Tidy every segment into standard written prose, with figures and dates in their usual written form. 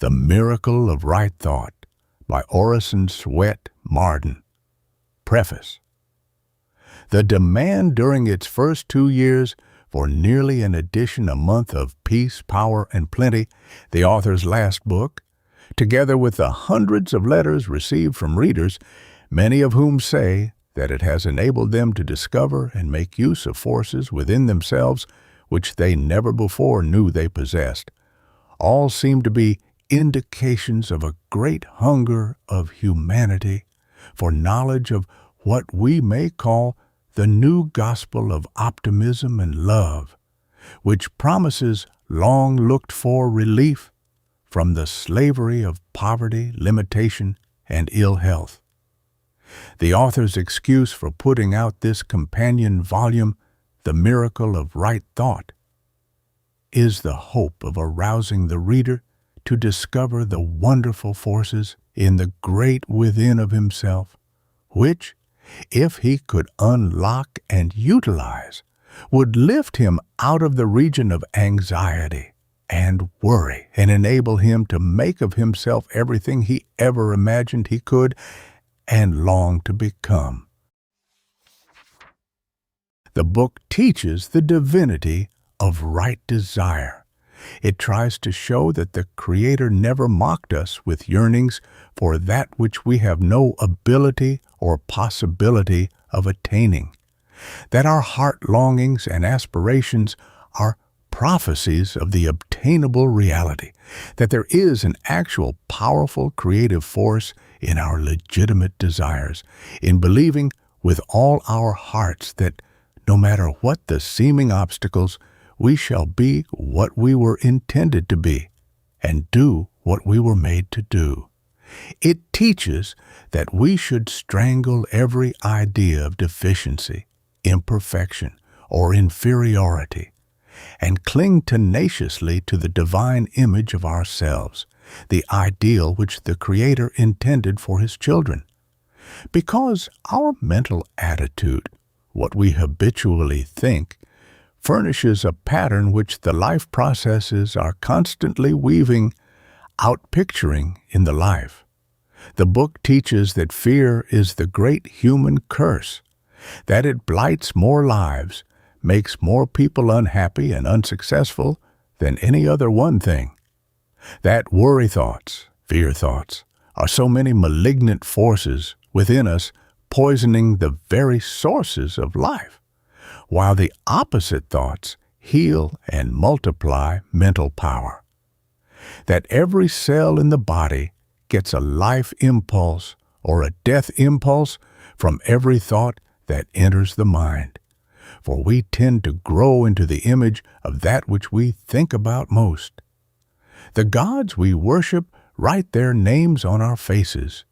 The Miracle of Right Thought by Orison Swett Marden. Preface. The demand during its first 2 years for nearly an edition a month of Peace, Power, and Plenty, the author's last book, together with the hundreds of letters received from readers, many of whom say that it has enabled them to discover and make use of forces within themselves which they never before knew they possessed, all seem to be indications of a great hunger of humanity for knowledge of what we may call the new gospel of optimism and love, which promises long-looked-for relief from the slavery of poverty, limitation, and ill health. The author's excuse for putting out this companion volume, The Miracle of Right Thought, is the hope of arousing the reader to discover the wonderful forces in the great within of himself, which, if he could unlock and utilize, would lift him out of the region of anxiety and worry and enable him to make of himself everything he ever imagined he could and longed to become. The book teaches the divinity of right desire. It tries to show that the Creator never mocked us with yearnings for that which we have no ability or possibility of attaining, that our heart longings and aspirations are prophecies of the obtainable reality, that there is an actual powerful creative force in our legitimate desires, in believing with all our hearts that no matter what the seeming obstacles, we shall be what we were intended to be and do what we were made to do. It teaches that we should strangle every idea of deficiency, imperfection, or inferiority, and cling tenaciously to the divine image of ourselves, the ideal which the Creator intended for His children. Because our mental attitude, what we habitually think, furnishes a pattern which the life processes are constantly weaving out, picturing in the life. The book teaches that fear is the great human curse, that it blights more lives, makes more people unhappy and unsuccessful than any other one thing, that worry thoughts, fear thoughts, are so many malignant forces within us poisoning the very sources of life, while the opposite thoughts heal and multiply mental power. That every cell in the body gets a life impulse or a death impulse from every thought that enters the mind, for we tend to grow into the image of that which we think about most. The gods we worship write their names on our faces.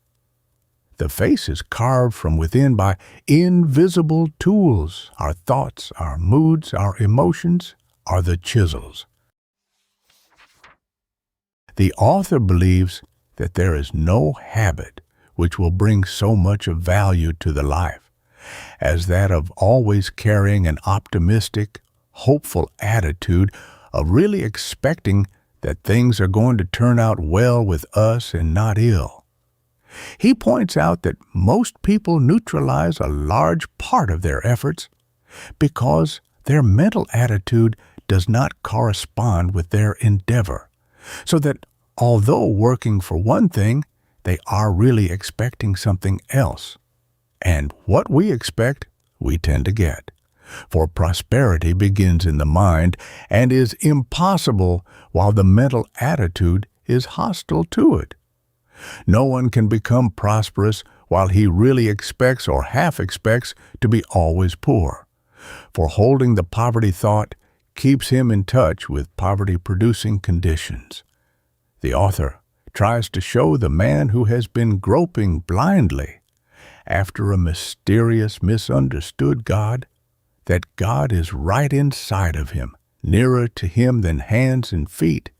The face is carved from within by invisible tools. Our thoughts, our moods, our emotions are the chisels. The author believes that there is no habit which will bring so much of value to the life as that of always carrying an optimistic, hopeful attitude of really expecting that things are going to turn out well with us and not ill. He points out that most people neutralize a large part of their efforts because their mental attitude does not correspond with their endeavor, so that although working for one thing, they are really expecting something else. And what we expect, we tend to get. For prosperity begins in the mind and is impossible while the mental attitude is hostile to it. No one can become prosperous while he really expects or half expects to be always poor, for holding the poverty thought keeps him in touch with poverty-producing conditions. The author tries to show the man who has been groping blindly after a mysterious, misunderstood God that God is right inside of him, nearer to him than hands and feet,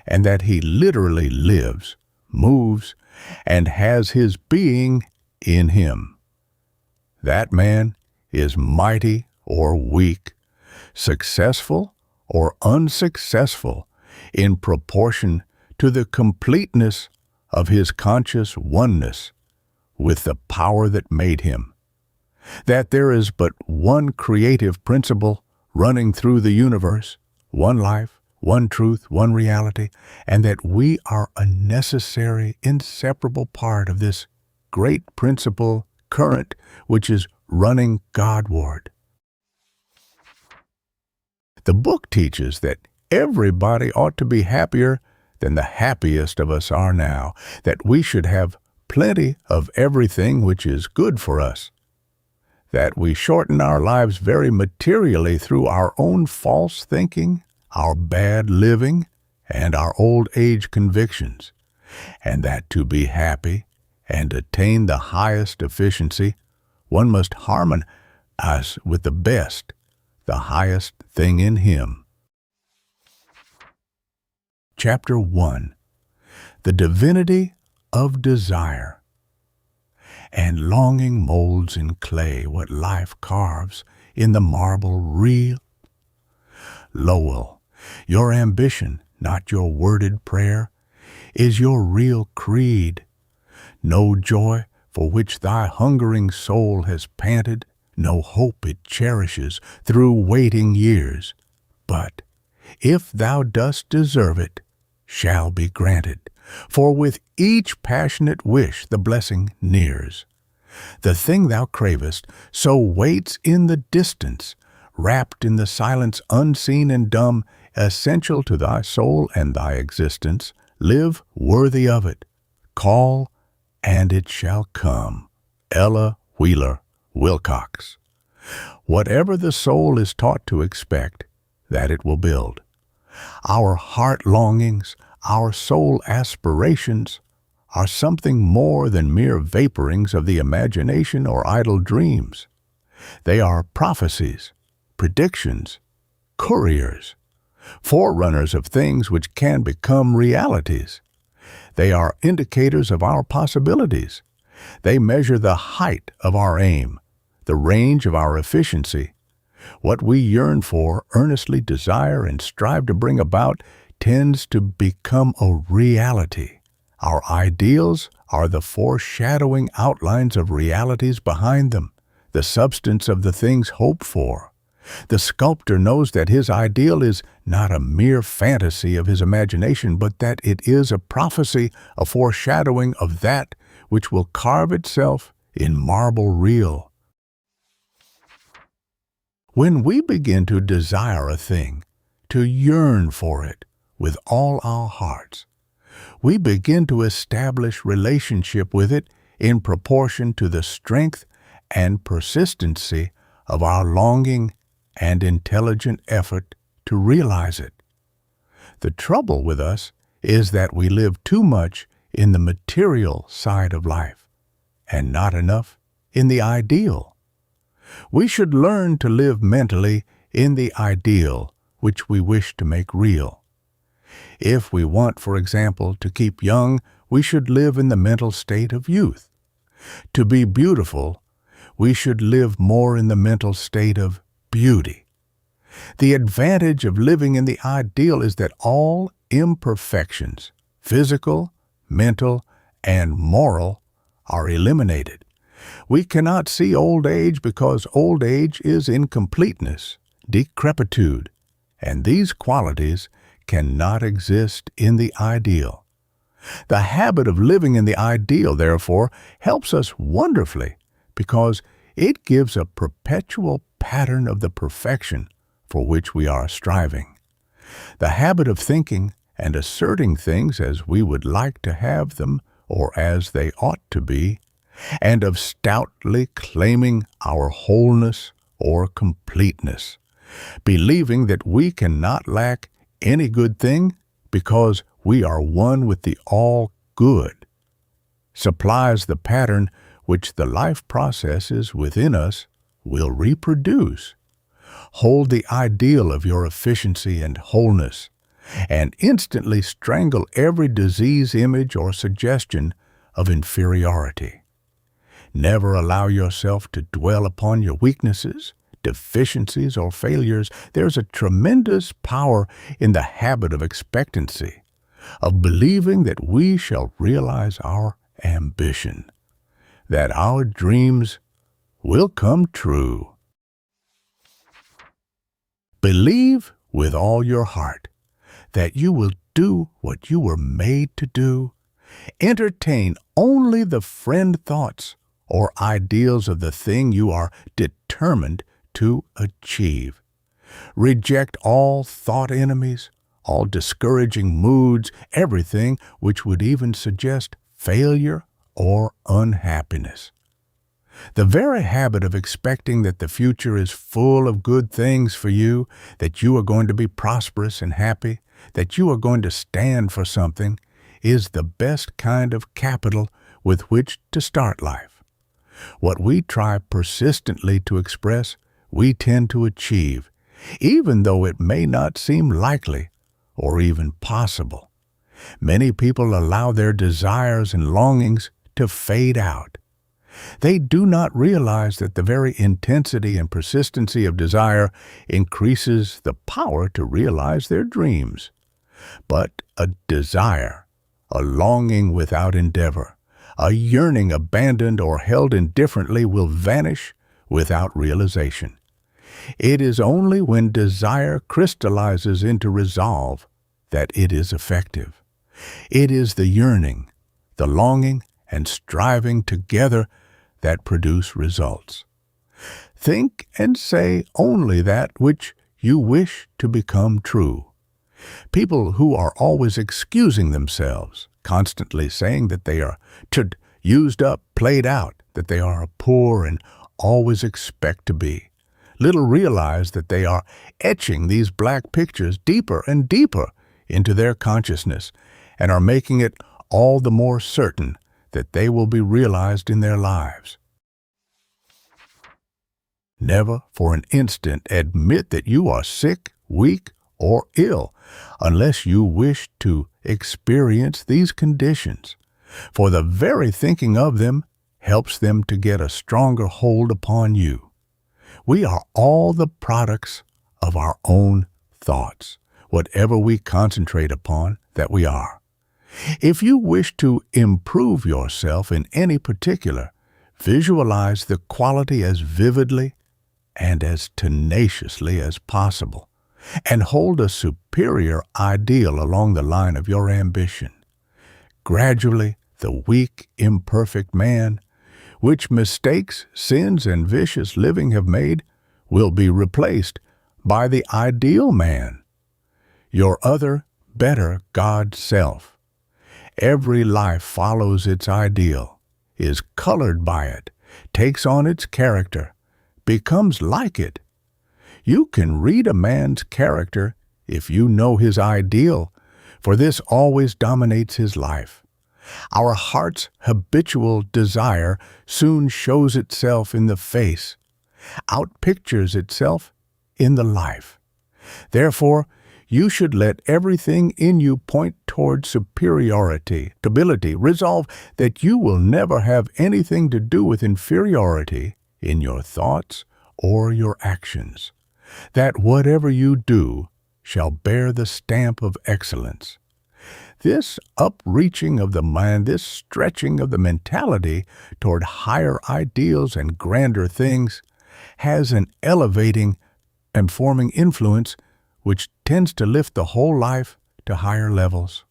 and that he literally lives, moves, and has his being in him. That man is mighty or weak, successful or unsuccessful in proportion to the completeness of his conscious oneness with the power that made him, that there is but one creative principle running through the universe, one life, one truth, one reality, and that we are a necessary, inseparable part of this great principle current which is running Godward. The book teaches that everybody ought to be happier than the happiest of us are now, that we should have plenty of everything which is good for us, that we shorten our lives very materially through our own false thinking, our bad living, and our old age convictions, and that to be happy and attain the highest efficiency, one must harmonize with the best, the highest thing in him. Chapter 1. The Divinity of Desire. And longing molds in clay what life carves in the marble real. Lowell, your ambition, not your worded prayer, is your real creed. No joy for which thy hungering soul has panted, no hope it cherishes through waiting years, but, if thou dost deserve it, shall be granted, for with each passionate wish the blessing nears. The thing thou cravest so waits in the distance, wrapped in the silence unseen and dumb, essential to thy soul and thy existence. Live worthy of it. Call, and it shall come. Ella Wheeler Wilcox. Whatever the soul is taught to expect, that it will build. Our heart longings, our soul aspirations, are something more than mere vaporings of the imagination or idle dreams. They are prophecies, predictions, couriers, forerunners of things which can become realities. They are indicators of our possibilities. They measure the height of our aim, the range of our efficiency. What we yearn for, earnestly desire, and strive to bring about tends to become a reality. Our ideals are the foreshadowing outlines of realities behind them, the substance of the things hoped for. The sculptor knows that his ideal is not a mere fantasy of his imagination, but that it is a prophecy, a foreshadowing of that which will carve itself in marble real. When we begin to desire a thing, to yearn for it with all our hearts, we begin to establish relationship with it in proportion to the strength and persistency of our longing and intelligent effort to realize it. The trouble with us is that we live too much in the material side of life and not enough in the ideal. We should learn to live mentally in the ideal which we wish to make real. If we want, for example, to keep young, we should live in the mental state of youth. To be beautiful, we should live more in the mental state of beauty. The advantage of living in the ideal is that all imperfections, physical, mental, and moral, are eliminated. We cannot see old age because old age is incompleteness, decrepitude, and these qualities cannot exist in the ideal. The habit of living in the ideal, therefore, helps us wonderfully because it gives a perpetual pattern of the perfection for which we are striving. The habit of thinking and asserting things as we would like to have them or as they ought to be, and of stoutly claiming our wholeness or completeness, believing that we cannot lack any good thing because we are one with the all-good, supplies the pattern which the life processes within us will reproduce. Hold the ideal of your efficiency and wholeness, and instantly strangle every disease image or suggestion of inferiority. Never allow yourself to dwell upon your weaknesses, deficiencies, or failures. There's a tremendous power in the habit of expectancy. of believing that we shall realize our ambition, that our dreams will come true. Believe with all your heart that you will do what you were made to do. Entertain only the friend thoughts or ideals of the thing you are determined to achieve. Reject all thought enemies, all discouraging moods, everything which would even suggest failure or unhappiness. The very habit of expecting that the future is full of good things for you, that you are going to be prosperous and happy, that you are going to stand for something, is the best kind of capital with which to start life. What we try persistently to express, we tend to achieve, even though it may not seem likely or even possible. Many people allow their desires and longings to fade out. They do not realize that the very intensity and persistency of desire increases the power to realize their dreams. But a desire, a longing without endeavor, a yearning abandoned or held indifferently will vanish without realization. It is only when desire crystallizes into resolve that it is effective. It is the yearning, the longing, and striving together that produce results. Think and say only that which you wish to become true. People who are always excusing themselves, constantly saying that they are used up, played out, that they are poor and always expect to be, little realize that they are etching these black pictures deeper and deeper into their consciousness and are making it all the more certain that they will be realized in their lives. Never for an instant admit that you are sick, weak, or ill unless you wish to experience these conditions, for the very thinking of them helps them to get a stronger hold upon you. We are all the products of our own thoughts, whatever we concentrate upon that we are. If you wish to improve yourself in any particular, visualize the quality as vividly and as tenaciously as possible, and hold a superior ideal along the line of your ambition. Gradually, the weak, imperfect man, which mistakes, sins, and vicious living have made, will be replaced by the ideal man, your other, better God self. Every life follows its ideal, is colored by it, takes on its character, becomes like it. You can read a man's character if you know his ideal, for this always dominates his life. Our heart's habitual desire soon shows itself in the face, outpictures itself in the life. Therefore, you should let everything in you point toward superiority, stability. Resolve that you will never have anything to do with inferiority in your thoughts or your actions, that whatever you do shall bear the stamp of excellence. This upreaching of the mind, this stretching of the mentality toward higher ideals and grander things, has an elevating and forming influence which tends to lift the whole life to higher levels.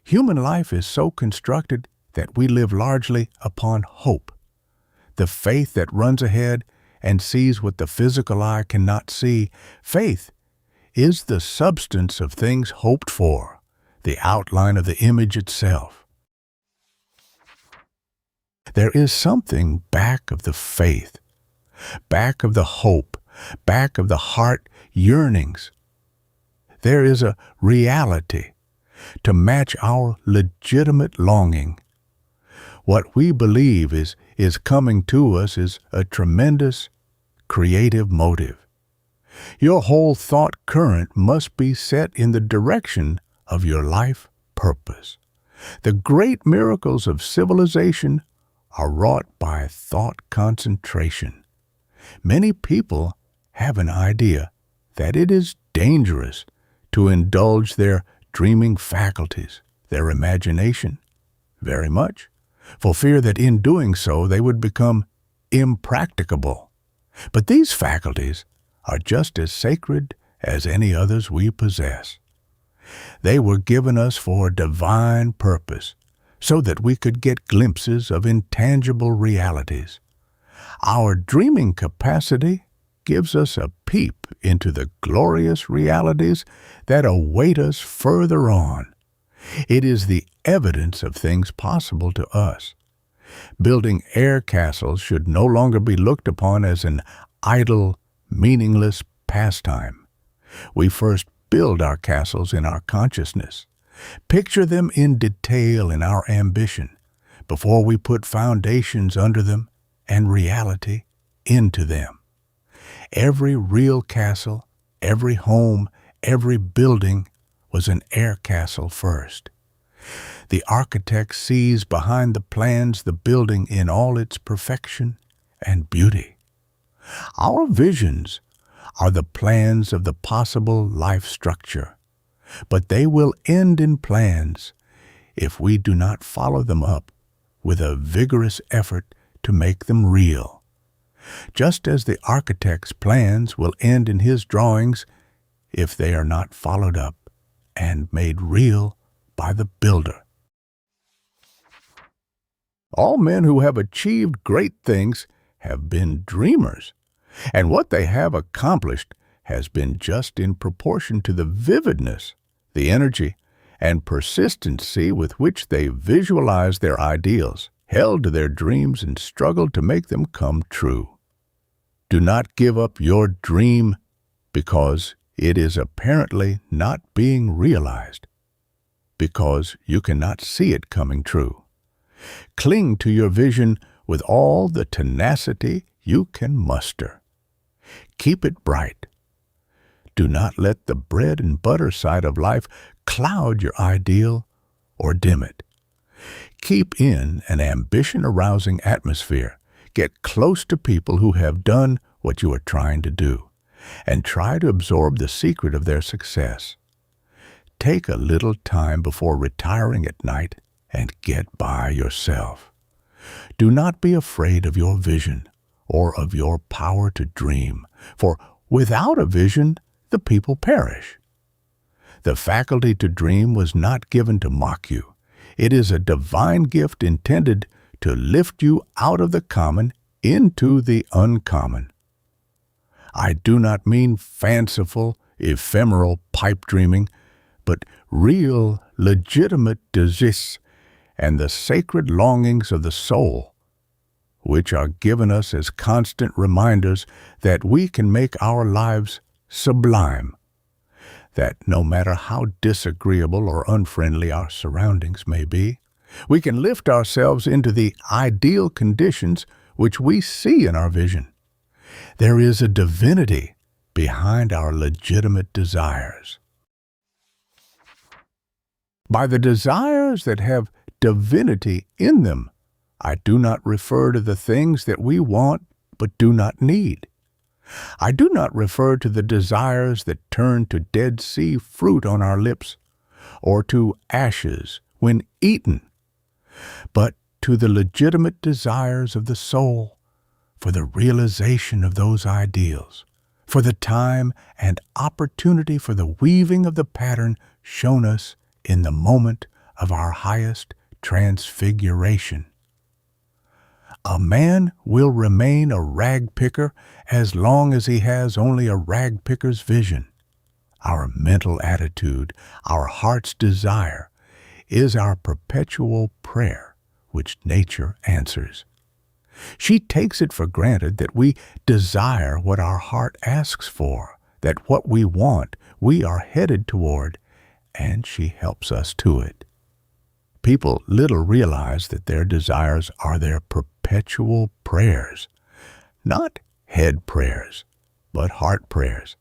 Human life is so constructed that we live largely upon hope, the faith that runs ahead and sees what the physical eye cannot see. Faith is the substance of things hoped for, the outline of the image itself. There is something back of the faith, back of the hope, back of the heart yearnings. There is a reality to match our legitimate longing. What we believe is coming to us is a tremendous creative motive. Your whole thought current must be set in the direction of your life purpose. The great miracles of civilization are wrought by thought concentration. Many people have an idea that it is dangerous to indulge their dreaming faculties, their imagination, very much, for fear that in doing so they would become impracticable. But these faculties are just as sacred as any others we possess. They were given us for a divine purpose, so that we could get glimpses of intangible realities. Our dreaming capacity gives us a peep into the glorious realities that await us further on. It is the evidence of things possible to us. Building air castles should no longer be looked upon as an idle, meaningless pastime. We first build our castles in our consciousness. Picture them in detail in our ambition before we put foundations under them and reality into them. Every real castle, every home, every building was an air castle first. The architect sees behind the plans the building in all its perfection and beauty. Our visions are the plans of the possible life structure, but they will end in plans if we do not follow them up with a vigorous effort to make them real. Just as the architect's plans will end in his drawings if they are not followed up and made real by the builder. All men who have achieved great things have been dreamers, and what they have accomplished has been just in proportion to the vividness, the energy, and persistency with which they visualized their ideals, held to their dreams, and struggled to make them come true. Do not give up your dream because it is apparently not being realized, because you cannot see it coming true. Cling to your vision with all the tenacity you can muster. Keep it bright. Do not let the bread and butter side of life cloud your ideal or dim it. Keep in an ambition-arousing atmosphere. Get close to people who have done what you are trying to do, and try to absorb the secret of their success. Take a little time before retiring at night and get by yourself. Do not be afraid of your vision or of your power to dream, for without a vision, the people perish. The faculty to dream was not given to mock you. It is a divine gift intended to lift you out of the common into the uncommon. I do not mean fanciful, ephemeral pipe dreaming, but real, legitimate desires and the sacred longings of the soul, which are given us as constant reminders that we can make our lives sublime, that no matter how disagreeable or unfriendly our surroundings may be, we can lift ourselves into the ideal conditions which we see in our vision. There is a divinity behind our legitimate desires. By the desires that have divinity in them, I do not refer to the things that we want but do not need. I do not refer to the desires that turn to Dead Sea fruit on our lips, or to ashes when eaten, but to the legitimate desires of the soul, for the realization of those ideals, for the time and opportunity for the weaving of the pattern shown us in the moment of our highest transfiguration. A man will remain a rag picker as long as he has only a rag picker's vision. Our mental attitude, our heart's desire, is our perpetual prayer, which nature answers. She takes it for granted that we desire what our heart asks for, that what we want we are headed toward, and she helps us to it. People little realize that their desires are their perpetual prayers, not head prayers, but heart prayers,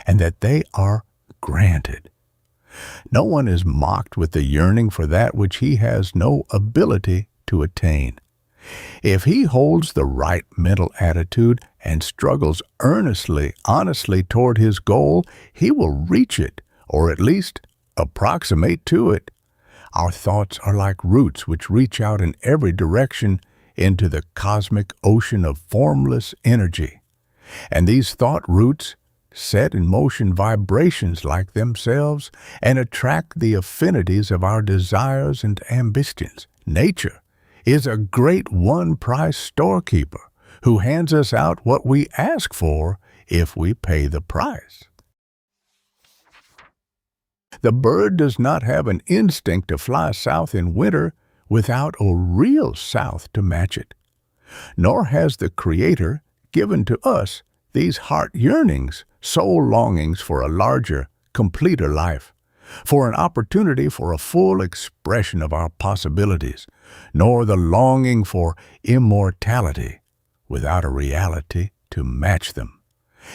and that they are granted. No one is mocked with the yearning for that which he has no ability to attain. If he holds the right mental attitude and struggles earnestly, honestly toward his goal, he will reach it, or at least approximate to it. Our thoughts are like roots which reach out in every direction into the cosmic ocean of formless energy. And these thought roots set in motion vibrations like themselves and attract the affinities of our desires and ambitions. Nature is a great one-price storekeeper who hands us out what we ask for if we pay the price. The bird does not have an instinct to fly south in winter without a real south to match it. Nor has the Creator given to us these heart yearnings, soul longings for a larger, completer life, for an opportunity for a full expression of our possibilities, nor the longing for immortality without a reality to match them.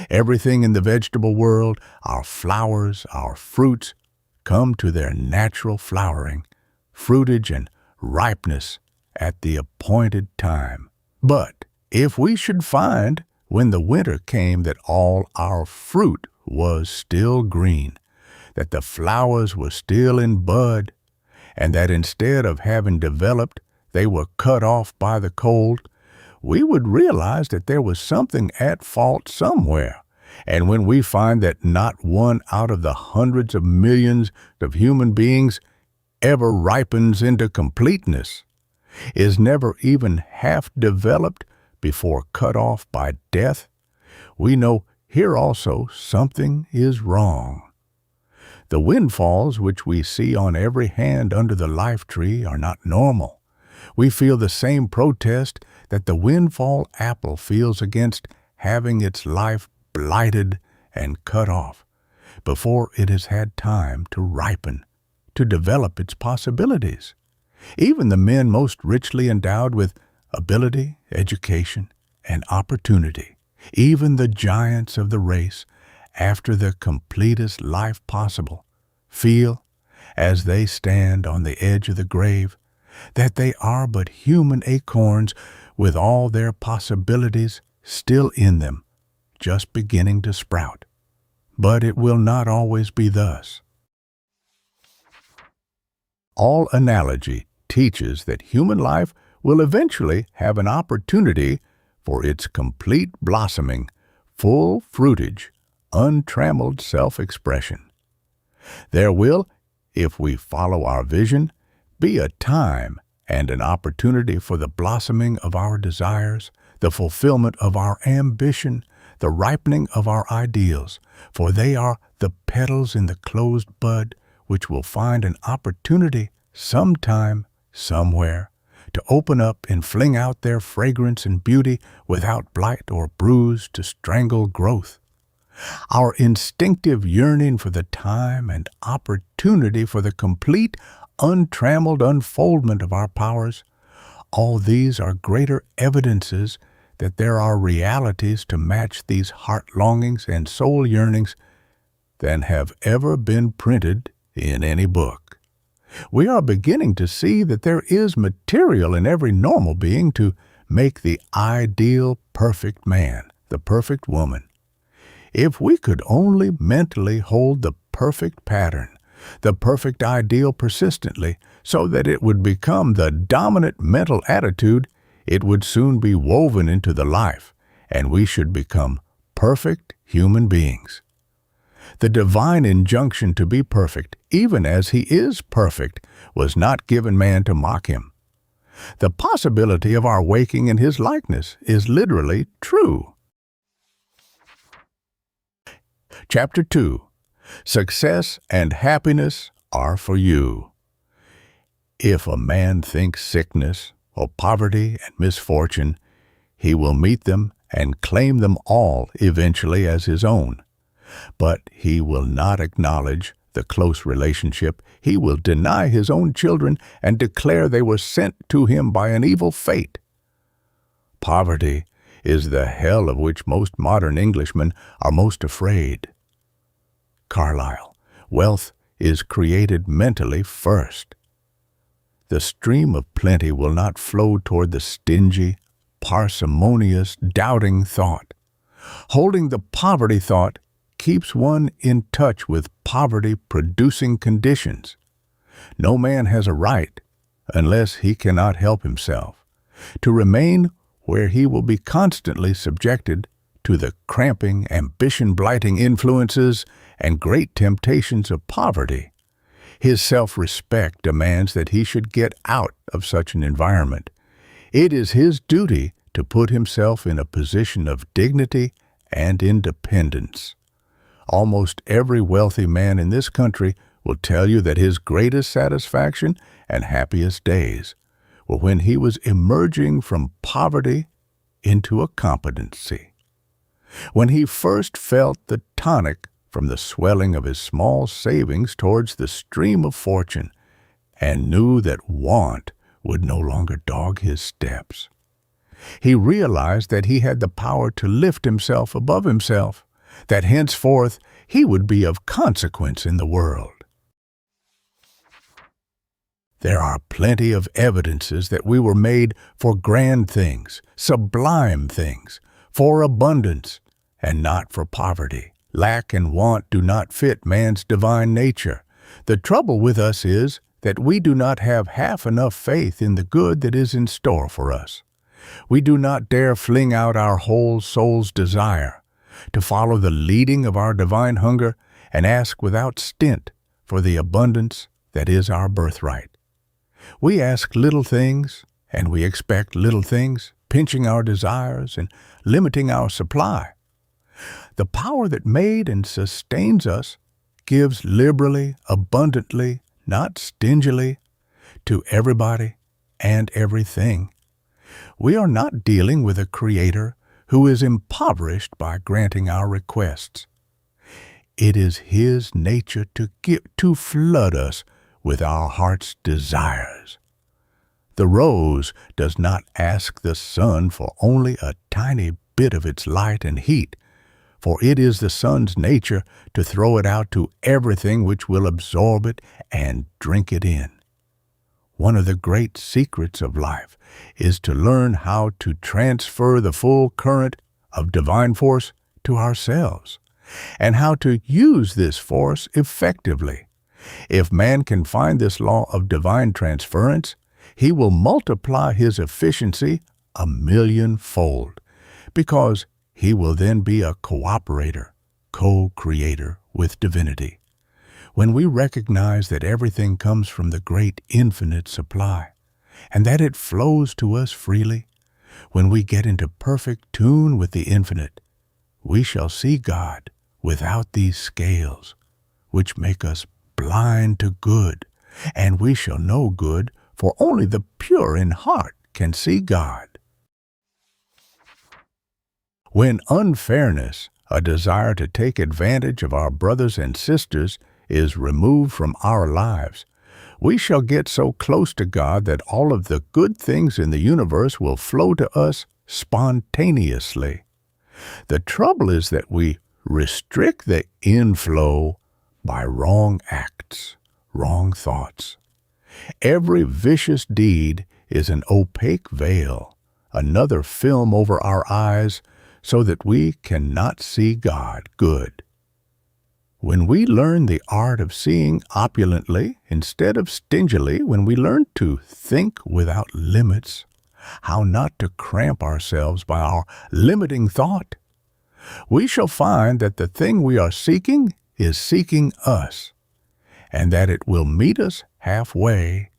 Everything in the vegetable world, our flowers, our fruits, come to their natural flowering, fruitage, and ripeness at the appointed time. But if we should find, when the winter came, that all our fruit was still green, that the flowers were still in bud, and that instead of having developed, they were cut off by the cold, we would realize that there was something at fault somewhere. And when we find that not one out of the hundreds of millions of human beings ever ripens into completeness, is never even half developed before cut off by death, we know here also something is wrong. The windfalls which we see on every hand under the life tree are not normal. We feel the same protest that the windfall apple feels against having its life blighted and cut off before it has had time to ripen, to develop its possibilities. Even the men most richly endowed with ability, education, and opportunity, even the giants of the race, after the completest life possible, feel, as they stand on the edge of the grave, that they are but human acorns with all their possibilities still in them, just beginning to sprout. But it will not always be thus. All analogy teaches that human life will eventually have an opportunity for its complete blossoming, full fruitage, untrammeled self-expression. There will, if we follow our vision, be a time and an opportunity for the blossoming of our desires, the fulfillment of our ambition, the ripening of our ideals, for they are the petals in the closed bud which will find an opportunity sometime, somewhere, to open up and fling out their fragrance and beauty without blight or bruise to strangle growth. Our instinctive yearning for the time and opportunity for the complete, untrammeled unfoldment of our powers, all these are greater evidences that there are realities to match these heart longings and soul yearnings than have ever been printed in any book. We are beginning to see that there is material in every normal being to make the ideal perfect man, the perfect woman. If we could only mentally hold the perfect pattern, the perfect ideal persistently, so that it would become the dominant mental attitude, it would soon be woven into the life, and we should become perfect human beings. The divine injunction to be perfect, even as he is perfect, was not given man to mock him. The possibility of our waking in his likeness is literally true. Chapter 2. Success and happiness are for you. If a man thinks sickness, or poverty and misfortune, he will meet them and claim them all eventually as his own. But he will not acknowledge the close relationship. He will deny his own children and declare they were sent to him by an evil fate. Poverty is the hell of which most modern Englishmen are most afraid. Carlyle, wealth is created mentally first. The stream of plenty will not flow toward the stingy, parsimonious, doubting thought. Holding the poverty thought keeps one in touch with poverty-producing conditions. No man has a right, unless he cannot help himself, to remain where he will be constantly subjected to the cramping, ambition-blighting influences and great temptations of poverty. His self-respect demands that he should get out of such an environment. It is his duty to put himself in a position of dignity and independence. Almost every wealthy man in this country will tell you that his greatest satisfaction and happiest days were when he was emerging from poverty into a competency. When he first felt the tonic from the swelling of his small savings towards the stream of fortune, and knew that want would no longer dog his steps. He realized that he had the power to lift himself above himself, that henceforth he would be of consequence in the world. There are plenty of evidences that we were made for grand things, sublime things, for abundance, and not for poverty. Lack and want do not fit man's divine nature. The trouble with us is that we do not have half enough faith in the good that is in store for us. We do not dare fling out our whole soul's desire, to follow the leading of our divine hunger and ask without stint for the abundance that is our birthright. We ask little things, and we expect little things, pinching our desires and limiting our supply. The power that made and sustains us gives liberally, abundantly, not stingily, to everybody and everything. We are not dealing with a Creator who is impoverished by granting our requests. It is His nature to flood us with our heart's desires. The rose does not ask the sun for only a tiny bit of its light and heat, for it is the sun's nature to throw it out to everything which will absorb it and drink it in. One of the great secrets of life is to learn how to transfer the full current of divine force to ourselves, and how to use this force effectively. If man can find this law of divine transference, he will multiply his efficiency 1,000,000-fold, because he will then be a cooperator, co-creator with divinity. When we recognize that everything comes from the great infinite supply, and that it flows to us freely, when we get into perfect tune with the infinite, we shall see God without these scales, which make us blind to good, and we shall know good, for only the pure in heart can see God. When unfairness, a desire to take advantage of our brothers and sisters, is removed from our lives, we shall get so close to God that all of the good things in the universe will flow to us spontaneously. The trouble is that we restrict the inflow by wrong acts, wrong thoughts. Every vicious deed is an opaque veil, another film over our eyes, so that we cannot see God good. When we learn the art of seeing opulently instead of stingily, when we learn to think without limits, how not to cramp ourselves by our limiting thought, we shall find that the thing we are seeking is seeking us, and that it will meet us halfway.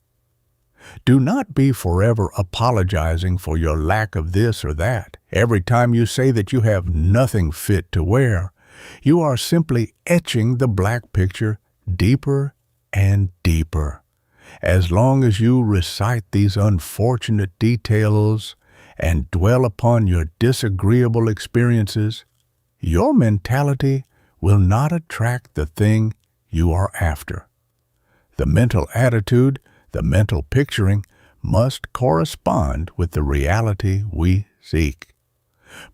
Do not be forever apologizing for your lack of this or that. Every time you say that you have nothing fit to wear, you are simply etching the black picture deeper and deeper. As long as you recite these unfortunate details and dwell upon your disagreeable experiences, your mentality will not attract the thing you are after. The mental attitude, the mental picturing, must correspond with the reality we seek.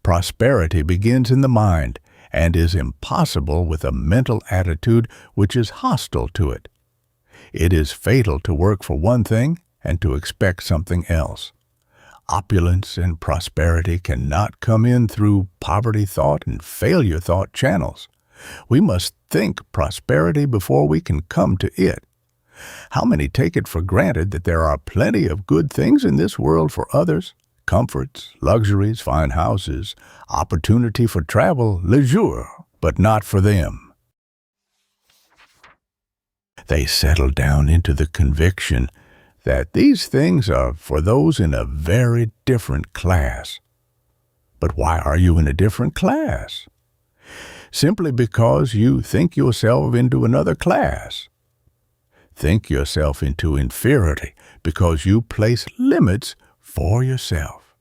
Prosperity begins in the mind and is impossible with a mental attitude which is hostile to it. It is fatal to work for one thing and to expect something else. Opulence and prosperity cannot come in through poverty thought and failure thought channels, We must think prosperity before we can come to it. How many take it for granted that there are plenty of good things in this world for others? Comforts, luxuries, fine houses, opportunity for travel, leisure, but not for them. They settle down into the conviction that these things are for those in a very different class. But why are you in a different class? Simply because you think yourself into another class. Think yourself into inferiority because you place limits for yourself.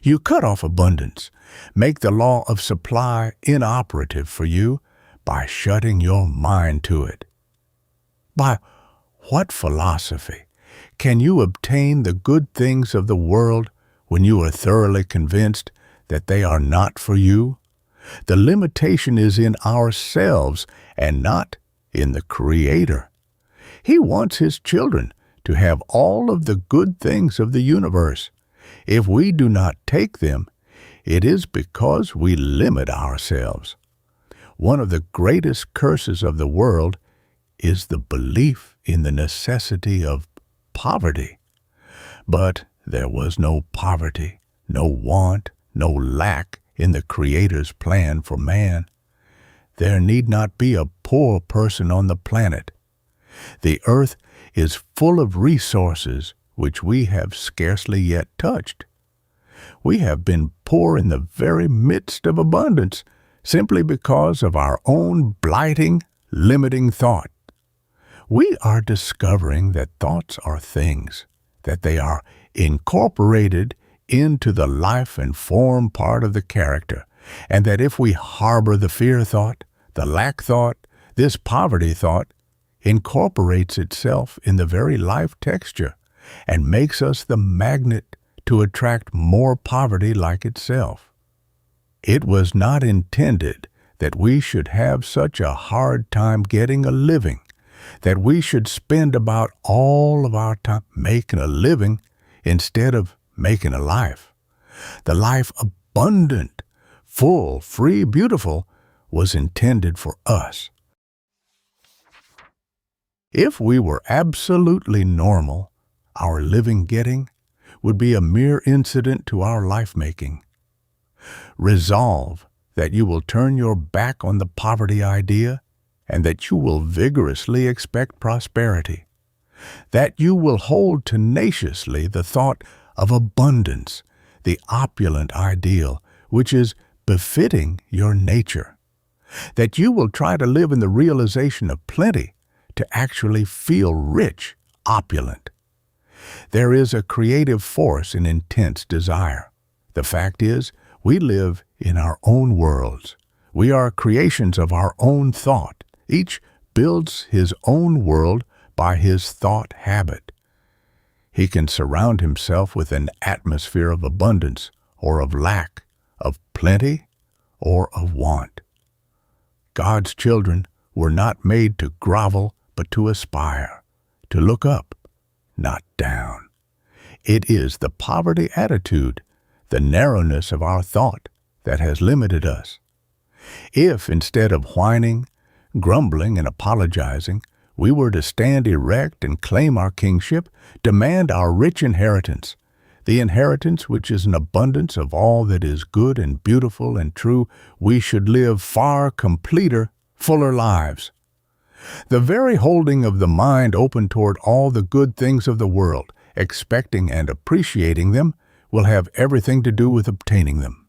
You cut off abundance, make the law of supply inoperative for you by shutting your mind to it. By what philosophy can you obtain the good things of the world when you are thoroughly convinced that they are not for you? The limitation is in ourselves and not in the Creator. He wants His children to have all of the good things of the universe. If we do not take them, it is because we limit ourselves. One of the greatest curses of the world is the belief in the necessity of poverty. But there was no poverty, no want, no lack in the Creator's plan for man. There need not be a poor person on the planet. The earth is full of resources which we have scarcely yet touched. We have been poor in the very midst of abundance simply because of our own blighting, limiting thought. We are discovering that thoughts are things, that they are incorporated into the life and form part of the character, and that if we harbor the fear thought, the lack thought, this poverty thought incorporates itself in the very life texture and makes us the magnet to attract more poverty like itself. It was not intended that we should have such a hard time getting a living, that we should spend about all of our time making a living instead of making a life. The life abundant, full, free, beautiful was intended for us. If we were absolutely normal, our living getting would be a mere incident to our life-making. Resolve that you will turn your back on the poverty idea and that you will vigorously expect prosperity, that you will hold tenaciously the thought of abundance, the opulent ideal which is befitting your nature, that you will try to live in the realization of plenty, to actually feel rich, opulent. There is a creative force in intense desire. The fact is, we live in our own worlds. We are creations of our own thought. Each builds his own world by his thought habit. He can surround himself with an atmosphere of abundance or of lack, of plenty or of want. God's children were not made to grovel, but to aspire, to look up, not down. It is the poverty attitude, the narrowness of our thought, that has limited us. If, instead of whining, grumbling, and apologizing, we were to stand erect and claim our kingship, demand our rich inheritance, the inheritance which is an abundance of all that is good and beautiful and true, we should live far completer, fuller lives. The very holding of the mind open toward all the good things of the world, expecting and appreciating them, will have everything to do with obtaining them.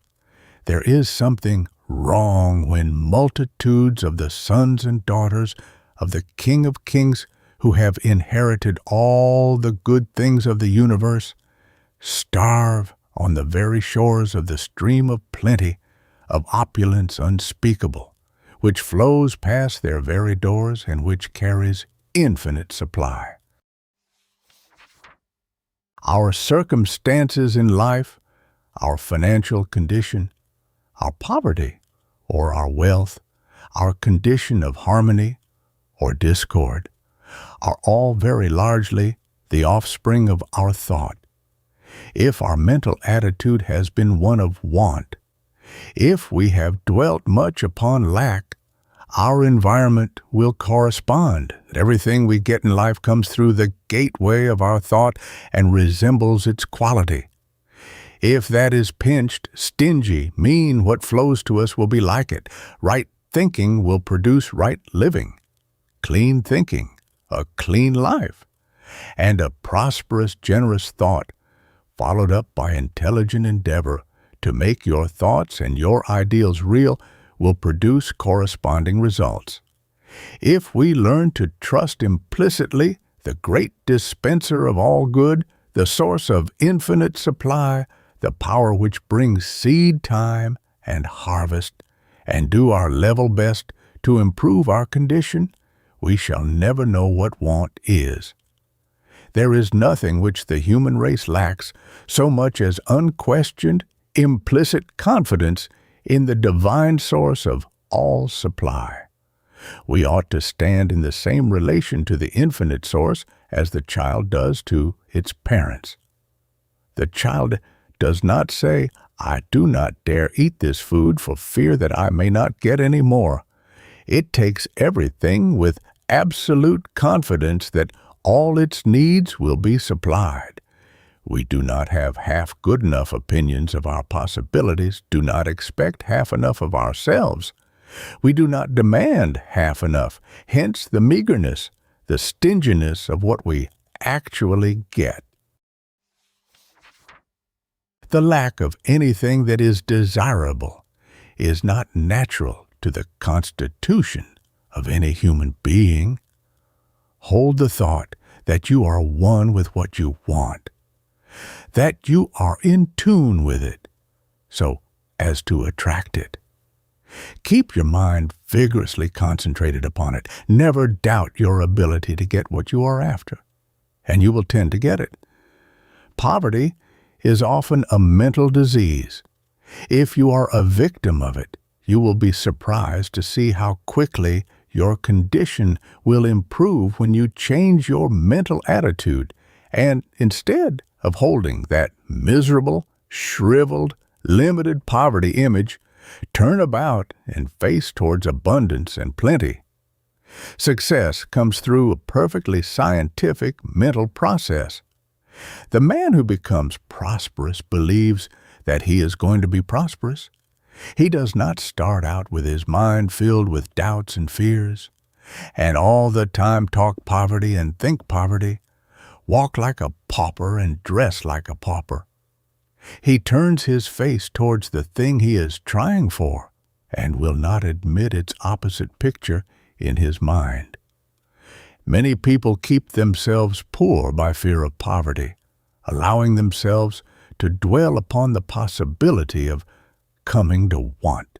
There is something wrong when multitudes of the sons and daughters of the King of Kings who have inherited all the good things of the universe starve on the very shores of the stream of plenty, of opulence unspeakable, which flows past their very doors and which carries infinite supply. Our circumstances in life, our financial condition, our poverty or our wealth, our condition of harmony or discord, are all very largely the offspring of our thought. If our mental attitude has been one of want, if we have dwelt much upon lack, Our environment will correspond. Everything we get in life comes through the gateway of our thought and resembles its quality. If that is pinched, stingy, mean, what flows to us will be like it. Right thinking will produce right living. Clean thinking, a clean life. And a prosperous, generous thought, followed up by intelligent endeavor to make your thoughts and your ideals real, will produce corresponding results. If we learn to trust implicitly the great dispenser of all good, the source of infinite supply, the power which brings seed time and harvest, and do our level best to improve our condition, we shall never know what want is. There is nothing which the human race lacks so much as unquestioned, implicit confidence in the divine source of all supply. We ought to stand in the same relation to the infinite source as the child does to its parents. The child does not say, "I do not dare eat this food for fear that I may not get any more." It takes everything with absolute confidence that all its needs will be supplied. We do not have half good enough opinions of our possibilities, do not expect half enough of ourselves. We do not demand half enough, hence the meagerness, the stinginess of what we actually get. The lack of anything that is desirable is not natural to the constitution of any human being. Hold the thought that you are one with what you want, that you are in tune with it, so as to attract it. Keep your mind vigorously concentrated upon it. Never doubt your ability to get what you are after, and you will tend to get it. Poverty is often a mental disease. If you are a victim of it, you will be surprised to see how quickly your condition will improve when you change your mental attitude and, instead of holding that miserable, shriveled, limited poverty image, turn about and face towards abundance and plenty. Success comes through a perfectly scientific mental process. The man who becomes prosperous believes that he is going to be prosperous. He does not start out with his mind filled with doubts and fears, and all the time talk poverty and think poverty, walk like a pauper and dress like a pauper. He turns his face towards the thing he is trying for and will not admit its opposite picture in his mind. Many people keep themselves poor by fear of poverty, allowing themselves to dwell upon the possibility of coming to want.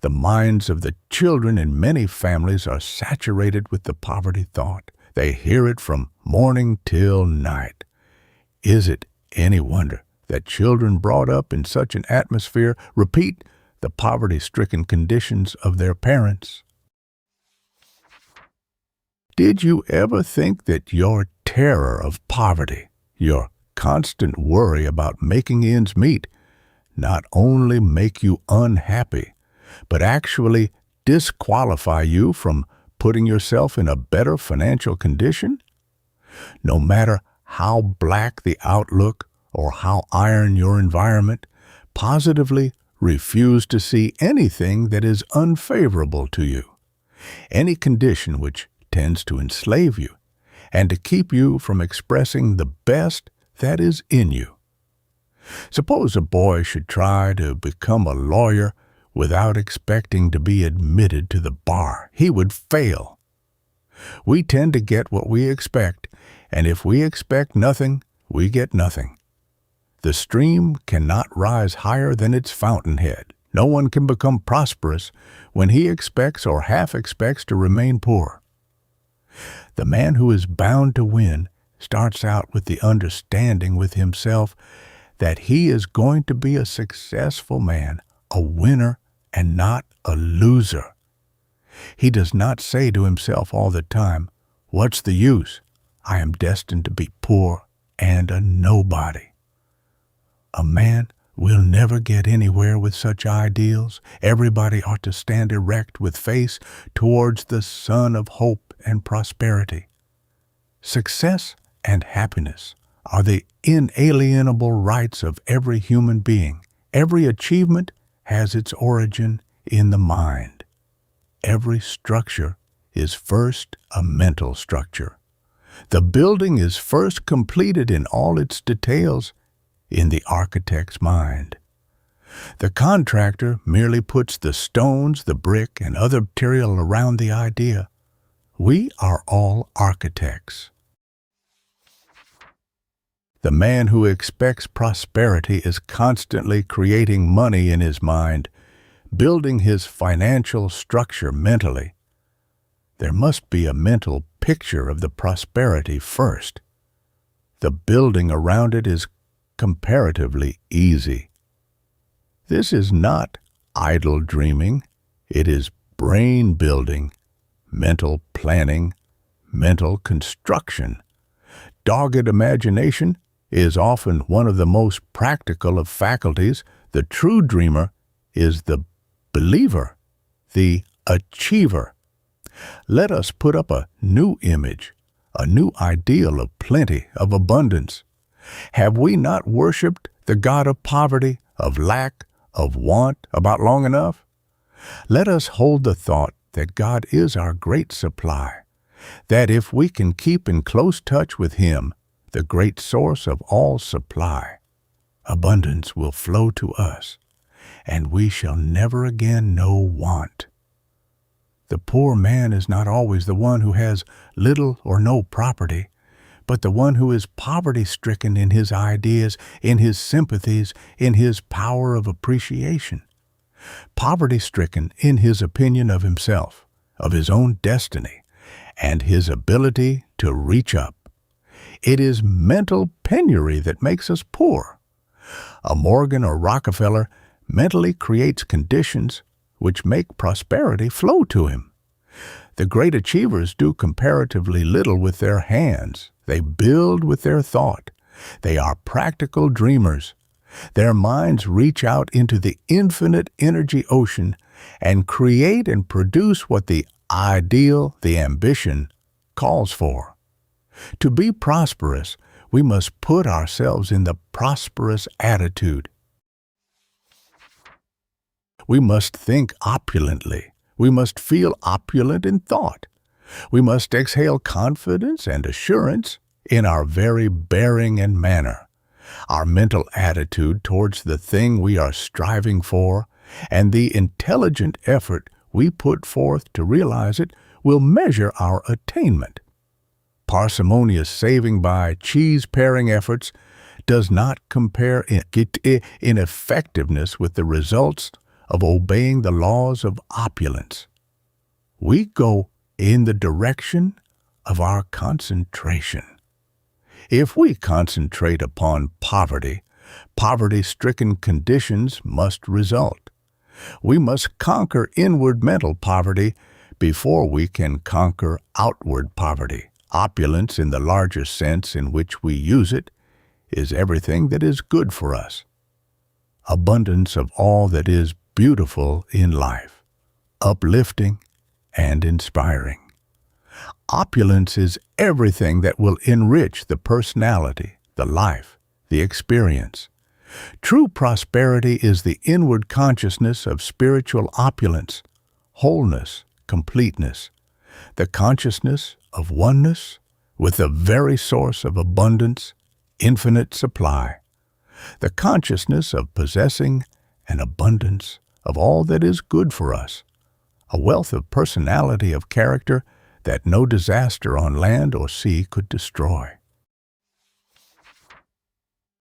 The minds of the children in many families are saturated with the poverty thought. They hear it from morning till night. Is it any wonder that children brought up in such an atmosphere repeat the poverty-stricken conditions of their parents? Did you ever think that your terror of poverty, your constant worry about making ends meet, not only make you unhappy, but actually disqualify you from putting yourself in a better financial condition? No matter how black the outlook or how iron your environment, positively refuse to see anything that is unfavorable to you, any condition which tends to enslave you and to keep you from expressing the best that is in you. Suppose a boy should try to become a lawyer without expecting to be admitted to the bar. He would fail. We tend to get what we expect, and if we expect nothing, we get nothing. The stream cannot rise higher than its fountainhead. No one can become prosperous when he expects or half expects to remain poor. The man who is bound to win starts out with the understanding with himself that he is going to be a successful man, a winner, and not a loser. He does not say to himself all the time, "What's the use? I am destined to be poor and a nobody." A man We'll never get anywhere with such ideals. Everybody ought to stand erect with face towards the sun of hope and prosperity. Success and happiness are the inalienable rights of every human being. Every achievement has its origin in the mind. Every structure is first a mental structure. The building is first completed in all its details in the architect's mind. The contractor merely puts the stones, the brick, and other material around the idea. We are all architects. The man who expects prosperity is constantly creating money in his mind, building his financial structure mentally. There must be a mental picture of the prosperity first. The building around it is comparatively easy. This is not idle dreaming. It is brain building, mental planning, mental construction. Dogged imagination is often one of the most practical of faculties. The true dreamer is the believer, the achiever. Let us put up a new image, a new ideal of plenty, of abundance. Have we not worshipped the God of poverty, of lack, of want about long enough? Let us hold the thought that God is our great supply, that if we can keep in close touch with Him, the great source of all supply, abundance will flow to us, and we shall never again know want. The poor man is not always the one who has little or no property, but the one who is poverty-stricken in his ideas, in his sympathies, in his power of appreciation. Poverty-stricken in his opinion of himself, of his own destiny, and his ability to reach up. It is mental penury that makes us poor. A Morgan or Rockefeller mentally creates conditions which make prosperity flow to him. The great achievers do comparatively little with their hands. They build with their thought. They are practical dreamers. Their minds reach out into the infinite energy ocean and create and produce what the ideal, the ambition, calls for. To be prosperous, we must put ourselves in the prosperous attitude. We must think opulently. We must feel opulent in thought. We must exhale confidence and assurance in our very bearing and manner. Our mental attitude towards the thing we are striving for and the intelligent effort we put forth to realize it will measure our attainment. Parsimonious saving by cheese-paring efforts does not compare in effectiveness with the results of obeying the laws of opulence. We go in the direction of our concentration. If we concentrate upon poverty, poverty-stricken conditions must result. We must conquer inward mental poverty before we can conquer outward poverty. Opulence, in the larger sense in which we use it, is everything that is good for us. Abundance of all that is beautiful in life, uplifting and inspiring. Opulence is everything that will enrich the personality, the life, the experience. True prosperity is the inward consciousness of spiritual opulence, wholeness, completeness, the consciousness of oneness with the very source of abundance, infinite supply, the consciousness of possessing an abundance of all that is good for us, a wealth of personality, of character that no disaster on land or sea could destroy.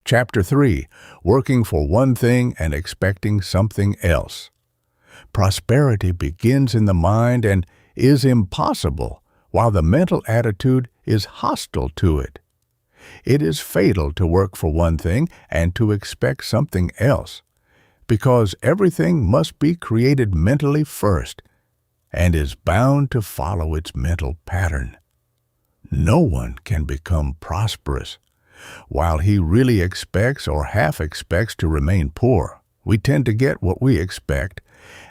Chapter 3. Working for one thing and expecting something else. Prosperity begins in the mind and is impossible while the mental attitude is hostile to it. It is fatal to work for one thing and to expect something else, because everything must be created mentally first and is bound to follow its mental pattern. No one can become prosperous While he really expects or half expects to remain poor, we tend to get what we expect,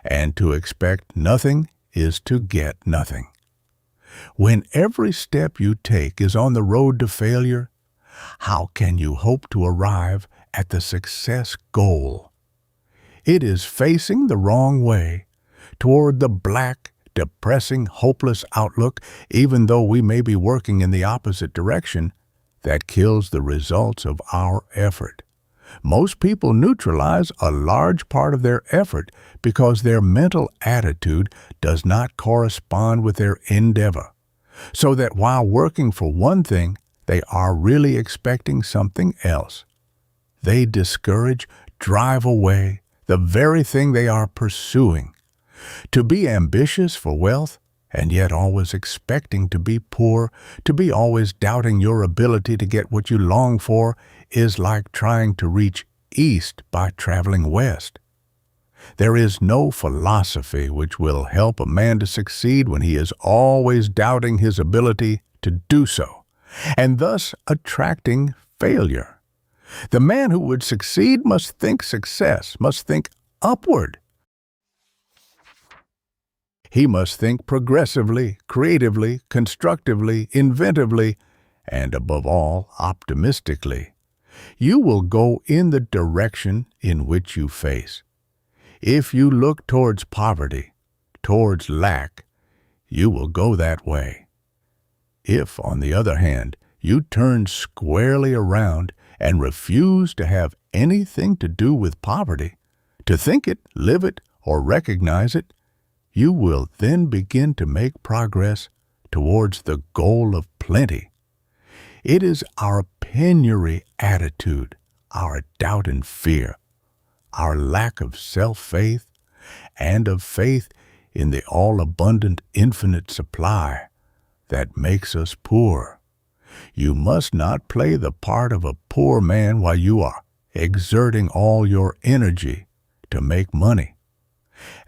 and to expect nothing is to get nothing. When every step you take is on the road to failure, how can you hope to arrive at the success goal? It is facing the wrong way, toward the black, depressing, hopeless outlook, even though we may be working in the opposite direction, that kills the results of our effort. Most people neutralize a large part of their effort because their mental attitude does not correspond with their endeavor, so that while working for one thing, they are really expecting something else. They discourage, drive away the very thing they are pursuing. To be ambitious for wealth, and yet always expecting to be poor, to be always doubting your ability to get what you long for, is like trying to reach east by traveling west. There is no philosophy which will help a man to succeed when he is always doubting his ability to do so, and thus attracting failure. The man who would succeed must think success, must think upward. He must think progressively, creatively, constructively, inventively, and above all, optimistically. You will go in the direction in which you face. If you look towards poverty, towards lack, you will go that way. If, on the other hand, you turn squarely around and refuse to have anything to do with poverty, to think it, live it, or recognize it, you will then begin to make progress towards the goal of plenty. It is our penury attitude, our doubt and fear, our lack of self-faith, and of faith in the all-abundant infinite supply that makes us poor. You must not play the part of a poor man while you are exerting all your energy to make money.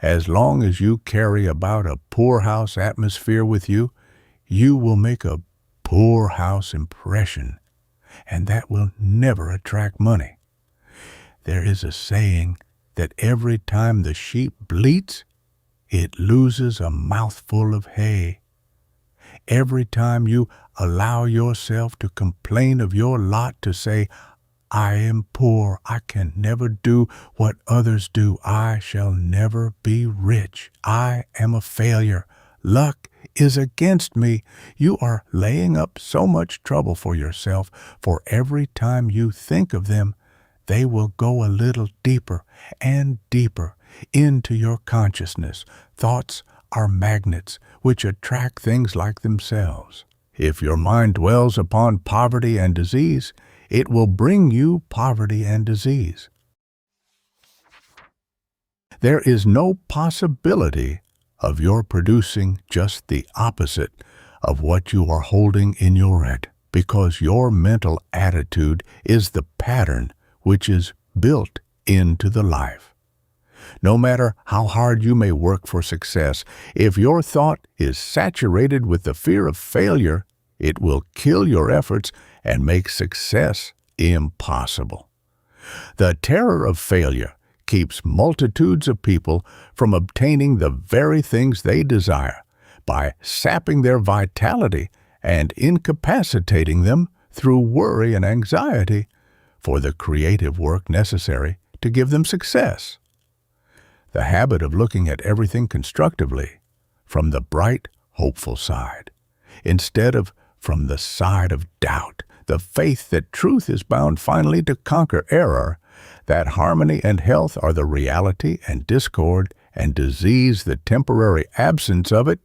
As long as you carry about a poorhouse atmosphere with you, you will make a poorhouse impression, and that will never attract money. There is a saying that every time the sheep bleats, it loses a mouthful of hay. Every time you allow yourself to complain of your lot, to say, I am poor, I can never do what others do, I shall never be rich, I am a failure, luck is against me, you are laying up so much trouble for yourself, for every time you think of them, they will go a little deeper and deeper into your consciousness. Thoughts are magnets which attract things like themselves. If your mind dwells upon poverty and disease, it will bring you poverty and disease. There is no possibility of your producing just the opposite of what you are holding in your head, because your mental attitude is the pattern which is built into the life. No matter how hard you may work for success, if your thought is saturated with the fear of failure, it will kill your efforts and make success impossible. The terror of failure keeps multitudes of people from obtaining the very things they desire by sapping their vitality and incapacitating them through worry and anxiety for the creative work necessary to give them success. The habit of looking at everything constructively from the bright, hopeful side, instead of from the side of doubt, the faith that truth is bound finally to conquer error, that harmony and health are the reality and discord and disease the temporary absence of it,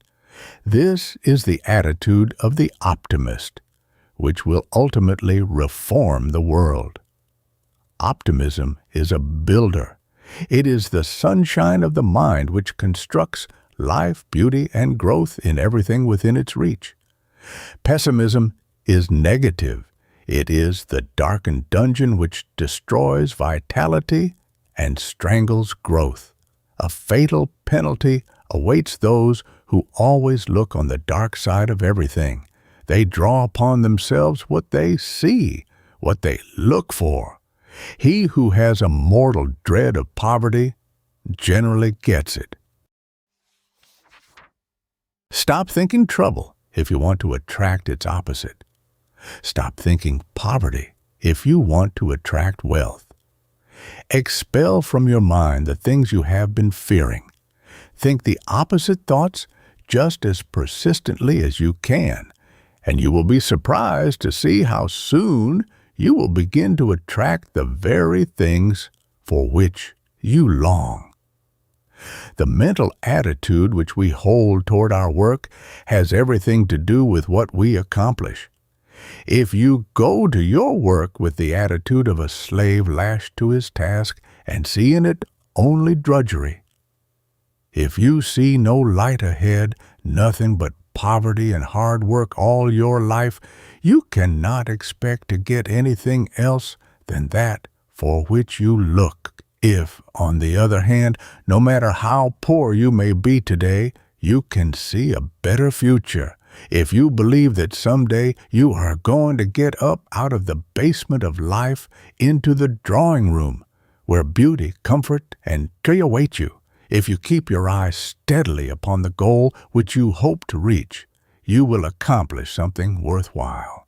this is the attitude of the optimist, which will ultimately reform the world. Optimism is a builder. It is the sunshine of the mind which constructs life, beauty, and growth in everything within its reach. Pessimism is negative. It is the darkened dungeon which destroys vitality and strangles growth. A fatal penalty awaits those who always look on the dark side of everything. They draw upon themselves what they see, what they look for. He who has a mortal dread of poverty generally gets it. Stop thinking trouble if you want to attract its opposite. Stop thinking poverty if you want to attract wealth. Expel from your mind the things you have been fearing. Think the opposite thoughts just as persistently as you can, and you will be surprised to see how soon you will begin to attract the very things for which you long. The mental attitude which we hold toward our work has everything to do with what we accomplish. If you go to your work with the attitude of a slave lashed to his task and see in it only drudgery, if you see no light ahead, nothing but poverty and hard work all your life, you cannot expect to get anything else than that for which you look. If, on the other hand, no matter how poor you may be today, you can see a better future, if you believe that someday you are going to get up out of the basement of life into the drawing room, where beauty, comfort, and joy await you, if you keep your eyes steadily upon the goal which you hope to reach, you will accomplish something worthwhile.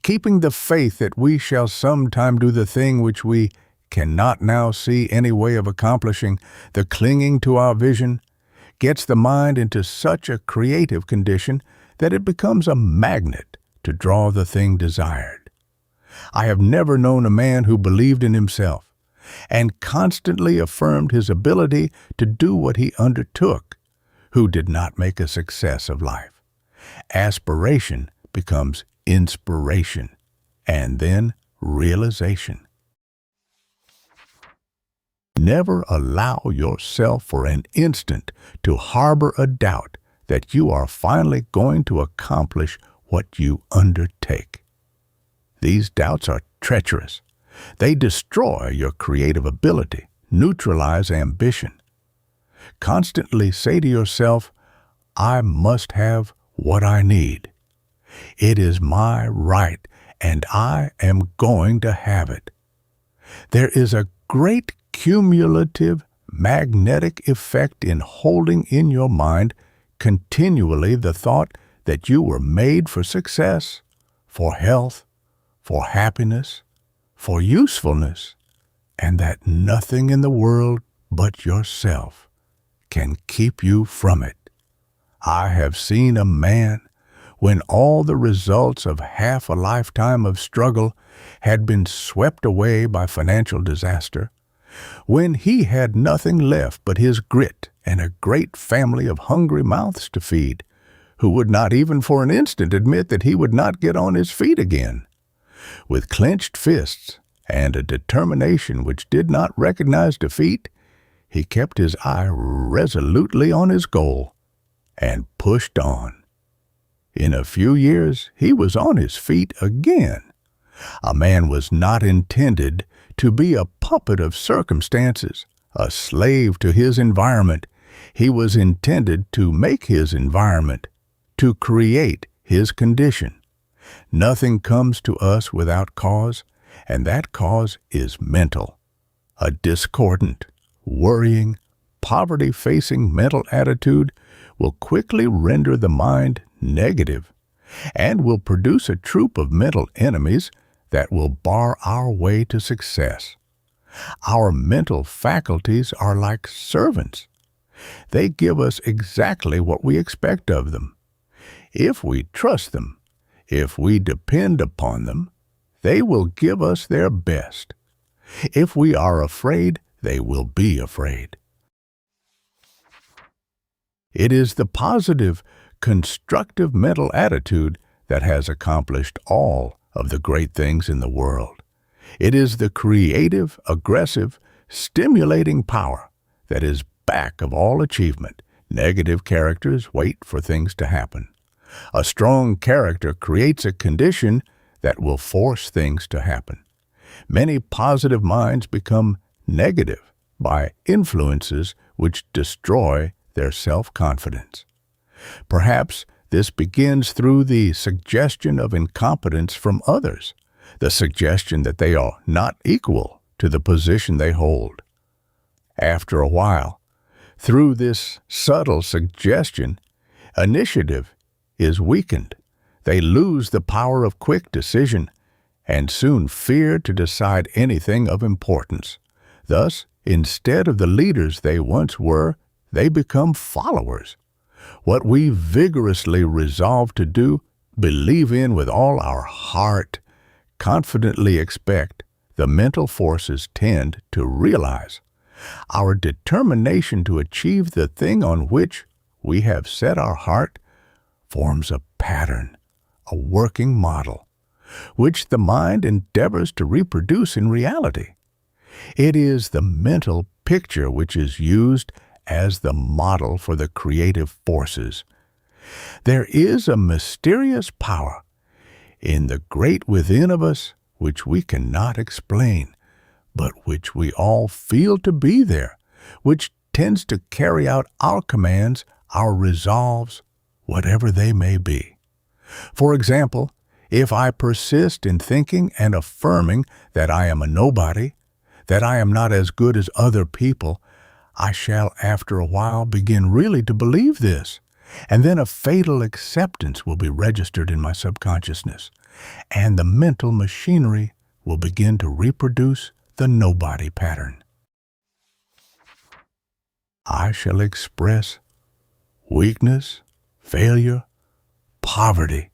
Keeping the faith that we shall sometime do the thing which we cannot now see any way of accomplishing, the clinging to our vision, gets the mind into such a creative condition that it becomes a magnet to draw the thing desired. I have never known a man who believed in himself and constantly affirmed his ability to do what he undertook, who did not make a success of life. Aspiration becomes inspiration, and then realization. Never allow yourself for an instant to harbor a doubt that you are finally going to accomplish what you undertake. These doubts are treacherous. They destroy your creative ability, neutralize ambition. Constantly say to yourself, I must have what I need. It is my right, and I am going to have it. There is a great cumulative magnetic effect in holding in your mind continually the thought that you were made for success, for health, for happiness, for usefulness, and that nothing in the world but yourself can keep you from it. I have seen a man, when all the results of half a lifetime of struggle had been swept away by financial disaster, when he had nothing left but his grit and a great family of hungry mouths to feed, who would not even for an instant admit that he would not get on his feet again. With clenched fists and a determination which did not recognize defeat, he kept his eye resolutely on his goal and pushed on. In a few years, he was on his feet again. A man was not intended to be a puppet of circumstances, a slave to his environment. He was intended to make his environment, to create his condition. Nothing comes to us without cause, and that cause is mental. A discordant, worrying, poverty-facing mental attitude will quickly render the mind negative and will produce a troop of mental enemies that will bar our way to success. Our mental faculties are like servants. They give us exactly what we expect of them. If we trust them, if we depend upon them, they will give us their best. If we are afraid, they will be afraid. It is the positive, constructive mental attitude that has accomplished all of the great things in the world. It is the creative, aggressive, stimulating power that is back of all achievement. Negative characters wait for things to happen. A strong character creates a condition that will force things to happen. Many positive minds become negative by influences which destroy their self-confidence. Perhaps this begins through the suggestion of incompetence from others, the suggestion that they are not equal to the position they hold. After a while, through this subtle suggestion, initiative is weakened. They lose the power of quick decision and soon fear to decide anything of importance. Thus, instead of the leaders they once were, they become followers. What we vigorously resolve to do, believe in with all our heart, confidently expect, the mental forces tend to realize. Our determination to achieve the thing on which we have set our heart forms a pattern, a working model, which the mind endeavors to reproduce in reality. It is the mental picture which is used as the model for the creative forces. There is a mysterious power in the great within of us which we cannot explain, but which we all feel to be there, which tends to carry out our commands, our resolves, whatever they may be. For example, if I persist in thinking and affirming that I am a nobody, that I am not as good as other people, I shall after a while begin really to believe this, and then a fatal acceptance will be registered in my subconsciousness, and the mental machinery will begin to reproduce the nobody pattern. I shall express weakness, failure, poverty.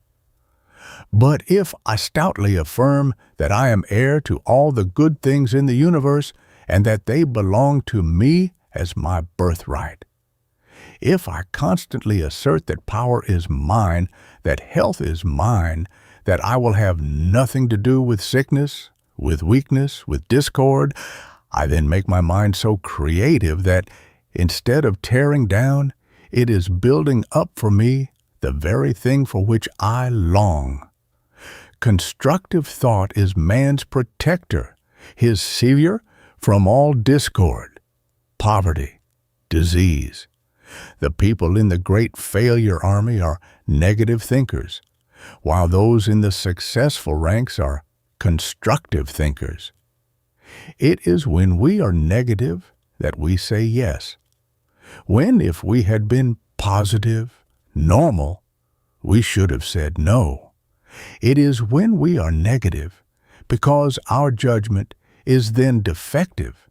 But if I stoutly affirm that I am heir to all the good things in the universe and that they belong to me as my birthright, if I constantly assert that power is mine, that health is mine, that I will have nothing to do with sickness, with weakness, with discord, I then make my mind so creative that instead of tearing down, it is building up for me the very thing for which I long. Constructive thought is man's protector, his savior from all discord, poverty, disease. The people in the great failure army are negative thinkers, while those in the successful ranks are constructive thinkers. It is when we are negative that we say yes. When, if we had been positive, normal, we should have said no. It is when we are negative, because our judgment is then defective,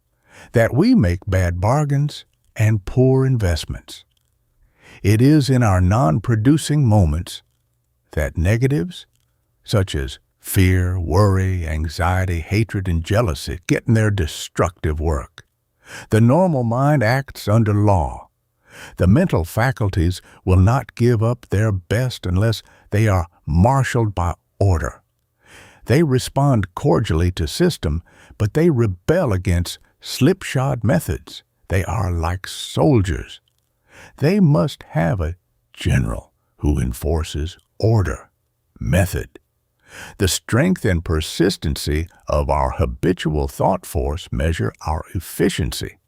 that we make bad bargains and poor investments. It is in our non-producing moments that negatives, such as fear, worry, anxiety, hatred, and jealousy, get in their destructive work. The normal mind acts under law. The mental faculties will not give up their best unless they are marshaled by order. They respond cordially to system, but they rebel against slipshod methods. They are like soldiers. They must have a general who enforces order, method. The strength and persistency of our habitual thought force measure our efficiency.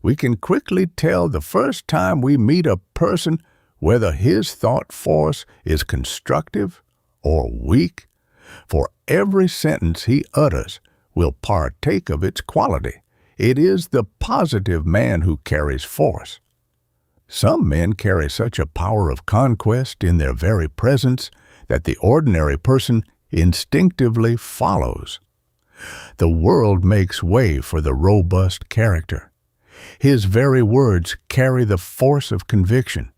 We can quickly tell the first time we meet a person whether his thought force is constructive or weak, for every sentence he utters will partake of its quality. It is the positive man who carries force. Some men carry such a power of conquest in their very presence that the ordinary person instinctively follows. The world makes way for the robust character. His very words carry the force of conviction.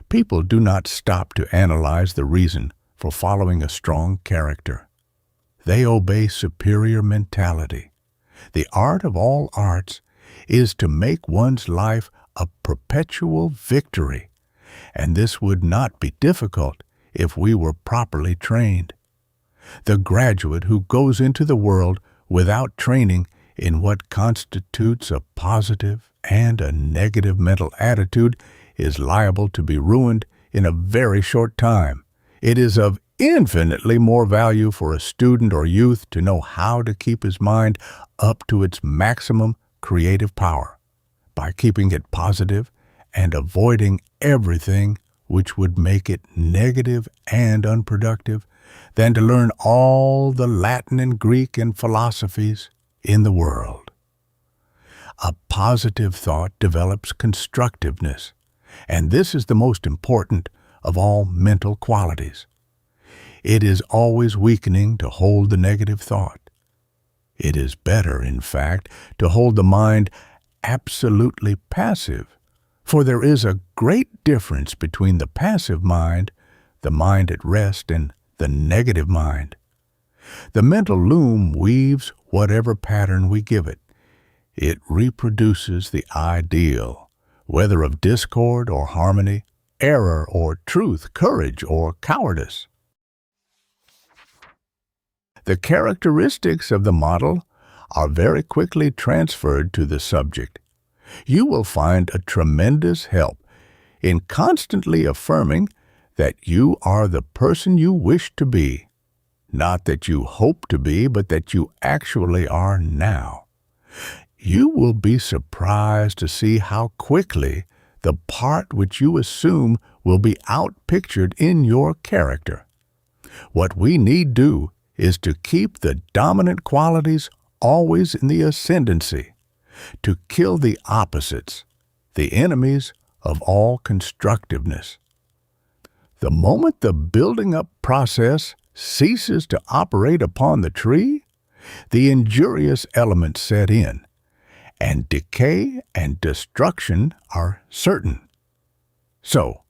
People do not stop to analyze the reason for following a strong character. They obey superior mentality. The art of all arts is to make one's life a perpetual victory, and this would not be difficult if we were properly trained. The graduate who goes into the world without training in what constitutes a positive and a negative mental attitude is liable to be ruined in a very short time. It is of infinitely more value for a student or youth to know how to keep his mind up to its maximum creative power by keeping it positive and avoiding everything which would make it negative and unproductive, than to learn all the Latin and Greek and philosophies in the world. A positive thought develops constructiveness, and this is the most important of all mental qualities. It is always weakening to hold the negative thought. It is better, in fact, to hold the mind absolutely passive, for there is a great difference between the passive mind, the mind at rest, and the negative mind. The mental loom weaves whatever pattern we give it. It reproduces the ideal, whether of discord or harmony, error or truth, courage or cowardice. The characteristics of the model are very quickly transferred to the subject. You will find a tremendous help in constantly affirming that you are the person you wish to be, not that you hope to be, but that you actually are now. You will be surprised to see how quickly the part which you assume will be outpictured in your character. What we need do is to keep the dominant qualities always in the ascendancy, to kill the opposites, the enemies of all constructiveness. The moment the building up process ceases to operate upon the tree, the injurious elements set in, and decay and destruction are certain. So,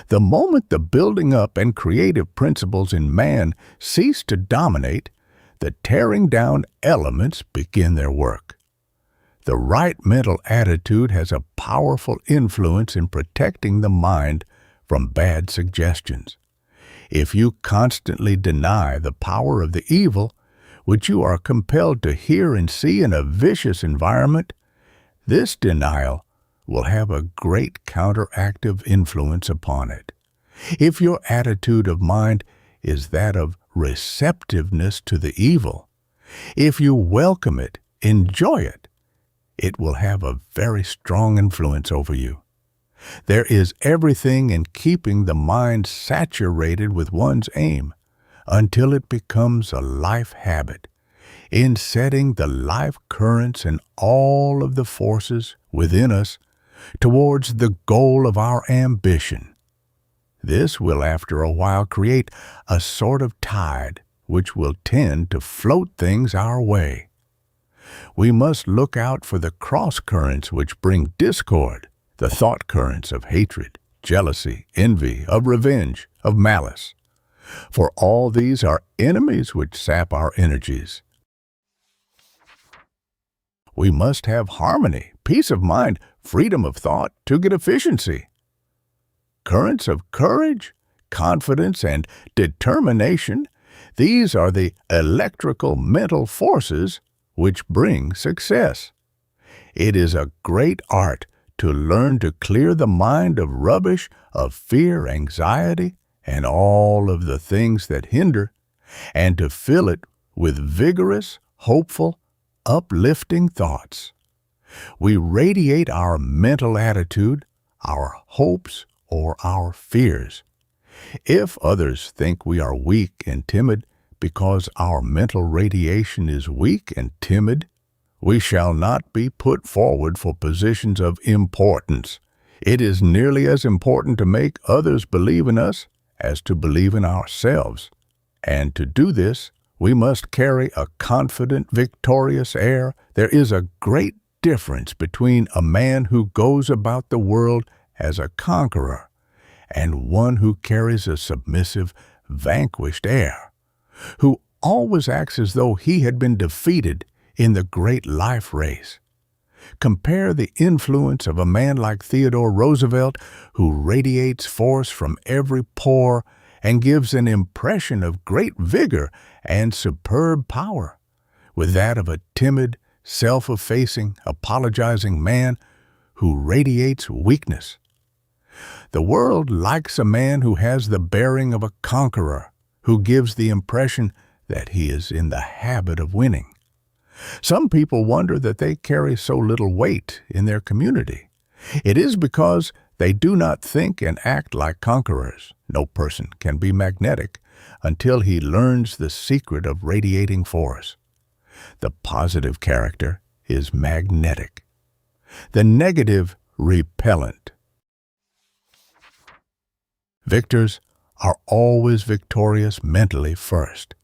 the moment the building up and creative principles in man cease to dominate, the tearing down elements begin their work. The right mental attitude has a powerful influence in protecting the mind from bad suggestions. If you constantly deny the power of the evil, which you are compelled to hear and see in a vicious environment, this denial will have a great counteractive influence upon it. If your attitude of mind is that of receptiveness to the evil, if you welcome it, enjoy it, it will have a very strong influence over you. There is everything in keeping the mind saturated with one's aim until it becomes a life habit, in setting the life currents and all of the forces within us towards the goal of our ambition. This will after a while create a sort of tide which will tend to float things our way. We must look out for the cross currents which bring discord, the thought currents of hatred, jealousy, envy, of revenge, of malice. For all these are enemies which sap our energies. We must have harmony, peace of mind, freedom of thought to get efficiency. Currents of courage, confidence, and determination, these are the electrical mental forces which bring success. It is a great art to learn to clear the mind of rubbish, of fear, anxiety, and all of the things that hinder, and to fill it with vigorous, hopeful, uplifting thoughts. We radiate our mental attitude, our hopes, or our fears. If others think we are weak and timid because our mental radiation is weak and timid, we shall not be put forward for positions of importance. It is nearly as important to make others believe in us as to believe in ourselves. And to do this, we must carry a confident, victorious air. There is a great difference between a man who goes about the world as a conqueror and one who carries a submissive, vanquished air, who always acts as though he had been defeated in the great life race. Compare the influence of a man like Theodore Roosevelt, who radiates force from every pore and gives an impression of great vigor and superb power, with that of a timid, self-effacing, apologizing man who radiates weakness. The world likes a man who has the bearing of a conqueror, who gives the impression that he is in the habit of winning. Some people wonder that they carry so little weight in their community. It is because They do not think and act like conquerors. No person can be magnetic until he learns the secret of radiating force. The positive character is magnetic. The negative, repellent. Victors are always victorious mentally first.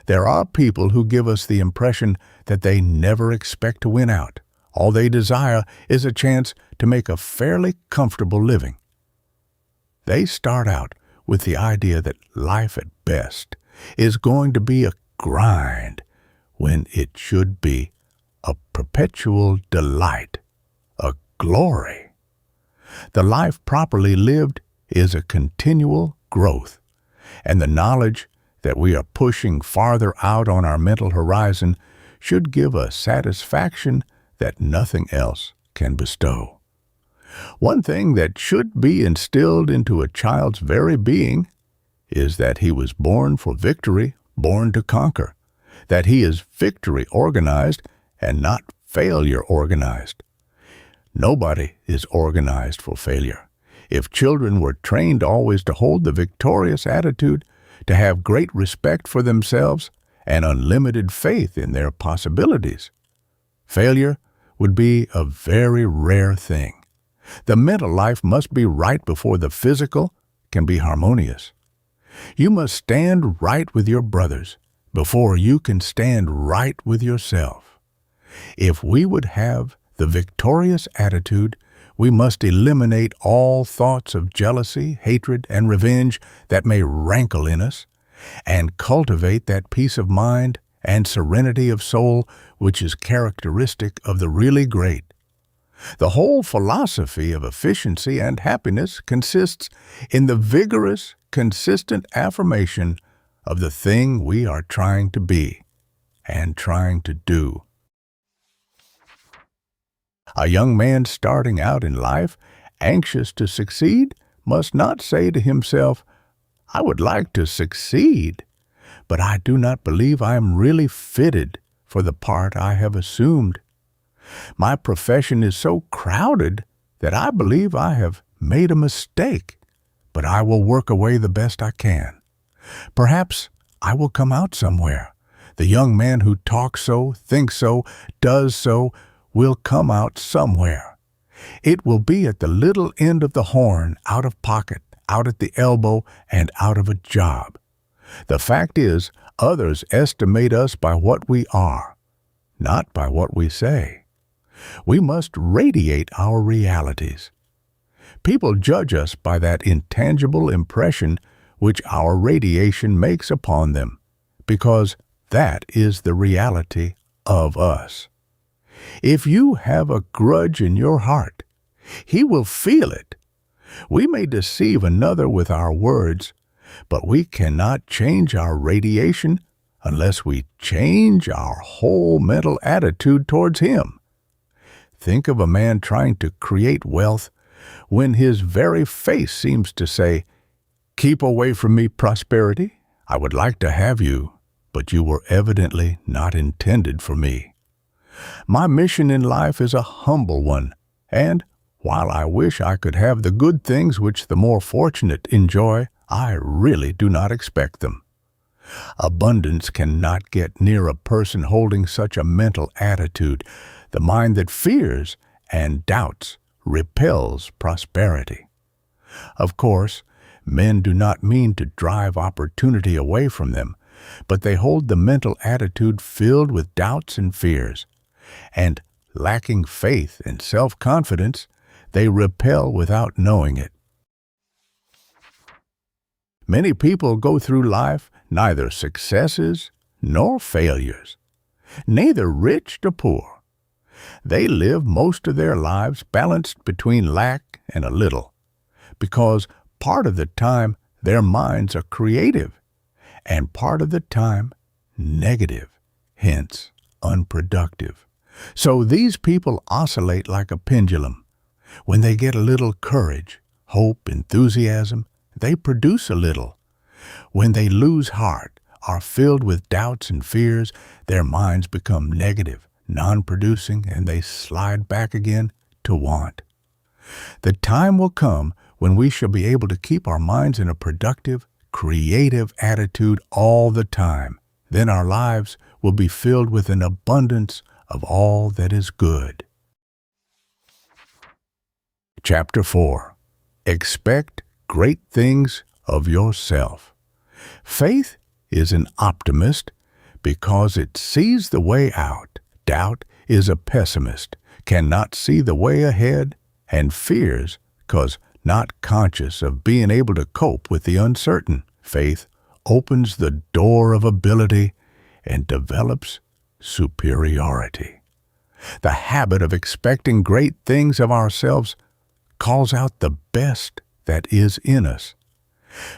There are people who give us the impression that they never expect to win out. All they desire is a chance to make a fairly comfortable living. They start out with the idea that life at best is going to be a grind when it should be a perpetual delight, a glory. The life properly lived is a continual growth, and the knowledge that we are pushing farther out on our mental horizon should give a satisfaction that nothing else can bestow. One thing that should be instilled into a child's very being is that he was born for victory, born to conquer, that he is victory organized and not failure organized. Nobody is organized for failure. If children were trained always to hold the victorious attitude, to have great respect for themselves and unlimited faith in their possibilities, failure would be a very rare thing. The mental life must be right before the physical can be harmonious. You must stand right with your brothers before you can stand right with yourself. If we would have the victorious attitude, we must eliminate all thoughts of jealousy, hatred, and revenge that may rankle in us, and cultivate that peace of mind and serenity of soul which is characteristic of the really great. The whole philosophy of efficiency and happiness consists in the vigorous, consistent affirmation of the thing we are trying to be and trying to do. A young man starting out in life, anxious to succeed, must not say to himself, "I would like to succeed, but I do not believe I am really fitted for the part I have assumed. My profession is so crowded that I believe I have made a mistake, but I will work away the best I can. Perhaps I will come out somewhere. The young man who talks so, thinks so, does so, will come out somewhere. It will be at the little end of the horn, out of pocket, out at the elbow, and out of a job. The fact is, others estimate us by what we are, not by what we say. We must radiate our realities. People judge us by that intangible impression which our radiation makes upon them, because that is the reality of us. If you have a grudge in your heart, he will feel it. We may deceive another with our words, but we cannot change our radiation unless we change our whole mental attitude towards him. Think of a man trying to create wealth when his very face seems to say, "Keep away from me, prosperity. I would like to have you, but you were evidently not intended for me. My mission in life is a humble one, and while I wish I could have the good things which the more fortunate enjoy, I really do not expect them." Abundance cannot get near a person holding such a mental attitude. The mind that fears and doubts repels prosperity. Of course, men do not mean to drive opportunity away from them, but they hold the mental attitude filled with doubts and fears, and lacking faith and self-confidence, they repel without knowing it. Many people go through life neither successes nor failures, neither rich nor poor. They live most of their lives balanced between lack and a little, because part of the time their minds are creative, and part of the time negative, hence unproductive. So these people oscillate like a pendulum. When they get a little courage, hope, enthusiasm, they produce a little. When they lose heart, are filled with doubts and fears, their minds become negative, non-producing, and they slide back again to want. The time will come when we shall be able to keep our minds in a productive, creative attitude all the time. Then our lives will be filled with an abundance of all that is good. Chapter 4. Expect great things of yourself. Faith is an optimist because it sees the way out. Doubt is a pessimist, cannot see the way ahead, and fears because not conscious of being able to cope with the uncertain. Faith opens the door of ability and develops superiority. The habit of expecting great things of ourselves calls out the best that is in us.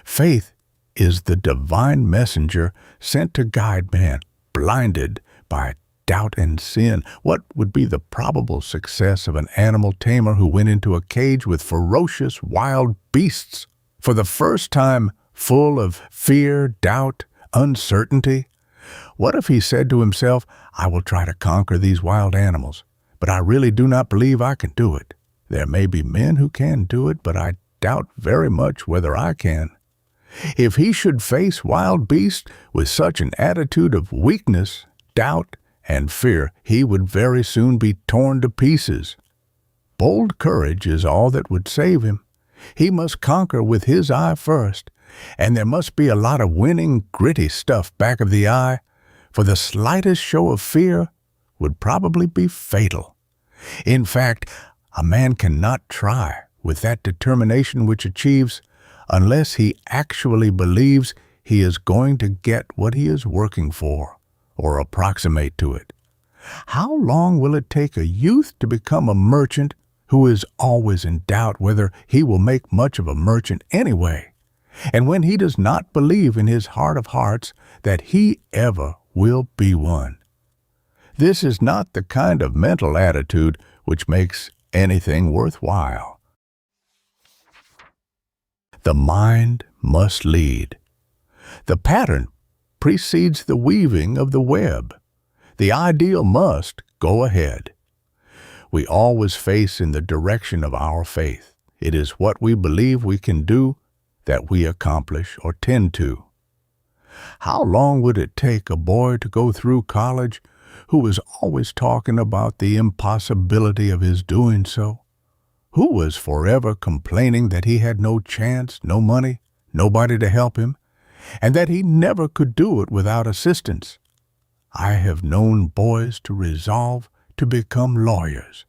Faith is the divine messenger sent to guide man, blinded by doubt and sin. What would be the probable success of an animal tamer who went into a cage with ferocious wild beasts for the first time, full of fear, doubt, uncertainty? What if he said to himself, "I will try to conquer these wild animals, but I really do not believe I can do it. There may be men who can do it, but I doubt very much whether I can." If he should face wild beasts with such an attitude of weakness, doubt, and fear, he would very soon be torn to pieces. Bold courage is all that would save him. He must conquer with his eye first, and there must be a lot of winning, gritty stuff back of the eye, for the slightest show of fear would probably be fatal. In fact, a man cannot try with that determination which achieves unless he actually believes he is going to get what he is working for, or approximate to it. How long will it take a youth to become a merchant who is always in doubt whether he will make much of a merchant anyway, and when he does not believe in his heart of hearts that he ever will be one? This is not the kind of mental attitude which makes anything worthwhile. The mind must lead. The pattern precedes the weaving of the web. The ideal must go ahead. We always face in the direction of our faith. It is what we believe we can do that we accomplish or tend to. How long would it take a boy to go through college who was always talking about the impossibility of his doing so? Who was forever complaining that he had no chance, no money, nobody to help him, and that he never could do it without assistance? I have known boys to resolve to become lawyers,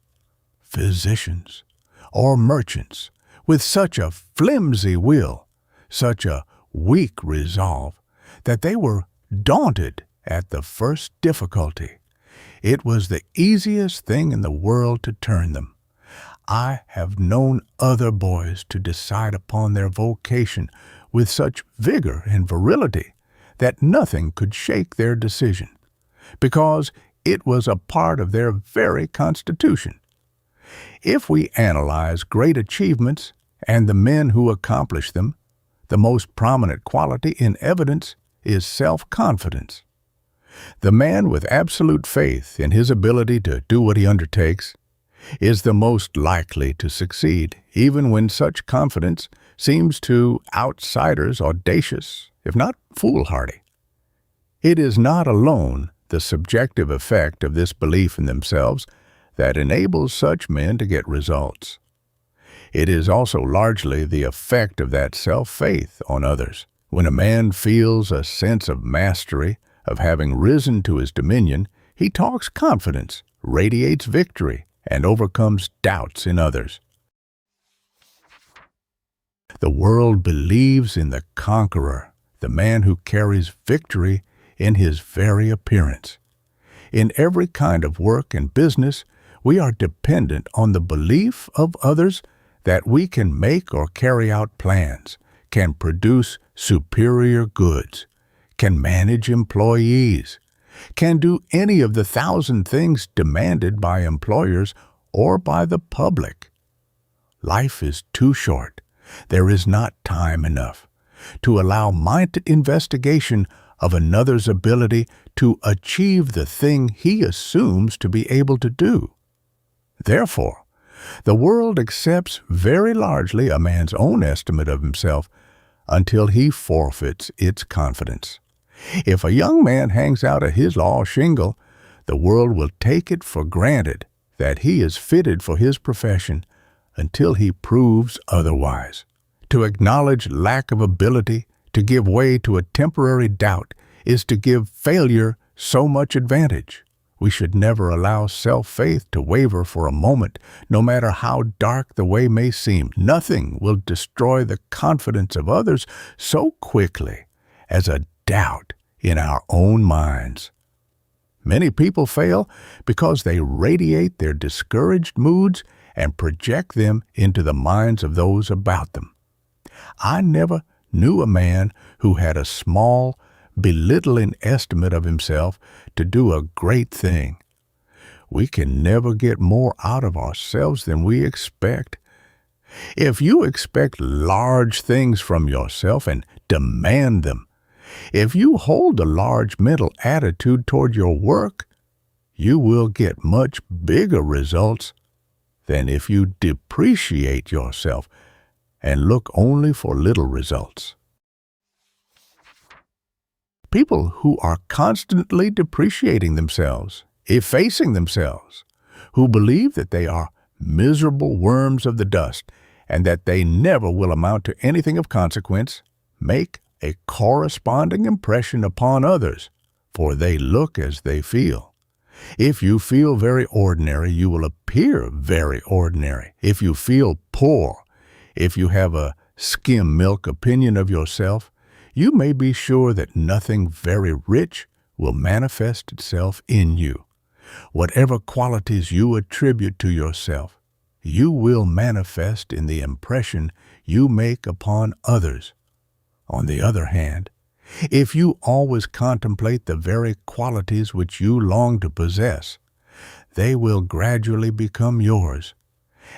physicians, or merchants with such a flimsy will, such a weak resolve, that they were daunted at the first difficulty. It was the easiest thing in the world to turn them. I have known other boys to decide upon their vocation with such vigor and virility that nothing could shake their decision, because it was a part of their very constitution. If we analyze great achievements and the men who accomplish them, the most prominent quality in evidence is self-confidence. The man with absolute faith in his ability to do what he undertakes is the most likely to succeed, even when such confidence seems to outsiders audacious, if not foolhardy. It is not alone the subjective effect of this belief in themselves that enables such men to get results. It is also largely the effect of that self-faith on others. When a man feels a sense of mastery, of having risen to his dominion, he talks confidence, radiates victory, and overcomes doubts in others. The world believes in the conqueror, the man who carries victory in his very appearance. In every kind of work and business, we are dependent on the belief of others that we can make or carry out plans, can produce superior goods, can manage employees, can do any of the 1,000 things demanded by employers or by the public. Life is too short. There is not time enough to allow minded investigation of another's ability to achieve the thing he assumes to be able to do. Therefore, The world accepts very largely a man's own estimate of himself until he forfeits its confidence. If a young man hangs out a his law shingle, the world will take it for granted that he is fitted for his profession until he proves otherwise. To acknowledge lack of ability, to give way to a temporary doubt, is to give failure so much advantage. We should never allow self-faith to waver for a moment, no matter how dark the way may seem. Nothing will destroy the confidence of others so quickly as a doubt in our own minds. Many people fail because they radiate their discouraged moods and project them into the minds of those about them. I never knew a man who had a small, belittling estimate of himself to do a great thing. We can never get more out of ourselves than we expect. If you expect large things from yourself and demand them, if you hold a large mental attitude toward your work, you will get much bigger results than if you depreciate yourself and look only for little results. People who are constantly depreciating themselves, effacing themselves, who believe that they are miserable worms of the dust and that they never will amount to anything of consequence, make a corresponding impression upon others, for they look as they feel. If you feel very ordinary, you will appear very ordinary. If you feel poor, if you have a skim milk opinion of yourself, you may be sure that nothing very rich will manifest itself in you. Whatever qualities you attribute to yourself, you will manifest in the impression you make upon others. On the other hand, if you always contemplate the very qualities which you long to possess, they will gradually become yours,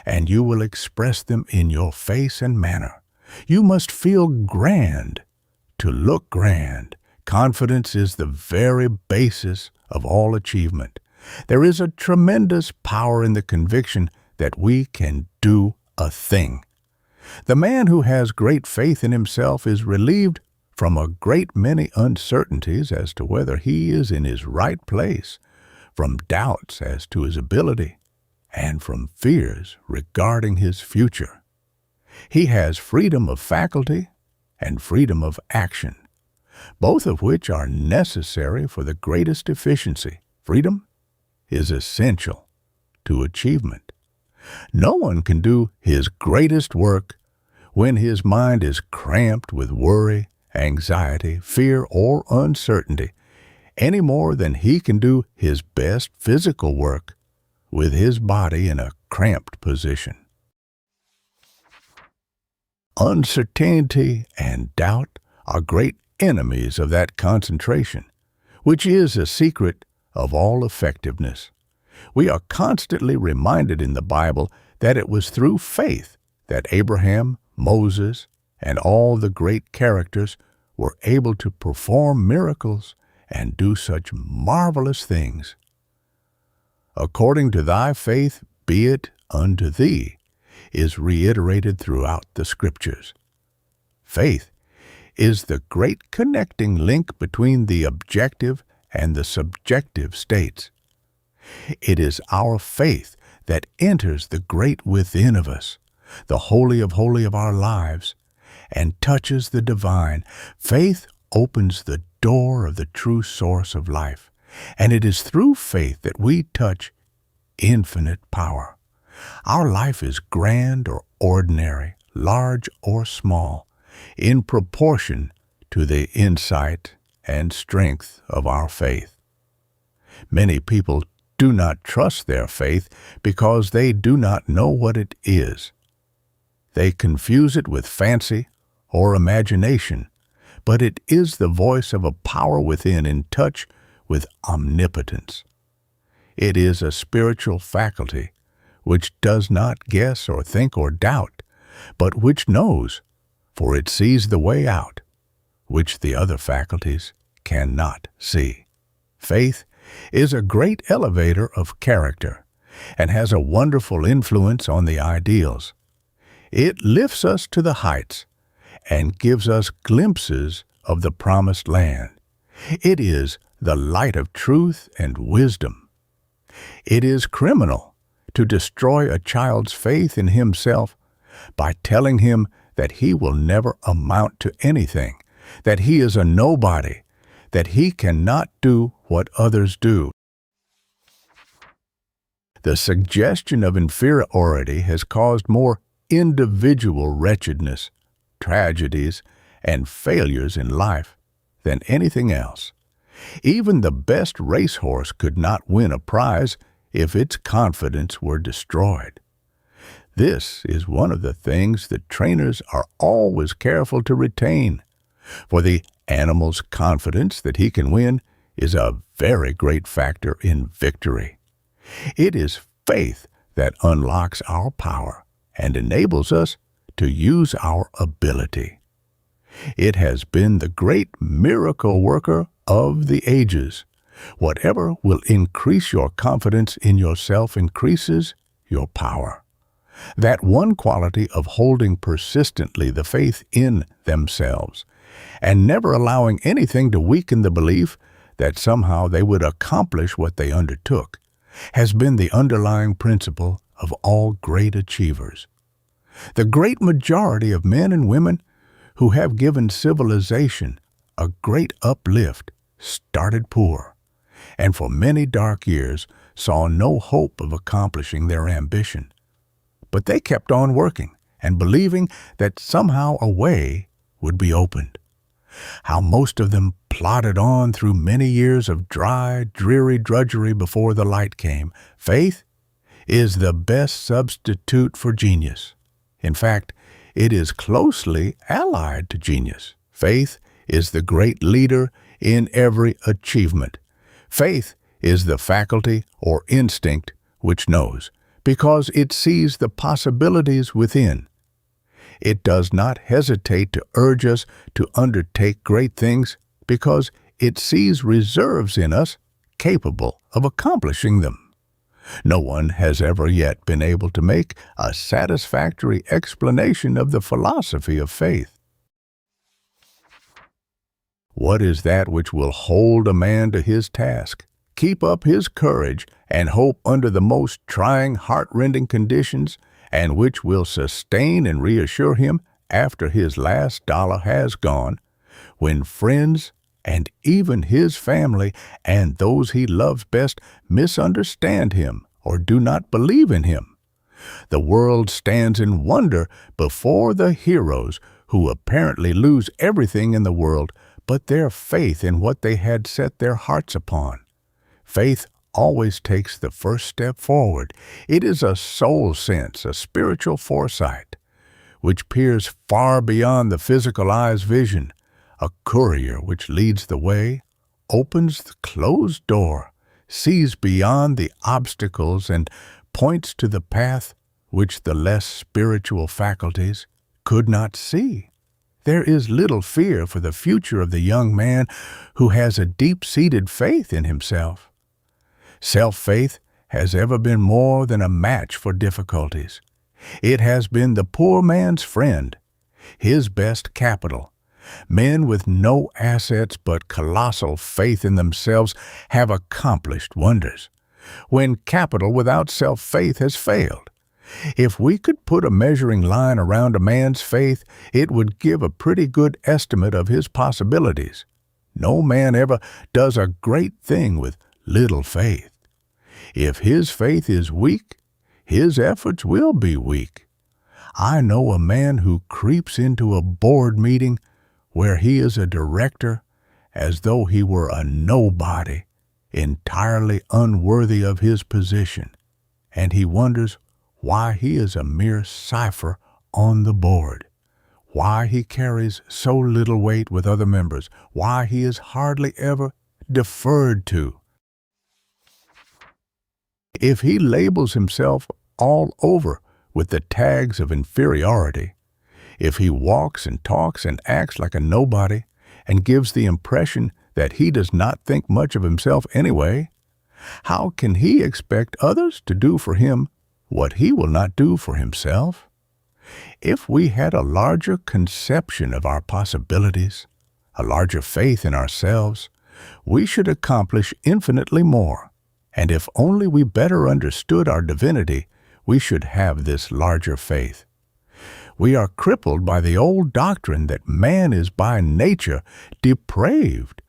and you will express them in your face and manner. You must feel grand to look grand. Confidence is the very basis of all achievement. There is a tremendous power in the conviction that we can do a thing. The man who has great faith in himself is relieved from a great many uncertainties as to whether he is in his right place, from doubts as to his ability, and from fears regarding his future. He has freedom of faculty and freedom of action, both of which are necessary for the greatest efficiency. Freedom is essential to achievement. No one can do his greatest work when his mind is cramped with worry, anxiety, fear, or uncertainty, any more than he can do his best physical work with his body in a cramped position. Uncertainty and doubt are great enemies of that concentration, which is a secret of all effectiveness. We are constantly reminded in the Bible that it was through faith that Abraham, Moses, and all the great characters were able to perform miracles and do such marvelous things. According to thy faith be it unto thee, is reiterated throughout the Scriptures. Faith is the great connecting link between the objective and the subjective states. It is our faith that enters the great within of us, the holy of our lives, and touches the divine. Faith opens the door of the true source of life, and it is through faith that we touch infinite power. Our life is grand or ordinary, large or small, in proportion to the insight and strength of our faith. Many people do not trust their faith because they do not know what it is. They confuse it with fancy or imagination, but it is the voice of a power within in touch with omnipotence. It is a spiritual faculty which does not guess or think or doubt, but which knows, for it sees the way out, which the other faculties cannot see. Faith is a great elevator of character. and has a wonderful influence on the ideals. It lifts us to the heights and gives us glimpses of the promised land. It is the light of truth and wisdom. It is criminal to destroy a child's faith in himself by telling him that he will never amount to anything, that he is a nobody, that he cannot do what others do. The suggestion of inferiority has caused more individual wretchedness, tragedies, and failures in life than anything else. Even the best racehorse could not win a prize if its confidence were destroyed. This is one of the things that trainers are always careful to retain, for the animal's confidence that he can win is a very great factor in victory. It is faith that unlocks our power and enables us to use our ability. It has been the great miracle worker of the ages. Whatever will increase your confidence in yourself increases your power. That one quality of holding persistently the faith in themselves and never allowing anything to weaken the belief that somehow they would accomplish what they undertook has been the underlying principle of all great achievers. The great majority of men and women who have given civilization a great uplift started poor, and for many dark years saw no hope of accomplishing their ambition. But they kept on working and believing that somehow a way would be opened. How most of them plodded on through many years of dry, dreary drudgery before the light came. Faith is the best substitute for genius. In fact, it is closely allied to genius. Faith is the great leader in every achievement. Faith is the faculty or instinct which knows, because it sees the possibilities within. It does not hesitate to urge us to undertake great things because it sees reserves in us capable of accomplishing them. No one has ever yet been able to make a satisfactory explanation of the philosophy of faith. What is that which will hold a man to his task, keep up his courage, and hope under the most trying, heart-rending conditions, and which will sustain and reassure him after his last dollar has gone, when friends and even his family and those he loves best misunderstand him or do not believe in him? The world stands in wonder before the heroes who apparently lose everything in the world but their faith in what they had set their hearts upon. Faith always takes the first step forward. It is a soul sense, a spiritual foresight, which peers far beyond the physical eye's vision, a courier which leads the way, opens the closed door, sees beyond the obstacles, and points to the path which the less spiritual faculties could not see. There is little fear for the future of the young man who has a deep-seated faith in himself. Self-faith has ever been more than a match for difficulties. It has been the poor man's friend, his best capital. Men with no assets but colossal faith in themselves have accomplished wonders, when capital without self-faith has failed. If we could put a measuring line around a man's faith, it would give a pretty good estimate of his possibilities. No man ever does a great thing with little faith. If his faith is weak, his efforts will be weak. I know a man who creeps into a board meeting where he is a director as though he were a nobody, entirely unworthy of his position, and he wonders why he is a mere cipher on the board, why he carries so little weight with other members, why he is hardly ever deferred to. If he labels himself all over with the tags of inferiority, if he walks and talks and acts like a nobody and gives the impression that he does not think much of himself anyway, How can he expect others to do for him what he will not do for himself? If we had a larger conception of our possibilities, a larger faith in ourselves, we should accomplish infinitely more. And if only we better understood our divinity, we should have this larger faith. We are crippled by the old doctrine that man is by nature depraved.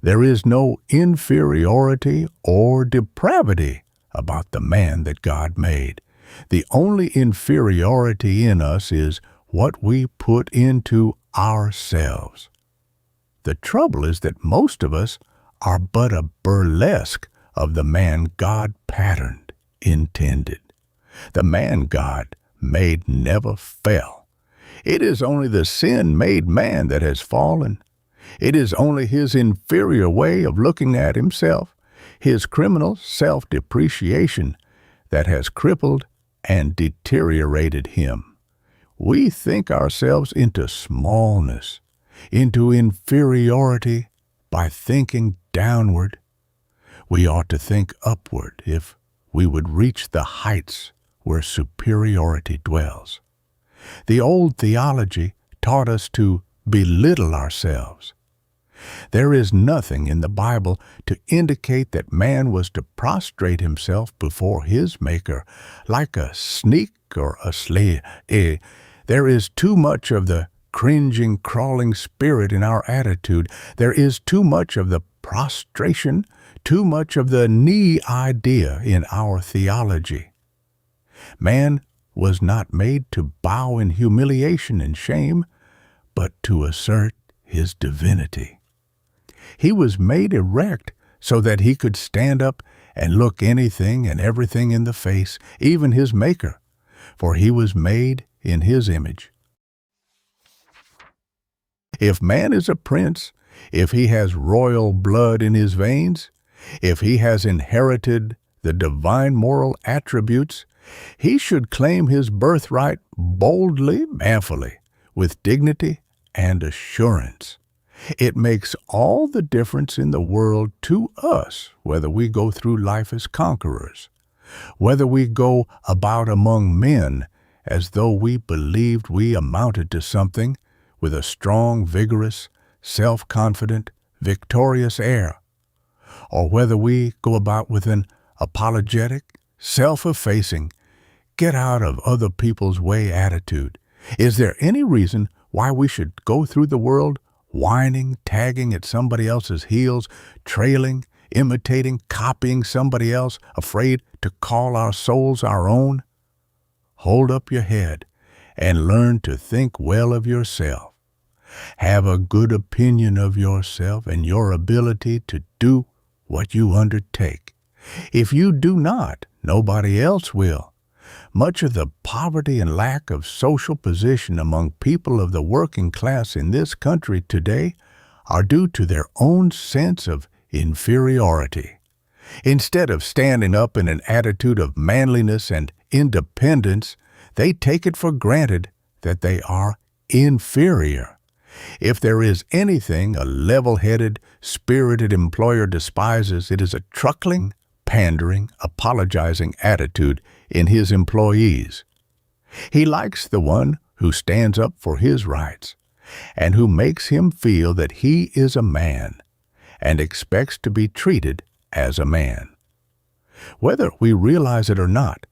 There is no inferiority or depravity about the man that God made. The only inferiority in us is what we put into ourselves. The trouble is that most of us are but a burlesque of the man God patterned, intended. The man God made never fell. It is only the sin-made man that has fallen. It is only his inferior way of looking at himself, his criminal self-depreciation, that has crippled and deteriorated him. We think ourselves into smallness, into inferiority by thinking downward. We ought to think upward if we would reach the heights where superiority dwells. The old theology taught us to belittle ourselves. There is nothing in the Bible to indicate that man was to prostrate himself before his Maker like a sneak or a slave. There is too much of the cringing, crawling spirit in our attitude. There is too much of the prostration, too much of the knee idea in our theology. Man was not made to bow in humiliation and shame, but to assert his divinity. He was made erect so that he could stand up and look anything and everything in the face, even his Maker, for he was made in his image. If man is a prince, if he has royal blood in his veins, if he has inherited the divine moral attributes, he should claim his birthright boldly, manfully, with dignity and assurance. It makes all the difference in the world to us whether we go through life as conquerors, whether we go about among men as though we believed we amounted to something with a strong, vigorous, self-confident, victorious air, or whether we go about with an apologetic, self-effacing, get-out-of-other-people's-way attitude. Is there any reason why we should go through the world whining, tagging at somebody else's heels, trailing, imitating, copying somebody else, afraid to call our souls our own? Hold up your head and learn to think well of yourself. Have a good opinion of yourself and your ability to do what you undertake. If you do not, nobody else will. Much of the poverty and lack of social position among people of the working class in this country today are due to their own sense of inferiority. Instead of standing up in an attitude of manliness and independence, they take it for granted that they are inferior. If there is anything a level-headed, spirited employer despises, it is a truckling, pandering, apologizing attitude in his employees. He likes the one who stands up for his rights and who makes him feel that he is a man and expects to be treated as a man. Whether we realize it or not,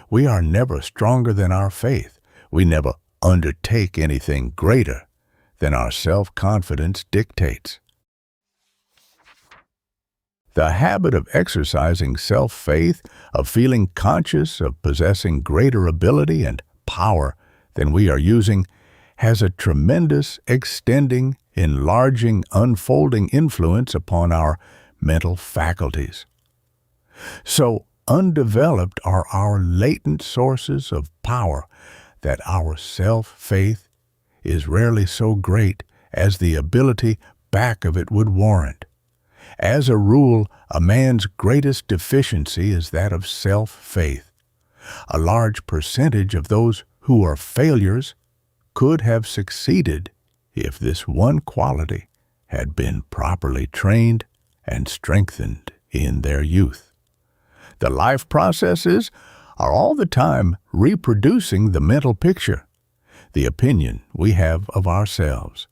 we are never stronger than our faith. We never undertake anything greater than our self-confidence dictates. The habit of exercising self-faith, of feeling conscious of possessing greater ability and power than we are using, has a tremendous, extending, enlarging, unfolding influence upon our mental faculties. So undeveloped are our latent sources of power that our self-faith is rarely so great as the ability back of it would warrant. As a rule, a man's greatest deficiency is that of self-faith. A large percentage of those who are failures could have succeeded if this one quality had been properly trained and strengthened in their youth. The life processes are all the time reproducing the mental picture, the opinion we have of ourselves.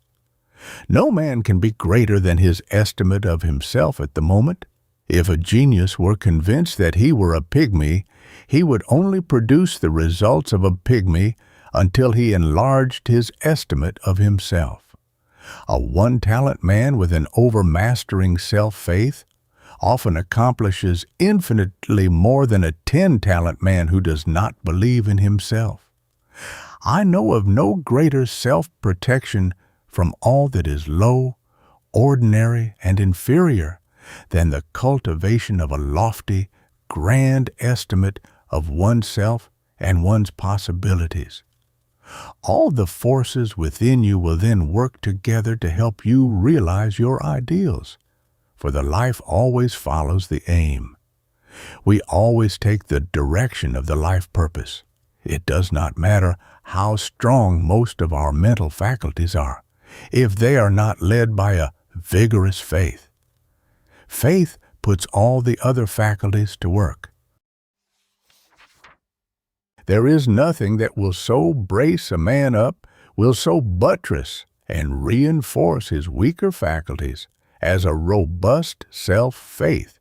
No man can be greater than his estimate of himself at the moment. If a genius were convinced that he were a pygmy, he would only produce the results of a pygmy until he enlarged his estimate of himself. A one-talent man with an overmastering self-faith often accomplishes infinitely more than a 10-talent man who does not believe in himself. I know of no greater self-protection from all that is low, ordinary, and inferior than the cultivation of a lofty, grand estimate of oneself and one's possibilities. All the forces within you will then work together to help you realize your ideals, for the life always follows the aim. We always take the direction of the life purpose. It does not matter how strong most of our mental faculties are, if they are not led by a vigorous faith. Faith puts all the other faculties to work. There is nothing that will so brace a man up, will so buttress and reinforce his weaker faculties as a robust self-faith,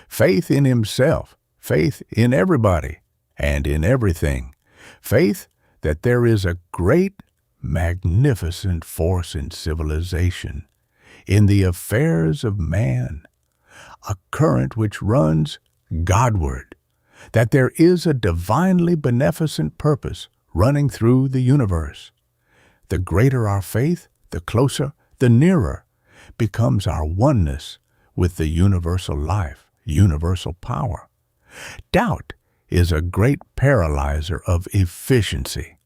faith in himself, faith in everybody and in everything, faith that there is a great, magnificent force in civilization, in the affairs of man, a current which runs Godward, that there is a divinely beneficent purpose running through the universe. The greater our faith, the closer, the nearer becomes our oneness with the universal life, universal power. Doubt is a great paralyzer of efficiency.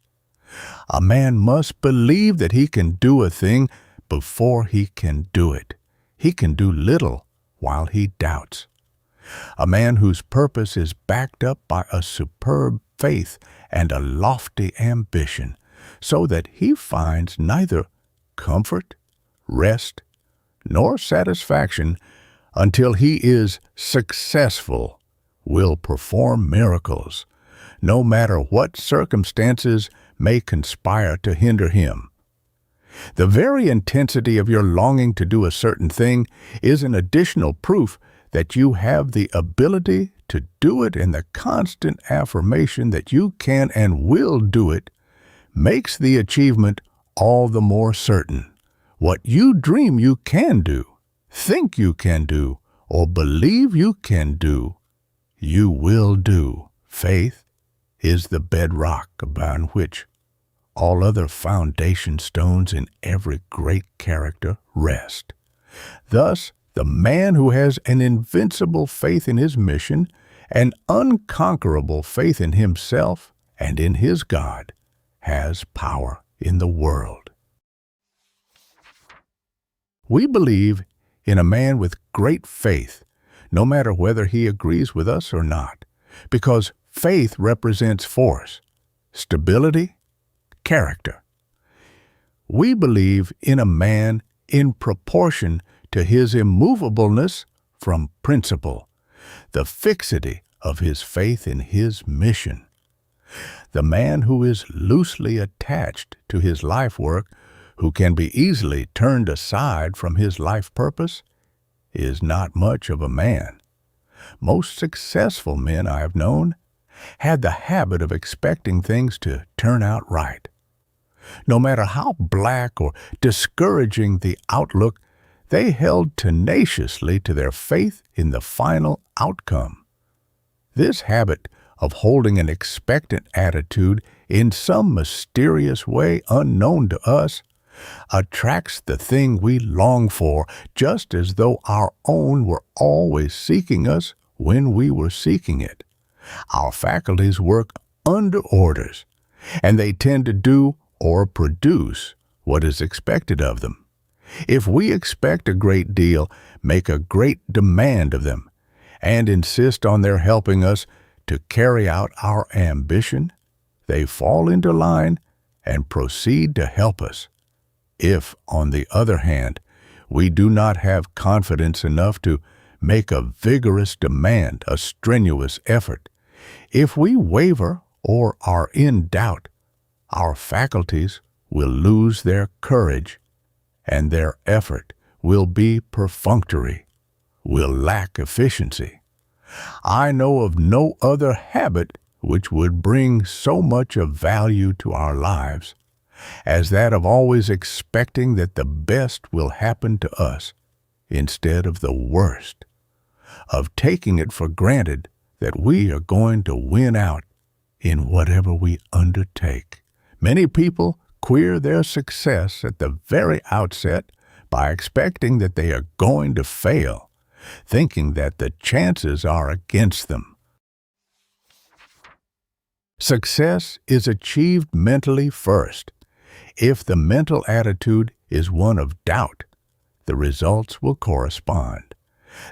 A man must believe that he can do a thing before he can do it. He can do little while he doubts. A man whose purpose is backed up by a superb faith and a lofty ambition, so that he finds neither comfort, rest, nor satisfaction until he is successful, will perform miracles, no matter what circumstances may conspire to hinder him. The very intensity of your longing to do a certain thing is an additional proof that you have the ability to do it, and the constant affirmation that you can and will do it makes the achievement all the more certain. What you dream you can do, think you can do, or believe you can do, you will do. Faith is the bedrock upon which all other foundation stones in every great character rest. Thus, the man who has an invincible faith in his mission, an unconquerable faith in himself and in his God, has power in the world. We believe in a man with great faith, no matter whether he agrees with us or not, because faith represents force, stability, character. We believe in a man in proportion to his immovableness from principle, the fixity of his faith in his mission. The man who is loosely attached to his life work, who can be easily turned aside from his life purpose, is not much of a man. Most successful men I have known had the habit of expecting things to turn out right. No matter how black or discouraging the outlook, they held tenaciously to their faith in the final outcome. This habit of holding an expectant attitude in some mysterious way unknown to us attracts the thing we long for, just as though our own were always seeking us when we were seeking it. Our faculties work under orders, and they tend to do or produce what is expected of them. If we expect a great deal, make a great demand of them, and insist on their helping us to carry out our ambition, they fall into line and proceed to help us. If, on the other hand, we do not have confidence enough to make a vigorous demand, a strenuous effort. If we waver or are in doubt, our faculties will lose their courage, and their effort will be perfunctory, will lack efficiency. I know of no other habit which would bring so much of value to our lives as that of always expecting that the best will happen to us instead of the worst, of taking it for granted that we are going to win out in whatever we undertake. Many people queer their success at the very outset by expecting that they are going to fail, thinking that the chances are against them. Success is achieved mentally first. If the mental attitude is one of doubt, the results will correspond.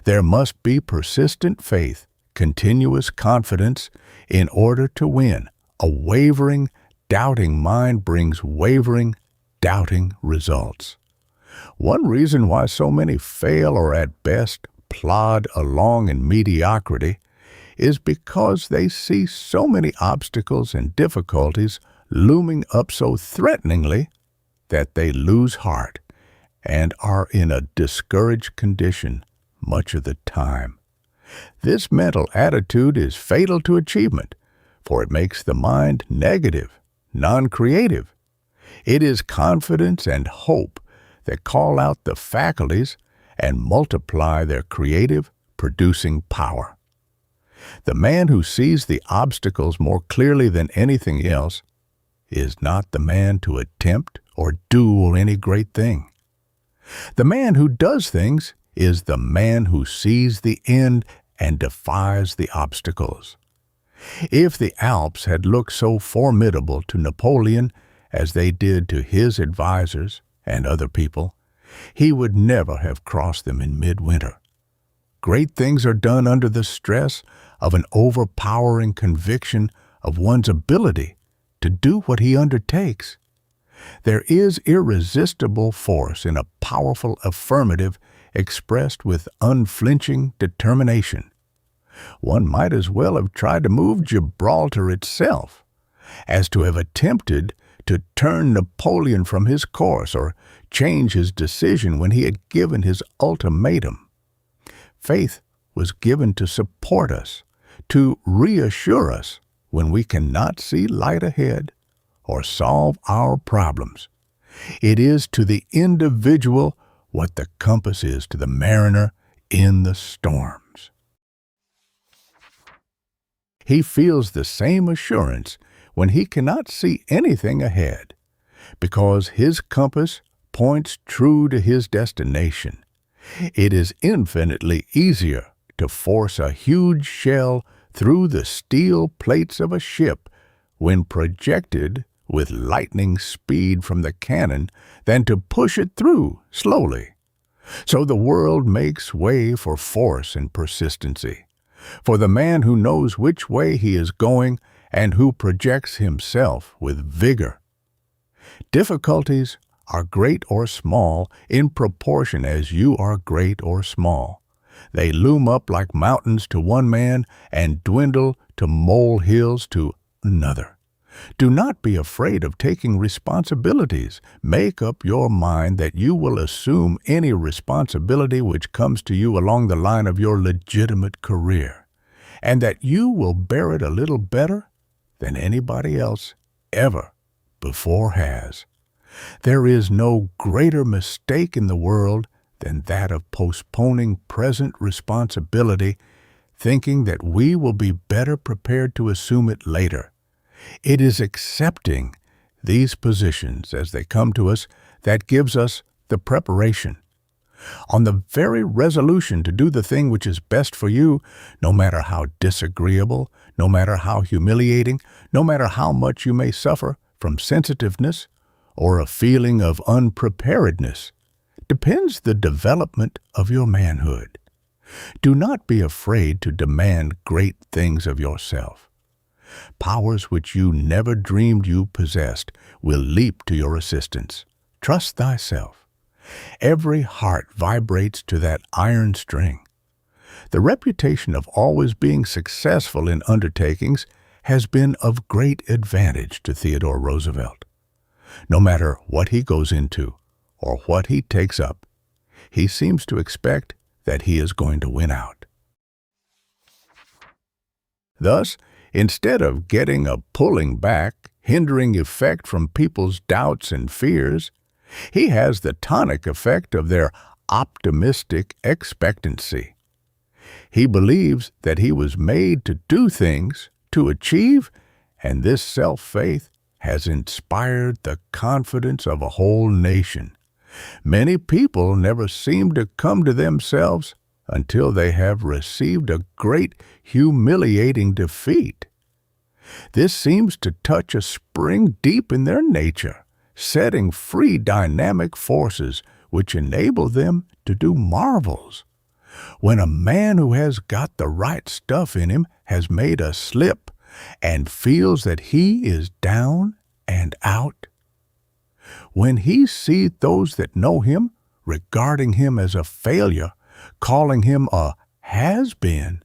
There must be persistent faith, continuous confidence in order to win. A wavering, doubting mind brings wavering, doubting results. One reason why so many fail or at best plod along in mediocrity is because they see so many obstacles and difficulties looming up so threateningly that they lose heart and are in a discouraged condition much of the time. This mental attitude is fatal to achievement, for it makes the mind negative, non-creative. It is confidence and hope that call out the faculties and multiply their creative, producing power. The man who sees the obstacles more clearly than anything else is not the man to attempt or do any great thing. The man who does things is the man who sees the end and defies the obstacles. If the Alps had looked so formidable to Napoleon as they did to his advisors and other people, he would never have crossed them in midwinter. Great things are done under the stress of an overpowering conviction of one's ability to do what he undertakes. There is irresistible force in a powerful affirmative expressed with unflinching determination. One might as well have tried to move Gibraltar itself as to have attempted to turn Napoleon from his course or change his decision when he had given his ultimatum. Faith was given to support us, to reassure us when we cannot see light ahead or solve our problems. It is to the individual what the compass is to the mariner in the storms. He feels the same assurance when he cannot see anything ahead, because his compass points true to his destination. It is infinitely easier to force a huge shell through the steel plates of a ship when projected with lightning speed from the cannon than to push it through slowly. So the world makes way for force and persistency, for the man who knows which way he is going and who projects himself with vigor. Difficulties are great or small in proportion as you are great or small. They loom up like mountains to one man and dwindle to molehills to another. Do not be afraid of taking responsibilities. Make up your mind that you will assume any responsibility which comes to you along the line of your legitimate career, and that you will bear it a little better than anybody else ever before has. There is no greater mistake in the world than that of postponing present responsibility, thinking that we will be better prepared to assume it later. It is accepting these positions as they come to us that gives us the preparation. On the very resolution to do the thing which is best for you, no matter how disagreeable, no matter how humiliating, no matter how much you may suffer from sensitiveness or a feeling of unpreparedness, depends the development of your manhood. Do not be afraid to demand great things of yourself. Powers which you never dreamed you possessed will leap to your assistance. Trust thyself. Every heart vibrates to that iron string. The reputation of always being successful in undertakings has been of great advantage to Theodore Roosevelt. No matter what he goes into or what he takes up, he seems to expect that he is going to win out. Thus, instead of getting a pulling back, hindering effect from people's doubts and fears, he has the tonic effect of their optimistic expectancy. He believes that he was made to do things, to achieve, and this self-faith has inspired the confidence of a whole nation. Many people never seem to come to themselves until they have received a great humiliating defeat. This seems to touch a spring deep in their nature, setting free dynamic forces which enable them to do marvels. When a man who has got the right stuff in him has made a slip and feels that he is down and out, when he sees those that know him regarding him as a failure, calling him a has-been,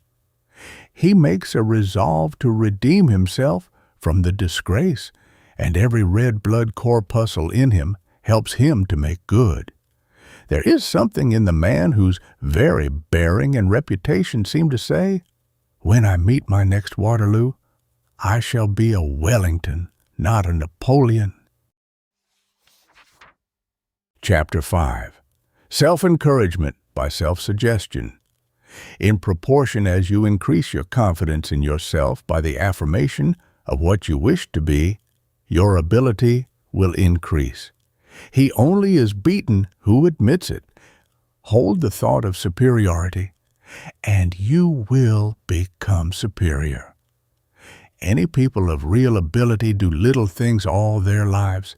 he makes a resolve to redeem himself from the disgrace, and every red blood corpuscle in him helps him to make good. There is something in the man whose very bearing and reputation seem to say, "When I meet my next Waterloo, I shall be a Wellington, not a Napoleon." Chapter 5. Self-encouragement by self-suggestion. In proportion as you increase your confidence in yourself by the affirmation of what you wish to be, your ability will increase. He only is beaten who admits it. Hold the thought of superiority, and you will become superior. Any people of real ability do little things all their lives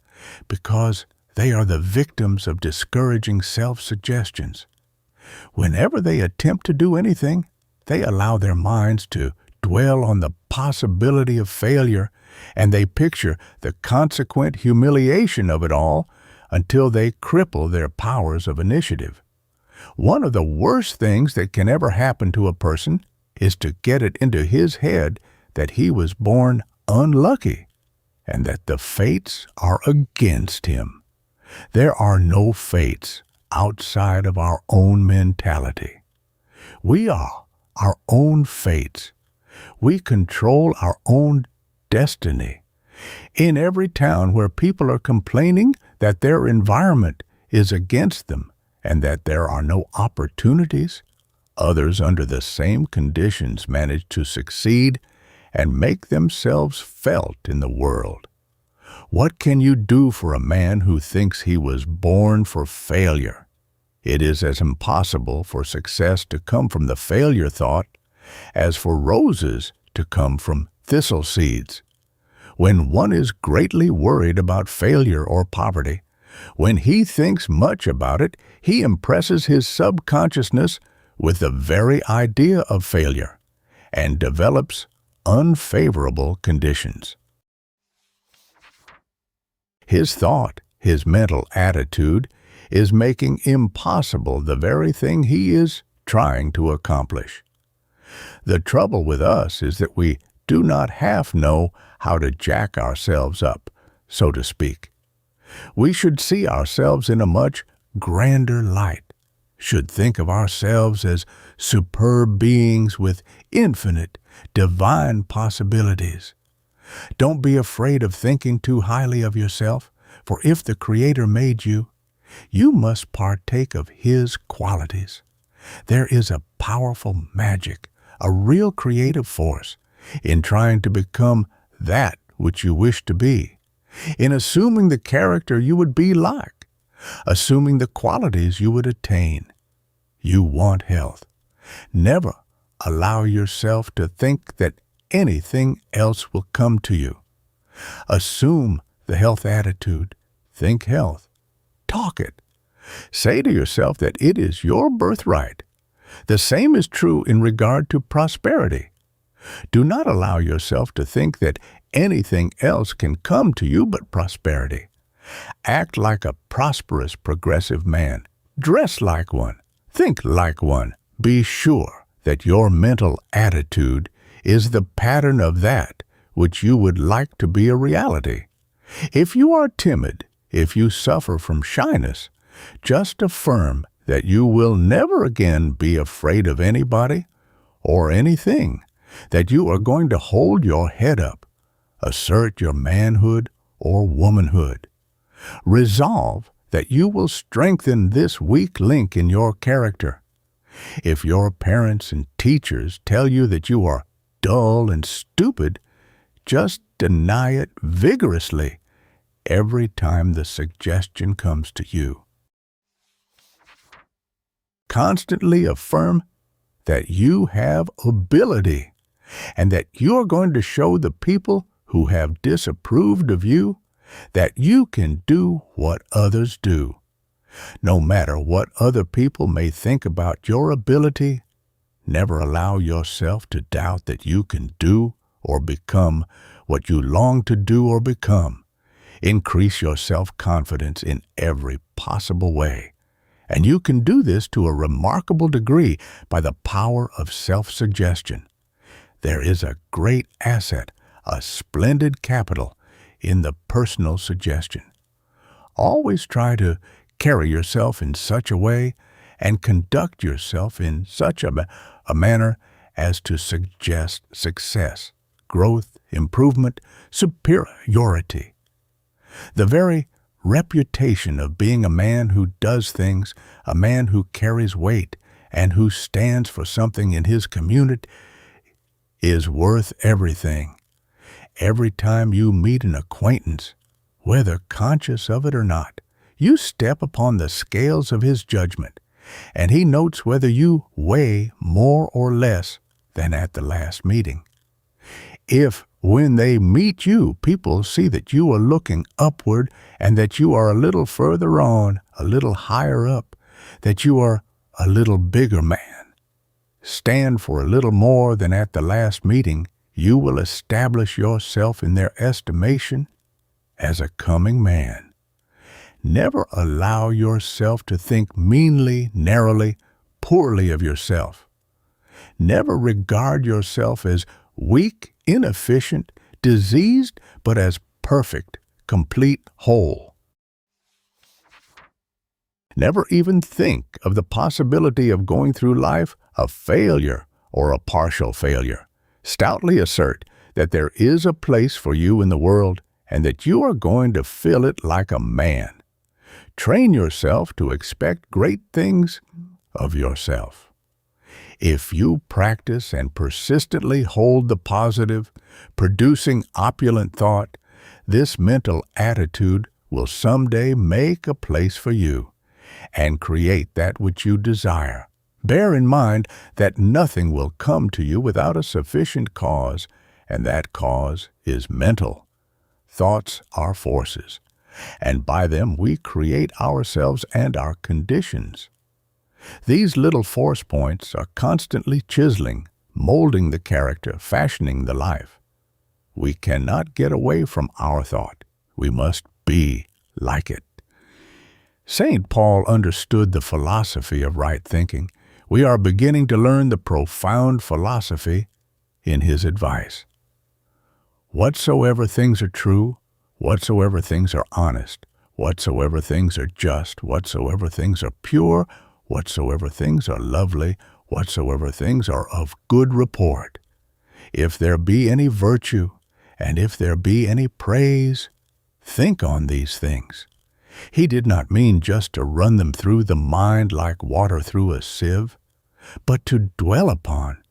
because they are the victims of discouraging self-suggestions. Whenever they attempt to do anything, they allow their minds to dwell on the possibility of failure, and they picture the consequent humiliation of it all until they cripple their powers of initiative. One of the worst things that can ever happen to a person is to get it into his head that he was born unlucky and that the fates are against him. There are no fates outside of our own mentality. We are our own fates. We control our own destiny. In every town where people are complaining that their environment is against them and that there are no opportunities, others under the same conditions manage to succeed and make themselves felt in the world. What can you do for a man who thinks he was born for failure? It is as impossible for success to come from the failure thought as for roses to come from thistle seeds. When one is greatly worried about failure or poverty, when he thinks much about it, he impresses his subconsciousness with the very idea of failure and develops unfavorable conditions. His thought, his mental attitude, is making impossible the very thing he is trying to accomplish. The trouble with us is that we do not half know how to jack ourselves up, so to speak. We should see ourselves in a much grander light, should think of ourselves as superb beings with infinite, divine possibilities. Don't be afraid of thinking too highly of yourself, for if the Creator made you, you must partake of His qualities. There is a powerful magic, a real creative force, in trying to become that which you wish to be, in assuming the character you would be like, assuming the qualities you would attain. You want health. Never allow yourself to think that anything else will come to you. Assume the health attitude. Think health. Talk it. Say to yourself that it is your birthright. The same is true in regard to prosperity. Do not allow yourself to think that anything else can come to you but prosperity. Act like a prosperous, progressive man. Dress like one. Think like one. Be sure that your mental attitude is the pattern of that which you would like to be a reality. If you are timid, if you suffer from shyness, just affirm that you will never again be afraid of anybody or anything, that you are going to hold your head up, assert your manhood or womanhood. Resolve that you will strengthen this weak link in your character. If your parents and teachers tell you that you are dull and stupid, just deny it vigorously every time the suggestion comes to you. Constantly affirm that you have ability and that you are going to show the people who have disapproved of you that you can do what others do. No matter what other people may think about your ability, never allow yourself to doubt that you can do or become what you long to do or become. Increase your self-confidence in every possible way. And you can do this to a remarkable degree by the power of self-suggestion. There is a great asset, a splendid capital, in the personal suggestion. Always try to carry yourself in such a way and conduct yourself in such a manner as to suggest success, growth, improvement, superiority. The very reputation of being a man who does things, a man who carries weight, and who stands for something in his community is worth everything. Every time you meet an acquaintance, whether conscious of it or not, you step upon the scales of his judgment, and he notes whether you weigh more or less than at the last meeting. If, when they meet you, people see that you are looking upward and that you are a little further on, a little higher up, that you are a little bigger man, stand for a little more than at the last meeting, you will establish yourself in their estimation as a coming man. Never allow yourself to think meanly, narrowly, poorly of yourself. Never regard yourself as weak, inefficient, diseased, but as perfect, complete, whole. Never even think of the possibility of going through life a failure or a partial failure. Stoutly assert that there is a place for you in the world and that you are going to fill it like a man. Train yourself to expect great things of yourself. If you practice and persistently hold the positive, producing opulent thought, this mental attitude will someday make a place for you and create that which you desire. Bear in mind that nothing will come to you without a sufficient cause, and that cause is mental. Thoughts are forces, and by them we create ourselves and our conditions. These little force points are constantly chiseling, molding the character, fashioning the life. We cannot get away from our thought. We must be like it. St. Paul understood the philosophy of right thinking. We are beginning to learn the profound philosophy in his advice. Whatsoever things are true, whatsoever things are honest, whatsoever things are just, whatsoever things are pure, whatsoever things are lovely, whatsoever things are of good report. If there be any virtue, and if there be any praise, think on these things. He did not mean just to run them through the mind like water through a sieve, but to dwell upon,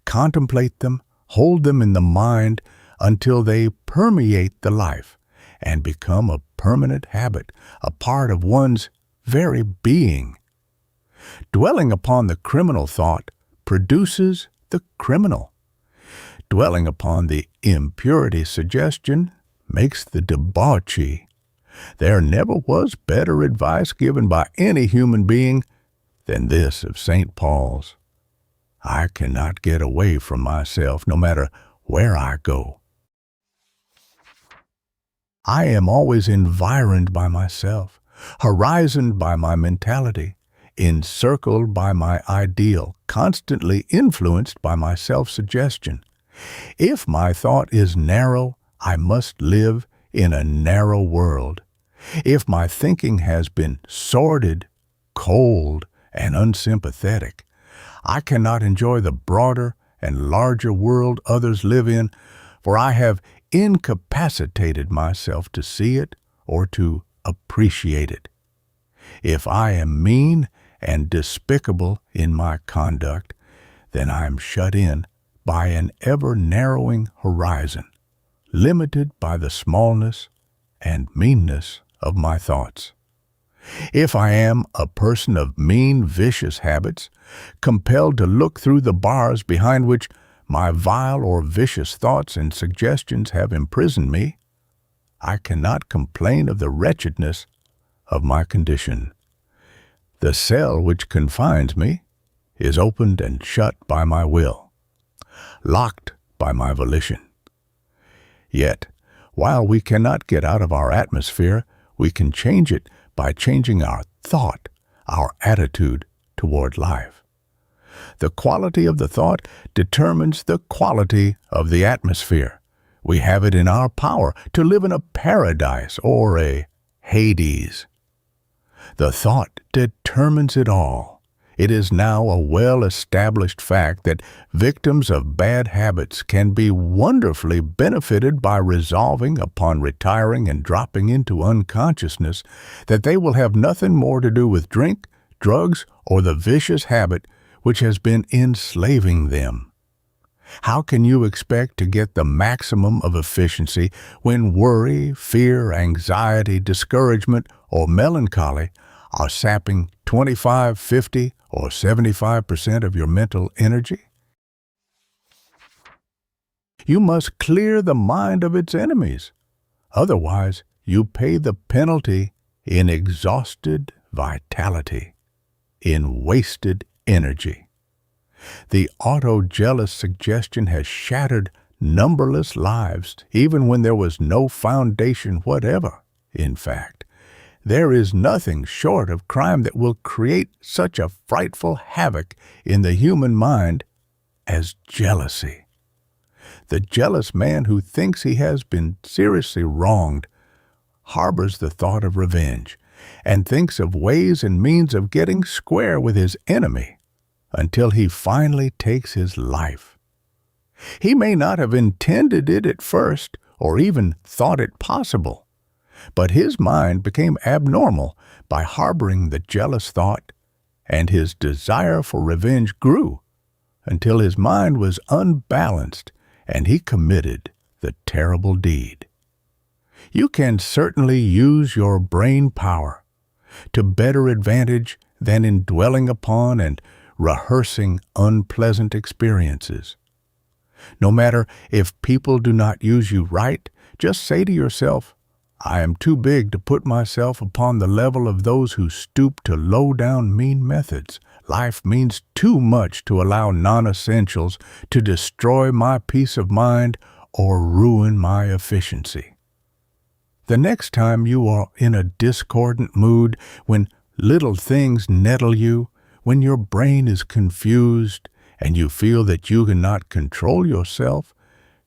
contemplate them, hold them in the mind until they permeate the life and become a permanent habit, a part of one's very being. Dwelling upon the criminal thought produces the criminal. Dwelling upon the impurity suggestion makes the debauchee. There never was better advice given by any human being than this of St. Paul's. I cannot get away from myself no matter where I go. I am always environed by myself, horizoned by my mentality, encircled by my ideal, constantly influenced by my self-suggestion. If my thought is narrow, I must live in a narrow world. If my thinking has been sordid, cold, and unsympathetic, I cannot enjoy the broader and larger world others live in, for I have incapacitated myself to see it or to appreciate it. If I am mean and despicable in my conduct, then I am shut in by an ever-narrowing horizon, limited by the smallness and meanness of my thoughts. If I am a person of mean, vicious habits, compelled to look through the bars behind which my vile or vicious thoughts and suggestions have imprisoned me, I cannot complain of the wretchedness of my condition. The cell which confines me is opened and shut by my will, locked by my volition. Yet, while we cannot get out of our atmosphere, we can change it by changing our thought, our attitude toward life. The quality of the thought determines the quality of the atmosphere. We have it in our power to live in a paradise or a Hades. The thought determines it all. It is now a well-established fact that victims of bad habits can be wonderfully benefited by resolving upon retiring and dropping into unconsciousness that they will have nothing more to do with drink, drugs, or the vicious habit which has been enslaving them. How can you expect to get the maximum of efficiency when worry, fear, anxiety, discouragement, or melancholy are sapping 25, 50, or 75% of your mental energy? You must clear the mind of its enemies. Otherwise, you pay the penalty in exhausted vitality, in wasted energy. The auto-jealous suggestion has shattered numberless lives, even when there was no foundation whatever. In fact, there is nothing short of crime that will create such a frightful havoc in the human mind as jealousy. The jealous man who thinks he has been seriously wronged harbors the thought of revenge and thinks of ways and means of getting square with his enemy until he finally takes his life. He may not have intended it at first or even thought it possible, but his mind became abnormal by harboring the jealous thought, and his desire for revenge grew until his mind was unbalanced and he committed the terrible deed. You can certainly use your brain power to better advantage than in dwelling upon and rehearsing unpleasant experiences. No matter if people do not use you right, just say to yourself, I am too big to put myself upon the level of those who stoop to low-down mean methods. Life means too much to allow non-essentials to destroy my peace of mind or ruin my efficiency. The next time you are in a discordant mood, when little things nettle you, when your brain is confused and you feel that you cannot control yourself,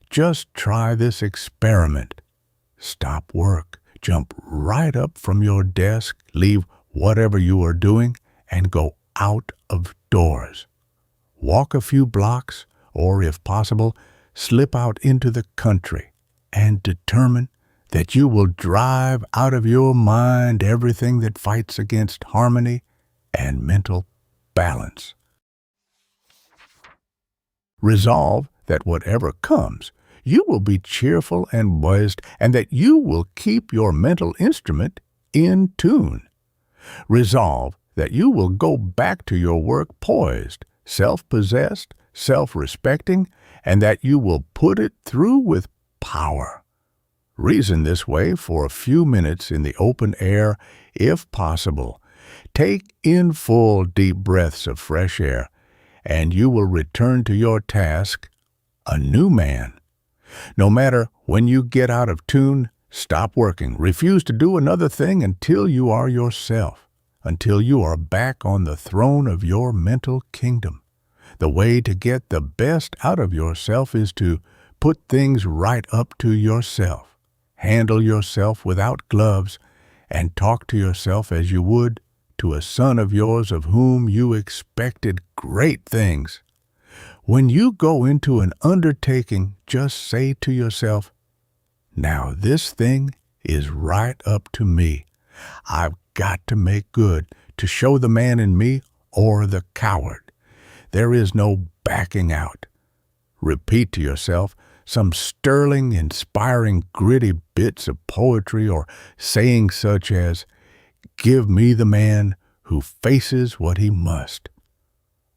just try this experiment. Stop work, jump right up from your desk, leave whatever you are doing, and go out of doors. Walk a few blocks, or if possible, slip out into the country, and determine that you will drive out of your mind everything that fights against harmony and mental balance. Resolve that whatever comes, you will be cheerful and buoyant, and that you will keep your mental instrument in tune. Resolve that you will go back to your work poised, self-possessed, self-respecting, and that you will put it through with power. Reason this way for a few minutes in the open air, if possible. Take in full, deep breaths of fresh air, and you will return to your task a new man. No matter when you get out of tune, stop working. Refuse to do another thing until you are yourself. until you are back on the throne of your mental kingdom. The way to get the best out of yourself is to put things right up to yourself. Handle yourself without gloves and talk to yourself as you would to a son of yours of whom you expected great things. When you go into an undertaking, just say to yourself, "Now this thing is right up to me. I've got to make good to show the man in me or the coward. There is no backing out." Repeat to yourself some sterling, inspiring, gritty bits of poetry or sayings such as, "Give me the man who faces what he must.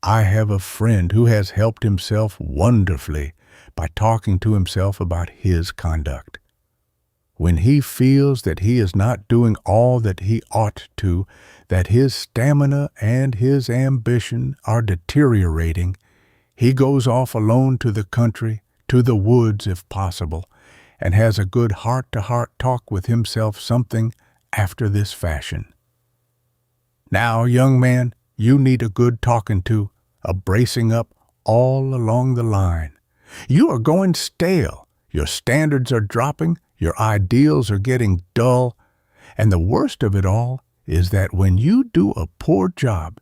I have a friend who has helped himself wonderfully by talking to himself about his conduct. When he feels that he is not doing all that he ought to, that his stamina and his ambition are deteriorating, he goes off alone to the country, to the woods if possible, and has a good heart-to-heart talk with himself something after this fashion. Now, young man, you need a good talking to, a bracing up all along the line. You are going stale. Your standards are dropping. Your ideals are getting dull. And the worst of it all is that when you do a poor job,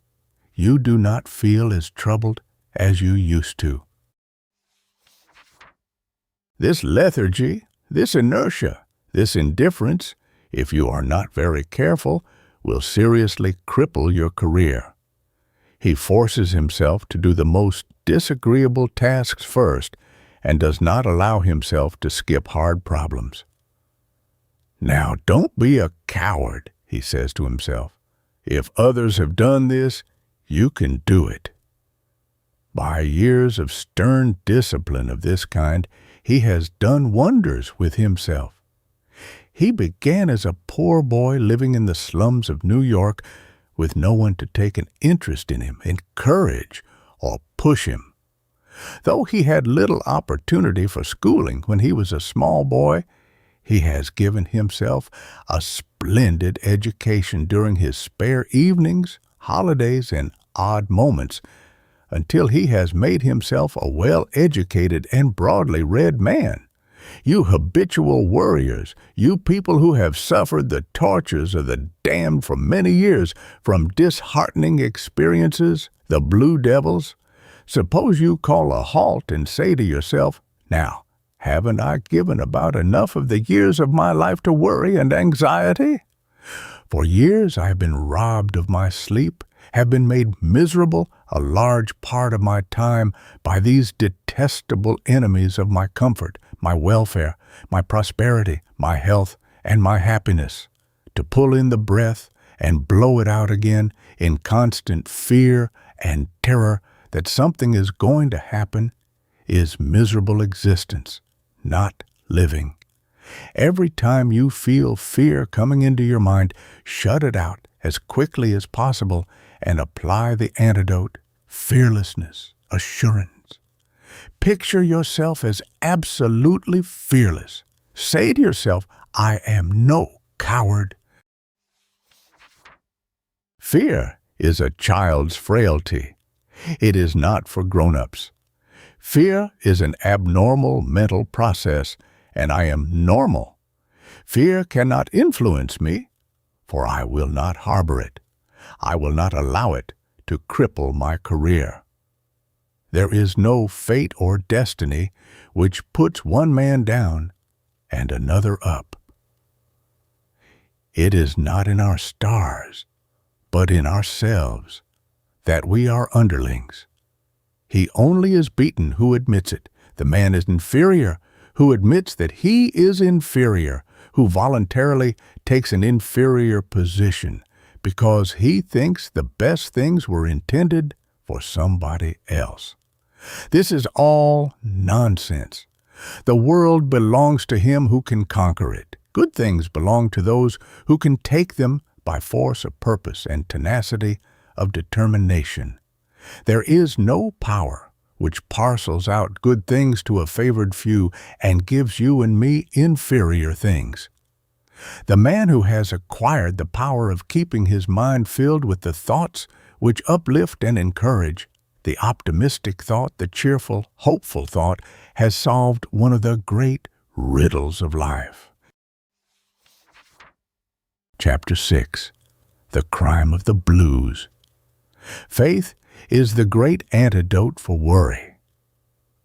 you do not feel as troubled as you used to. This lethargy, this inertia, this indifference, if you are not very careful, will seriously cripple your career. He forces himself to do the most disagreeable tasks first and does not allow himself to skip hard problems. Now, don't be a coward, he says to himself. If others have done this, you can do it. By years of stern discipline of this kind, he has done wonders with himself. He began as a poor boy living in the slums of New York with no one to take an interest in him, encourage, or push him. Though he had little opportunity for schooling when he was a small boy, he has given himself a splendid education during his spare evenings, holidays, and odd moments, until he has made himself a well-educated and broadly read man. You habitual worriers, you people who have suffered the tortures of the damned for many years from disheartening experiences, the blue devils, suppose you call a halt and say to yourself, "Now, haven't I given about enough of the years of my life to worry and anxiety? For years I have been robbed of my sleep, have been made miserable a large part of my time by these detestable enemies of my comfort, my welfare, my prosperity, my health, and my happiness. To pull in the breath and blow it out again in constant fear and terror that something is going to happen is miserable existence, not living. Every time you feel fear coming into your mind, shut it out as quickly as possible and apply the antidote, fearlessness, assurance. Picture yourself as absolutely fearless. Say to yourself, "I am no coward." Fear is a child's frailty. It is not for grown-ups. Fear is an abnormal mental process, and I am normal. Fear cannot influence me, for I will not harbor it. I will not allow it to cripple my career. There is no fate or destiny which puts one man down and another up. It is not in our stars, but in ourselves, that we are underlings. He only is beaten who admits it. The man is inferior who admits that he is inferior, who voluntarily takes an inferior position because he thinks the best things were intended for somebody else. This is all nonsense. The world belongs to him who can conquer it. Good things belong to those who can take them by force of purpose and tenacity of determination. There is no power which parcels out good things to a favored few and gives you and me inferior things. The man who has acquired the power of keeping his mind filled with the thoughts which uplift and encourage, the optimistic thought, the cheerful, hopeful thought, has solved one of the great riddles of life. Chapter 6. The Crime of the Blues. Faith is the great antidote for worry.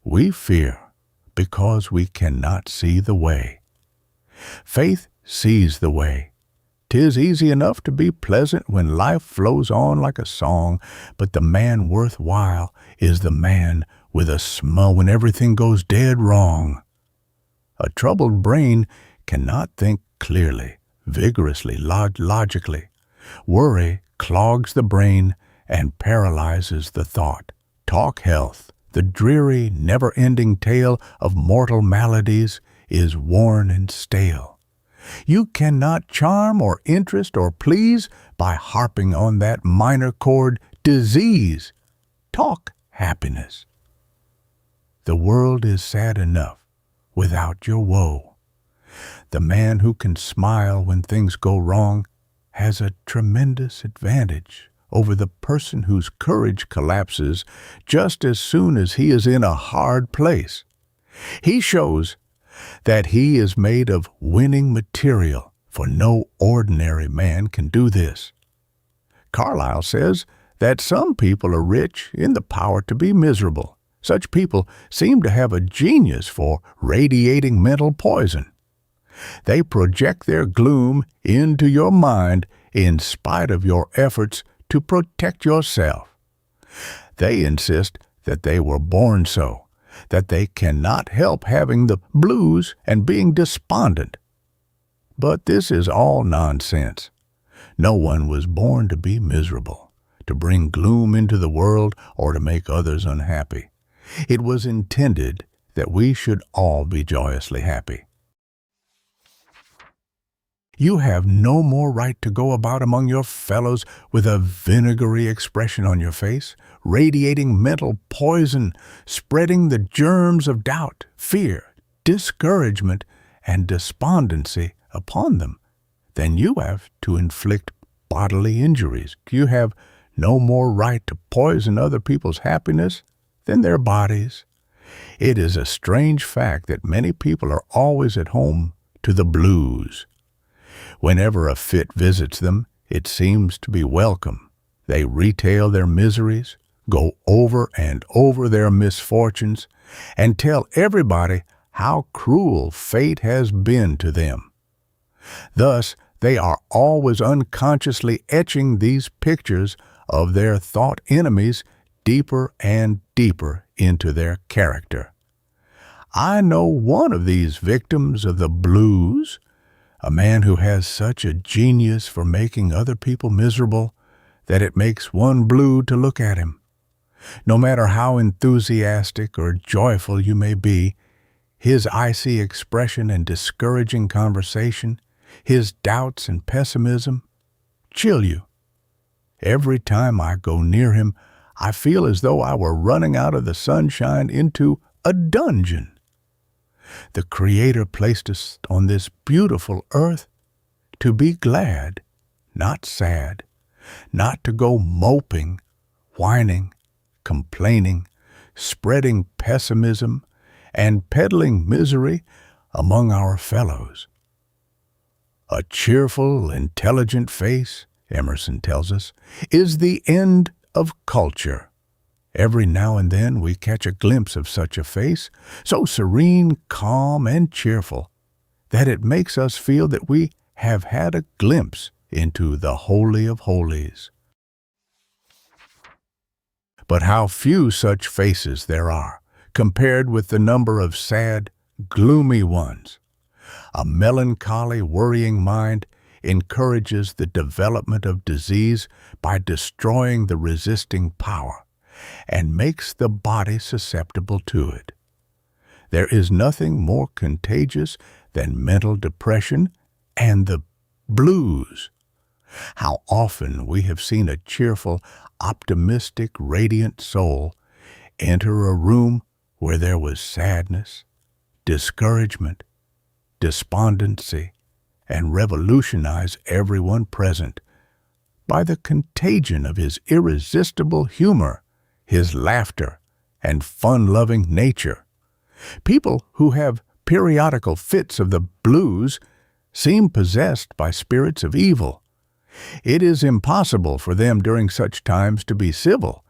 We fear because we cannot see the way. Faith sees the way. 'Tis easy enough to be pleasant when life flows on like a song, but the man worthwhile is the man with a smile when everything goes dead wrong. A troubled brain cannot think clearly, vigorously, logically. Worry clogs the brain and paralyzes the thought. Talk health, the dreary, never-ending tale of mortal maladies, is worn and stale. You cannot charm or interest or please by harping on that minor chord, disease. Talk happiness. The world is sad enough without your woe. The man who can smile when things go wrong has a tremendous advantage over the person whose courage collapses just as soon as he is in a hard place. He shows that he is made of winning material, for no ordinary man can do this. Carlyle says that some people are rich in the power to be miserable. Such people seem to have a genius for radiating mental poison. They project their gloom into your mind in spite of your efforts to protect yourself. They insist that they were born so, that they cannot help having the blues and being despondent. But this is all nonsense. No one was born to be miserable, to bring gloom into the world, or to make others unhappy. It was intended that we should all be joyously happy. You have no more right to go about among your fellows with a vinegary expression on your face, radiating mental poison, spreading the germs of doubt, fear, discouragement, and despondency upon them, than you have to inflict bodily injuries. You have no more right to poison other people's happiness than their bodies. It is a strange fact that many people are always at home to the blues. Whenever a fit visits them, it seems to be welcome. They retail their miseries, go over and over their misfortunes, and tell everybody how cruel fate has been to them. Thus, they are always unconsciously etching these pictures of their thought enemies deeper and deeper into their character. I know one of these victims of the blues, a man who has such a genius for making other people miserable that it makes one blue to look at him. No matter how enthusiastic or joyful you may be, his icy expression and discouraging conversation, his doubts and pessimism, chill you. Every time I go near him, I feel as though I were running out of the sunshine into a dungeon. The Creator placed us on this beautiful earth to be glad, not sad, not to go moping, whining, complaining, spreading pessimism, and peddling misery among our fellows. A cheerful, intelligent face, Emerson tells us, is the end of culture. Every now and then we catch a glimpse of such a face, so serene, calm, and cheerful, that it makes us feel that we have had a glimpse into the Holy of Holies. But how few such faces there are, compared with the number of sad, gloomy ones. A melancholy, worrying mind encourages the development of disease by destroying the resisting power, and makes the body susceptible to it. There is nothing more contagious than mental depression and the blues. How often we have seen a cheerful, optimistic, radiant soul enter a room where there was sadness, discouragement, despondency, and revolutionize everyone present by the contagion of his irresistible humor, his laughter, and fun-loving nature. People who have periodical fits of the blues seem possessed by spirits of evil. It is impossible for them during such times to be civil,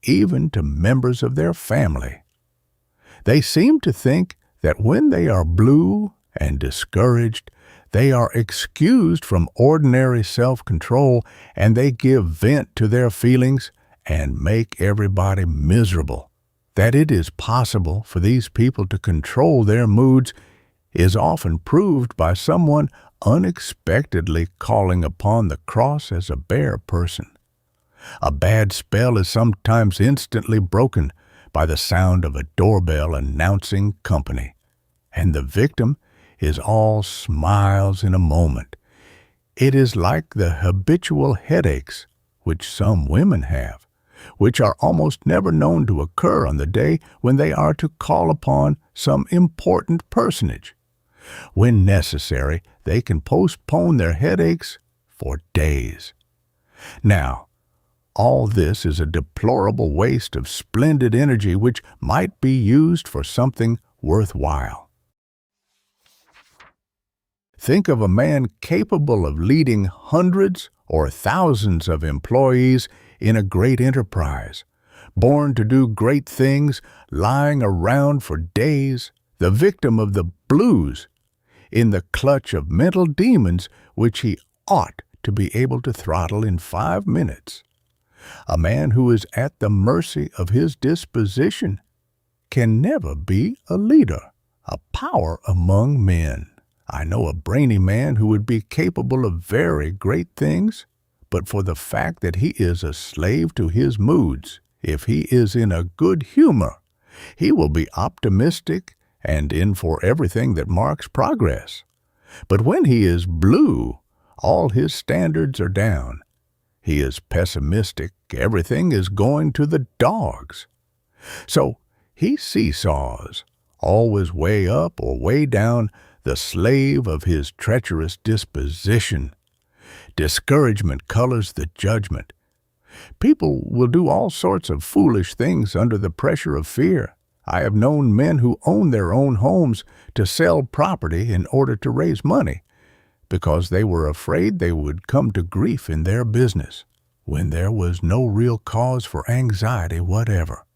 even to members of their family. They seem to think that when they are blue and discouraged, they are excused from ordinary self-control, and they give vent to their feelings and make everybody miserable. That it is possible for these people to control their moods is often proved by someone unexpectedly calling upon the cross as a bear person. A bad spell is sometimes instantly broken by the sound of a doorbell announcing company, and the victim is all smiles in a moment. It is like the habitual headaches which some women have, which are almost never known to occur on the day when they are to call upon some important personage. When necessary, they can postpone their headaches for days. Now, all this is a deplorable waste of splendid energy which might be used for something worthwhile. Think of a man capable of leading hundreds or thousands of employees in a great enterprise, born to do great things, lying around for days, the victim of the blues, in the clutch of mental demons which he ought to be able to throttle in 5 minutes. A man who is at the mercy of his disposition can never be a leader, a power among men. I know a brainy man who would be capable of very great things, but for the fact that he is a slave to his moods, if he is in a good humor, he will be optimistic and in for everything that marks progress. But when he is blue, all his standards are down. He is pessimistic, everything is going to the dogs. So he seesaws, always way up or way down, the slave of his treacherous disposition. Discouragement colors the judgment. People will do all sorts of foolish things under the pressure of fear. I have known men who own their own homes to sell property in order to raise money, because they were afraid they would come to grief in their business, when there was no real cause for anxiety whatever.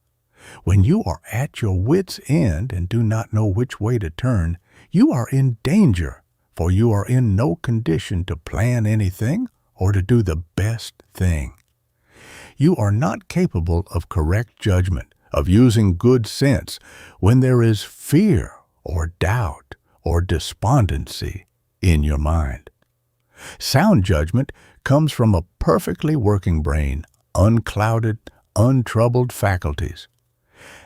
When you are at your wit's end and do not know which way to turn, you are in danger, for you are in no condition to plan anything or to do the best thing. You are not capable of correct judgment, of using good sense, when there is fear or doubt or despondency in your mind. Sound judgment comes from a perfectly working brain, unclouded, untroubled faculties.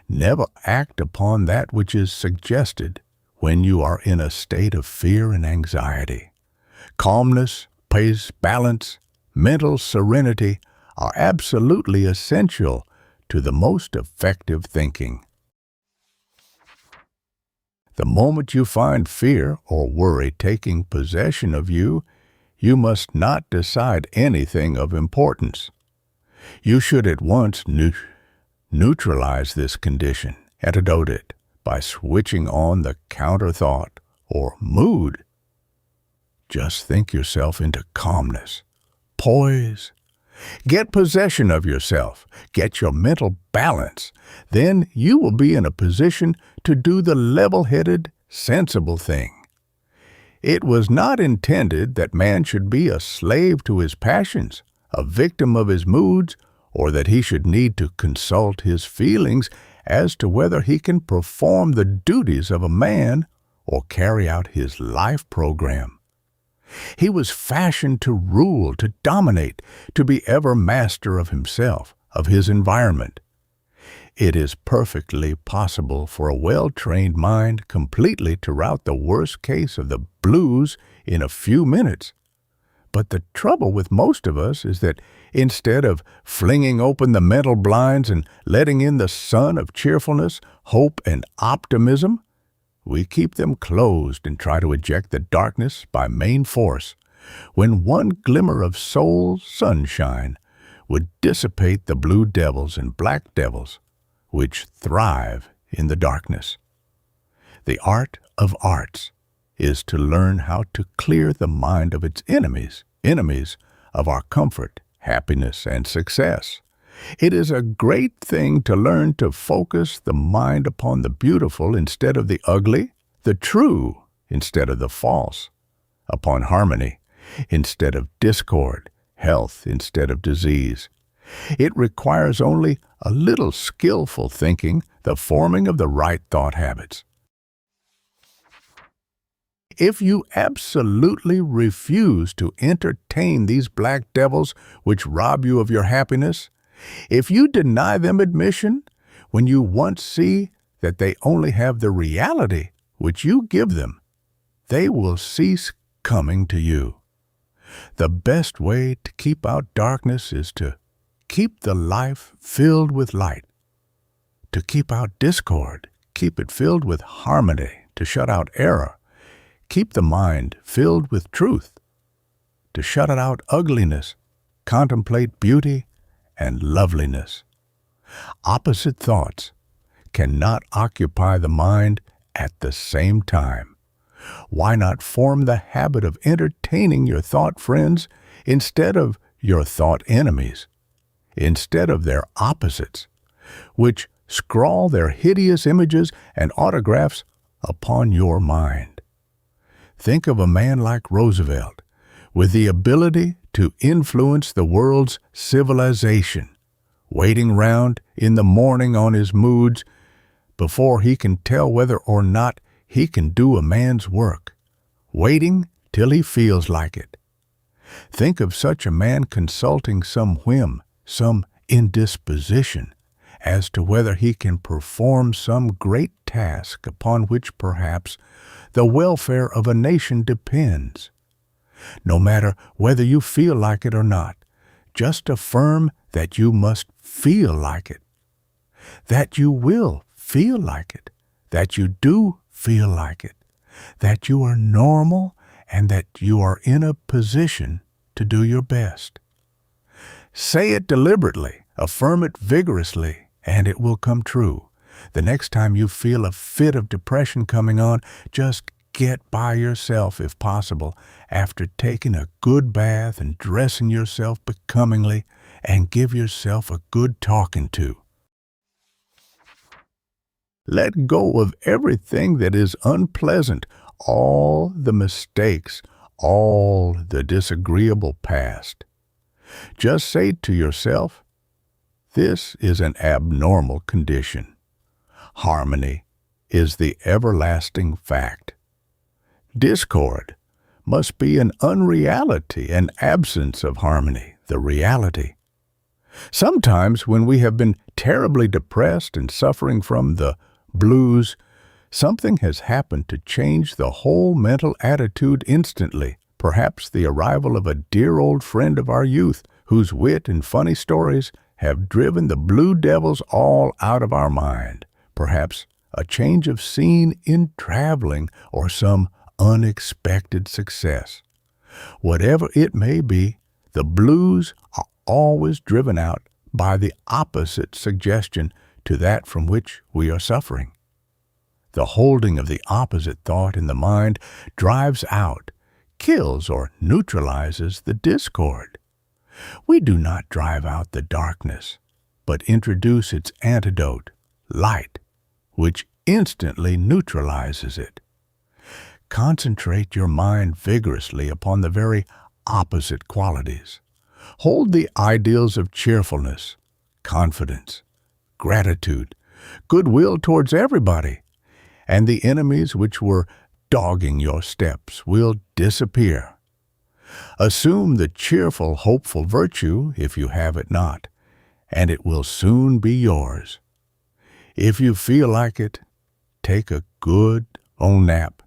Never act upon that which is suggested when you are in a state of fear and anxiety. Calmness, pace, balance, mental serenity are absolutely essential to the most effective thinking. The moment you find fear or worry taking possession of you, you must not decide anything of importance. You should at once neutralize this condition, antidote it, by switching on the counter-thought or mood. Just think yourself into calmness, poise. Get possession of yourself. Get your mental balance. Then you will be in a position to do the level-headed, sensible thing. It was not intended that man should be a slave to his passions, a victim of his moods, or that he should need to consult his feelings as to whether he can perform the duties of a man or carry out his life program. He was fashioned to rule, to dominate, to be ever master of himself, of his environment. It is perfectly possible for a well-trained mind completely to rout the worst case of the blues in a few minutes. But the trouble with most of us is that instead of flinging open the mental blinds and letting in the sun of cheerfulness, hope, and optimism, we keep them closed and try to eject the darkness by main force, when one glimmer of soul sunshine would dissipate the blue devils and black devils which thrive in the darkness. The art of arts is to learn how to clear the mind of its enemies, enemies of our comfort, happiness, and success. It is a great thing to learn to focus the mind upon the beautiful instead of the ugly, the true instead of the false, upon harmony instead of discord, health instead of disease. It requires only a little skillful thinking, the forming of the right thought habits. If you absolutely refuse to entertain these black devils which rob you of your happiness, if you deny them admission, when you once see that they only have the reality which you give them, they will cease coming to you. The best way to keep out darkness is to keep the life filled with light. To keep out discord, keep it filled with harmony. To shut out error, keep the mind filled with truth. To shut out ugliness, contemplate beauty and loveliness. Opposite thoughts cannot occupy the mind at the same time. Why not form the habit of entertaining your thought friends instead of your thought enemies, instead of their opposites, which scrawl their hideous images and autographs upon your mind? Think of a man like Roosevelt, with the ability to influence the world's civilization, waiting round in the morning on his moods before he can tell whether or not he can do a man's work, waiting till he feels like it. Think of such a man consulting some whim, some indisposition, as to whether he can perform some great task upon which perhaps the welfare of a nation depends. No matter whether you feel like it or not, just affirm that you must feel like it, that you will feel like it, that you do feel like it, that you are normal and that you are in a position to do your best. Say it deliberately, affirm it vigorously, and it will come true. The next time you feel a fit of depression coming on, just get by yourself if possible, after taking a good bath and dressing yourself becomingly, and give yourself a good talking to. Let go of everything that is unpleasant, all the mistakes, all the disagreeable past. Just say to yourself, this is an abnormal condition. Harmony is the everlasting fact. Discord must be an unreality, an absence of harmony, the reality. Sometimes when we have been terribly depressed and suffering from the blues, something has happened to change the whole mental attitude instantly. Perhaps the arrival of a dear old friend of our youth, whose wit and funny stories have driven the blue devils all out of our mind. Perhaps a change of scene in traveling or some unexpected success. Whatever it may be, the blues are always driven out by the opposite suggestion to that from which we are suffering. The holding of the opposite thought in the mind drives out, kills, or neutralizes the discord. We do not drive out the darkness, but introduce its antidote, light, which instantly neutralizes it. Concentrate your mind vigorously upon the very opposite qualities. Hold the ideals of cheerfulness, confidence, gratitude, goodwill towards everybody, and the enemies which were dogging your steps will disappear. Assume the cheerful, hopeful virtue if you have it not, and it will soon be yours. If you feel like it, take a good old nap.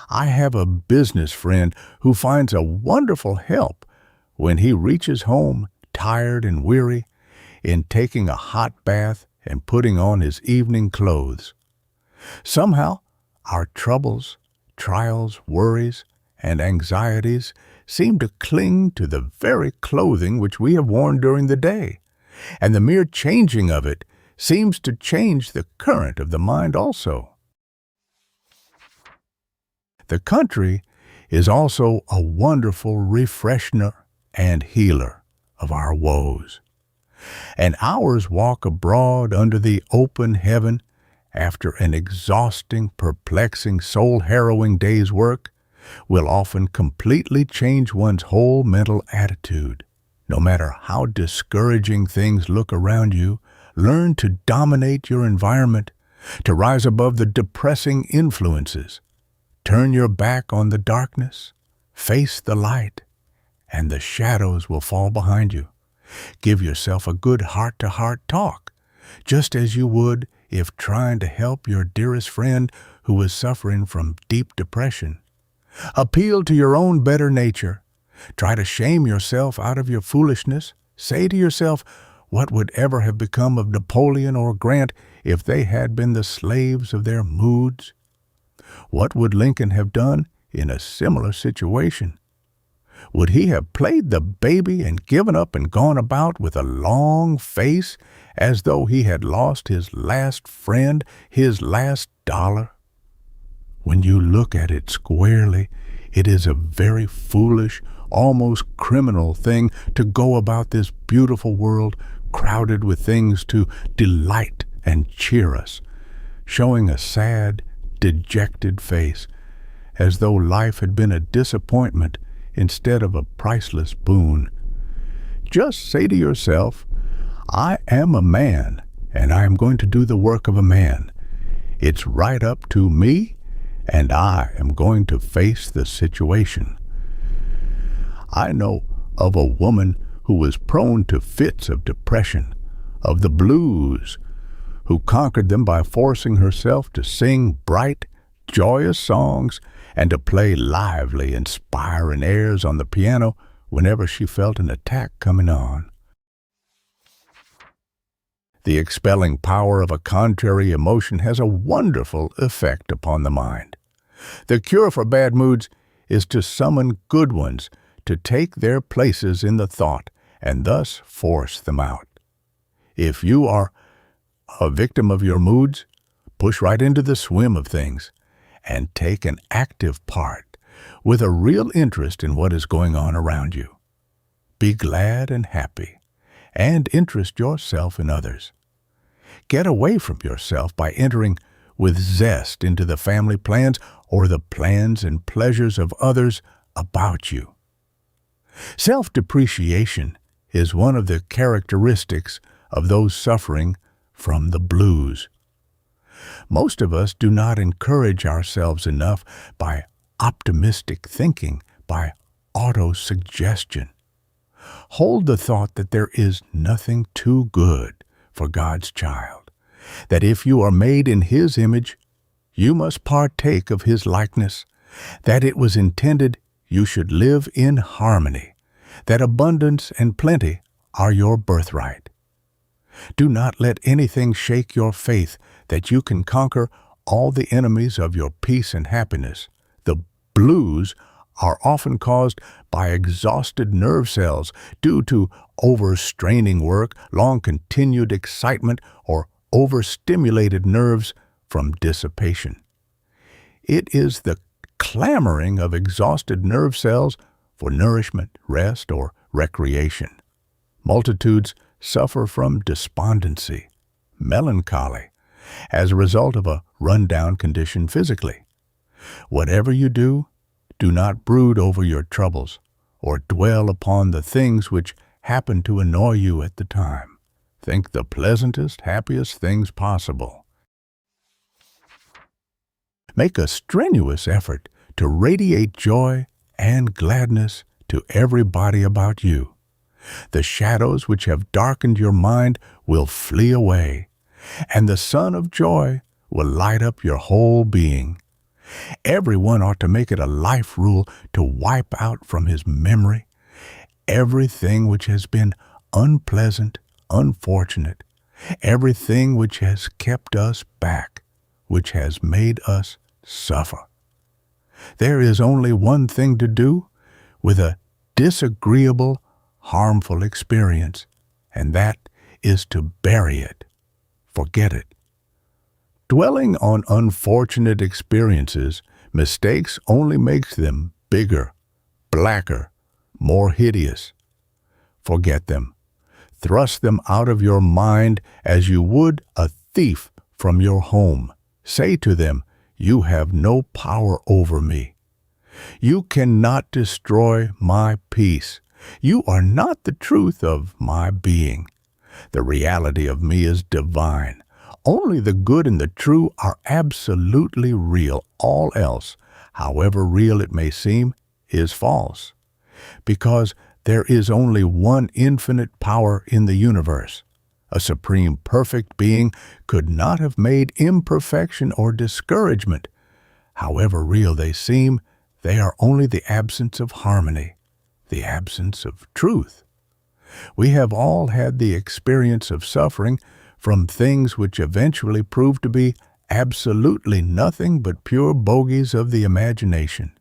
I have a business friend who finds a wonderful help when he reaches home tired and weary in taking a hot bath and putting on his evening clothes. Somehow, Our troubles, trials, worries, and anxieties seem to cling to the very clothing which we have worn during the day, and the mere changing of it seems to change the current of the mind also. The country is also a wonderful refreshener and healer of our woes. An hour's walk abroad under the open heaven after an exhausting, perplexing, soul-harrowing day's work will often completely change one's whole mental attitude. No matter how discouraging things look around you, learn to dominate your environment, to rise above the depressing influences. Turn your back on the darkness, face the light, and the shadows will fall behind you. Give yourself a good heart-to-heart talk, just as you would if trying to help your dearest friend who is suffering from deep depression. Appeal to your own better nature. Try to shame yourself out of your foolishness. Say to yourself, what would ever have become of Napoleon or Grant if they had been the slaves of their moods? What would Lincoln have done in a similar situation? Would he have played the baby and given up and gone about with a long face as though he had lost his last friend, his last dollar? When you look at it squarely, it is a very foolish, almost criminal thing to go about this beautiful world crowded with things to delight and cheer us, showing a sad, dejected face, as though life had been a disappointment instead of a priceless boon. Just say to yourself, I am a man, and I am going to do the work of a man. It's right up to me, and I am going to face the situation. I know of a woman who was prone to fits of depression, of the blues, who conquered them by forcing herself to sing bright, joyous songs and to play lively, inspiring airs on the piano whenever she felt an attack coming on. The expelling power of a contrary emotion has a wonderful effect upon the mind. The cure for bad moods is to summon good ones to take their places in the thought and thus force them out. If you are a victim of your moods, push right into the swim of things and take an active part with a real interest in what is going on around you. Be glad and happy, and interest yourself in others. Get away from yourself by entering with zest into the family plans or the plans and pleasures of others about you. Self-depreciation is one of the characteristics of those suffering from the blues. Most of us do not encourage ourselves enough by optimistic thinking, by auto-suggestion. Hold the thought that there is nothing too good for God's child, that if you are made in His image, you must partake of His likeness, that it was intended you should live in harmony, that abundance and plenty are your birthright. Do not let anything shake your faith that you can conquer all the enemies of your peace and happiness. The blues are often caused by exhausted nerve cells due to overstraining work, long-continued excitement, or overstimulated nerves from dissipation. It is the clamoring of exhausted nerve cells for nourishment, rest, or recreation. Multitudes suffer from despondency, melancholy, as a result of a run-down condition physically. Whatever you do, do not brood over your troubles or dwell upon the things which happen to annoy you at the time. Think the pleasantest, happiest things possible. Make a strenuous effort to radiate joy and gladness to everybody about you. The shadows which have darkened your mind will flee away, and the sun of joy will light up your whole being. Everyone ought to make it a life rule to wipe out from his memory everything which has been unpleasant, unfortunate, everything which has kept us back, which has made us suffer. There is only one thing to do with a disagreeable, harmful experience, and that is to bury it. Forget it. Dwelling on unfortunate experiences, mistakes only makes them bigger, blacker, more hideous. Forget them. Thrust them out of your mind as you would a thief from your home. Say to them, "You have no power over me. You cannot destroy my peace. You are not the truth of my being. The reality of me is divine. Only the good and the true are absolutely real. All else, however real it may seem, is false. Because there is only one infinite power in the universe. A supreme perfect being could not have made imperfection or discouragement. However real they seem, they are only the absence of harmony, the absence of truth. We have all had the experience of suffering from things which eventually prove to be absolutely nothing but pure bogies of the imagination.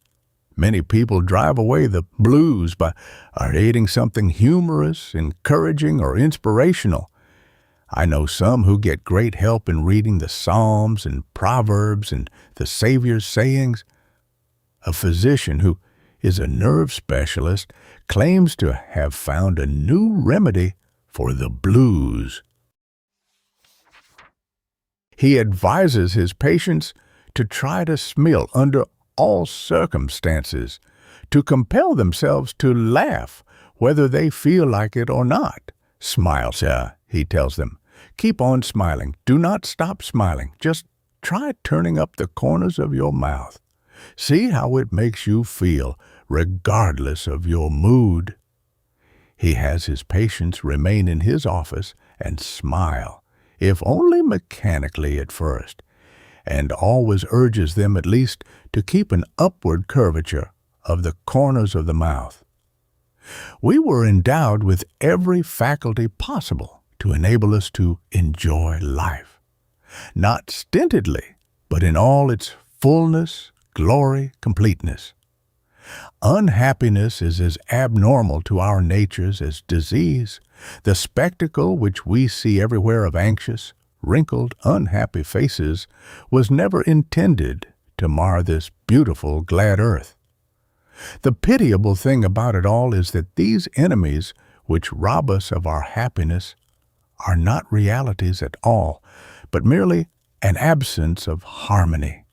Many people drive away the blues by creating something humorous, encouraging, or inspirational. I know some who get great help in reading the Psalms and Proverbs and the Savior's sayings. A physician who is a nerve specialist claims to have found a new remedy for the blues. He advises his patients to try to smile under all circumstances, to compel themselves to laugh whether they feel like it or not. "Smile, sir," he tells them. "Keep on smiling. Do not stop smiling. Just try turning up the corners of your mouth. See how it makes you feel, regardless of your mood." He has his patients remain in his office and smile, if only mechanically at first, and always urges them at least to keep an upward curvature of the corners of the mouth. We were endowed with every faculty possible to enable us to enjoy life, not stintedly, but in all its fullness, glory, completeness. Unhappiness is as abnormal to our natures as disease. The spectacle which we see everywhere of anxious, wrinkled, unhappy faces was never intended to mar this beautiful, glad earth. The pitiable thing about it all is that these enemies which rob us of our happiness are not realities at all, but merely an absence of harmony.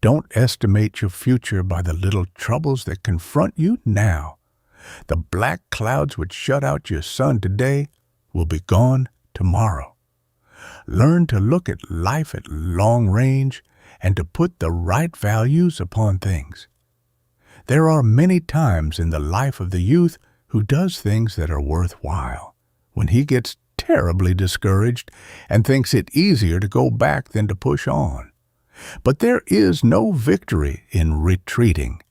Don't estimate your future by the little troubles that confront you now. The black clouds which shut out your sun today will be gone tomorrow. Learn to look at life at long range and to put the right values upon things. There are many times in the life of the youth who does things that are worthwhile, when he gets terribly discouraged and thinks it easier to go back than to push on. But there is no victory in retreating,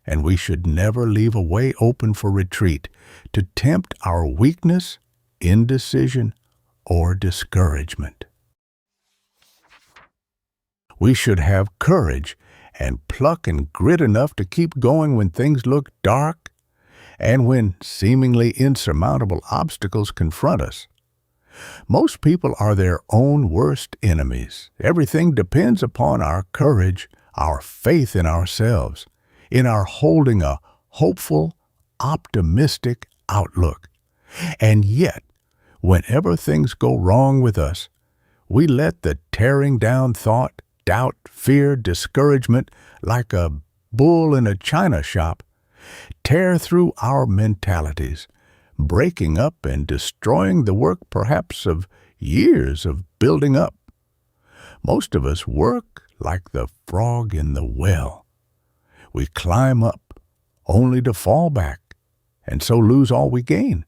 and we should never leave a way open for retreat to tempt our weakness, indecision, or discouragement. We should have courage and pluck and grit enough to keep going when things look dark and when seemingly insurmountable obstacles confront us. Most people are their own worst enemies. Everything depends upon our courage, our faith in ourselves, in our holding a hopeful, optimistic outlook. And yet, whenever things go wrong with us, we let the tearing down thought, doubt, fear, discouragement, like a bull in a china shop, tear through our mentalities, breaking up and destroying the work perhaps of years of building up. Most of us work like the frog in the well. We climb up only to fall back and so lose all we gain.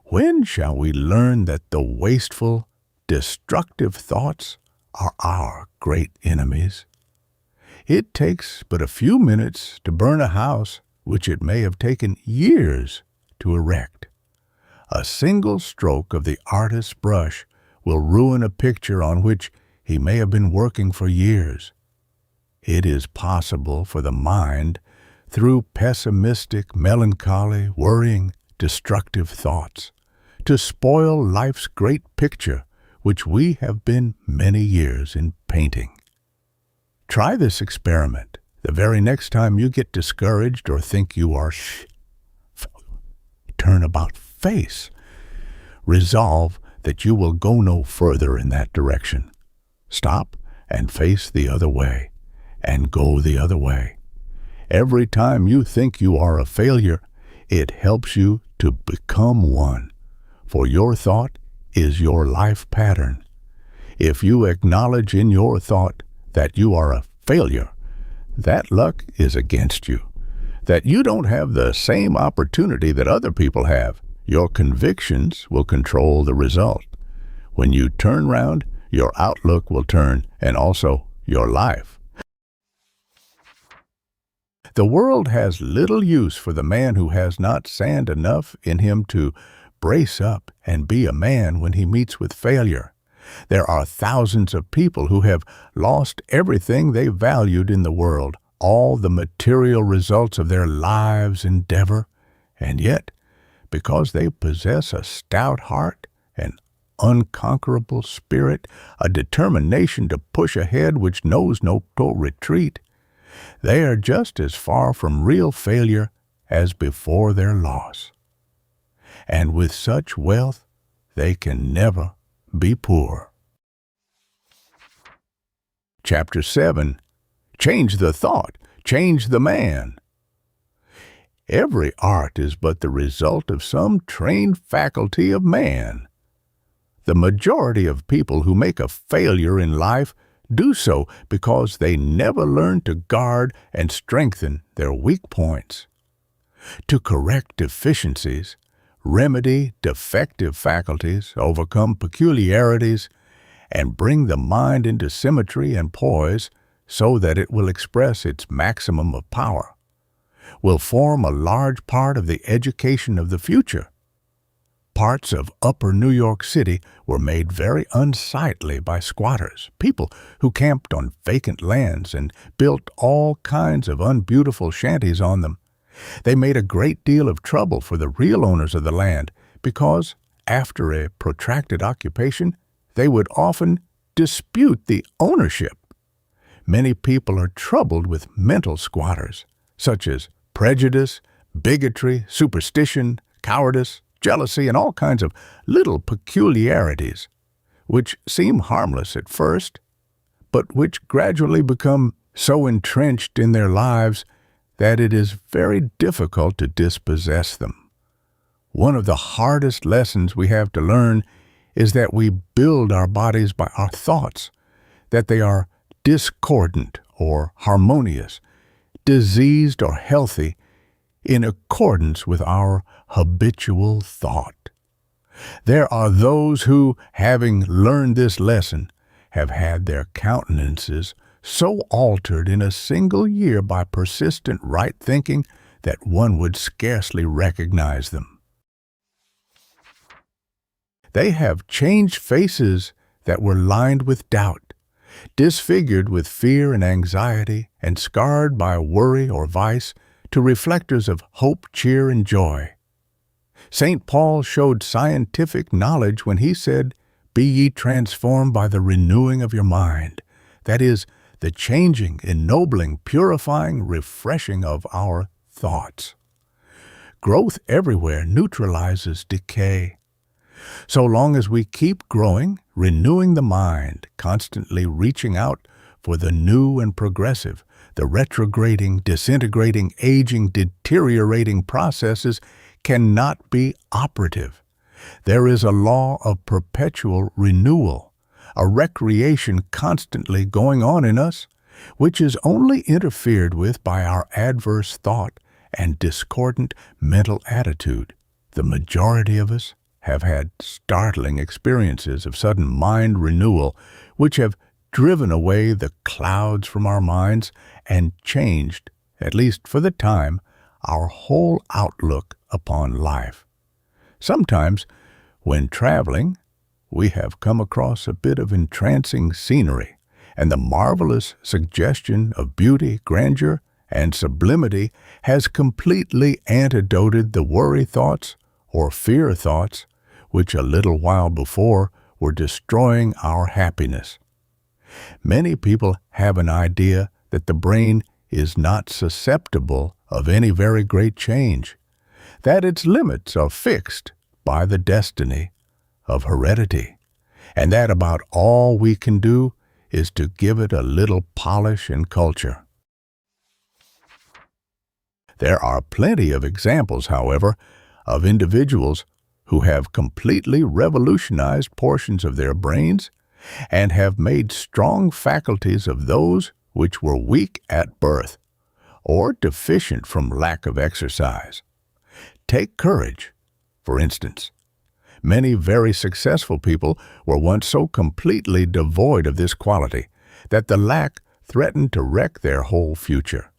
When shall we learn that the wasteful, destructive thoughts are our great enemies? It takes but a few minutes to burn a house which it may have taken years to erect. A single stroke of the artist's brush will ruin a picture on which he may have been working for years. It is possible for the mind, through pessimistic, melancholy, worrying, destructive thoughts, to spoil life's great picture which we have been many years in painting. Try this experiment the very next time you get discouraged or think you are turn about face. Resolve that you will go no further in that direction. Stop and face the other way, and go the other way. Every time you think you are a failure, it helps you to become one, for your thought is your life pattern. If you acknowledge in your thought that you are a failure, that luck is against you, that you don't have the same opportunity that other people have. Your convictions will control the result. When you turn round, your outlook will turn, and also your life. The world has little use for the man who has not sand enough in him to brace up and be a man when he meets with failure. There are thousands of people who have lost everything they valued in the world, all the material results of their lives' endeavor, and yet, because they possess a stout heart, an unconquerable spirit, a determination to push ahead which knows no retreat, they are just as far from real failure as before their loss. And with such wealth, they can never be poor. Chapter 7. Change the thought, change the man. Every art is but the result of some trained faculty of man. The majority of people who make a failure in life do so because they never learn to guard and strengthen their weak points. To correct deficiencies, remedy defective faculties, overcome peculiarities, and bring the mind into symmetry and poise so that it will express its maximum of power, will form a large part of the education of the future. Parts of upper New York City were made very unsightly by squatters, people who camped on vacant lands and built all kinds of unbeautiful shanties on them. They made a great deal of trouble for the real owners of the land because, after a protracted occupation, they would often dispute the ownership. Many people are troubled with mental squatters, such as prejudice, bigotry, superstition, cowardice, jealousy, and all kinds of little peculiarities, which seem harmless at first, but which gradually become so entrenched in their lives that it is very difficult to dispossess them. One of the hardest lessons we have to learn is that we build our bodies by our thoughts, that they are discordant or harmonious, diseased or healthy, in accordance with our habitual thought. There are those who, having learned this lesson, have had their countenances so altered in a single year by persistent right thinking that one would scarcely recognize them. They have changed faces that were lined with doubt, disfigured with fear and anxiety, and scarred by worry or vice, to reflectors of hope, cheer, and joy. St. Paul showed scientific knowledge when he said, "Be ye transformed by the renewing of your mind," that is, the changing, ennobling, purifying, refreshing of our thoughts. Growth everywhere neutralizes decay. So long as we keep growing, renewing the mind, constantly reaching out for the new and progressive, the retrograding, disintegrating, aging, deteriorating processes cannot be operative. There is a law of perpetual renewal, a recreation constantly going on in us, which is only interfered with by our adverse thought and discordant mental attitude. The majority of us have had startling experiences of sudden mind renewal, which have driven away the clouds from our minds and changed, at least for the time, our whole outlook upon life. Sometimes, when traveling, we have come across a bit of entrancing scenery, and the marvelous suggestion of beauty, grandeur, and sublimity has completely antidoted the worry thoughts or fear thoughts which a little while before were destroying our happiness. Many people have an idea that the brain is not susceptible of any very great change, that its limits are fixed by the destiny of heredity, and that about all we can do is to give it a little polish and culture. There are plenty of examples, however, of individuals who have completely revolutionized portions of their brains and have made strong faculties of those which were weak at birth or deficient from lack of exercise. Take courage, for instance. Many very successful people were once so completely devoid of this quality that the lack threatened to wreck their whole future.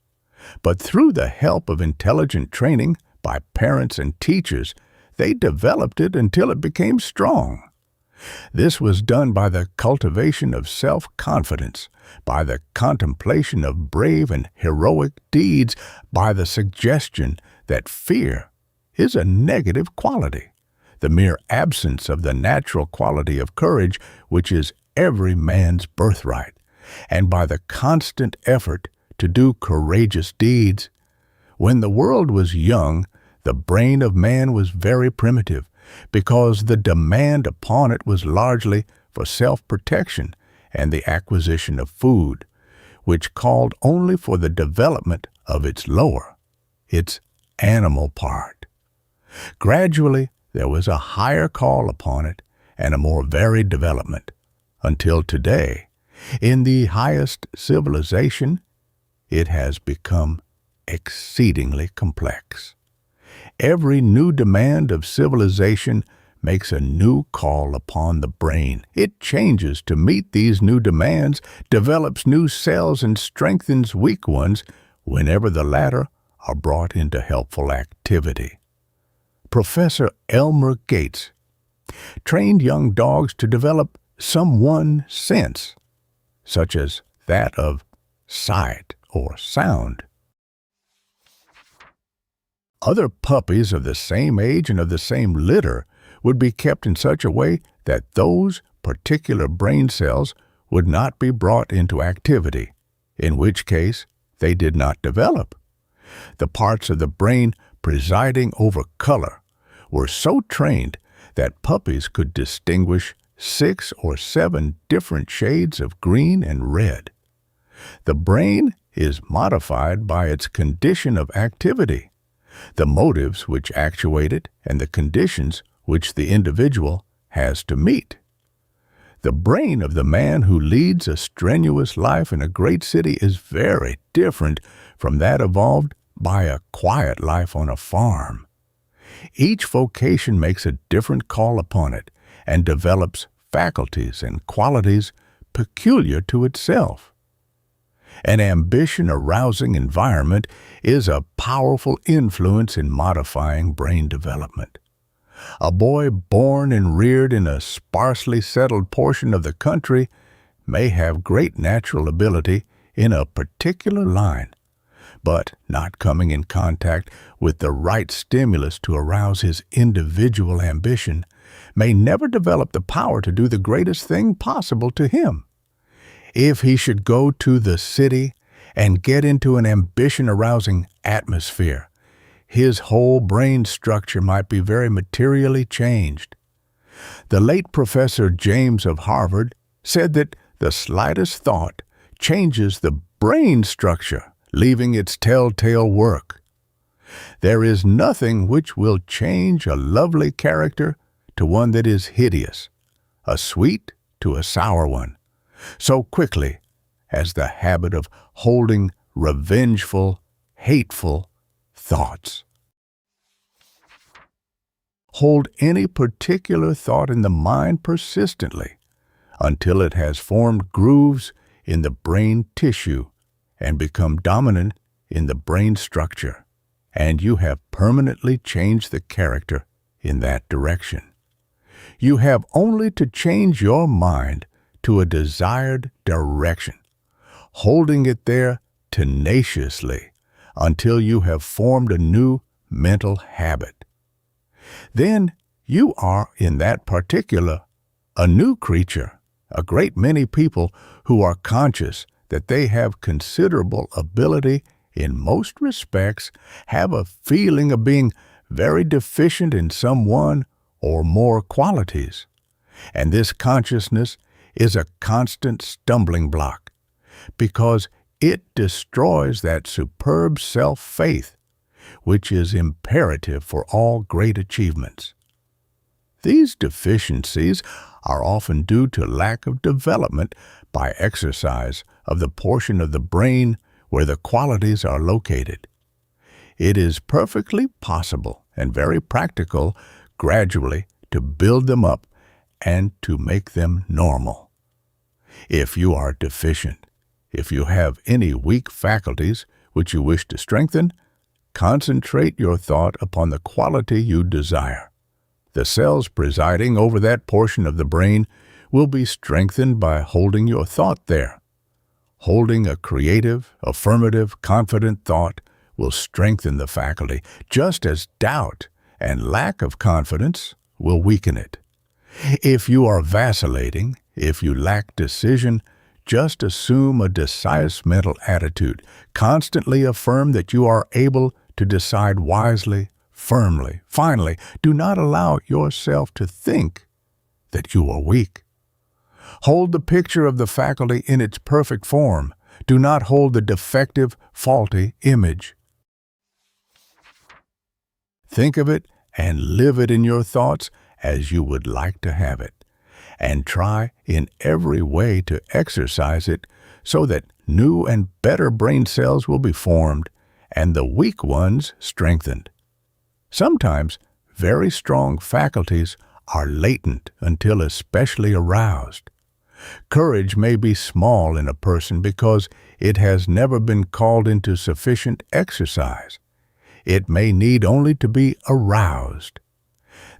But through the help of intelligent training by parents and teachers, they developed it until it became strong. This was done by the cultivation of self-confidence, by the contemplation of brave and heroic deeds, by the suggestion that fear is a negative quality, the mere absence of the natural quality of courage, which is every man's birthright, and by the constant effort to do courageous deeds. When the world was young, the brain of man was very primitive, because the demand upon it was largely for self-protection and the acquisition of food, which called only for the development of its lower, its animal part. Gradually, there was a higher call upon it and a more varied development, until today, in the highest civilization, it has become exceedingly complex. Every new demand of civilization makes a new call upon the brain. It changes to meet these new demands, develops new cells, and strengthens weak ones whenever the latter are brought into helpful activity. Professor Elmer Gates trained young dogs to develop some one sense, such as that of sight or sound. Other puppies of the same age and of the same litter would be kept in such a way that those particular brain cells would not be brought into activity, in which case they did not develop. The parts of the brain presiding over color were so trained that puppies could distinguish 6 or 7 different shades of green and red. The brain is modified by its condition of activity, the motives which actuate it, and the conditions which the individual has to meet. The brain of the man who leads a strenuous life in a great city is very different from that evolved by a quiet life on a farm. Each vocation makes a different call upon it and develops faculties and qualities peculiar to itself. An ambition-arousing environment is a powerful influence in modifying brain development. A boy born and reared in a sparsely settled portion of the country may have great natural ability in a particular line, but not coming in contact with the right stimulus to arouse his individual ambition, may never develop the power to do the greatest thing possible to him. If he should go to the city and get into an ambition-arousing atmosphere, his whole brain structure might be very materially changed. The late Professor James of Harvard said that the slightest thought changes the brain structure, leaving its telltale work. There is nothing which will change a lovely character to one that is hideous, a sweet to a sour one, so quickly as the habit of holding revengeful, hateful thoughts. Hold any particular thought in the mind persistently until it has formed grooves in the brain tissue and become dominant in the brain structure, and you have permanently changed the character in that direction. You have only to change your mind to a desired direction, holding it there tenaciously until you have formed a new mental habit. Then you are, in that particular, a new creature. A great many people who are conscious that they have considerable ability in most respects have a feeling of being very deficient in some one or more qualities. And this consciousness is a constant stumbling block because it destroys that superb self-faith which is imperative for all great achievements. These deficiencies are often due to lack of development by exercise of the portion of the brain where the qualities are located. It is perfectly possible and very practical gradually to build them up and to make them normal. If you are deficient, if you have any weak faculties which you wish to strengthen, concentrate your thought upon the quality you desire. The cells presiding over that portion of the brain will be strengthened by holding your thought there. Holding a creative, affirmative, confident thought will strengthen the faculty, just as doubt and lack of confidence will weaken it. If you are vacillating, if you lack decision, just assume a decisive mental attitude. Constantly affirm that you are able to decide wisely, firmly. Finally, do not allow yourself to think that you are weak. Hold the picture of the faculty in its perfect form. Do not hold the defective, faulty image. Think of it and live it in your thoughts as you would like to have it, and try in every way to exercise it so that new and better brain cells will be formed and the weak ones strengthened. Sometimes very strong faculties are latent until especially aroused. Courage may be small in a person because it has never been called into sufficient exercise. It may need only to be aroused.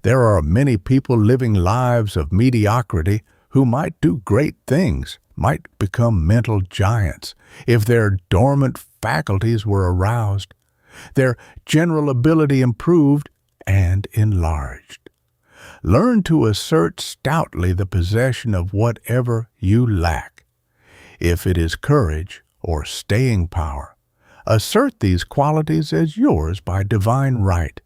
There are many people living lives of mediocrity who might do great things, might become mental giants, if their dormant faculties were aroused, their general ability improved and enlarged. Learn to assert stoutly the possession of whatever you lack. If it is courage or staying power, assert these qualities as yours by divine right.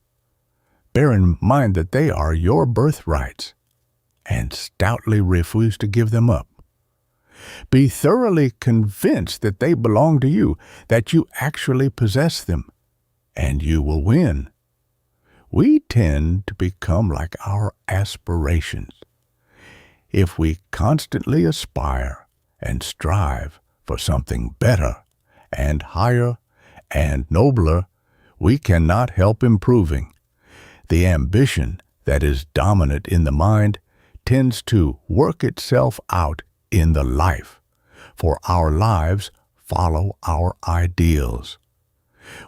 Bear in mind that they are your birthrights, and stoutly refuse to give them up. Be thoroughly convinced that they belong to you, that you actually possess them, and you will win. We tend to become like our aspirations. If we constantly aspire and strive for something better and higher and nobler, we cannot help improving. The ambition that is dominant in the mind tends to work itself out in the life, for our lives follow our ideals.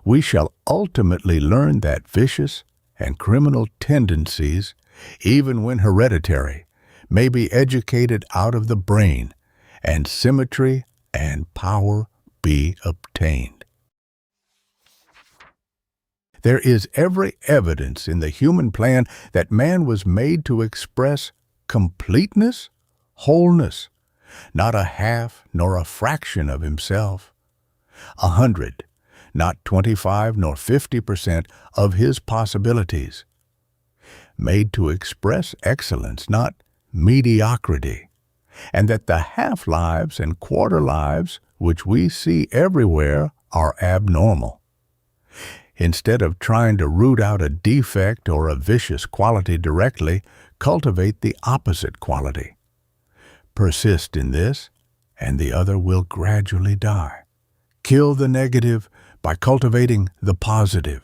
We shall ultimately learn that vicious and criminal tendencies, even when hereditary, may be educated out of the brain, and symmetry and power be obtained. There is every evidence in the human plan that man was made to express completeness, wholeness, not a half nor a fraction of himself. 100, not 25 nor 50% of his possibilities. Made to express excellence, not mediocrity, and that the half-lives and quarter-lives which we see everywhere are abnormal. Instead of trying to root out a defect or a vicious quality directly, cultivate the opposite quality. Persist in this, and the other will gradually die. Kill the negative by cultivating the positive.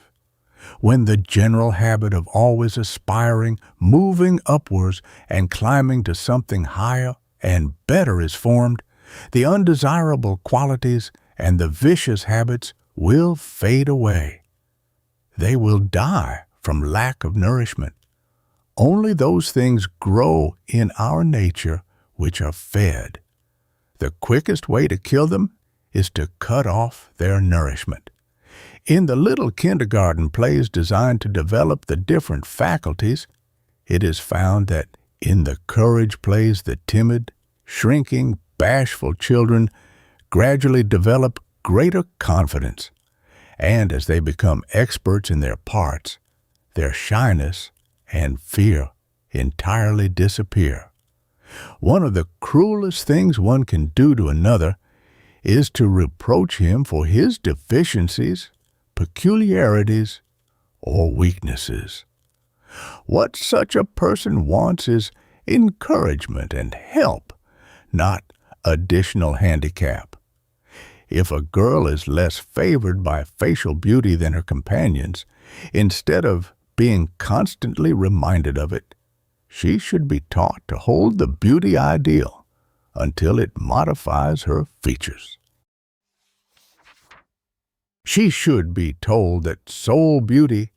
When the general habit of always aspiring, moving upwards, and climbing to something higher and better is formed, the undesirable qualities and the vicious habits will fade away. They will die from lack of nourishment. Only those things grow in our nature which are fed. The quickest way to kill them is to cut off their nourishment. In the little kindergarten plays designed to develop the different faculties, it is found that in the courage plays the timid, shrinking, bashful children gradually develop greater confidence, and as they become experts in their parts, their shyness and fear entirely disappear. One of the cruelest things one can do to another is to reproach him for his deficiencies, peculiarities, or weaknesses. What such a person wants is encouragement and help, not additional handicap. If a girl is less favored by facial beauty than her companions, instead of being constantly reminded of it, she should be taught to hold the beauty ideal until it modifies her features. She should be told that soul beauty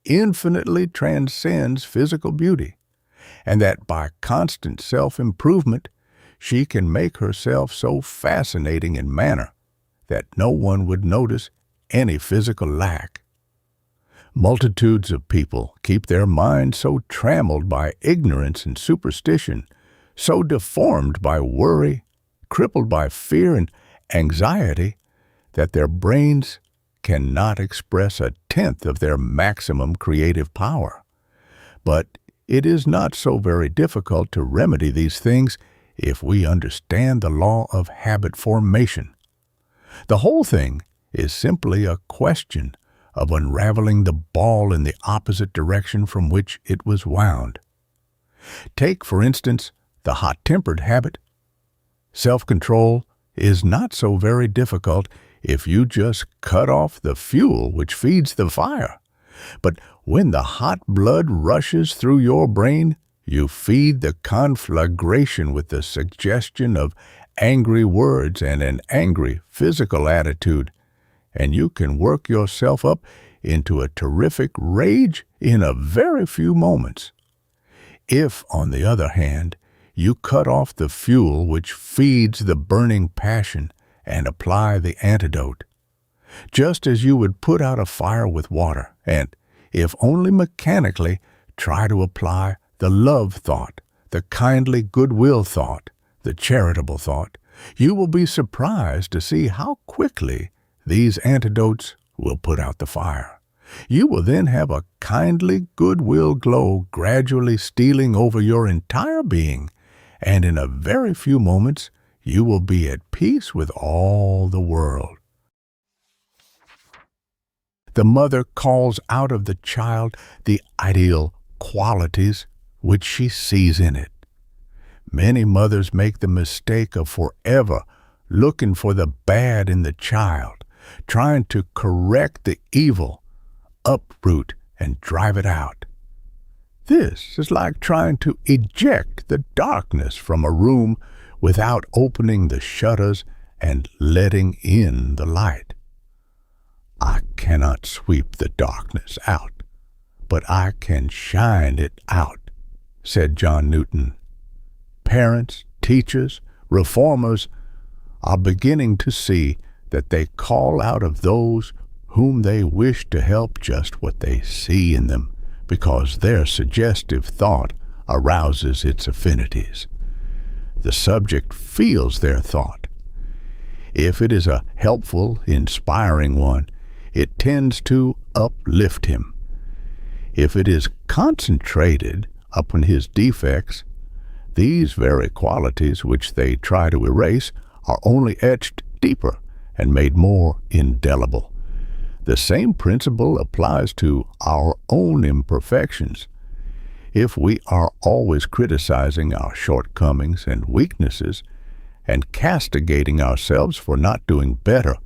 infinitely transcends physical beauty, and that by constant self-improvement, she can make herself so fascinating in manner that no one would notice any physical lack. Multitudes of people keep their minds so trammeled by ignorance and superstition, so deformed by worry, crippled by fear and anxiety, that their brains cannot express a tenth of their maximum creative power. But it is not so very difficult to remedy these things if we understand the law of habit formation. The whole thing is simply a question of unraveling the ball in the opposite direction from which it was wound. Take, for instance, the hot-tempered habit. Self-control is not so very difficult if you just cut off the fuel which feeds the fire. But when the hot blood rushes through your brain, you feed the conflagration with the suggestion of angry words and an angry physical attitude, and you can work yourself up into a terrific rage in a very few moments. If, on the other hand, you cut off the fuel which feeds the burning passion and apply the antidote, just as you would put out a fire with water, and, if only mechanically, try to apply the love thought, the kindly goodwill thought, the charitable thought, you will be surprised to see how quickly these antidotes will put out the fire. You will then have a kindly goodwill glow gradually stealing over your entire being, and in a very few moments you will be at peace with all the world. The mother calls out of the child the ideal qualities which she sees in it. Many mothers make the mistake of forever looking for the bad in the child, trying to correct the evil, uproot and drive it out. This is like trying to eject the darkness from a room without opening the shutters and letting in the light. I cannot sweep the darkness out, but I can shine it out, said John Newton. Parents, teachers, reformers are beginning to see that they call out of those whom they wish to help just what they see in them, because their suggestive thought arouses its affinities. The subject feels their thought. If it is a helpful, inspiring one, it tends to uplift him. If it is concentrated upon his defects, these very qualities which they try to erase are only etched deeper and made more indelible. The same principle applies to our own imperfections. If we are always criticizing our shortcomings and weaknesses and castigating ourselves for not doing better,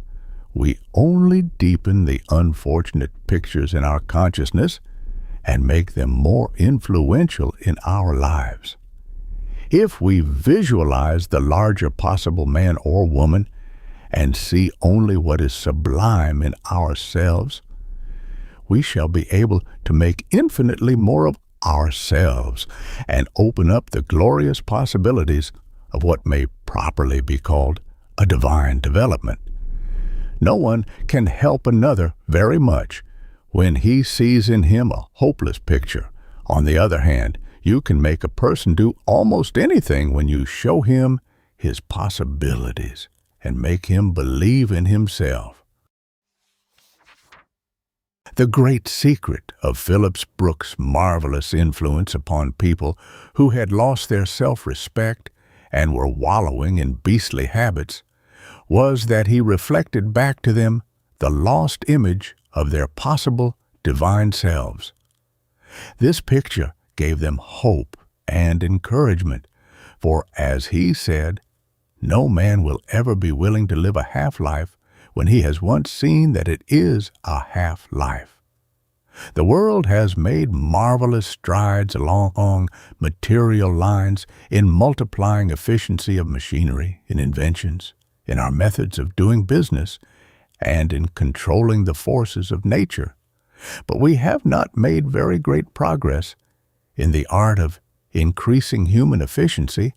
we only deepen the unfortunate pictures in our consciousness and make them more influential in our lives. If we visualize the larger possible man or woman and see only what is sublime in ourselves, we shall be able to make infinitely more of ourselves and open up the glorious possibilities of what may properly be called a divine development. No one can help another very much when he sees in him a hopeless picture. On the other hand, you can make a person do almost anything when you show him his possibilities and make him believe in himself. The great secret of Phillips Brooks' marvelous influence upon people who had lost their self-respect and were wallowing in beastly habits was that he reflected back to them the lost image of their possible divine selves. This picture gave them hope and encouragement, for, as he said, no man will ever be willing to live a half-life when he has once seen that it is a half-life. The world has made marvelous strides along material lines in multiplying efficiency of machinery, in inventions, in our methods of doing business, and in controlling the forces of nature. But we have not made very great progress in the art of increasing human efficiency,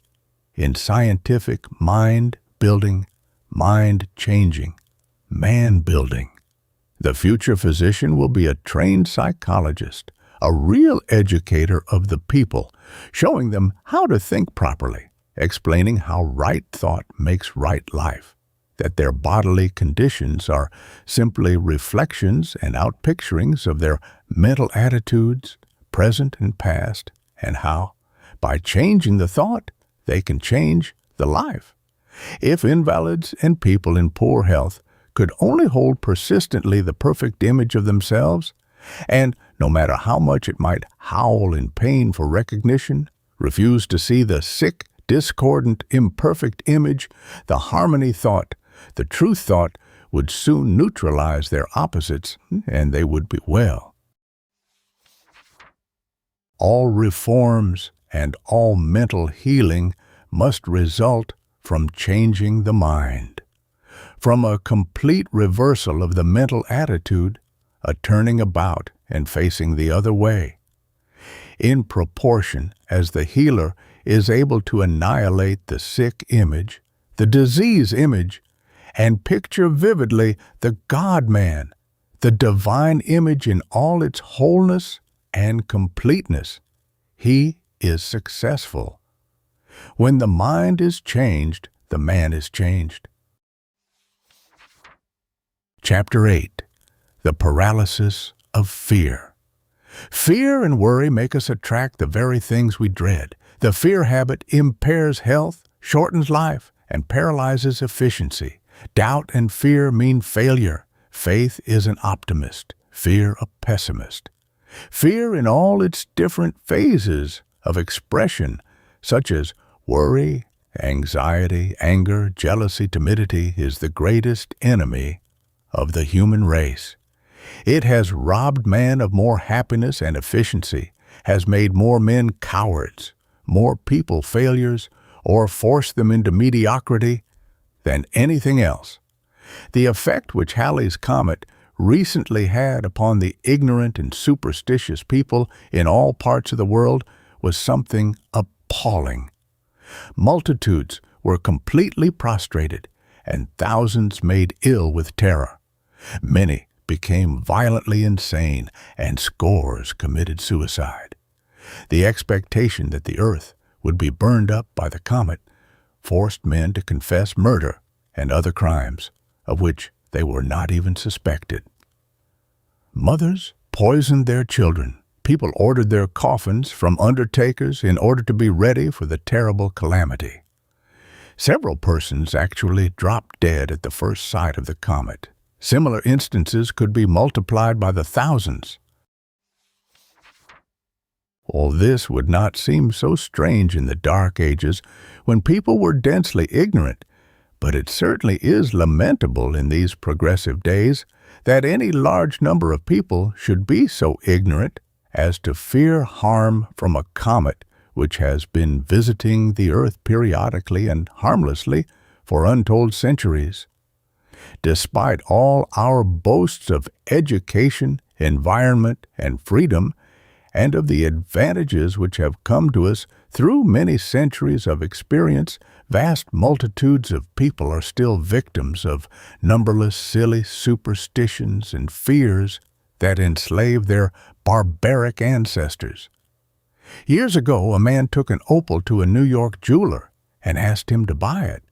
in scientific mind-building, mind-changing, man-building. The future physician will be a trained psychologist, a real educator of the people, showing them how to think properly, explaining how right thought makes right life, that their bodily conditions are simply reflections and outpicturings of their mental attitudes, present and past, and how, by changing the thought, they can change the life. If invalids and people in poor health could only hold persistently the perfect image of themselves, and, no matter how much it might howl in pain for recognition, refuse to see the sick, discordant, imperfect image, the harmony thought, the truth thought would soon neutralize their opposites, and they would be well. All reforms and all mental healing must result from changing the mind, from a complete reversal of the mental attitude, a turning about and facing the other way. In proportion as the healer is able to annihilate the sick image, the disease image, and picture vividly the God-man, the divine image in all its wholeness and completeness, he is successful. When the mind is changed, the man is changed. Chapter 8. The Paralysis of Fear. Fear and worry make us attract the very things we dread. The fear habit impairs health, shortens life, and paralyzes efficiency. Doubt and fear mean failure. Faith is an optimist, fear a pessimist. Fear in all its different phases of expression, such as worry, anxiety, anger, jealousy, timidity, is the greatest enemy of the human race. It has robbed man of more happiness and efficiency, has made more men cowards, more people failures, or forced them into mediocrity than anything else. The effect which Halley's comet recently had upon the ignorant and superstitious people in all parts of the world was something appalling. Multitudes were completely prostrated, and thousands made ill with terror. Many became violently insane, and scores committed suicide. The expectation that the earth would be burned up by the comet forced men to confess murder and other crimes, of which they were not even suspected. Mothers poisoned their children. People ordered their coffins from undertakers in order to be ready for the terrible calamity. Several persons actually dropped dead at the first sight of the comet. Similar instances could be multiplied by the thousands. All this would not seem so strange in the Dark Ages when people were densely ignorant, but it certainly is lamentable in these progressive days that any large number of people should be so ignorant as to fear harm from a comet which has been visiting the earth periodically and harmlessly for untold centuries. Despite all our boasts of education, environment, and freedom, and of the advantages which have come to us through many centuries of experience, vast multitudes of people are still victims of numberless silly superstitions and fears that enslaved their barbaric ancestors. Years ago, a man took an opal to a New York jeweler and asked him to buy it.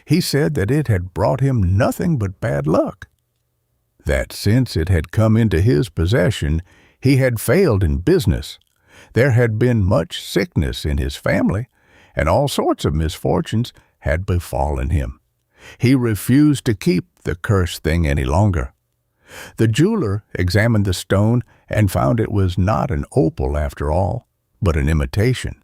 He said that it had brought him nothing but bad luck, that since it had come into his possession, he had failed in business. There had been much sickness in his family, and all sorts of misfortunes had befallen him. He refused to keep the cursed thing any longer. The jeweler examined the stone and found it was not an opal after all, but an imitation.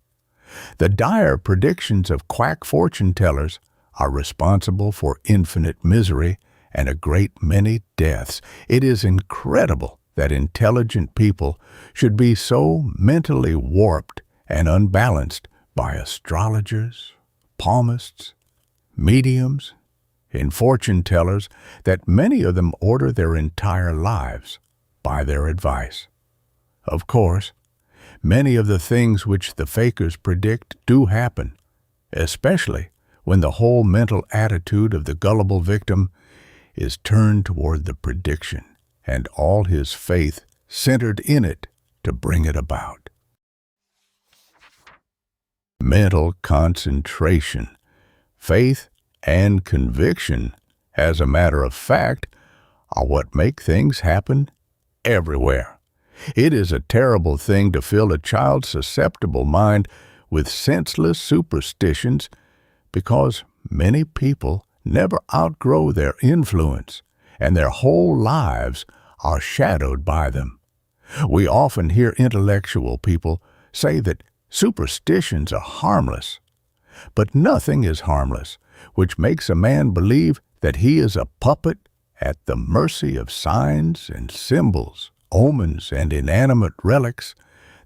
The dire predictions of quack fortune-tellers are responsible for infinite misery and a great many deaths. It is incredible that intelligent people should be so mentally warped and unbalanced by astrologers, palmists, mediums, and fortune-tellers that many of them order their entire lives by their advice. Of course, many of the things which the fakers predict do happen, especially when the whole mental attitude of the gullible victim is turned toward the prediction and all his faith centered in it to bring it about. Mental concentration, faith, and conviction, as a matter of fact, are what make things happen everywhere. It is a terrible thing to fill a child's susceptible mind with senseless superstitions because many people never outgrow their influence, and their whole lives are shadowed by them. We often hear intellectual people say that superstitions are harmless, but nothing is harmless which makes a man believe that he is a puppet at the mercy of signs and symbols, omens and inanimate relics,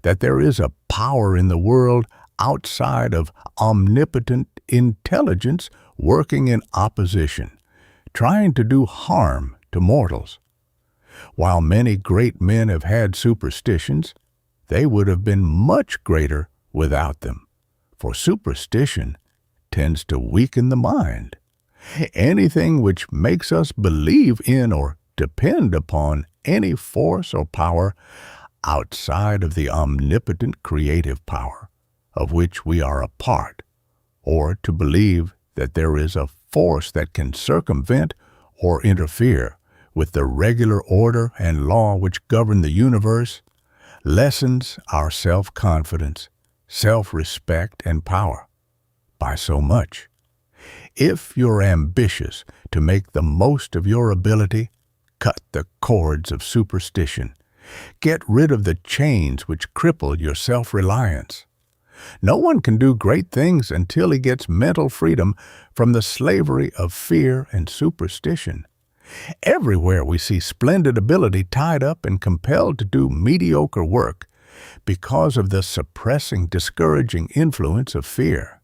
that there is a power in the world outside of omnipotent intelligence working in opposition, trying to do harm to mortals. While many great men have had superstitions, they would have been much greater without them, for superstition tends to weaken the mind. Anything which makes us believe in or depend upon any force or power outside of the omnipotent creative power of which we are a part, or to believe that there is a force that can circumvent or interfere with the regular order and law which govern the universe, lessens our self-confidence, self-respect, and power by so much. If you're ambitious to make the most of your ability, cut the cords of superstition. Get rid of the chains which cripple your self-reliance. No one can do great things until he gets mental freedom from the slavery of fear and superstition. Everywhere we see splendid ability tied up and compelled to do mediocre work because of the suppressing, discouraging influence of fear.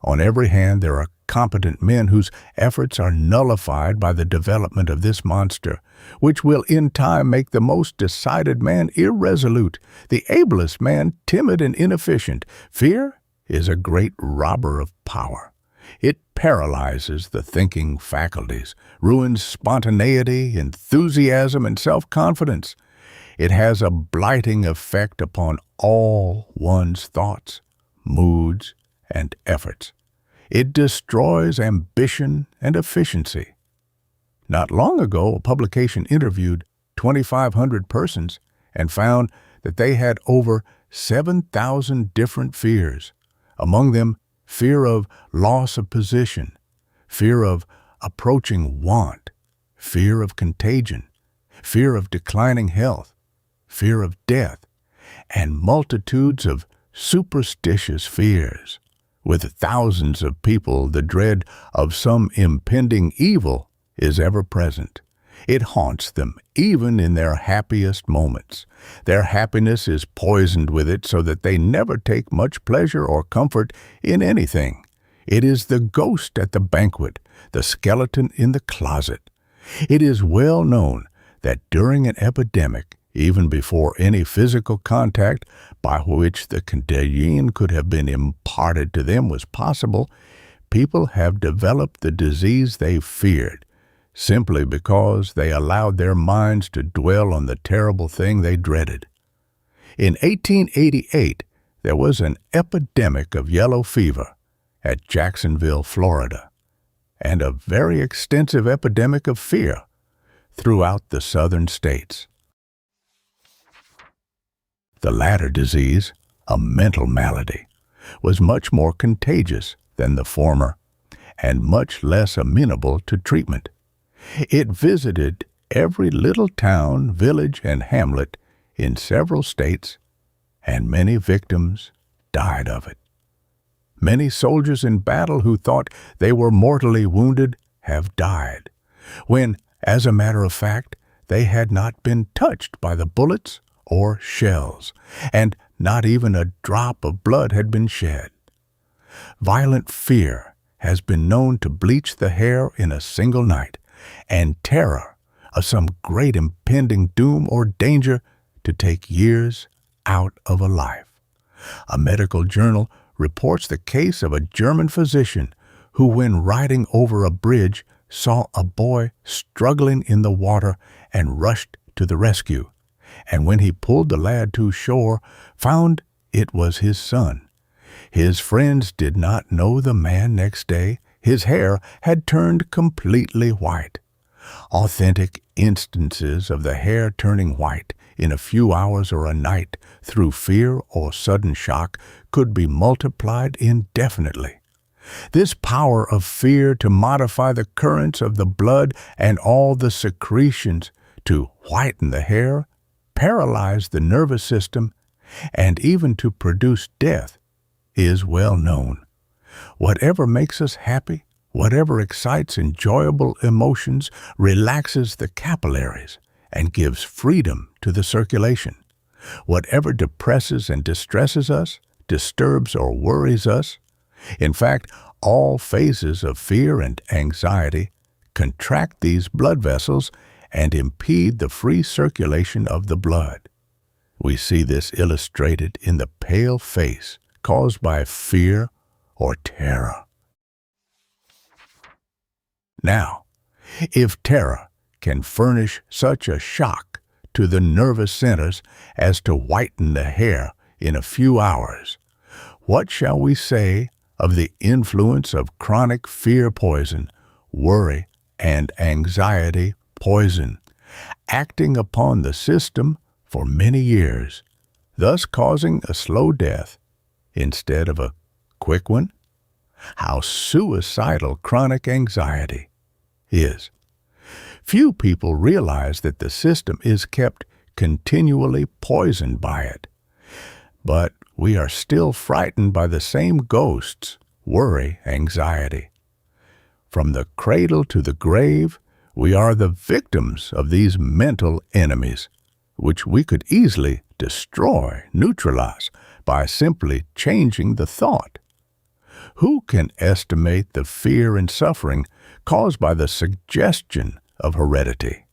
On every hand, there are competent men whose efforts are nullified by the development of this monster, which will in time make the most decided man irresolute, the ablest man timid and inefficient. Fear is a great robber of power. It paralyzes the thinking faculties, ruins spontaneity, enthusiasm, and self-confidence. It has a blighting effect upon all one's thoughts, moods, and efforts. It destroys ambition and efficiency. Not long ago, a publication interviewed 2,500 persons and found that they had over 7,000 different fears. Among them, fear of loss of position, fear of approaching want, fear of contagion, fear of declining health, fear of death, and multitudes of superstitious fears. With thousands of people, the dread of some impending evil is ever present. It haunts them even in their happiest moments. Their happiness is poisoned with it so that they never take much pleasure or comfort in anything. It is the ghost at the banquet, the skeleton in the closet. It is well known that during an epidemic, Even before any physical contact by which the contagion could have been imparted to them was possible, people have developed the disease they feared, simply because they allowed their minds to dwell on the terrible thing they dreaded. In 1888, there was an epidemic of yellow fever at Jacksonville, Florida, and a very extensive epidemic of fear throughout the southern states. The latter disease, a mental malady, was much more contagious than the former and much less amenable to treatment. It visited every little town, village, and hamlet in several states, and many victims died of it. Many soldiers in battle who thought they were mortally wounded have died, when, as a matter of fact, they had not been touched by the bullets or shells, and not even a drop of blood had been shed. Violent fear has been known to bleach the hair in a single night, and terror of some great impending doom or danger to take years out of a life. A medical journal reports the case of a German physician who, when riding over a bridge, saw a boy struggling in the water and rushed to the rescue, and when he pulled the lad to shore, found it was his son. His friends did not know the man next day. His hair had turned completely white. Authentic instances of the hair turning white in a few hours or a night through fear or sudden shock could be multiplied indefinitely. This power of fear to modify the currents of the blood and all the secretions to whiten the hair, paralyze the nervous system, and even to produce death is well known. Whatever makes us happy, whatever excites enjoyable emotions, relaxes the capillaries and gives freedom to the circulation. Whatever depresses and distresses us, disturbs or worries us. In fact, all phases of fear and anxiety contract these blood vessels and impede the free circulation of the blood. We see this illustrated in the pale face caused by fear or terror. Now, if terror can furnish such a shock to the nervous centers as to whiten the hair in a few hours, what shall we say of the influence of chronic fear poison, worry, and anxiety poison, acting upon the system for many years, thus causing a slow death instead of a quick one? How suicidal chronic anxiety is. Few people realize that the system is kept continually poisoned by it. But we are still frightened by the same ghosts, worry, anxiety. From the cradle to the grave, we are the victims of these mental enemies, which we could easily destroy, neutralize, by simply changing the thought. Who can estimate the fear and suffering caused by the suggestion of heredity?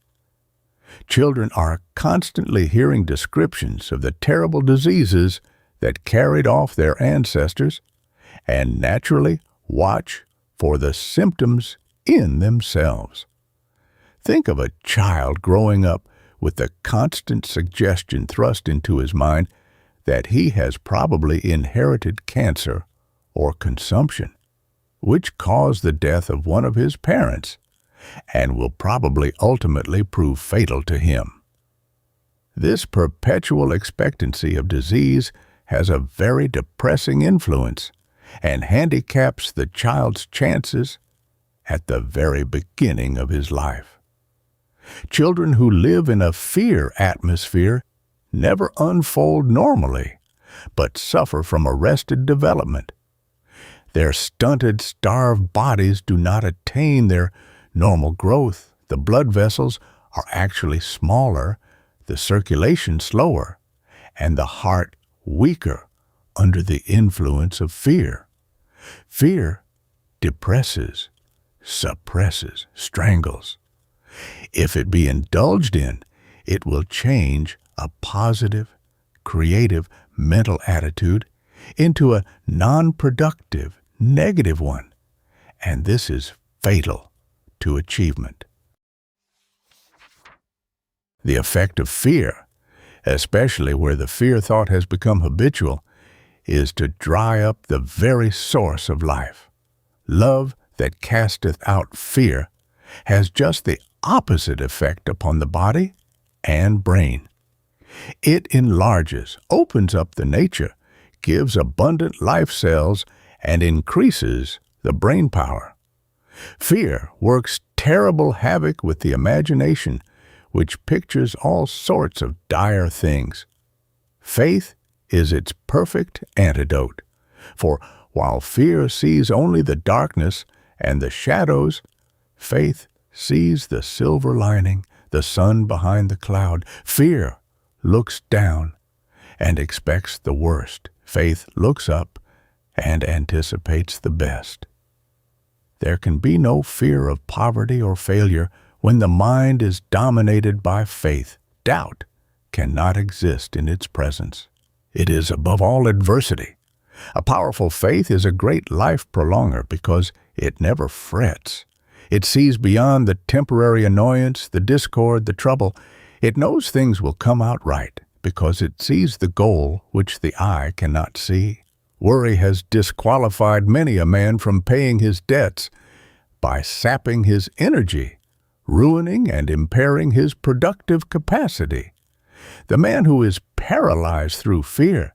Children are constantly hearing descriptions of the terrible diseases that carried off their ancestors, and naturally watch for the symptoms in themselves. Think of a child growing up with the constant suggestion thrust into his mind that he has probably inherited cancer or consumption, which caused the death of one of his parents and will probably ultimately prove fatal to him. This perpetual expectancy of disease has a very depressing influence and handicaps the child's chances at the very beginning of his life. Children who live in a fear atmosphere never unfold normally, but suffer from arrested development. Their stunted, starved bodies do not attain their normal growth. The blood vessels are actually smaller, the circulation slower, and the heart weaker under the influence of fear. Fear depresses, suppresses, strangles. If it be indulged in, it will change a positive, creative mental attitude into a non-productive, negative one, and this is fatal to achievement. The effect of fear, especially where the fear thought has become habitual, is to dry up the very source of life. Love that casteth out fear has just the opposite effect upon the body and brain. It enlarges, opens up the nature, gives abundant life cells, and increases the brain power. Fear works terrible havoc with the imagination, which pictures all sorts of dire things. Faith is its perfect antidote, for while fear sees only the darkness and the shadows, faith sees the silver lining, the sun behind the cloud. Fear looks down and expects the worst. Faith looks up and anticipates the best. There can be no fear of poverty or failure when the mind is dominated by faith. Doubt cannot exist in its presence. It is above all adversity. A powerful faith is a great life prolonger because it never frets. It sees beyond the temporary annoyance, the discord, the trouble. It knows things will come out right because it sees the goal which the eye cannot see. Worry has disqualified many a man from paying his debts by sapping his energy, ruining and impairing his productive capacity. The man who is paralyzed through fear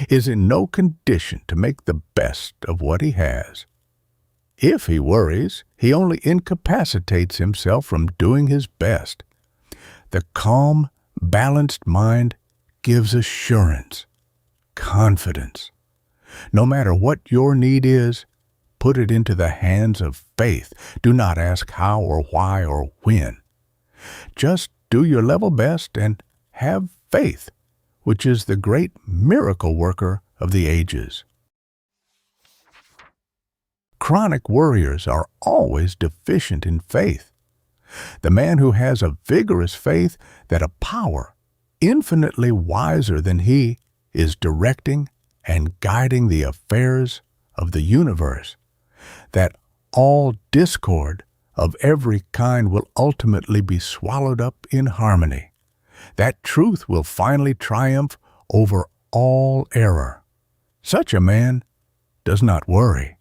is in no condition to make the best of what he has. If he worries, he only incapacitates himself from doing his best. The calm, balanced mind gives assurance, confidence. No matter what your need is, put it into the hands of faith. Do not ask how or why or when. Just do your level best and have faith, which is the great miracle worker of the ages. Chronic worriers are always deficient in faith. The man who has a vigorous faith that a power infinitely wiser than he is directing and guiding the affairs of the universe, that all discord of every kind will ultimately be swallowed up in harmony, that truth will finally triumph over all error. Such a man does not worry.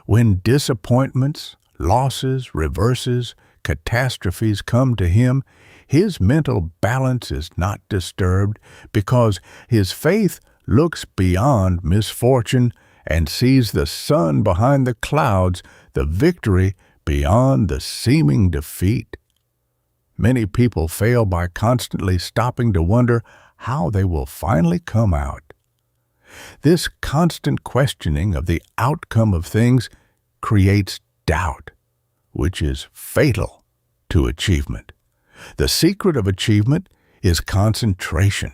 When disappointments, losses, reverses, catastrophes come to him, his mental balance is not disturbed because his faith looks beyond misfortune and sees the sun behind the clouds, the victory beyond the seeming defeat. Many people fail by constantly stopping to wonder how they will finally come out. This constant questioning of the outcome of things creates doubt, which is fatal to achievement. The secret of achievement is concentration.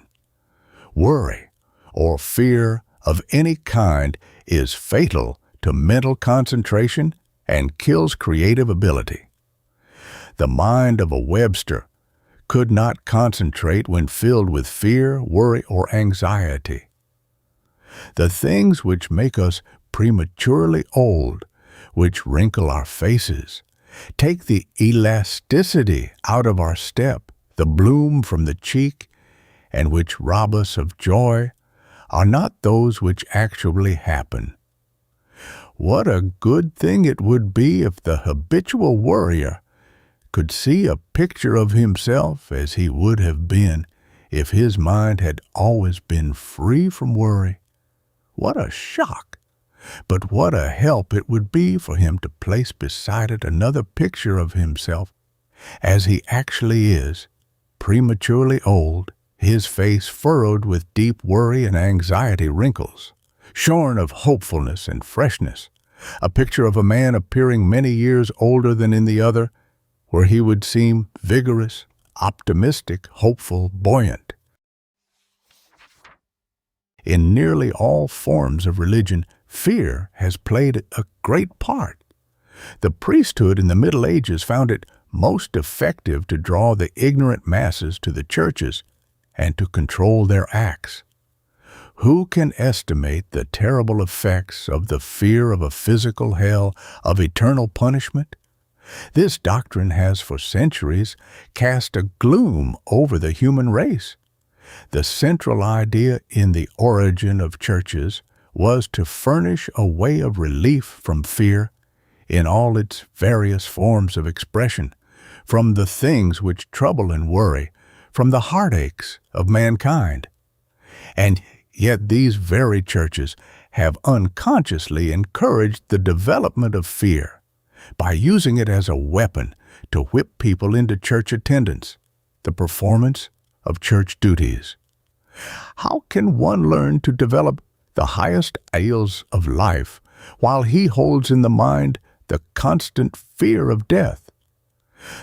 Worry or fear of any kind is fatal to mental concentration and kills creative ability. The mind of a Webster could not concentrate when filled with fear, worry, or anxiety. The things which make us prematurely old, which wrinkle our faces, take the elasticity out of our step, the bloom from the cheek, and which rob us of joy, are not those which actually happen. What a good thing it would be if the habitual worrier could see a picture of himself as he would have been if his mind had always been free from worry. What a shock! But what a help it would be for him to place beside it another picture of himself as he actually is, prematurely old, his face furrowed with deep worry and anxiety wrinkles, shorn of hopefulness and freshness, a picture of a man appearing many years older than in the other, where he would seem vigorous, optimistic, hopeful, buoyant. In nearly all forms of religion, fear has played a great part. The priesthood in the Middle Ages found it most effective to draw the ignorant masses to the churches and to control their acts. Who can estimate the terrible effects of the fear of a physical hell, of eternal punishment? This doctrine has for centuries cast a gloom over the human race. The central idea in the origin of churches was to furnish a way of relief from fear in all its various forms of expression, from the things which trouble and worry, from the heartaches of mankind. And yet these very churches have unconsciously encouraged the development of fear by using it as a weapon to whip people into church attendance, the performance of church duties. How can one learn to develop the highest ideals of life while he holds in the mind the constant fear of death,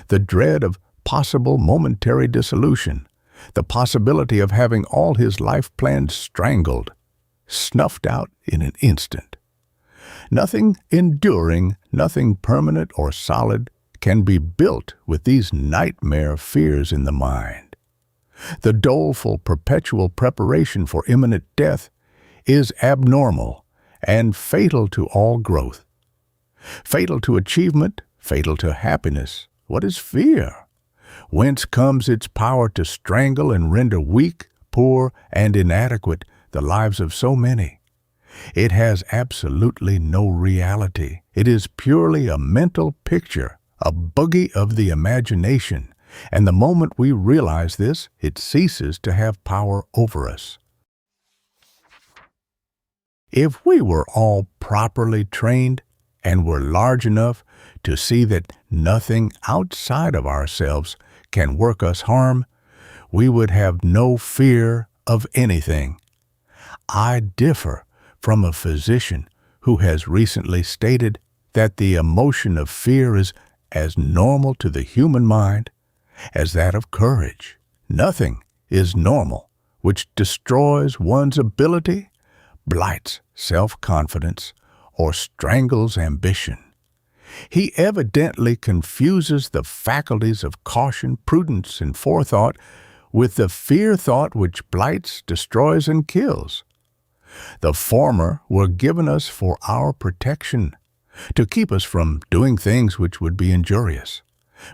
the dread of possible momentary dissolution, the possibility of having all his life plans strangled, snuffed out in an instant? Nothing enduring, nothing permanent or solid can be built with these nightmare fears in the mind. The doleful, perpetual preparation for imminent death is abnormal and fatal to all growth. Fatal to achievement, fatal to happiness. What is fear? Whence comes its power to strangle and render weak, poor, and inadequate the lives of so many? It has absolutely no reality. It is purely a mental picture, a boogie of the imagination, and the moment we realize this, it ceases to have power over us. If we were all properly trained and were large enough to see that nothing outside of ourselves can work us harm, we would have no fear of anything. I differ from a physician who has recently stated that the emotion of fear is as normal to the human mind as that of courage. Nothing is normal which destroys one's ability, blights self-confidence, or strangles ambition. He evidently confuses the faculties of caution, prudence, and forethought with the fear thought which blights, destroys, and kills. The former were given us for our protection, to keep us from doing things which would be injurious.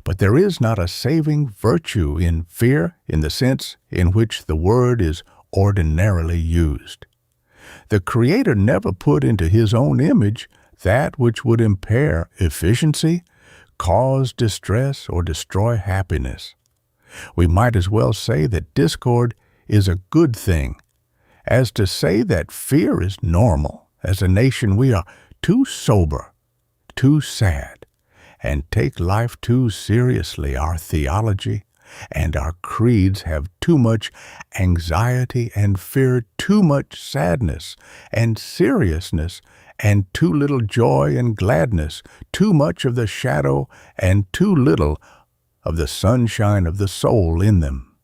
But there is not a saving virtue in fear in the sense in which the word is ordinarily used. The Creator never put into His own image that which would impair efficiency, cause distress, or destroy happiness. We might as well say that discord is a good thing as to say that fear is normal. As a nation, we are too sober, too sad, and take life too seriously. Our theology and our creeds have too much anxiety and fear, too much sadness and seriousness, and too little joy and gladness, too much of the shadow and too little of the sunshine of the soul in them,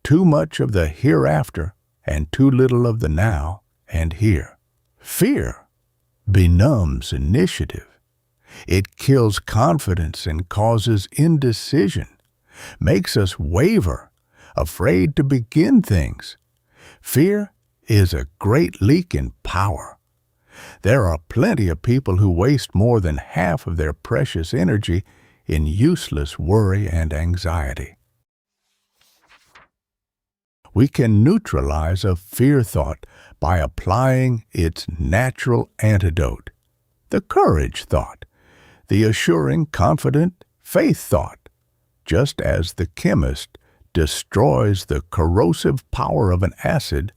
too much of the hereafter and too little of the now and here. Fear benumbs initiative. It kills confidence and causes indecision, makes us waver, afraid to begin things. Fear is a great leak in power. There are plenty of people who waste more than half of their precious energy in useless worry and anxiety. We can neutralize a fear thought by applying its natural antidote, the courage thought, the assuring, confident faith thought, just as the chemist destroys the corrosive power of an acid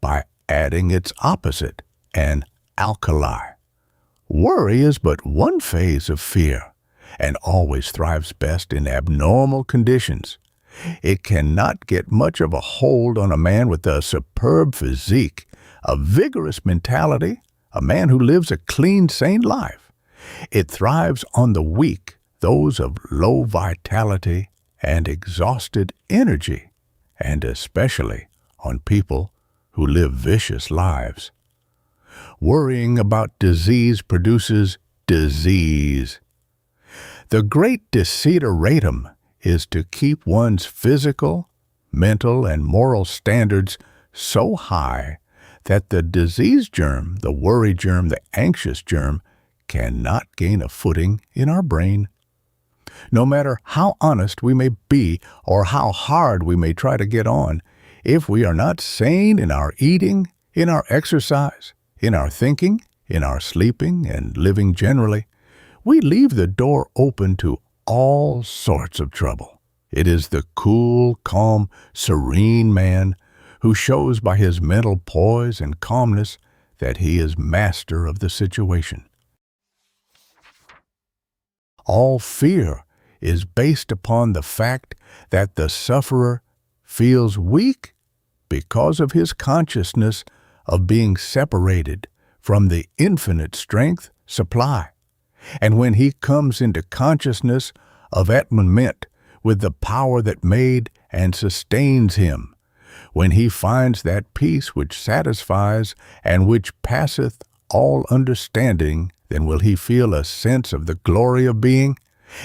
by adding its opposite, an alkali. Worry is but one phase of fear, and always thrives best in abnormal conditions. It cannot get much of a hold on a man with a superb physique, a vigorous mentality, a man who lives a clean, sane life. It thrives on the weak, those of low vitality and exhausted energy, and especially on people who live vicious lives. Worrying about disease produces disease. The great desideratum is to keep one's physical, mental, and moral standards so high that the disease germ, the worry germ, the anxious germ, cannot gain a footing in our brain. No matter how honest we may be or how hard we may try to get on, if we are not sane in our eating, in our exercise, in our thinking, in our sleeping and living generally, we leave the door open to all sorts of trouble. It is the cool, calm, serene man who shows by his mental poise and calmness that he is master of the situation. All fear is based upon the fact that the sufferer feels weak because of his consciousness of being separated from the infinite strength supply. And when he comes into consciousness of at-one-ment with the power that made and sustains him, when he finds that peace which satisfies and which passeth all understanding, then will he feel a sense of the glory of being,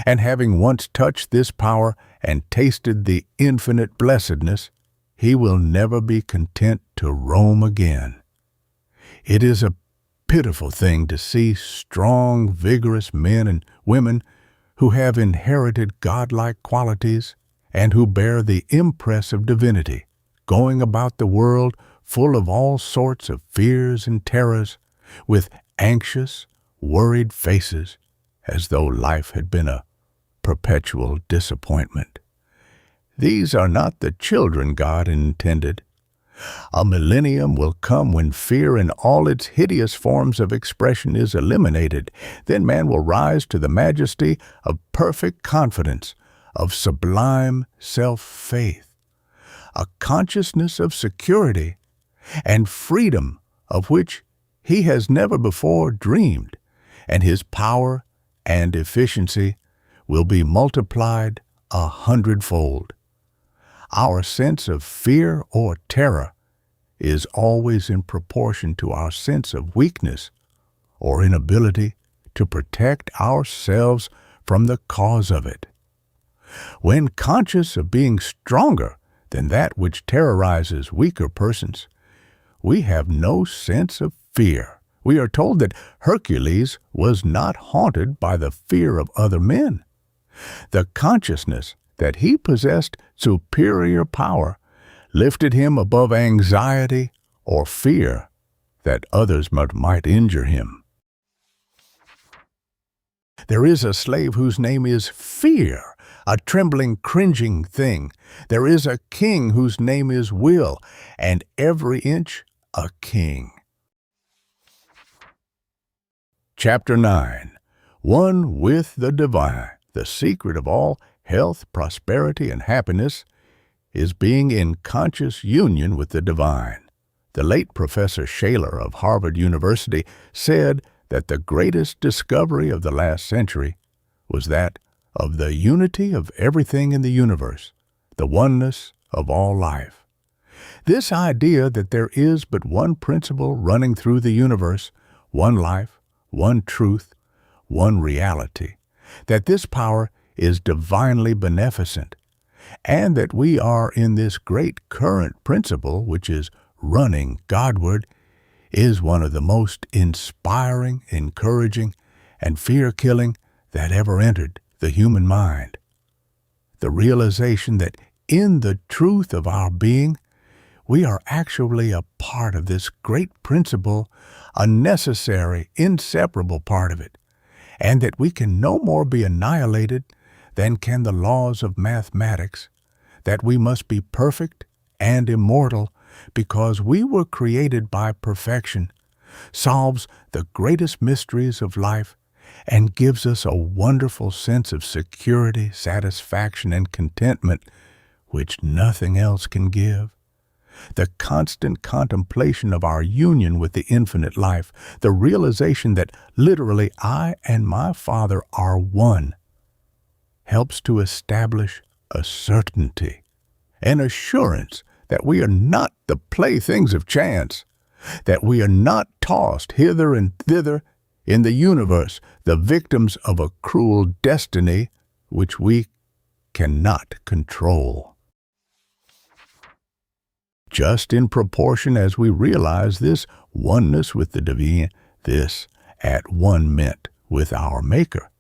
and having once touched this power and tasted the infinite blessedness, he will never be content to roam again. It is a pitiful thing to see strong, vigorous men and women who have inherited godlike qualities and who bear the impress of divinity, going about the world full of all sorts of fears and terrors, with anxious, worried faces, as though life had been a perpetual disappointment. These are not the children God intended. A millennium will come when fear in all its hideous forms of expression is eliminated. Then man will rise to the majesty of perfect confidence, of sublime self-faith, a consciousness of security and freedom of which he has never before dreamed, and his power and efficiency will be multiplied 100-fold. Our sense of fear or terror is always in proportion to our sense of weakness or inability to protect ourselves from the cause of it. When conscious of being stronger than that which terrorizes weaker persons, we have no sense of fear. We are told that Hercules was not haunted by the fear of other men. The consciousness that he possessed superior power lifted him above anxiety or fear that others might injure him. There is a slave whose name is Fear, a trembling, cringing thing. There is a king whose name is Will, and every inch a king. Chapter 9. One with the Divine. The secret of all health, prosperity, and happiness is being in conscious union with the divine. The late Professor Shaler of Harvard University said that the greatest discovery of the last century was that of the unity of everything in the universe, the oneness of all life. This idea that there is but one principle running through the universe, one life, one truth, one reality, that this power is divinely beneficent, and that we are in this great current principle which is running Godward, is one of the most inspiring, encouraging, and fear-killing that ever entered the human mind. The realization that in the truth of our being, we are actually a part of this great principle, a necessary, inseparable part of it, and that we can no more be annihilated than can the laws of mathematics, that we must be perfect and immortal because we were created by perfection, solves the greatest mysteries of life, and gives us a wonderful sense of security, satisfaction, and contentment which nothing else can give. The constant contemplation of our union with the infinite life, the realization that literally I and my Father are one, helps to establish a certainty, an assurance that we are not the playthings of chance, that we are not tossed hither and thither in the universe, the victims of a cruel destiny which we cannot control. just in proportion as we realize this oneness with the divine, this at one ment with our Maker,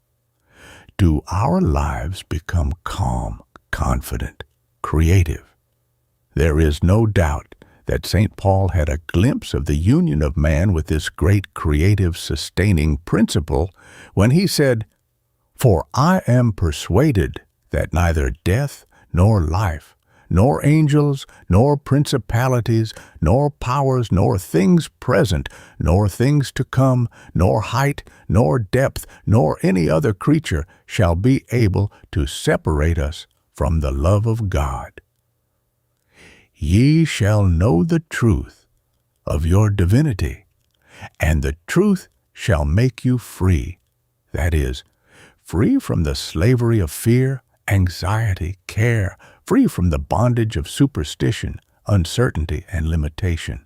do our lives become calm, confident, creative. There is no doubt that St. Paul had a glimpse of the union of man with this great creative sustaining principle when he said, "For I am persuaded that neither death nor life, nor angels, nor principalities, nor powers, nor things present, nor things to come, nor height, nor depth, nor any other creature shall be able to separate us from the love of God. Ye shall know the truth of your divinity, and the truth shall make you free." That is, free from the slavery of fear, anxiety, care, free from the bondage of superstition, uncertainty, and limitation.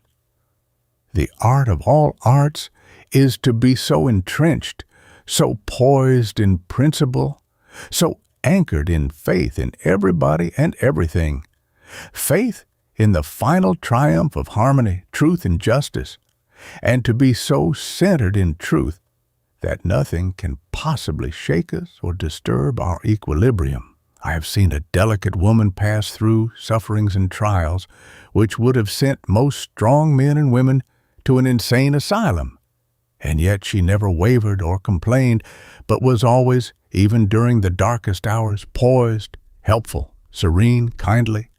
The art of all arts is to be so entrenched, so poised in principle, so anchored in faith in everybody and everything. Faith in the final triumph of harmony, truth, and justice, and to be so centered in truth that nothing can possibly shake us or disturb our equilibrium. I have seen a delicate woman pass through sufferings and trials which would have sent most strong men and women to an insane asylum, and yet she never wavered or complained, but was always, even during the darkest hours, poised, helpful, serene, kindly.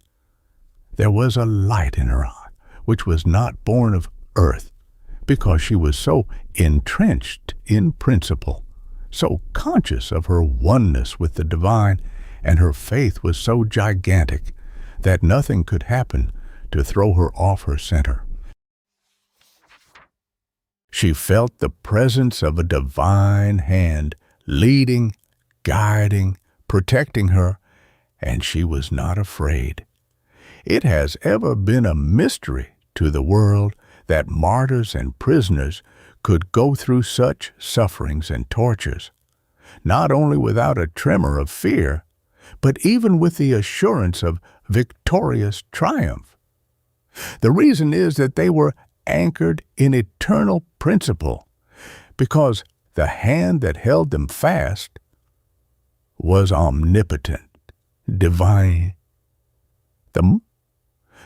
There was a light in her eye which was not born of earth, because she was so entrenched in principle, so conscious of her oneness with the divine, and her faith was so gigantic that nothing could happen to throw her off her center. She felt the presence of a divine hand leading, guiding, protecting her, and she was not afraid. It has ever been a mystery to the world that martyrs and prisoners could go through such sufferings and tortures, not only without a tremor of fear, but even with the assurance of victorious triumph. The reason is that they were anchored in eternal principle, because the hand that held them fast was omnipotent, divine.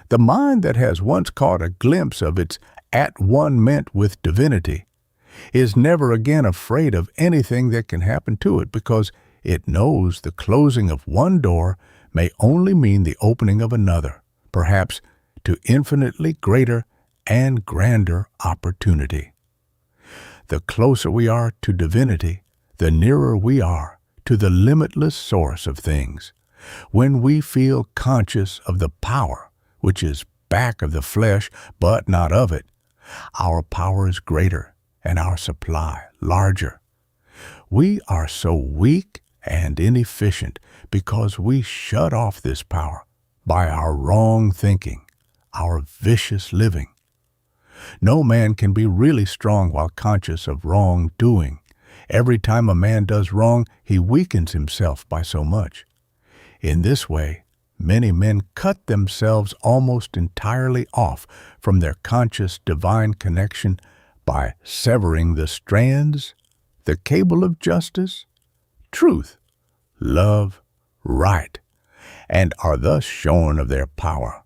The mind that has once caught a glimpse of its at one ment with divinity is never again afraid of anything that can happen to it, because it knows the closing of one door may only mean the opening of another, perhaps to infinitely greater and grander opportunity. The closer we are to divinity, the nearer we are to the limitless source of things. When we feel conscious of the power which is back of the flesh, but not of it, our power is greater and our supply larger. We are so weak and inefficient because we shut off this power by our wrong thinking, our vicious living. No man can be really strong while conscious of wrongdoing. Every time a man does wrong, he weakens himself by so much. In this way, many men cut themselves almost entirely off from their conscious divine connection by severing the strands, the cable of justice, truth, love, right, and are thus shorn of their power.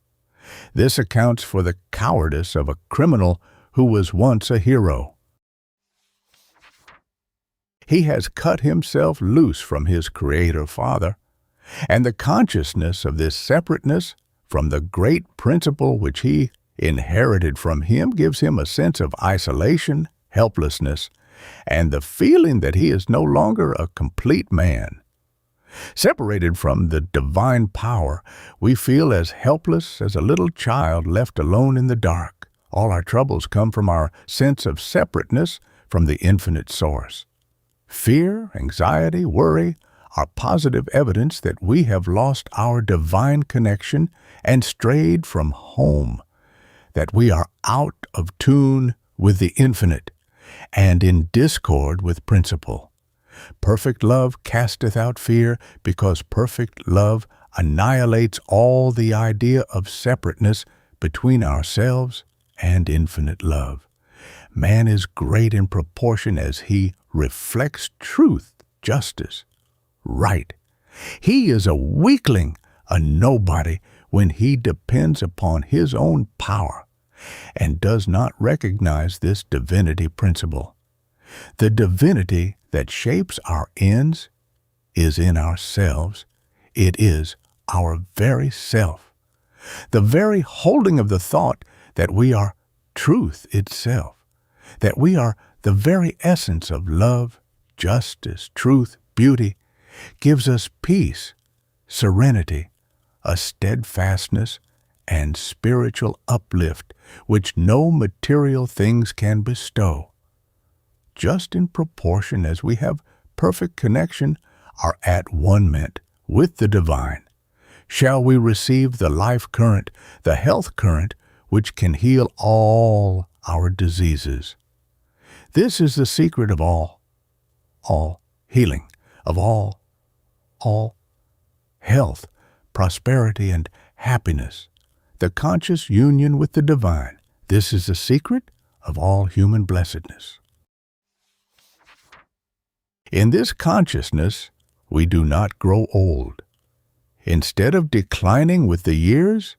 This accounts for the cowardice of a criminal who was once a hero. He has cut himself loose from his Creator Father, and the consciousness of this separateness from the great principle which he inherited from him gives him a sense of isolation, helplessness, and the feeling that he is no longer a complete man. Separated from the divine power, we feel as helpless as a little child left alone in the dark. All our troubles come from our sense of separateness from the infinite source. Fear, anxiety, worry are positive evidence that we have lost our divine connection and strayed from home, that we are out of tune with the infinite and in discord with principle. Perfect love casteth out fear, because perfect love annihilates all the idea of separateness between ourselves and infinite love. Man is great in proportion as he reflects truth, justice, right. He is a weakling, a nobody, when he depends upon his own power and does not recognize this divinity principle. The divinity that shapes our ends is in ourselves. It is our very self. The very holding of the thought that we are truth itself, that we are the very essence of love, justice, truth, beauty, gives us peace, serenity, a steadfastness, and spiritual uplift which no material things can bestow. Just in proportion as we have perfect connection, are at one-ment with the divine, shall we receive the life current, the health current, which can heal all our diseases. This is the secret of all healing, of all health, prosperity, and happiness, the conscious union with the divine. This is the secret of all human blessedness. In this consciousness, we do not grow old. Instead of declining with the years,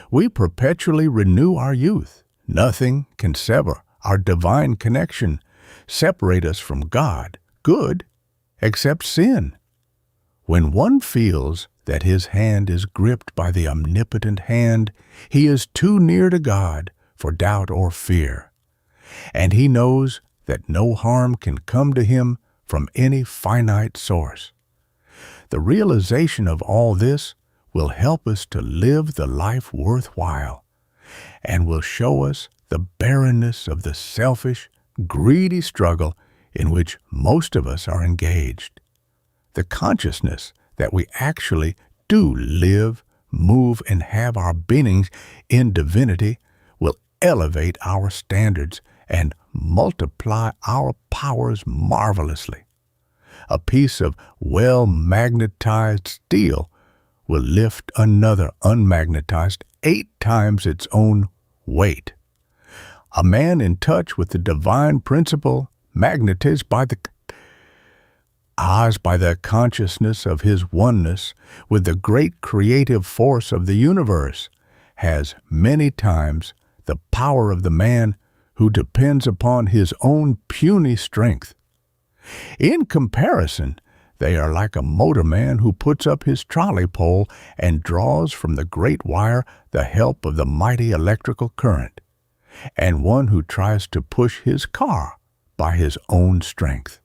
we perpetually renew our youth. Nothing can sever our divine connection, separate us from God, good, except sin. When one feels that his hand is gripped by the omnipotent hand, he is too near to God for doubt or fear, and he knows that no harm can come to him from any finite source. The realization of all this will help us to live the life worthwhile and will show us the barrenness of the selfish, greedy struggle in which most of us are engaged. The consciousness that we actually do live, move, and have our beings in divinity will elevate our standards and multiply our powers marvelously. A piece of well-magnetized steel will lift another unmagnetized 8 times its own weight. A man in touch with the divine principle, magnetized by the consciousness of his oneness with the great creative force of the universe, has many times the power of the man who depends upon his own puny strength. In comparison, they are like a motorman who puts up his trolley pole and draws from the great wire the help of the mighty electrical current, and one who tries to push his car by his own strength.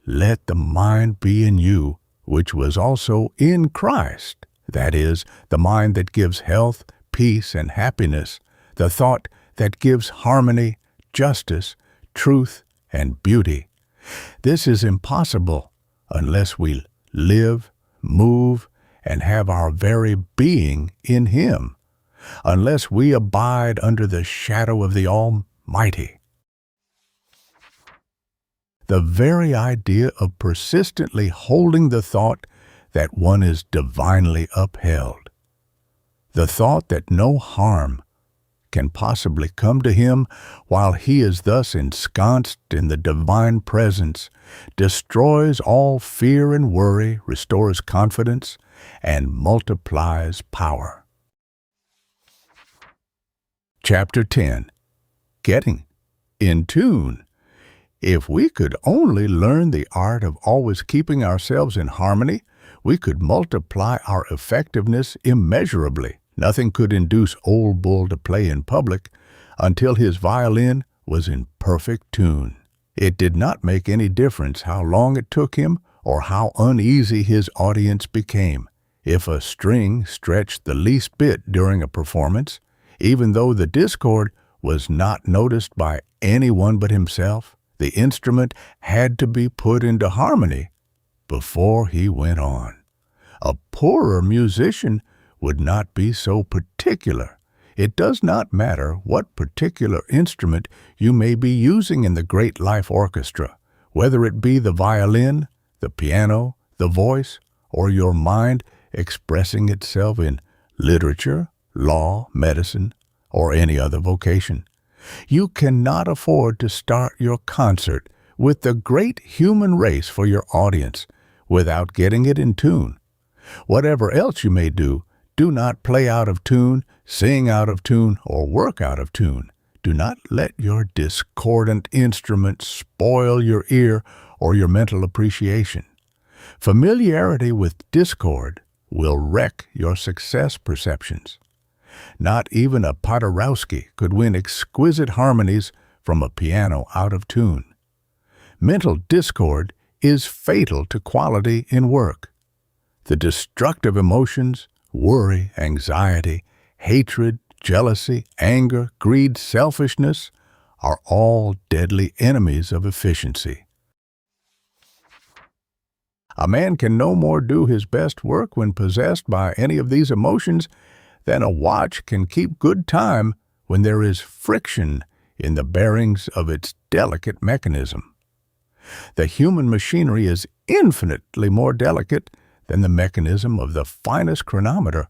Let the mind be in you, which was also in Christ, that is, the mind that gives health, peace, and happiness, the thought that gives harmony, justice, truth, and beauty. This is impossible unless we live, move, and have our very being in Him, unless we abide under the shadow of the Almighty. The very idea of persistently holding the thought that one is divinely upheld, the thought that no harm can possibly come to him while he is thus ensconced in the divine presence, destroys all fear and worry, restores confidence, and multiplies power. Chapter 10. Getting in tune. If we could only learn the art of always keeping ourselves in harmony, we could multiply our effectiveness immeasurably. Nothing could induce Old Bull to play in public until his violin was in perfect tune. It did not make any difference how long it took him or how uneasy his audience became. If a string stretched the least bit during a performance, even though the discord was not noticed by anyone but himself, the instrument had to be put into harmony before he went on. A poorer musician would not be so particular. It does not matter what particular instrument you may be using in the great life orchestra, whether it be the violin, the piano, the voice, or your mind expressing itself in literature, law, medicine, or any other vocation. You cannot afford to start your concert with the great human race for your audience without getting it in tune. Whatever else you may do, do not play out of tune, sing out of tune, or work out of tune. Do not let your discordant instrument spoil your ear or your mental appreciation. Familiarity with discord will wreck your success perceptions. Not even a Paderewski could win exquisite harmonies from a piano out of tune. Mental discord is fatal to quality in work. The destructive emotions, worry, anxiety, hatred, jealousy, anger, greed, selfishness, are all deadly enemies of efficiency. A man can no more do his best work when possessed by any of these emotions than a watch can keep good time when there is friction in the bearings of its delicate mechanism. The human machinery is infinitely more delicate than the mechanism of the finest chronometer,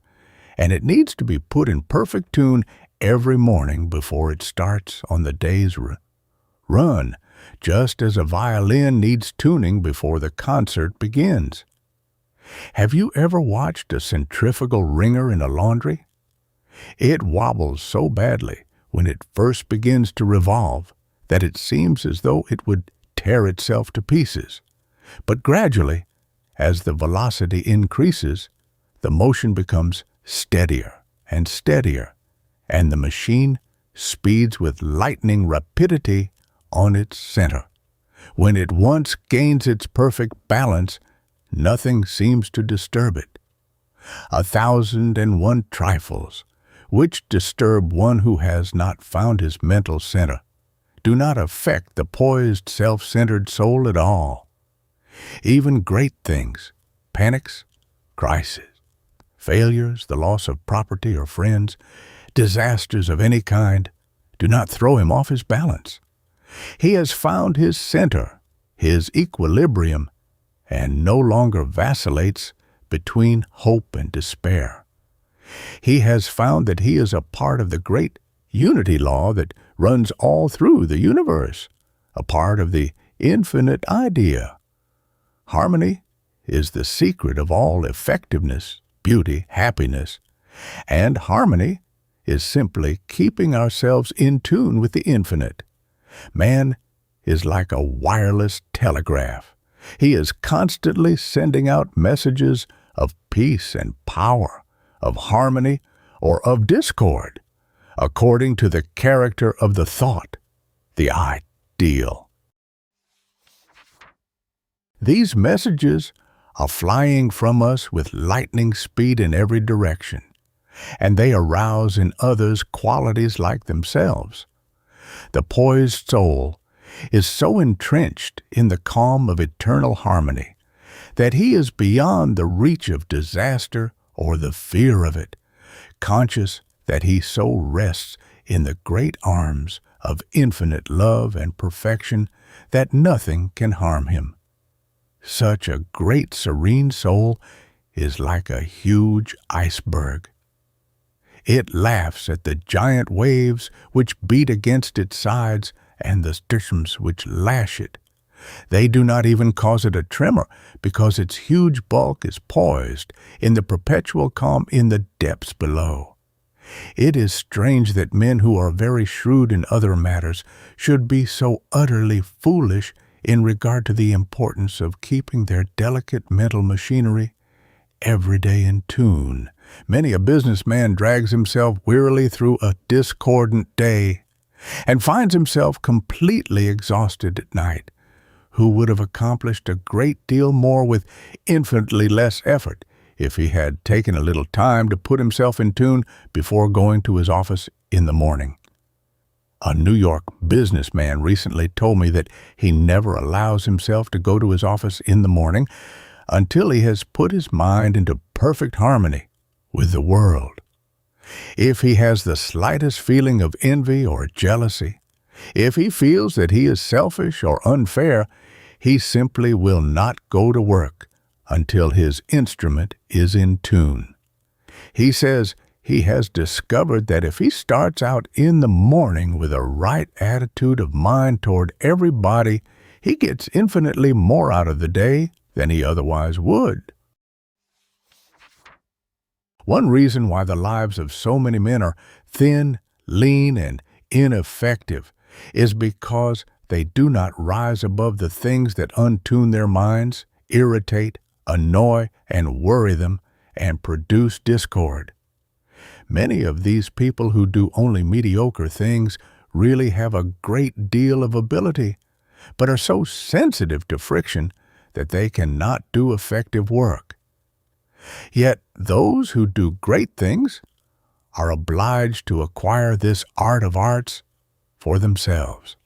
and it needs to be put in perfect tune every morning before it starts on the day's run, just as a violin needs tuning before the concert begins. Have you ever watched a centrifugal wringer in a laundry? It wobbles so badly when it first begins to revolve that it seems as though it would tear itself to pieces. But gradually, as the velocity increases, the motion becomes steadier and steadier, and the machine speeds with lightning rapidity on its center. When it once gains its perfect balance, nothing seems to disturb it. 1,001 trifles, which disturb one who has not found his mental center, do not affect the poised, self-centered soul at all. Even great things, panics, crises, failures, the loss of property or friends, disasters of any kind, do not throw him off his balance. He has found his center, his equilibrium, and no longer vacillates between hope and despair. He has found that he is a part of the great unity law that runs all through the universe, a part of the infinite idea. Harmony is the secret of all effectiveness, beauty, happiness, and harmony is simply keeping ourselves in tune with the infinite. Man is like a wireless telegraph. He is constantly sending out messages of peace and power, of harmony or of discord, according to the character of the thought, the ideal. These messages are flying from us with lightning speed in every direction, and they arouse in others qualities like themselves. The poised soul is so entrenched in the calm of eternal harmony that he is beyond the reach of disaster or the fear of it, conscious that he so rests in the great arms of infinite love and perfection that nothing can harm him. Such a great serene soul is like a huge iceberg. It laughs at the giant waves which beat against its sides and the storms which lash it. They do not even cause it a tremor because its huge bulk is poised in the perpetual calm in the depths below. It is strange that men who are very shrewd in other matters should be so utterly foolish in regard to the importance of keeping their delicate mental machinery every day in tune. Many a businessman drags himself wearily through a discordant day and finds himself completely exhausted at night, who would have accomplished a great deal more with infinitely less effort if he had taken a little time to put himself in tune before going to his office in the morning. A New York businessman recently told me that he never allows himself to go to his office in the morning until he has put his mind into perfect harmony with the world. If he has the slightest feeling of envy or jealousy, if he feels that he is selfish or unfair, he simply will not go to work until his instrument is in tune. He says He has discovered that if he starts out in the morning with a right attitude of mind toward everybody, he gets infinitely more out of the day than he otherwise would. One reason why the lives of so many men are thin, lean, and ineffective is because they do not rise above the things that untune their minds, irritate, annoy, and worry them, and produce discord. Many of these people who do only mediocre things really have a great deal of ability, but are so sensitive to friction that they cannot do effective work. Yet those who do great things are obliged to acquire this art of arts for themselves.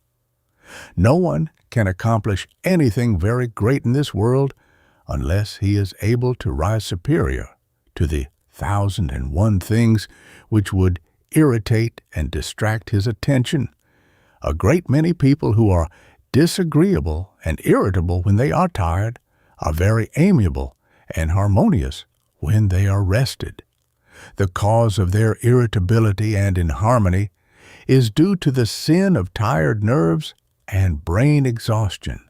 No one can accomplish anything very great in this world unless he is able to rise superior to the 1,001 things which would irritate and distract his attention. A great many people who are disagreeable and irritable when they are tired are very amiable and harmonious when they are rested. The cause of their irritability and inharmony is due to the sin of tired nerves and brain exhaustion.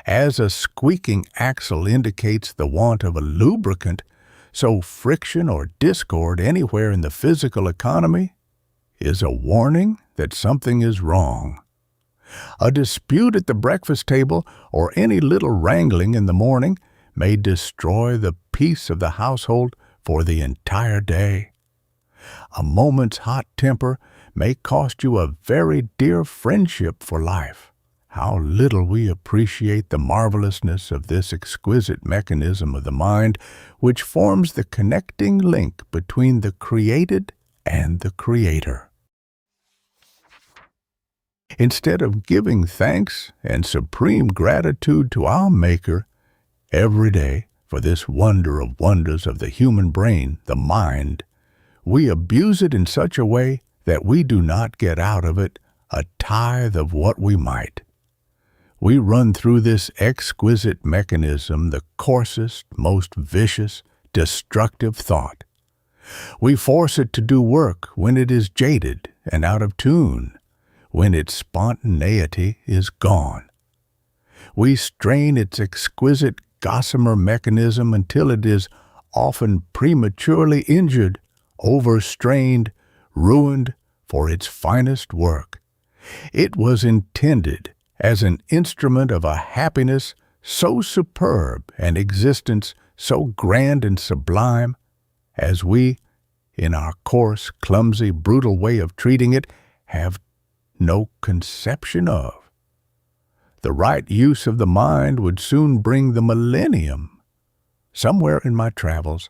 As a squeaking axle indicates the want of a lubricant, so friction or discord anywhere in the physical economy is a warning that something is wrong. A dispute at the breakfast table or any little wrangling in the morning may destroy the peace of the household for the entire day. A moment's hot temper may cost you a very dear friendship for life. How little we appreciate the marvelousness of this exquisite mechanism of the mind which forms the connecting link between the created and the Creator. Instead of giving thanks and supreme gratitude to our Maker every day for this wonder of wonders of the human brain, the mind, we abuse it in such a way that we do not get out of it a tithe of what we might. We run through this exquisite mechanism the coarsest, most vicious, destructive thought. We force it to do work when it is jaded and out of tune, when its spontaneity is gone. We strain its exquisite gossamer mechanism until it is often prematurely injured, overstrained, ruined for its finest work. It was intended as an instrument of a happiness so superb and existence so grand and sublime, as we, in our coarse, clumsy, brutal way of treating it, have no conception of. The right use of the mind would soon bring the millennium. Somewhere in my travels,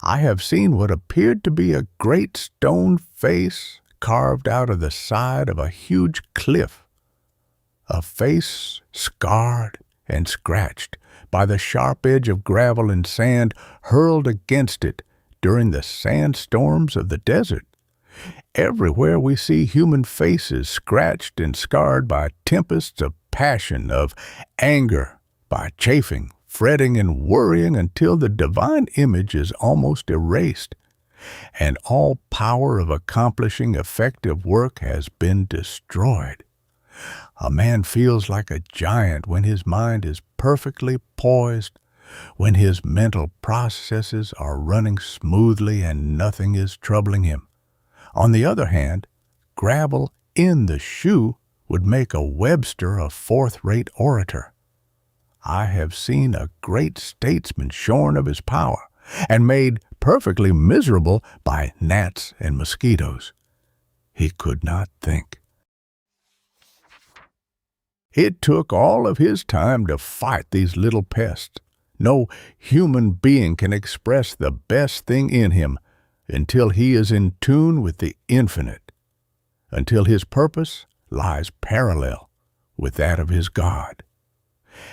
I have seen what appeared to be a great stone face carved out of the side of a huge cliff. A face scarred and scratched by the sharp edge of gravel and sand hurled against it during the sandstorms of the desert. Everywhere we see human faces scratched and scarred by tempests of passion, of anger, by chafing, fretting, and worrying until the divine image is almost erased, and all power of accomplishing effective work has been destroyed. A man feels like a giant when his mind is perfectly poised, when his mental processes are running smoothly and nothing is troubling him. On the other hand, gravel in the shoe would make a Webster a fourth-rate orator. I have seen a great statesman shorn of his power and made perfectly miserable by gnats and mosquitoes. He could not think. It took all of his time to fight these little pests. No human being can express the best thing in him until he is in tune with the infinite, until his purpose lies parallel with that of his God.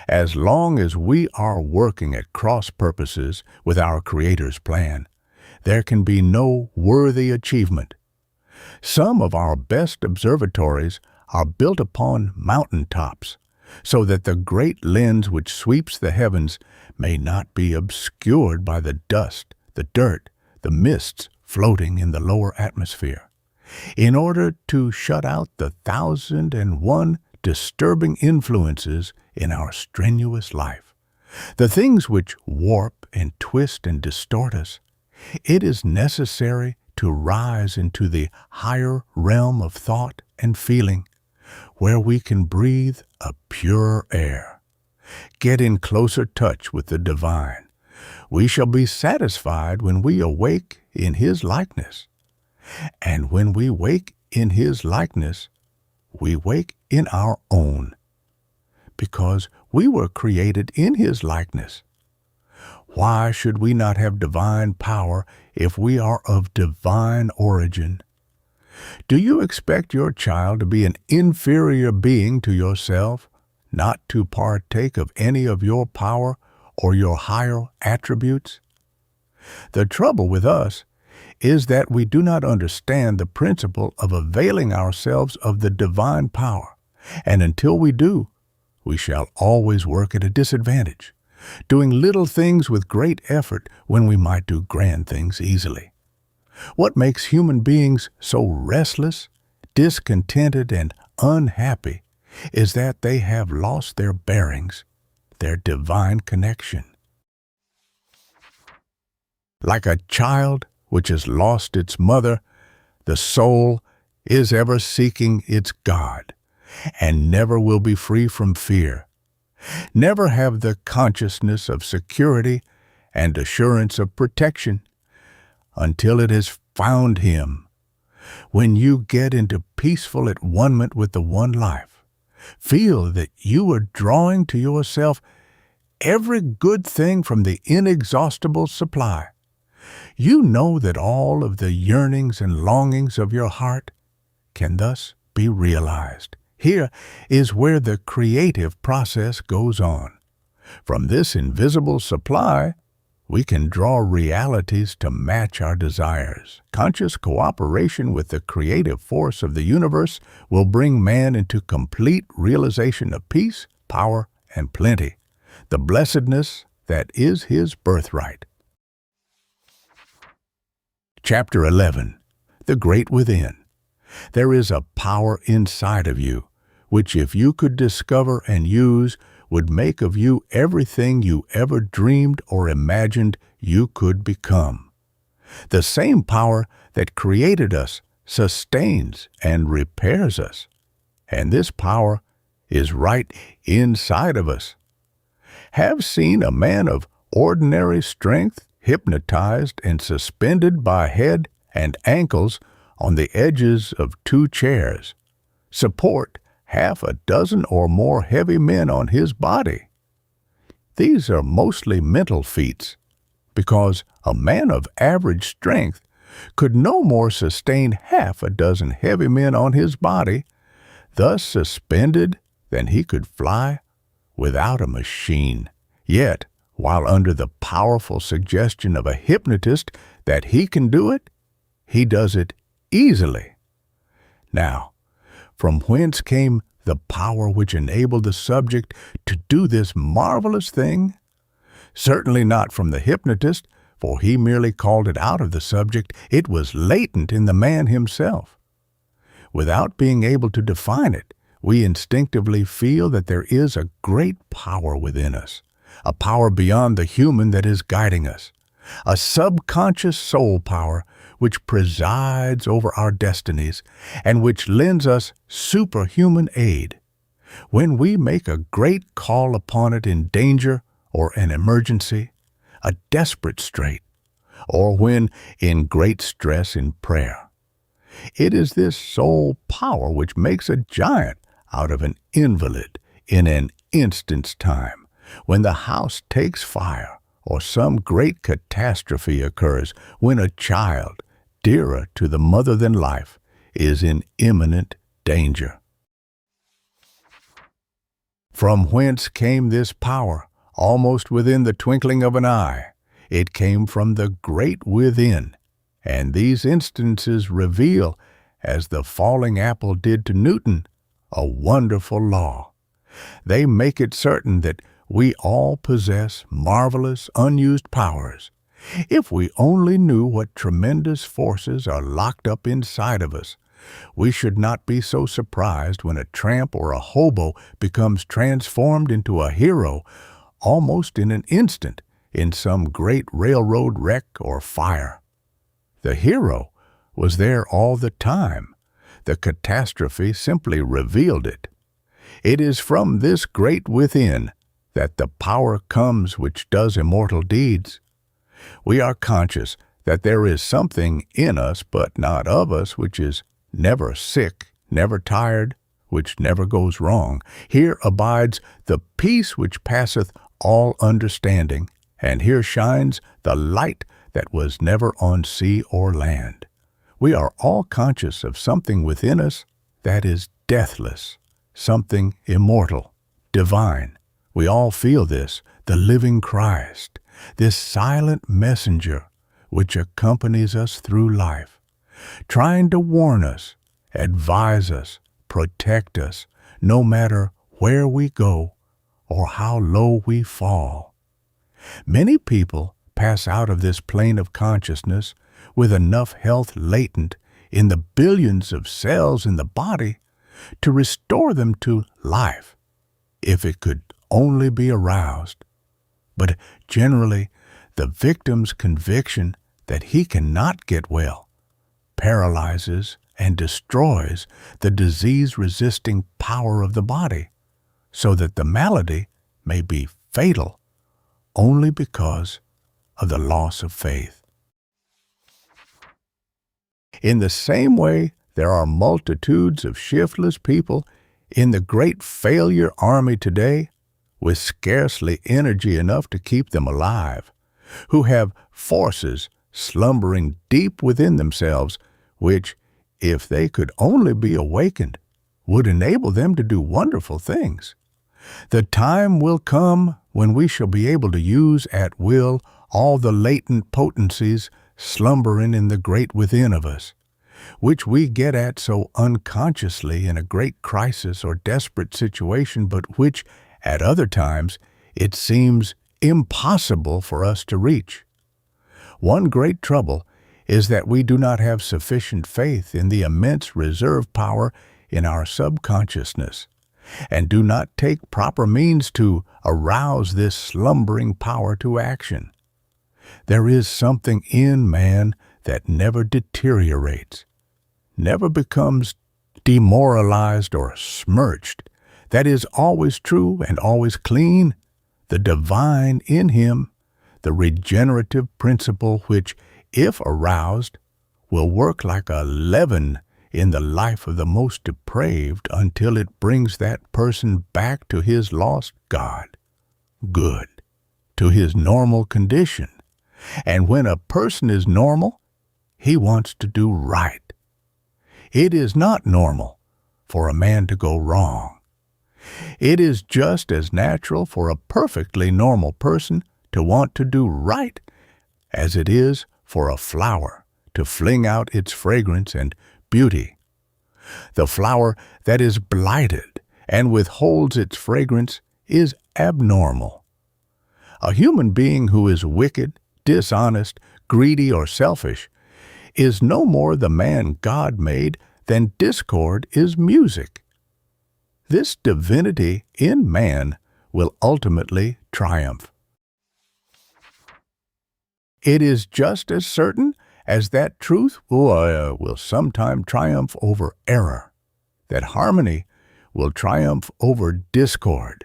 As long as we are working at cross purposes with our Creator's plan, there can be no worthy achievement. Some of our best observatories are built upon mountain tops, so that the great lens which sweeps the heavens may not be obscured by the dust, the dirt, the mists floating in the lower atmosphere, in order to shut out the 1,001 disturbing influences in our strenuous life, the things which warp and twist and distort us. It is necessary to rise into the higher realm of thought and feeling, where we can breathe a pure air. Get in closer touch with the divine. We shall be satisfied when we awake in His likeness. And when we wake in His likeness, we wake in our own, because we were created in His likeness. Why should we not have divine power if we are of divine origin? Do you expect your child to be an inferior being to yourself, not to partake of any of your power or your higher attributes? The trouble with us is that we do not understand the principle of availing ourselves of the divine power, and until we do, we shall always work at a disadvantage, doing little things with great effort when we might do grand things easily. What makes human beings so restless, discontented, and unhappy is that they have lost their bearings, their divine connection. Like a child which has lost its mother, the soul is ever seeking its God, and never will be free from fear, never have the consciousness of security and assurance of protection until it has found Him. When you get into peaceful at one-ment with the one life, feel that you are drawing to yourself every good thing from the inexhaustible supply. You know that all of the yearnings and longings of your heart can thus be realized. Here is where the creative process goes on. From this invisible supply, we can draw realities to match our desires. Conscious cooperation with the creative force of the universe will bring man into complete realization of peace, power, and plenty, the blessedness that is his birthright. Chapter 11. The Great Within. There is a power inside of you, which if you could discover and use, would make of you everything you ever dreamed or imagined you could become. The same power that created us sustains and repairs us, and this power is right inside of us. Have seen a man of ordinary strength hypnotized and suspended by head and ankles on the edges of 2 chairs, support half a dozen or more heavy men on his body. These are mostly mental feats, because a man of average strength could no more sustain half a dozen heavy men on his body, thus suspended, than he could fly without a machine. Yet, while under the powerful suggestion of a hypnotist that he can do it, he does it easily. Now, from whence came the power which enabled the subject to do this marvelous thing? Certainly not from the hypnotist, for he merely called it out of the subject. It was latent in the man himself. Without being able to define it, we instinctively feel that there is a great power within us, a power beyond the human that is guiding us, a subconscious soul power which presides over our destinies and which lends us superhuman aid. When we make a great call upon it in danger or an emergency, a desperate strait, or when in great stress in prayer, it is this soul power which makes a giant out of an invalid in an instant's time. When the house takes fire, or some great catastrophe occurs, when a child, dearer to the mother than life, is in imminent danger. From whence came this power, almost within the twinkling of an eye? It came from the great within, and these instances reveal, as the falling apple did to Newton, a wonderful law. They make it certain that we all possess marvelous unused powers, If we only knew what tremendous forces are locked up inside of us, we should not be so surprised when a tramp or a hobo becomes transformed into a hero almost in an instant in some great railroad wreck or fire. The hero was there all the time. The catastrophe simply revealed it. It is from this great within that the power comes which does immortal deeds. We are conscious that there is something in us but not of us which is never sick, never tired, which never goes wrong. Here abides the peace which passeth all understanding, and here shines the light that was never on sea or land. We are all conscious of something within us that is deathless, something immortal, divine. We all feel this, the living Christ, this silent messenger which accompanies us through life, trying to warn us, advise us, protect us, no matter where we go or how low we fall. Many people pass out of this plane of consciousness with enough health latent in the billions of cells in the body to restore them to life, if it could only be aroused. But generally, the victim's conviction that he cannot get well paralyzes and destroys the disease-resisting power of the body, so that the malady may be fatal only because of the loss of faith. In the same way, there are multitudes of shiftless people in the great failure army today with scarcely energy enough to keep them alive, who have forces slumbering deep within themselves, which, if they could only be awakened, would enable them to do wonderful things. The time will come when we shall be able to use at will all the latent potencies slumbering in the great within of us, which we get at so unconsciously in a great crisis or desperate situation, but which, at other times, it seems impossible for us to reach. One great trouble is that we do not have sufficient faith in the immense reserve power in our subconsciousness, and do not take proper means to arouse this slumbering power to action. There is something in man that never deteriorates, never becomes demoralized or smirched, that is always true and always clean, the divine in him, the regenerative principle which, if aroused, will work like a leaven in the life of the most depraved until it brings that person back to his lost God, good, to his normal condition. And when a person is normal, he wants to do right. It is not normal for a man to go wrong. It is just as natural for a perfectly normal person to want to do right as it is for a flower to fling out its fragrance and beauty. The flower that is blighted and withholds its fragrance is abnormal. A human being who is wicked, dishonest, greedy, or selfish is no more the man God made than discord is music. This divinity in man will ultimately triumph. It is just as certain as that truth will sometime triumph over error, that harmony will triumph over discord.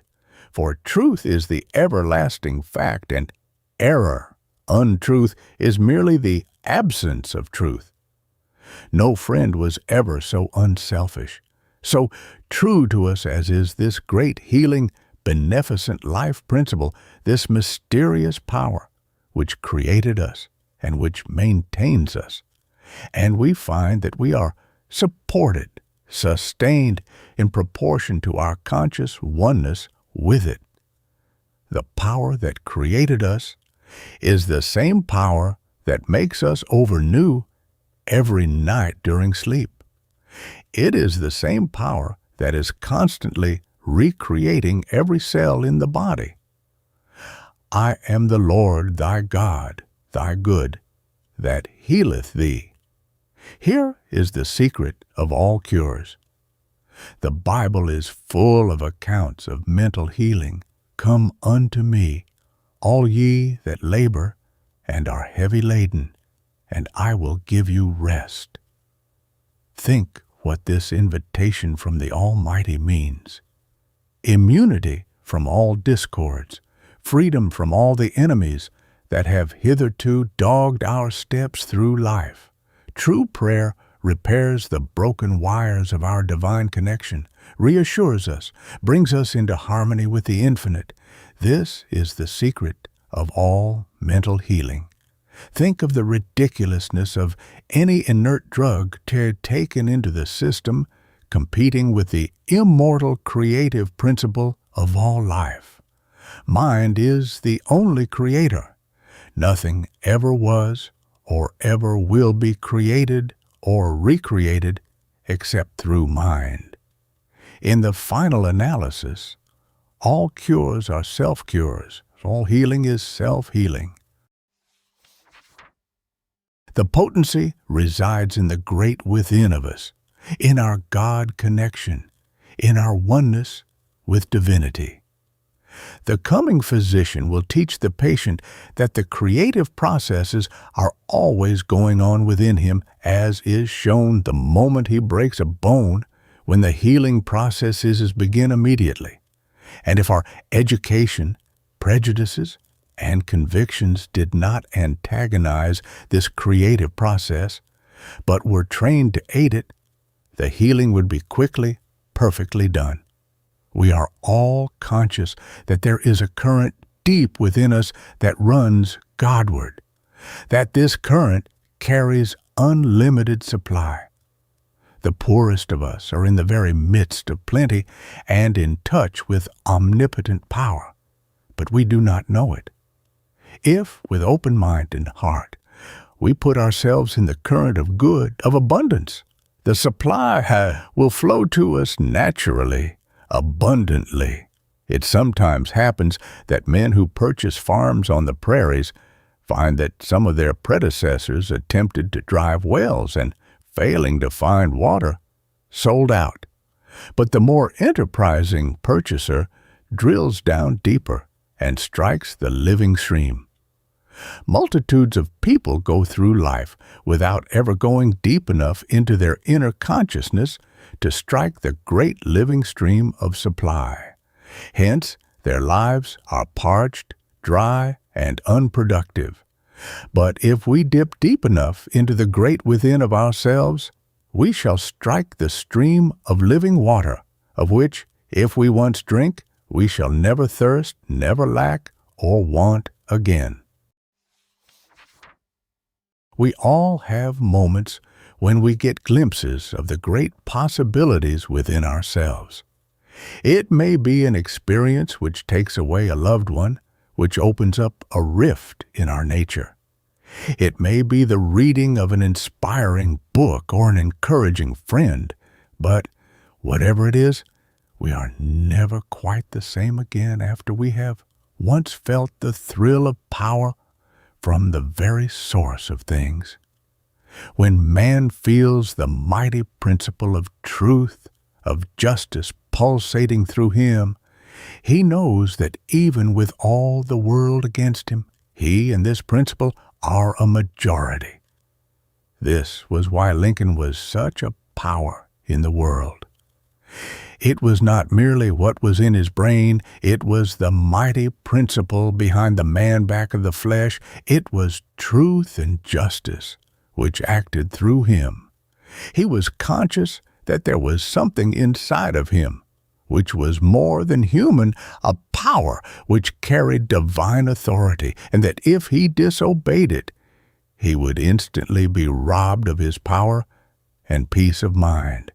For truth is the everlasting fact, and error, untruth, is merely the absence of truth. No friend was ever so unselfish, so true to us as is this great healing, beneficent life principle, this mysterious power which created us and which maintains us. And we find that we are supported, sustained in proportion to our conscious oneness with it. The power that created us is the same power that makes us over new every night during sleep. It is the same power that is constantly recreating every cell in the body. I am the Lord thy God, thy good, that healeth thee. Here is the secret of all cures. The Bible is full of accounts of mental healing. Come unto me, all ye that labor and are heavy laden, and I will give you rest. Think what this invitation from the Almighty means. Immunity from all discords, freedom from all the enemies that have hitherto dogged our steps through life. True prayer repairs the broken wires of our divine connection, reassures us, brings us into harmony with the infinite. This is the secret of all mental healing. Think of the ridiculousness of any inert drug taken into the system, competing with the immortal creative principle of all life. Mind is the only creator. Nothing ever was or ever will be created or recreated except through mind. In the final analysis, all cures are self-cures. All healing is self-healing. The potency resides in the great within of us, in our God connection, in our oneness with divinity. The coming physician will teach the patient that the creative processes are always going on within him, as is shown the moment he breaks a bone, when the healing processes begin immediately. And if our education, prejudices, and convictions did not antagonize this creative process, but were trained to aid it, the healing would be quickly, perfectly done. We are all conscious that there is a current deep within us that runs Godward, that this current carries unlimited supply. The poorest of us are in the very midst of plenty and in touch with omnipotent power, but we do not know it. If, with open mind and heart, we put ourselves in the current of good, of abundance, the supply will flow to us naturally, abundantly. It sometimes happens that men who purchase farms on the prairies find that some of their predecessors attempted to drive wells and, failing to find water, sold out. But the more enterprising purchaser drills down deeper and strikes the living stream. Multitudes of people go through life without ever going deep enough into their inner consciousness to strike the great living stream of supply. Hence, their lives are parched, dry, and unproductive. But if we dip deep enough into the great within of ourselves, we shall strike the stream of living water, of which, if we once drink, we shall never thirst, never lack, or want again. We all have moments when we get glimpses of the great possibilities within ourselves. It may be an experience which takes away a loved one, which opens up a rift in our nature. It may be the reading of an inspiring book or an encouraging friend, but whatever it is, we are never quite the same again after we have once felt the thrill of power from the very source of things. When man feels the mighty principle of truth, of justice pulsating through him, he knows that even with all the world against him, he and this principle are a majority. This was why Lincoln was such a power in the world. It was not merely what was in his brain, it was the mighty principle behind the man back of the flesh. It was truth and justice which acted through him. He was conscious that there was something inside of him which was more than human, a power which carried divine authority, and that if he disobeyed it, he would instantly be robbed of his power and peace of mind.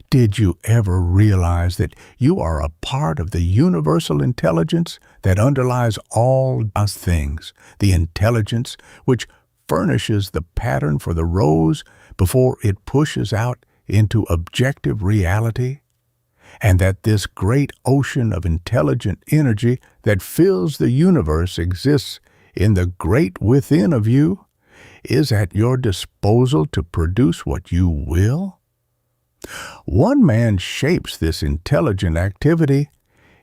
Did you ever realize that you are a part of the universal intelligence that underlies all things, the intelligence which furnishes the pattern for the rose before it pushes out into objective reality? And that this great ocean of intelligent energy that fills the universe exists in the great within of you is at your disposal to produce what you will? One man shapes this intelligent activity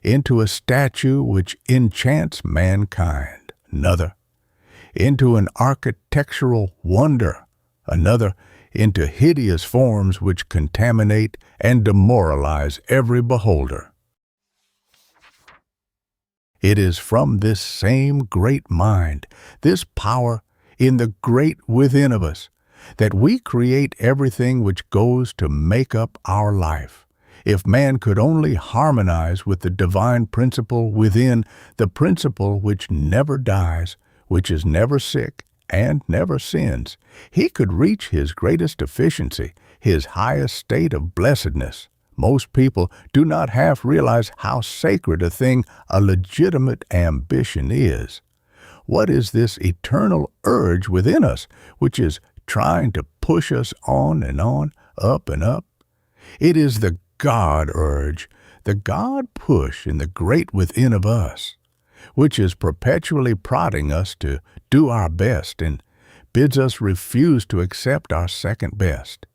into a statue which enchants mankind, another into an architectural wonder, another into hideous forms which contaminate and demoralize every beholder. It is from this same great mind, this power in the great within of us, that we create everything which goes to make up our life. If man could only harmonize with the divine principle within, the principle which never dies, which is never sick and never sins, he could reach his greatest efficiency, his highest state of blessedness. Most people do not half realize how sacred a thing a legitimate ambition is. What is this eternal urge within us which is trying to push us on and on, up and up? It is the God urge, the God push in the great within of us, which is perpetually prodding us to do our best and bids us refuse to accept our second best.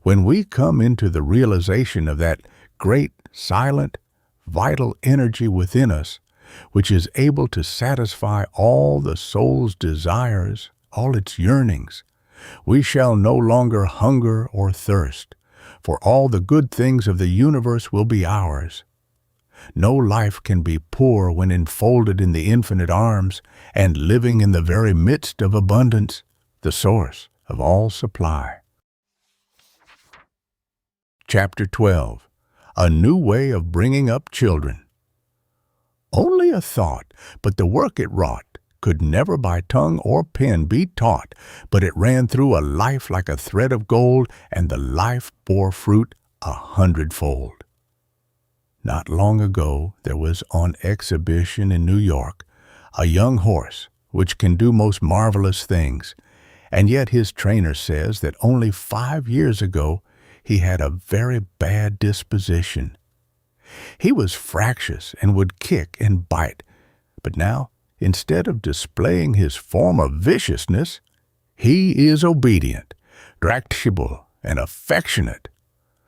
When we come into the realization of that great, silent, vital energy within us, which is able to satisfy all the soul's desires, all its yearnings, we shall no longer hunger or thirst, for all the good things of the universe will be ours. No life can be poor when enfolded in the infinite arms and living in the very midst of abundance, the source of all supply. Chapter 12. A New Way of Bringing Up Children. Only a thought, but the work it wrought could never by tongue or pen be taught, but it ran through a life like a thread of gold, and the life bore fruit 100-fold. Not long ago there was on exhibition in New York a young horse which can do most marvelous things, and yet his trainer says that only 5 years ago he had a very bad disposition. He was fractious and would kick and bite, but now, instead of displaying his former viciousness, he is obedient, tractable, and affectionate.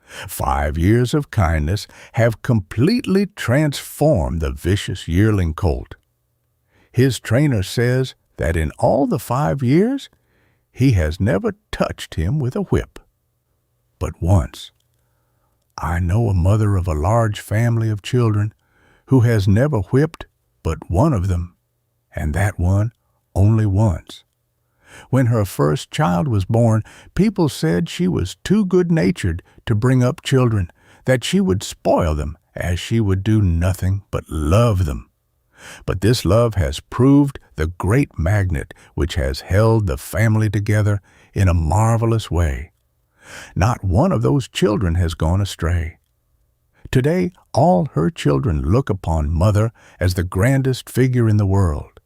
5 years of kindness have completely transformed the vicious yearling colt. His trainer says that in all the 5 years, he has never touched him with a whip. But once, I know a mother of a large family of children who has never whipped but one of them, and that one only once. When her first child was born, people said she was too good-natured to bring up children, that she would spoil them, as she would do nothing but love them. But this love has proved the great magnet which has held the family together in a marvelous way. Not one of those children has gone astray. Today, all her children look upon Mother as the grandest figure in the world.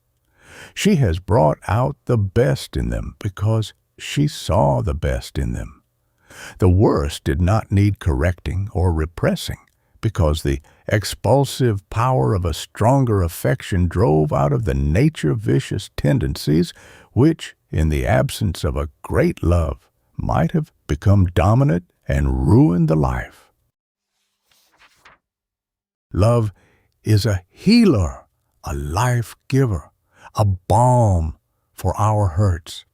She has brought out the best in them because she saw the best in them. The worst did not need correcting or repressing because the expulsive power of a stronger affection drove out of the nature vicious tendencies which, in the absence of a great love, might have become dominant and ruined the life. Love is a healer, a life-giver, a balm for our hurts.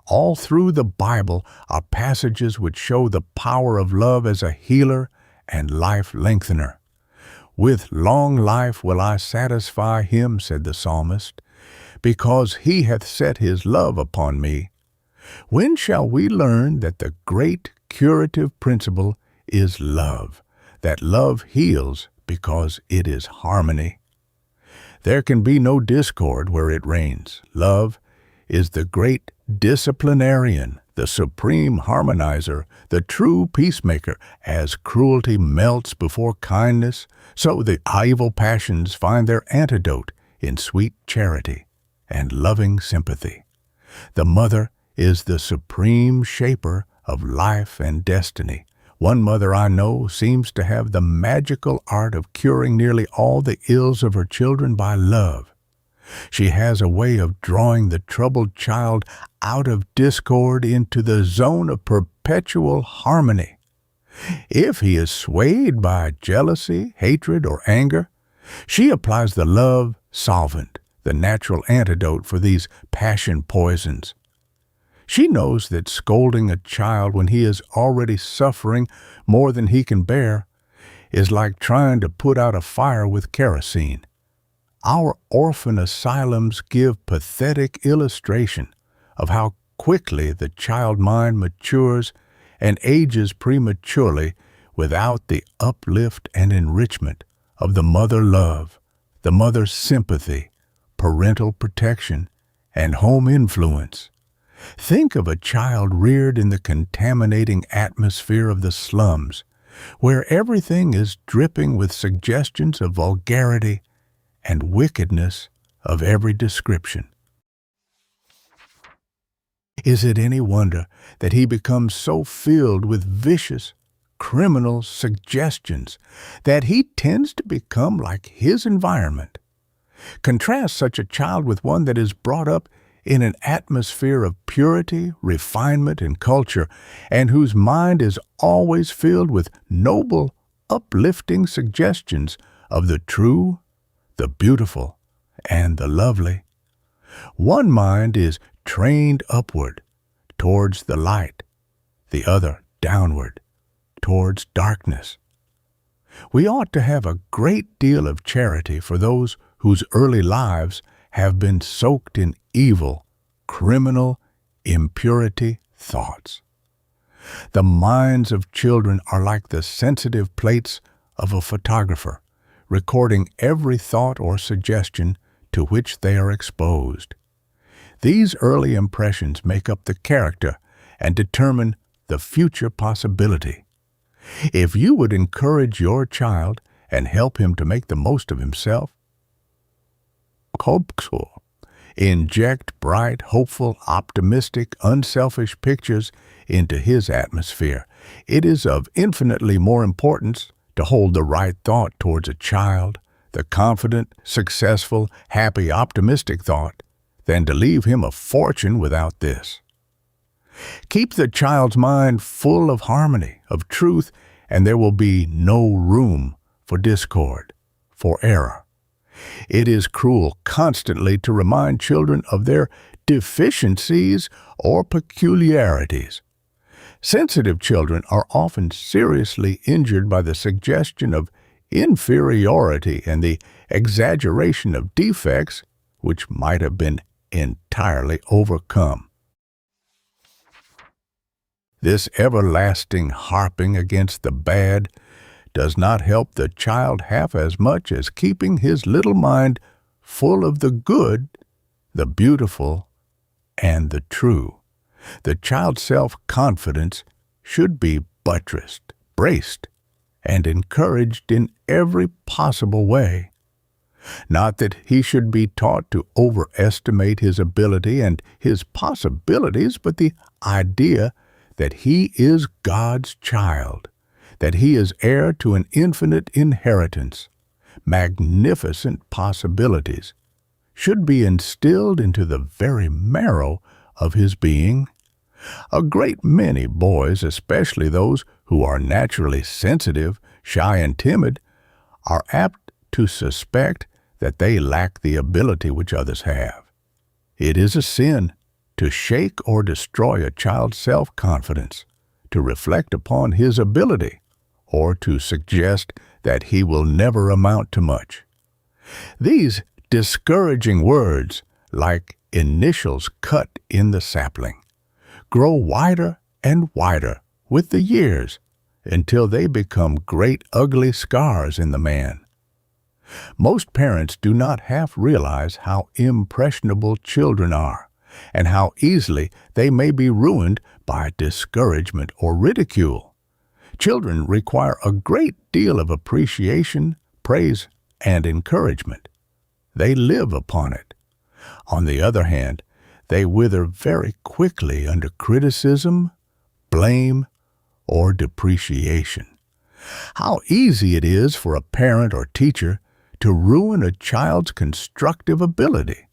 All through the Bible are passages which show the power of love as a healer and life-lengthener. With long life will I satisfy him, said the psalmist, because he hath set his love upon me. When shall we learn that the great curative principle is love, that love heals because it is harmony? There can be no discord where it reigns. Love is the great disciplinarian, the supreme harmonizer, the true peacemaker. As cruelty melts before kindness, so the evil passions find their antidote in sweet charity and loving sympathy. The mother is the supreme shaper of life and destiny. One mother I know seems to have the magical art of curing nearly all the ills of her children by love. She has a way of drawing the troubled child out of discord into the zone of perpetual harmony. If he is swayed by jealousy, hatred, or anger, she applies the love solvent, the natural antidote for these passion poisons. She knows that scolding a child when he is already suffering more than he can bear is like trying to put out a fire with kerosene. Our orphan asylums give pathetic illustration of how quickly the child mind matures and ages prematurely without the uplift and enrichment of the mother love, the mother sympathy, parental protection, and home influence. Think of a child reared in the contaminating atmosphere of the slums, where everything is dripping with suggestions of vulgarity and wickedness of every description. Is it any wonder that he becomes so filled with vicious, criminal suggestions that he tends to become like his environment? Contrast such a child with one that is brought up in an atmosphere of purity, refinement, and culture, and whose mind is always filled with noble, uplifting suggestions of the true, the beautiful, and the lovely. One mind is trained upward, towards the light, the other downward, towards darkness. We ought to have a great deal of charity for those whose early lives have been soaked in evil, criminal, impurity thoughts. The minds of children are like the sensitive plates of a photographer, recording every thought or suggestion to which they are exposed. These early impressions make up the character and determine the future possibility. If you would encourage your child and help him to make the most of himself, inject bright, hopeful, optimistic, unselfish pictures into his atmosphere. It is of infinitely more importance to hold the right thought towards a child, the confident, successful, happy, optimistic thought, than to leave him a fortune without this. Keep the child's mind full of harmony, of truth, and there will be no room for discord, for error. It is cruel constantly to remind children of their deficiencies or peculiarities. Sensitive children are often seriously injured by the suggestion of inferiority and the exaggeration of defects which might have been entirely overcome. This everlasting harping against the bad does not help the child half as much as keeping his little mind full of the good, the beautiful, and the true. The child's self-confidence should be buttressed, braced, and encouraged in every possible way. Not that he should be taught to overestimate his ability and his possibilities, but the idea that he is God's child, that he is heir to an infinite inheritance, magnificent possibilities, should be instilled into the very marrow of his being. A great many boys, especially those who are naturally sensitive, shy, and timid, are apt to suspect that they lack the ability which others have. It is a sin to shake or destroy a child's self-confidence, to reflect upon his ability, or to suggest that he will never amount to much. These discouraging words, like initials cut in the sapling, grow wider and wider with the years until they become great ugly scars in the man. Most parents do not half realize how impressionable children are, and how easily they may be ruined by discouragement or ridicule. Children require a great deal of appreciation, praise, and encouragement. They live upon it. On the other hand, they wither very quickly under criticism, blame, or depreciation. How easy it is for a parent or teacher to ruin a child's constructive ability,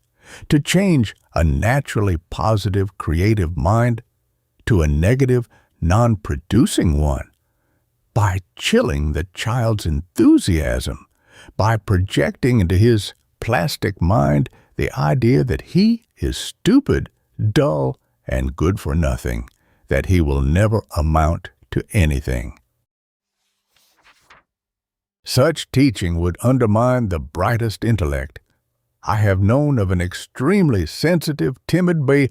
to change a naturally positive, creative mind to a negative, non-producing one, by chilling the child's enthusiasm, by projecting into his plastic mind the idea that he is stupid, dull, and good for nothing, that he will never amount to anything. Such teaching would undermine the brightest intellect. I have known of an extremely sensitive, timid boy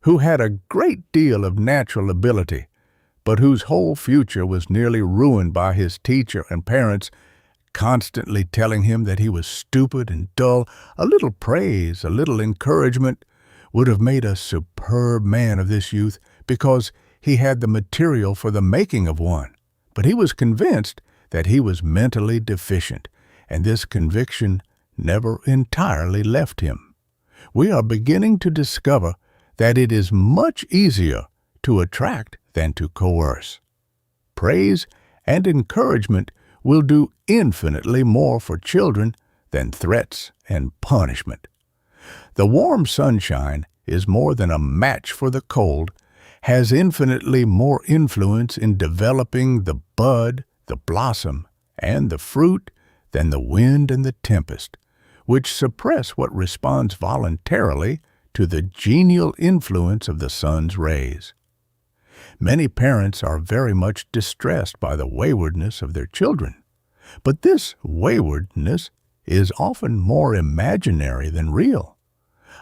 who had a great deal of natural ability, but whose whole future was nearly ruined by his teacher and parents constantly telling him that he was stupid and dull. A little praise, a little encouragement would have made a superb man of this youth, because he had the material for the making of one. But he was convinced that he was mentally deficient, and this conviction never entirely left him. We are beginning to discover that it is much easier to attract than to coerce. Praise and encouragement will do infinitely more for children than threats and punishment. The warm sunshine is more than a match for the cold, has infinitely more influence in developing the bud, the blossom, and the fruit than the wind and the tempest, which suppress what responds voluntarily to the genial influence of the sun's rays. Many parents are very much distressed by the waywardness of their children, but this waywardness is often more imaginary than real.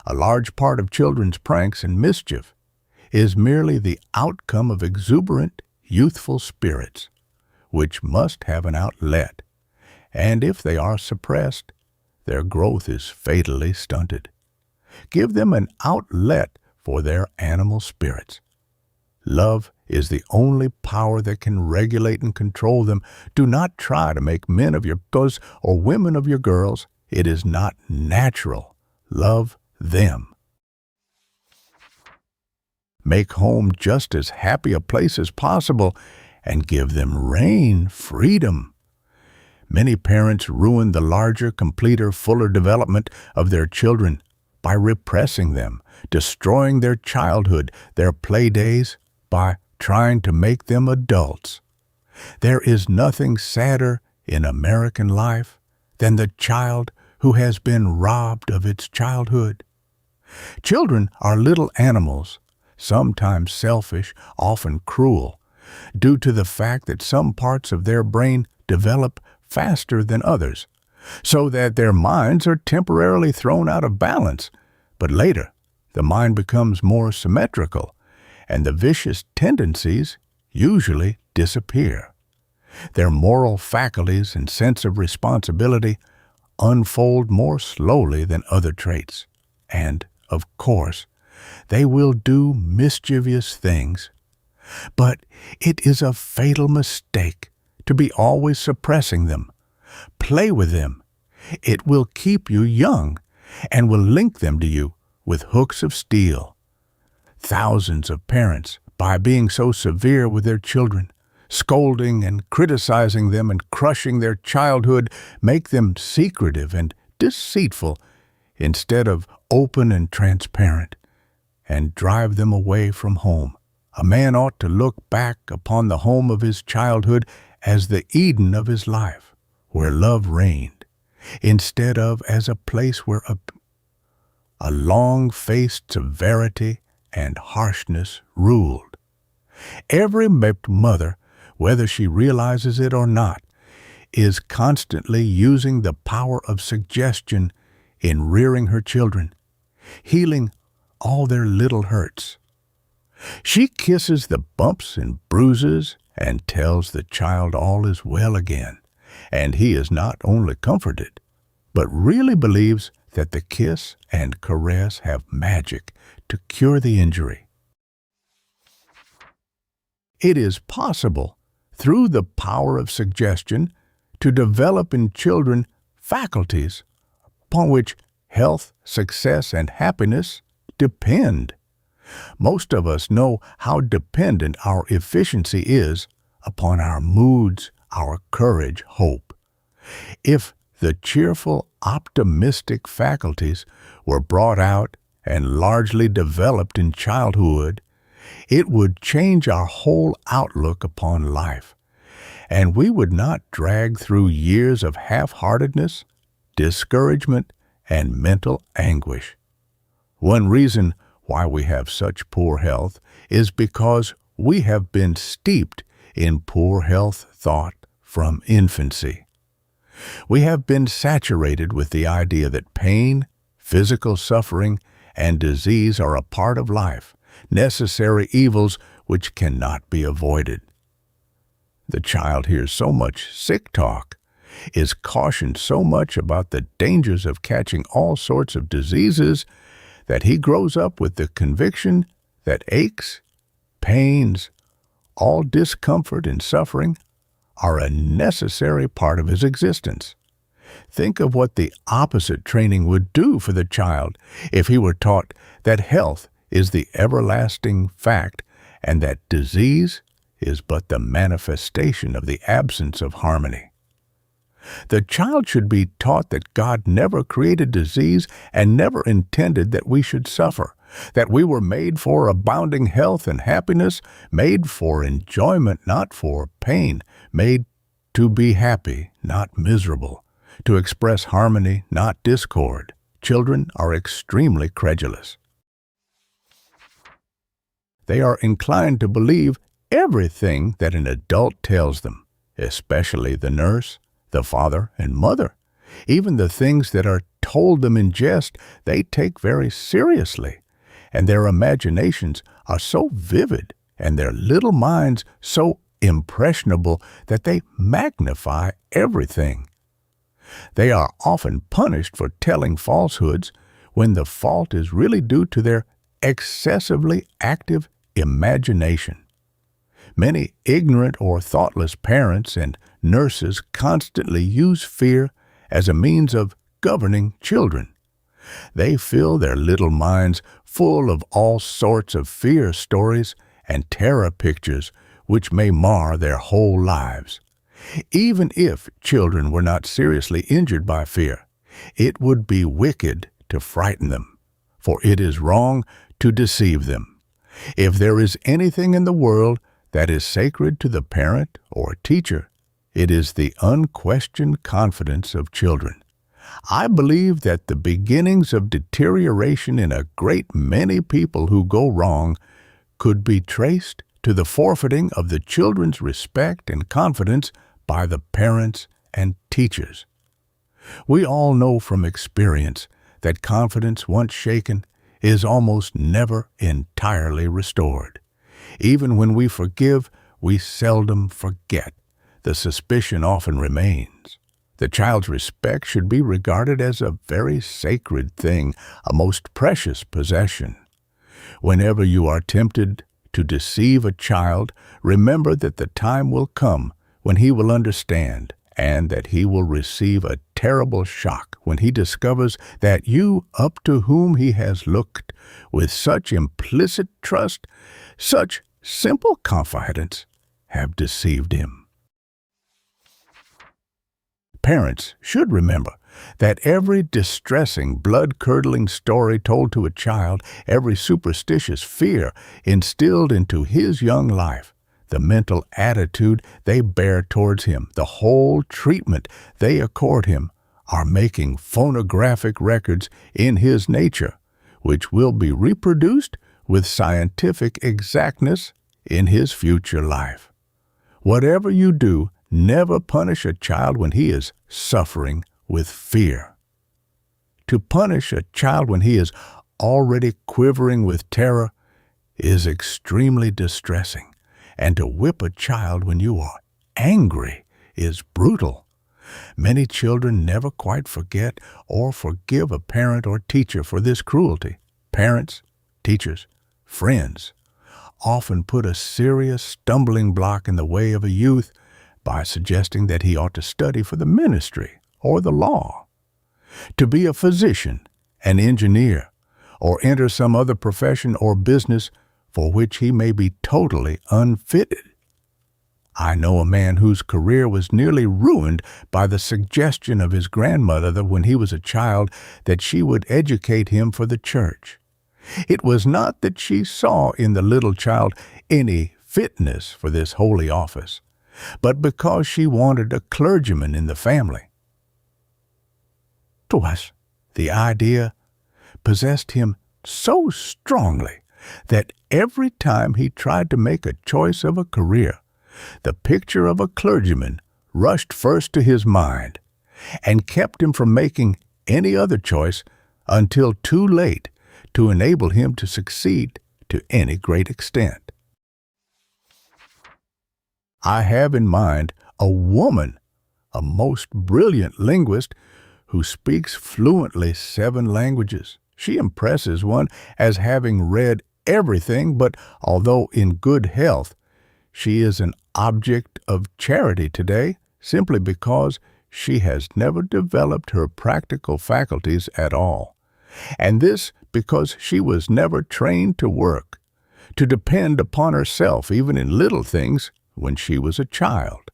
A large part of children's pranks and mischief is merely the outcome of exuberant, youthful spirits, which must have an outlet, and if they are suppressed, their growth is fatally stunted. Give them an outlet for their animal spirits. Love is the only power that can regulate and control them. Do not try to make men of your boys or women of your girls. It is not natural. Love them. Make home just as happy a place as possible, and give them reign, freedom. Many parents ruin the larger, completer, fuller development of their children by repressing them, destroying their childhood, their play days, by trying to make them adults. There is nothing sadder in American life than the child who has been robbed of its childhood. Children are little animals, sometimes selfish, often cruel, due to the fact that some parts of their brain develop faster than others, so that their minds are temporarily thrown out of balance, but later the mind becomes more symmetrical, and the vicious tendencies usually disappear. Their moral faculties and sense of responsibility unfold more slowly than other traits, and, of course, they will do mischievous things. But it is a fatal mistake to be always suppressing them. Play with them. It will keep you young and will link them to you with hooks of steel. Thousands of parents, by being so severe with their children, scolding and criticizing them and crushing their childhood, make them secretive and deceitful instead of open and transparent, and drive them away from home. A man ought to look back upon the home of his childhood as the Eden of his life, where love reigned, instead of as a place where a long-faced severity and harshness ruled. Every mother, whether she realizes it or not, is constantly using the power of suggestion in rearing her children, healing all their little hurts. She kisses the bumps and bruises and tells the child all is well again, and he is not only comforted, but really believes that the kiss and caress have magic to cure the injury. It is possible, through the power of suggestion, to develop in children faculties upon which health, success, and happiness depend. Most of us know how dependent our efficiency is upon our moods, our courage, hope. If the cheerful, optimistic faculties were brought out and largely developed in childhood, it would change our whole outlook upon life, and we would not drag through years of half-heartedness, discouragement, and mental anguish. One reason why we have such poor health is because we have been steeped in poor health thought from infancy. We have been saturated with the idea that pain, physical suffering, and disease are a part of life, necessary evils which cannot be avoided. The child hears so much sick talk, is cautioned so much about the dangers of catching all sorts of diseases, that he grows up with the conviction that aches, pains, all discomfort and suffering are a necessary part of his existence. Think of what the opposite training would do for the child if he were taught that health is the everlasting fact and that disease is but the manifestation of the absence of harmony. The child should be taught that God never created disease and never intended that we should suffer, that we were made for abounding health and happiness, made for enjoyment, not for pain, made to be happy, not miserable, to express harmony, not discord. Children are extremely credulous. They are inclined to believe everything that an adult tells them, especially the nurse, the father and mother. Even the things that are told them in jest, they take very seriously, and their imaginations are so vivid and their little minds so impressionable that they magnify everything. They are often punished for telling falsehoods when the fault is really due to their excessively active imagination. Many ignorant or thoughtless parents and nurses constantly use fear as a means of governing children. They fill their little minds full of all sorts of fear stories and terror pictures which may mar their whole lives. Even if children were not seriously injured by fear, it would be wicked to frighten them, for it is wrong to deceive them. If there is anything in the world that is sacred to the parent or teacher, it is the unquestioned confidence of children. I believe that the beginnings of deterioration in a great many people who go wrong could be traced to the forfeiting of the children's respect and confidence by the parents and teachers. We all know from experience that confidence once shaken is almost never entirely restored. Even when we forgive, we seldom forget. The suspicion often remains. The child's respect should be regarded as a very sacred thing, a most precious possession. Whenever you are tempted to deceive a child, remember that the time will come when he will understand, and that he will receive a terrible shock when he discovers that you, up to whom he has looked with such implicit trust, such simple confidence, have deceived him. Parents should remember that every distressing, blood-curdling story told to a child, every superstitious fear instilled into his young life, the mental attitude they bear towards him, the whole treatment they accord him, are making phonographic records in his nature, which will be reproduced with scientific exactness in his future life. Whatever you do, never punish a child when he is suffering with fear. To punish a child when he is already quivering with terror is extremely distressing, and to whip a child when you are angry is brutal. Many children never quite forget or forgive a parent or teacher for this cruelty. Parents, teachers, friends often put a serious stumbling block in the way of a youth by suggesting that he ought to study for the ministry or the law, to be a physician, an engineer, or enter some other profession or business for which he may be totally unfitted. I know a man whose career was nearly ruined by the suggestion of his grandmother that when he was a child that she would educate him for the church. It was not that she saw in the little child any fitness for this holy office, but because she wanted a clergyman in the family. Twice, the idea possessed him so strongly that every time he tried to make a choice of a career, the picture of a clergyman rushed first to his mind and kept him from making any other choice until too late to enable him to succeed to any great extent. I have in mind a woman, a most brilliant linguist who speaks fluently 7 languages. She impresses one as having read everything, but although in good health, she is an object of charity today simply because she has never developed her practical faculties at all. And this because she was never trained to work, to depend upon herself even in little things when she was a child.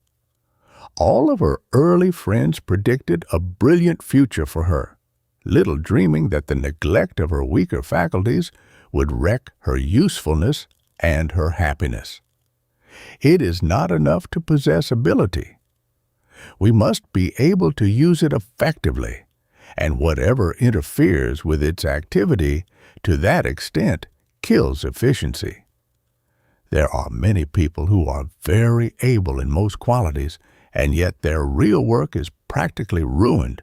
All of her early friends predicted a brilliant future for her, little dreaming that the neglect of her weaker faculties would wreck her usefulness and her happiness. It is not enough to possess ability. We must be able to use it effectively, and whatever interferes with its activity to that extent kills efficiency. There are many people who are very able in most qualities, and yet their real work is practically ruined,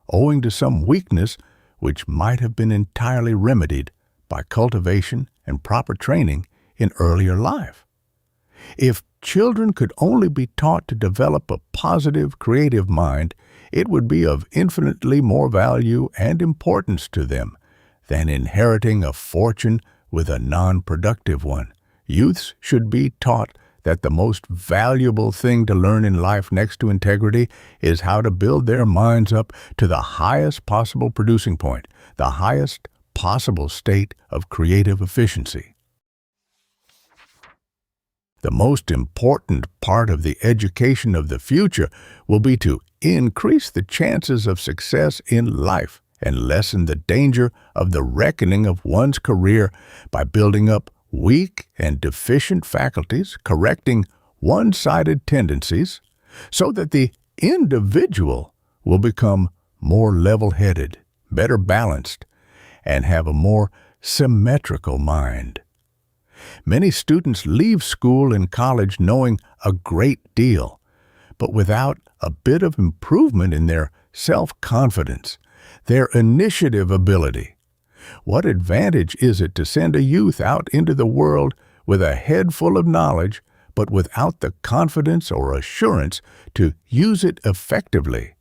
owing to some weakness which might have been entirely remedied by cultivation and proper training in earlier life. If children could only be taught to develop a positive, creative mind, it would be of infinitely more value and importance to them than inheriting a fortune with a non-productive one. Youths should be taught that the most valuable thing to learn in life next to integrity is how to build their minds up to the highest possible producing point, the highest possible state of creative efficiency. The most important part of the education of the future will be to increase the chances of success in life and lessen the danger of the reckoning of one's career by building up weak and deficient faculties, correcting one-sided tendencies, so that the individual will become more level-headed, better balanced, and have a more symmetrical mind. Many students leave school and college knowing a great deal, but without a bit of improvement in their self-confidence, their initiative ability. What advantage is it to send a youth out into the world with a head full of knowledge, but without the confidence or assurance to use it effectively,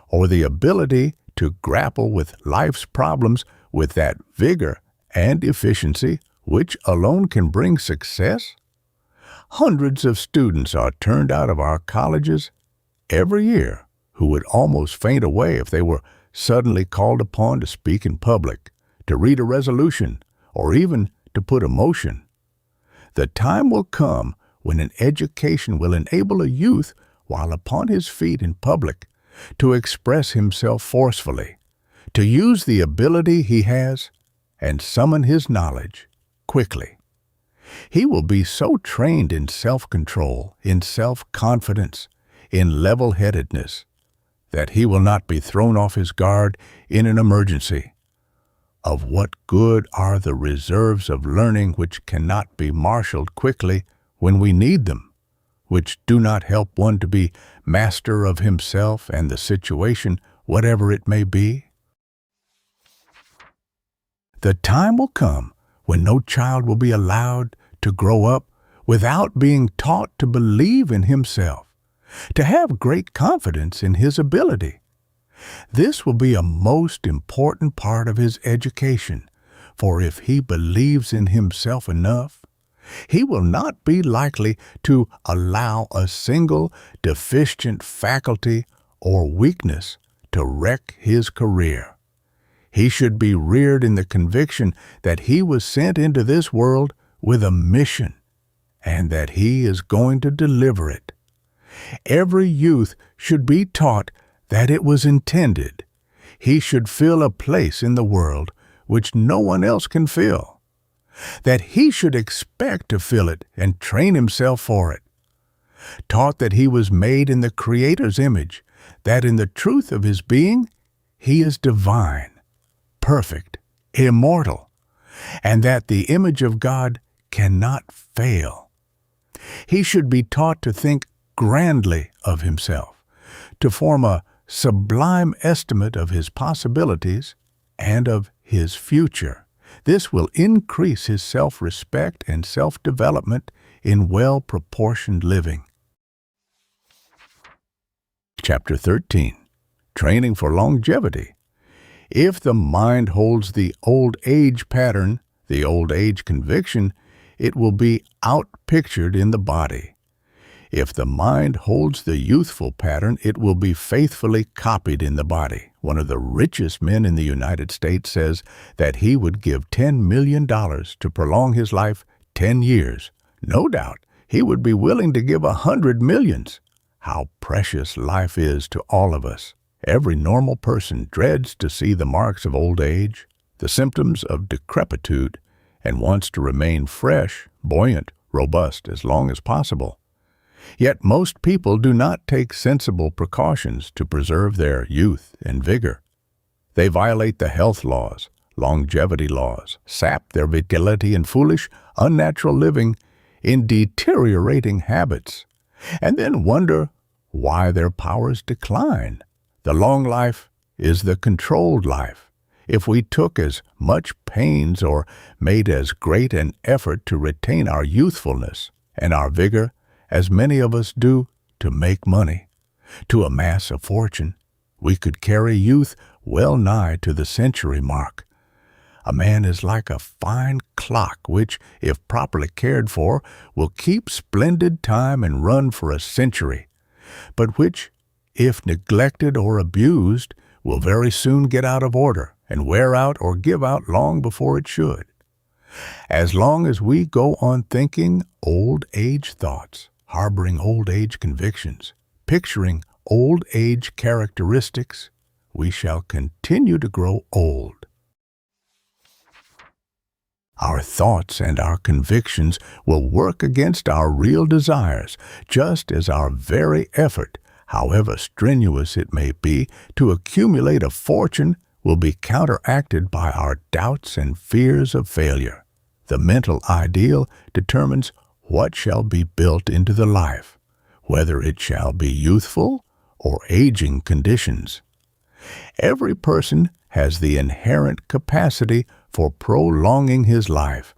or the ability to grapple with life's problems with that vigor and efficiency which alone can bring success? Hundreds of students are turned out of our colleges every year who would almost faint away if they were suddenly called upon to speak in public, to read a resolution, or even to put a motion. The time will come when an education will enable a youth, while upon his feet in public, to express himself forcefully, to use the ability he has, and summon his knowledge quickly. He will be so trained in self-control, in self-confidence, in level-headedness, that he will not be thrown off his guard in an emergency. Of what good are the reserves of learning which cannot be marshaled quickly when we need them, which do not help one to be master of himself and the situation, whatever it may be? The time will come when no child will be allowed to grow up without being taught to believe in himself, to have great confidence in his ability. This will be a most important part of his education, for if he believes in himself enough, he will not be likely to allow a single deficient faculty or weakness to wreck his career. He should be reared in the conviction that he was sent into this world with a mission, and that he is going to deliver it. Every youth should be taught that it was intended. He should fill a place in the world which no one else can fill, that he should expect to fill it and train himself for it. Taught that he was made in the Creator's image, that in the truth of his being, he is divine, perfect, immortal, and that the image of God cannot fail. He should be taught to think grandly of himself, to form a sublime estimate of his possibilities and of his future. This will increase his self-respect and self-development in well-proportioned living. Chapter 13. Training for Longevity. If the mind holds the old age pattern, the old age conviction, it will be outpictured in the body. If the mind holds the youthful pattern, it will be faithfully copied in the body. One of the richest men in the United States says that he would give $10 million to prolong his life 10 years. No doubt, he would be willing to give 100 millions. How precious life is to all of us. Every normal person dreads to see the marks of old age, the symptoms of decrepitude, and wants to remain fresh, buoyant, robust as long as possible. Yet most people do not take sensible precautions to preserve their youth and vigor. They violate the health laws, longevity laws, sap their vitality in foolish, unnatural living, in deteriorating habits, and then wonder why their powers decline. The long life is the controlled life. If we took as much pains or made as great an effort to retain our youthfulness and our vigor as many of us do to make money, to amass a fortune, we could carry youth well nigh to the century mark. A man is like a fine clock which, if properly cared for, will keep splendid time and run for a century, but which, if neglected or abused, will very soon get out of order and wear out or give out long before it should. As long as we go on thinking old age thoughts, harboring old age convictions, picturing old age characteristics, we shall continue to grow old. Our thoughts and our convictions will work against our real desires, just as our very effort, however strenuous it may be, to accumulate a fortune will be counteracted by our doubts and fears of failure. The mental ideal determines what shall be built into the life, whether it shall be youthful or aging conditions. Every person has the inherent capacity for prolonging his life,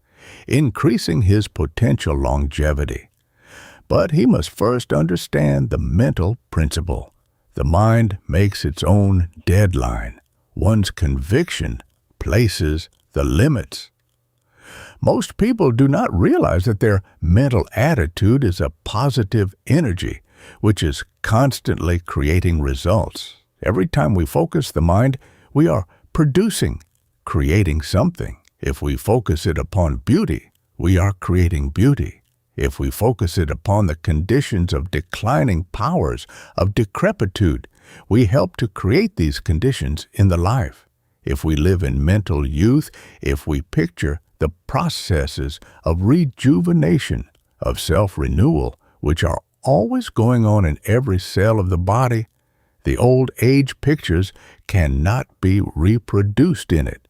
increasing his potential longevity. But he must first understand the mental principle. The mind makes its own deadline. One's conviction places the limits. Most people do not realize that their mental attitude is a positive energy, which is constantly creating results. Every time we focus the mind, we are producing, creating something. If we focus it upon beauty, we are creating beauty. If we focus it upon the conditions of declining powers, of decrepitude, we help to create these conditions in the life. If we live in mental youth, if we picture the processes of rejuvenation, of self-renewal, which are always going on in every cell of the body, the old age pictures cannot be reproduced in it.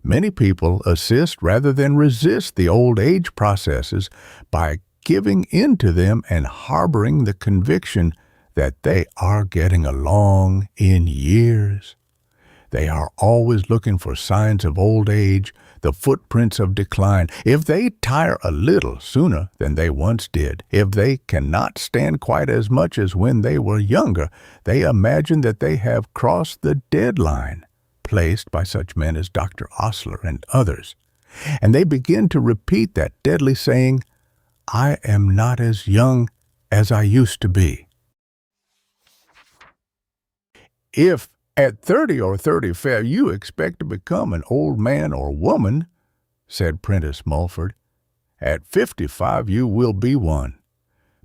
Many people assist rather than resist the old age processes by giving into them and harboring the conviction that they are getting along in years. They are always looking for signs of old age, the footprints of decline. If they tire a little sooner than they once did, if they cannot stand quite as much as when they were younger, they imagine that they have crossed the deadline placed by such men as Dr. Osler and others. And they begin to repeat that deadly saying, "I am not as young as I used to be." If at 30 or 35 you expect to become an old man or woman, said Prentice Mulford, at 55 you will be one.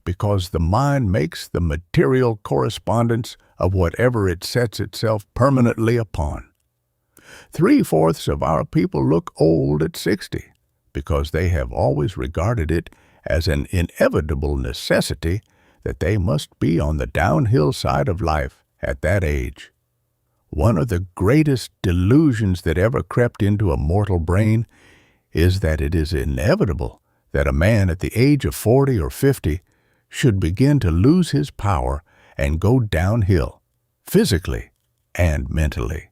because the mind makes the material correspondence of whatever it sets itself permanently upon. 3/4 of our people look old at 60 because they have always regarded it as an inevitable necessity that they must be on the downhill side of life at that age. One of the greatest delusions that ever crept into a mortal brain is that it is inevitable that a man at the age of 40 or 50 should begin to lose his power and go downhill, physically and mentally.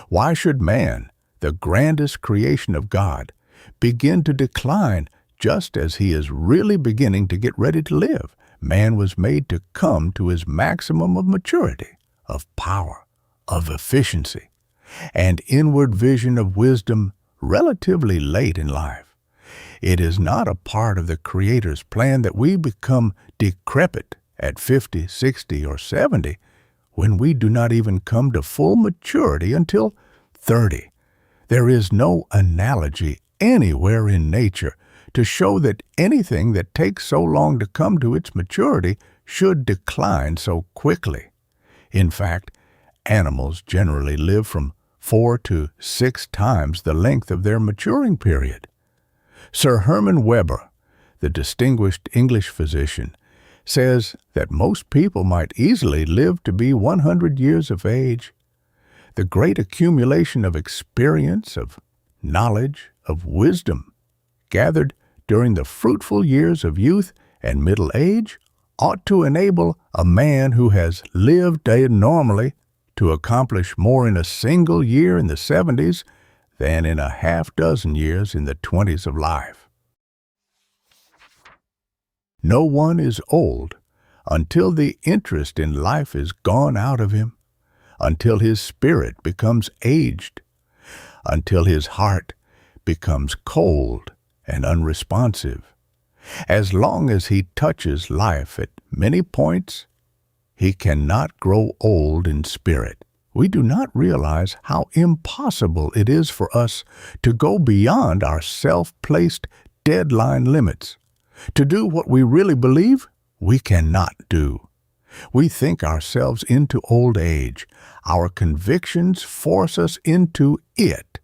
Why should man, the grandest creation of God, begin to decline just as he is really beginning to get ready to live? Man was made to come to his maximum of maturity, of power, of efficiency, and inward vision of wisdom relatively late in life. It is not a part of the Creator's plan that we become decrepit at 50, 60, or 70 when we do not even come to full maturity until 30. There is no analogy anywhere in nature to show that anything that takes so long to come to its maturity should decline so quickly. In fact, animals generally live from 4 to 6 times the length of their maturing period. Sir Herman Weber, the distinguished English physician, says that most people might easily live to be 100 years of age. The great accumulation of experience, of knowledge, of wisdom, gathered during the fruitful years of youth and middle age, ought to enable a man who has lived normally to accomplish more in a single year in the 70s than in a half-dozen years in the 20s of life. No one is old until the interest in life is gone out of him, until his spirit becomes aged, until his heart becomes cold and unresponsive. As long as he touches life at many points, he cannot grow old in spirit. We do not realize how impossible it is for us to go beyond our self-placed deadline limits. To do what we really believe, we cannot do. We think ourselves into old age. Our convictions force us into it,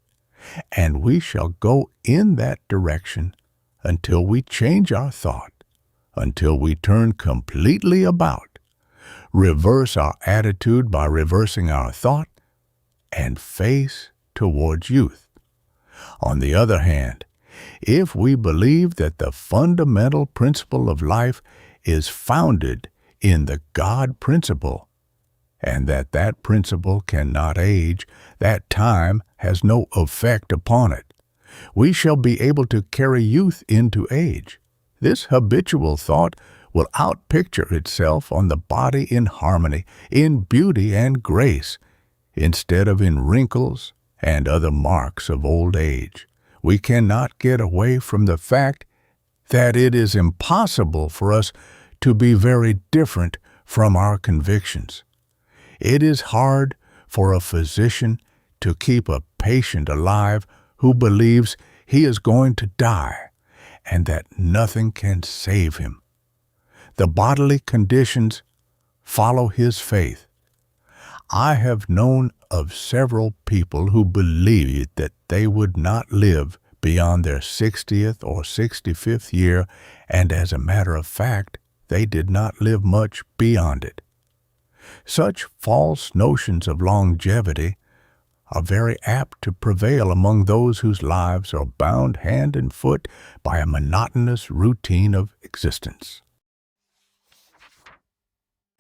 and we shall go in that direction until we change our thought, until we turn completely about, reverse our attitude by reversing our thought, and face towards youth. On the other hand, if we believe that the fundamental principle of life is founded in the God principle, and that that principle cannot age, that time has no effect upon it, we shall be able to carry youth into age. This habitual thought will outpicture itself on the body in harmony, in beauty and grace, instead of in wrinkles and other marks of old age. We cannot get away from the fact that it is impossible for us to be very different from our convictions. It is hard for a physician to keep a patient alive who believes he is going to die and that nothing can save him. The bodily conditions follow his faith. I have known of several people who believed that they would not live beyond their 60th or 65th year, and as a matter of fact, they did not live much beyond it. Such false notions of longevity are very apt to prevail among those whose lives are bound hand and foot by a monotonous routine of existence.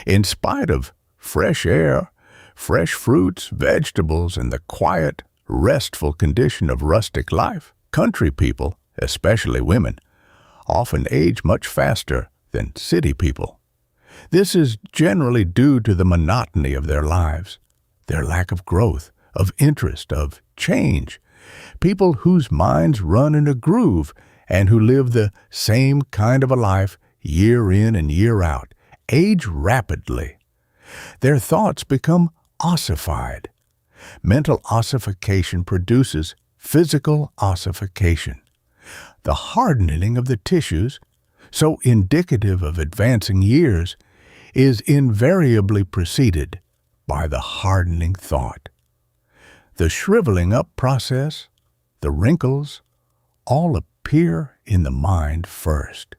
In spite of fresh air, fresh fruits, vegetables, and the quiet, restful condition of rustic life, country people, especially women, often age much faster than city people. This is generally due to the monotony of their lives, their lack of growth, of interest, of change. People whose minds run in a groove and who live the same kind of a life year in and year out age rapidly. Their thoughts become ossified. Mental ossification produces physical ossification. The hardening of the tissues so indicative of advancing years, is invariably preceded by the hardening thought. The shriveling up process, the wrinkles, all appear in the mind first.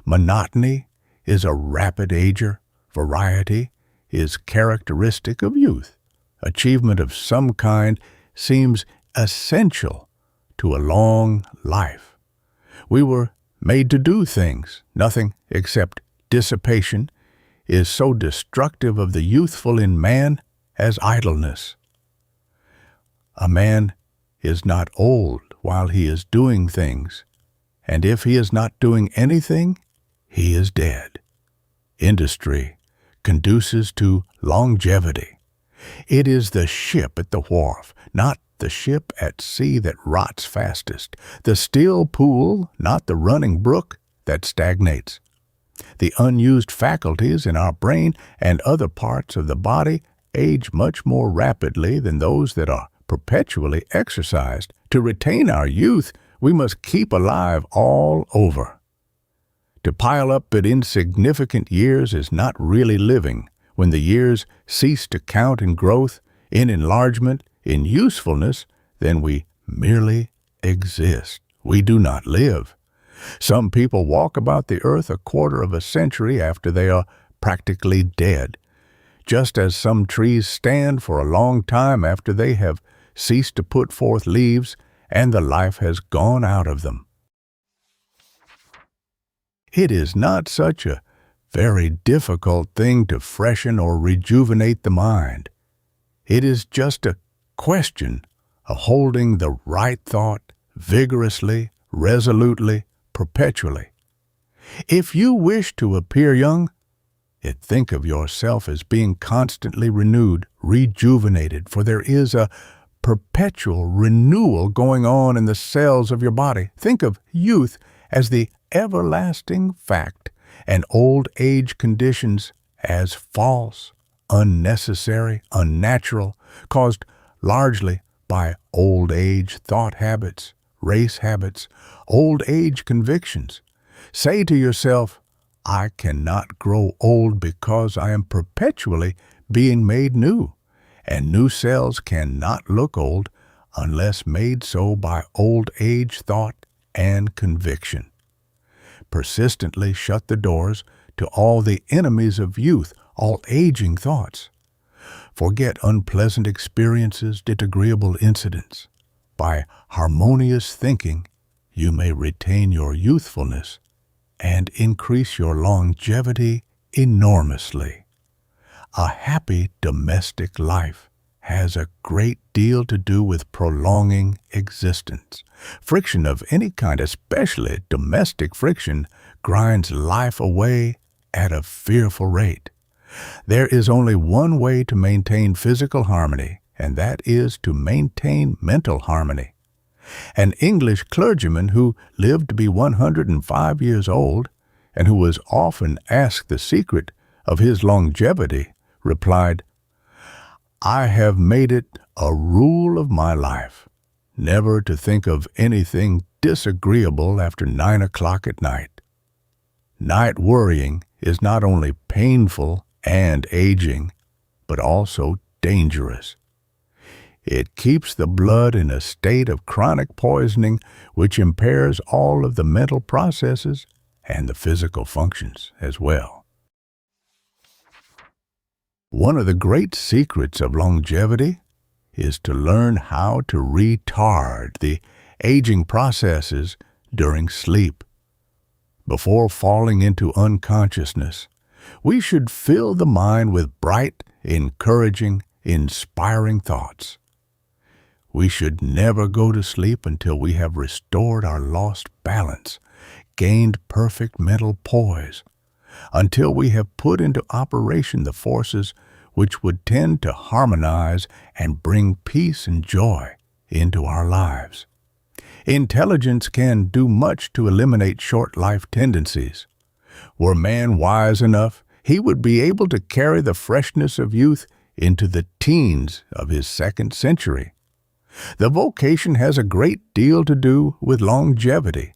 Monotony is a rapid ager, variety is characteristic of youth. Achievement of some kind seems essential to a long life. We were made to do things. Nothing except dissipation is so destructive of the youthful in man as idleness. A man is not old while he is doing things, and if he is not doing anything, he is dead. Industry conduces to longevity. It is the ship at the wharf, not the ship at sea, that rots fastest, the still pool, not the running brook, that stagnates. The unused faculties in our brain and other parts of the body age much more rapidly than those that are perpetually exercised. To retain our youth, we must keep alive all over. To pile up but insignificant years is not really living. When the years cease to count in growth, in enlargement, in usefulness, then we merely exist. We do not live. Some people walk about the earth a quarter of a century after they are practically dead, just as some trees stand for a long time after they have ceased to put forth leaves and the life has gone out of them. It is not such a very difficult thing to freshen or rejuvenate the mind. It is just a question of holding the right thought vigorously, resolutely, perpetually. If you wish to appear young, think of yourself as being constantly renewed, rejuvenated, for there is a perpetual renewal going on in the cells of your body. Think of youth as the everlasting fact, and old age conditions as false, unnecessary, unnatural, caused largely by old age thought habits, race habits, old age convictions. Say to yourself, I cannot grow old because I am perpetually being made new, and new cells cannot look old unless made so by old age thought and conviction. Persistently shut the doors to all the enemies of youth, all aging thoughts. Forget unpleasant experiences, disagreeable incidents. By harmonious thinking, you may retain your youthfulness and increase your longevity enormously. A happy domestic life has a great deal to do with prolonging existence. Friction of any kind, especially domestic friction, grinds life away at a fearful rate. There is only one way to maintain physical harmony, and that is to maintain mental harmony. An English clergyman who lived to be 105 years old, and who was often asked the secret of his longevity, replied, I have made it a rule of my life never to think of anything disagreeable after 9 o'clock at night. Night worrying is not only painful and aging, but also dangerous. It keeps the blood in a state of chronic poisoning, which impairs all of the mental processes and the physical functions as well. One of the great secrets of longevity is to learn how to retard the aging processes during sleep. Before falling into unconsciousness, we should fill the mind with bright, encouraging, inspiring thoughts. We should never go to sleep until we have restored our lost balance, gained perfect mental poise, until we have put into operation the forces which would tend to harmonize and bring peace and joy into our lives. Intelligence can do much to eliminate short-life tendencies. Were man wise enough, he would be able to carry the freshness of youth into the teens of his second century. The vocation has a great deal to do with longevity.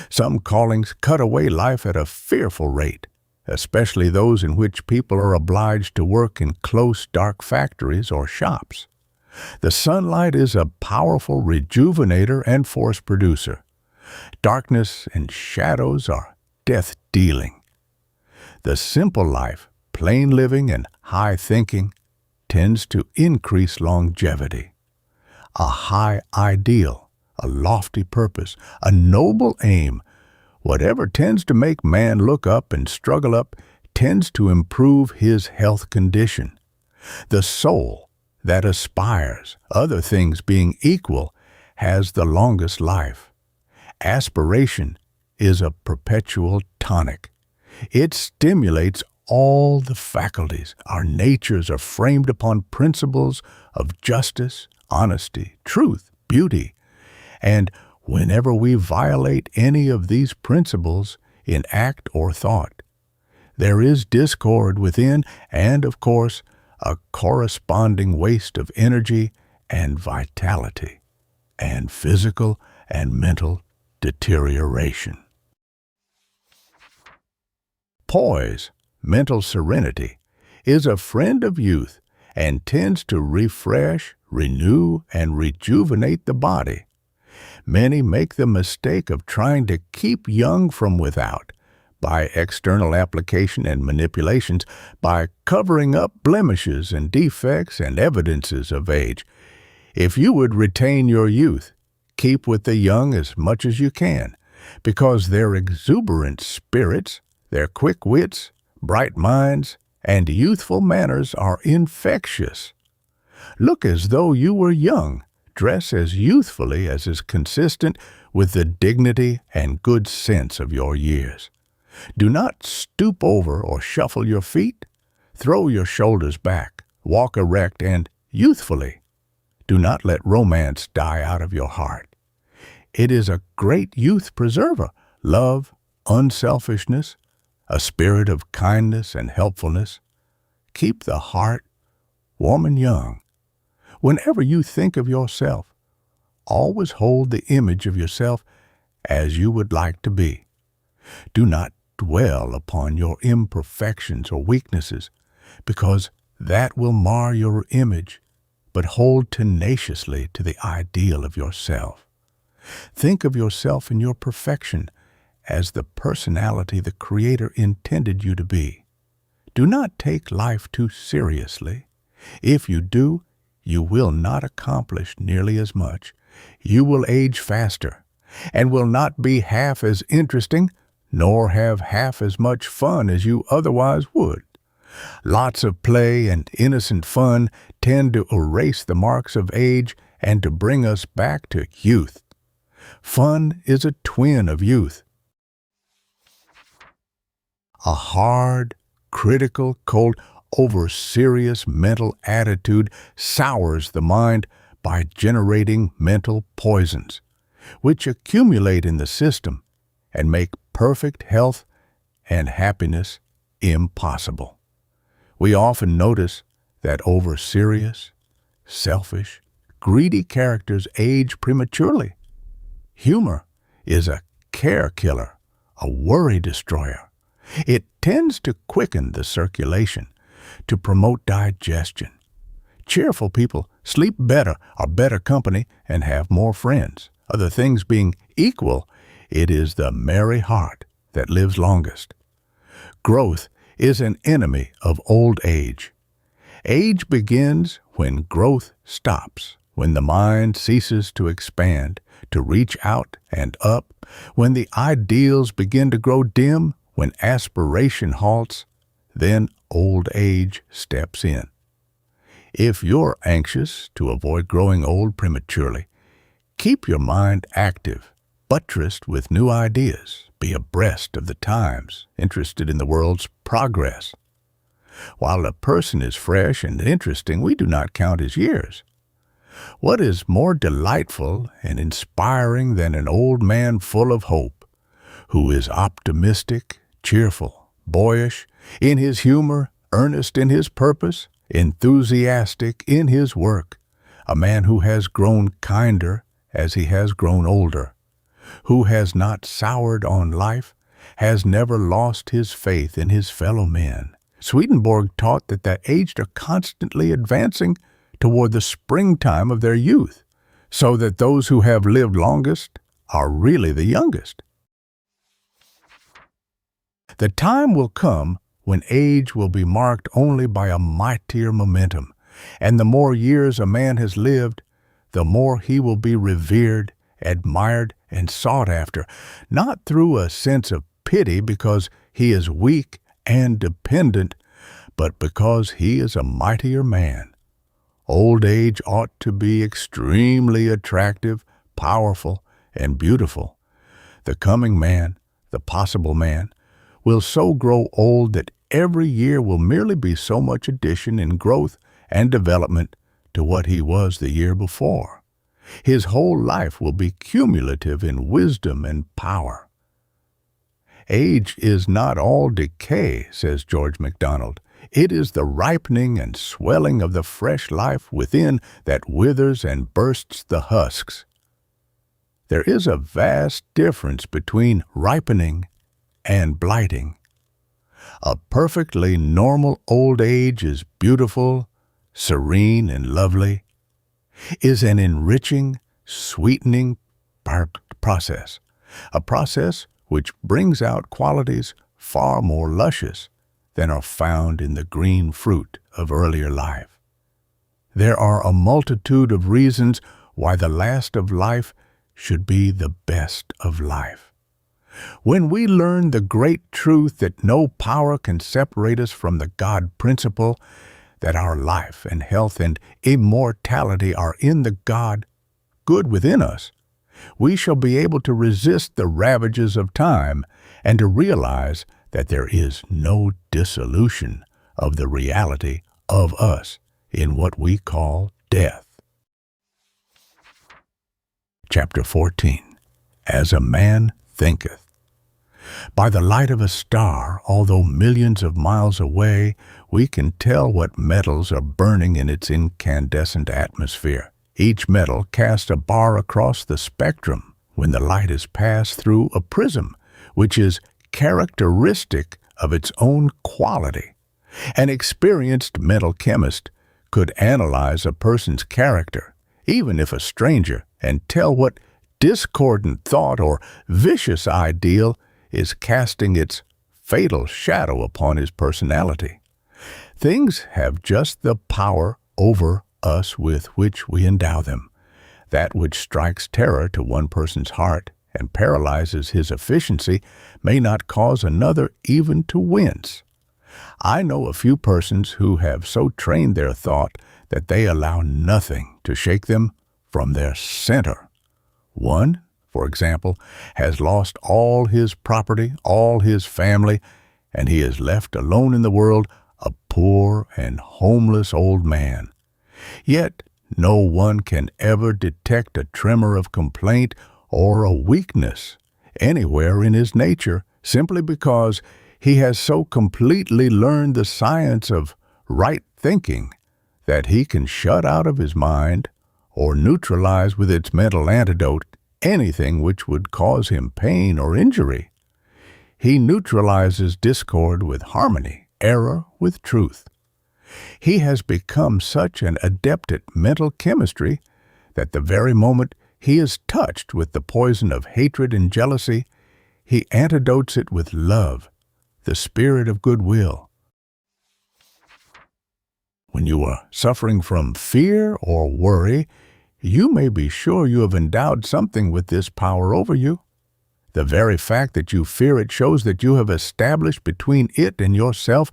Some callings cut away life at a fearful rate, especially those in which people are obliged to work in close, dark factories or shops. The sunlight is a powerful rejuvenator and force producer. Darkness and shadows are death-dealing. The simple life, plain living and high thinking, tends to increase longevity. A high ideal, a lofty purpose, a noble aim, whatever tends to make man look up and struggle up, tends to improve his health condition. The soul that aspires, other things being equal, has the longest life. Aspiration is a perpetual tonic. It stimulates all the faculties. Our natures are framed upon principles of justice, honesty, truth, beauty, and whenever we violate any of these principles in act or thought, there is discord within and, of course, a corresponding waste of energy and vitality, and physical and mental deterioration. Poise, mental serenity, is a friend of youth and tends to refresh, renew, and rejuvenate the body. Many make the mistake of trying to keep young from without, by external application and manipulations, by covering up blemishes and defects and evidences of age. If you would retain your youth, keep with the young as much as you can, because their exuberant spirits, their quick wits, bright minds, and youthful manners are infectious. Look as though you were young, dress as youthfully as is consistent with the dignity and good sense of your years. Do not stoop over or shuffle your feet. Throw your shoulders back, walk erect and youthfully. Do not let romance die out of your heart. It is a great youth preserver, love, unselfishness, a spirit of kindness and helpfulness. Keep the heart warm and young. Whenever you think of yourself, always hold the image of yourself as you would like to be. Do not dwell upon your imperfections or weaknesses, because that will mar your image, but hold tenaciously to the ideal of yourself. Think of yourself in your perfection as the personality the Creator intended you to be. Do not take life too seriously. If you do, you will not accomplish nearly as much. You will age faster, and will not be half as interesting, nor have half as much fun as you otherwise would. Lots of play and innocent fun tend to erase the marks of age and to bring us back to youth. Fun is a twin of youth. A hard, critical, cold, over-serious mental attitude sours the mind by generating mental poisons, which accumulate in the system and make perfect health and happiness impossible. We often notice that over-serious, selfish, greedy characters age prematurely. Humor is a care killer, a worry destroyer. It tends to quicken the circulation, to promote digestion. Cheerful people sleep better, are better company, and have more friends. Other things being equal, it is the merry heart that lives longest. Growth is an enemy of old age. Age begins when growth stops, when the mind ceases to expand, to reach out and up, when the ideals begin to grow dim, when aspiration halts, then old age steps in. If you're anxious to avoid growing old prematurely, keep your mind active, buttressed with new ideas, be abreast of the times, interested in the world's progress. While a person is fresh and interesting, we do not count his years. What is more delightful and inspiring than an old man full of hope, who is optimistic, cheerful, boyish in his humor, earnest in his purpose, enthusiastic in his work, a man who has grown kinder as he has grown older, who has not soured on life, has never lost his faith in his fellow men. Swedenborg taught that the aged are constantly advancing toward the springtime of their youth, so that those who have lived longest are really the youngest. The time will come when age will be marked only by a mightier momentum, and the more years a man has lived, the more he will be revered, admired, and sought after, not through a sense of pity because he is weak and dependent, but because he is a mightier man. Old age ought to be extremely attractive, powerful, and beautiful. The coming man, the possible man, will so grow old that every year will merely be so much addition in growth and development to what he was the year before. His whole life will be cumulative in wisdom and power. Age is not all decay, says George MacDonald. It is the ripening and swelling of the fresh life within that withers and bursts the husks. There is a vast difference between ripening and blighting. A perfectly normal old age is beautiful, serene, and lovely, is an enriching, sweetening process, a process which brings out qualities far more luscious than are found in the green fruit of earlier life. There are a multitude of reasons why the last of life should be the best of life. When we learn the great truth that no power can separate us from the God principle, that our life and health and immortality are in the God good within us, we shall be able to resist the ravages of time and to realize that there is no dissolution of the reality of us in what we call death. Chapter 14. As a Man Thinketh. By the light of a star, although millions of miles away, we can tell what metals are burning in its incandescent atmosphere. Each metal casts a bar across the spectrum when the light is passed through a prism, which is characteristic of its own quality. An experienced mental chemist could analyze a person's character, even if a stranger, and tell what discordant thought or vicious ideal is casting its fatal shadow upon his personality. Things have just the power over us with which we endow them. That which strikes terror to one person's heart and paralyzes his efficiency may not cause another even to wince. I know a few persons who have so trained their thought that they allow nothing to shake them from their center. One, for example, has lost all his property, all his family, and he is left alone in the world, a poor and homeless old man. Yet no one can ever detect a tremor of complaint or a weakness anywhere in his nature, simply because he has so completely learned the science of right thinking that he can shut out of his mind or neutralize with its mental antidote anything which would cause him pain or injury. He neutralizes discord with harmony, error with truth. He has become such an adept at mental chemistry that the very moment he is touched with the poison of hatred and jealousy, he antidotes it with love, the spirit of goodwill. When you are suffering from fear or worry, you may be sure you have endowed something with this power over you. The very fact that you fear it shows that you have established between it and yourself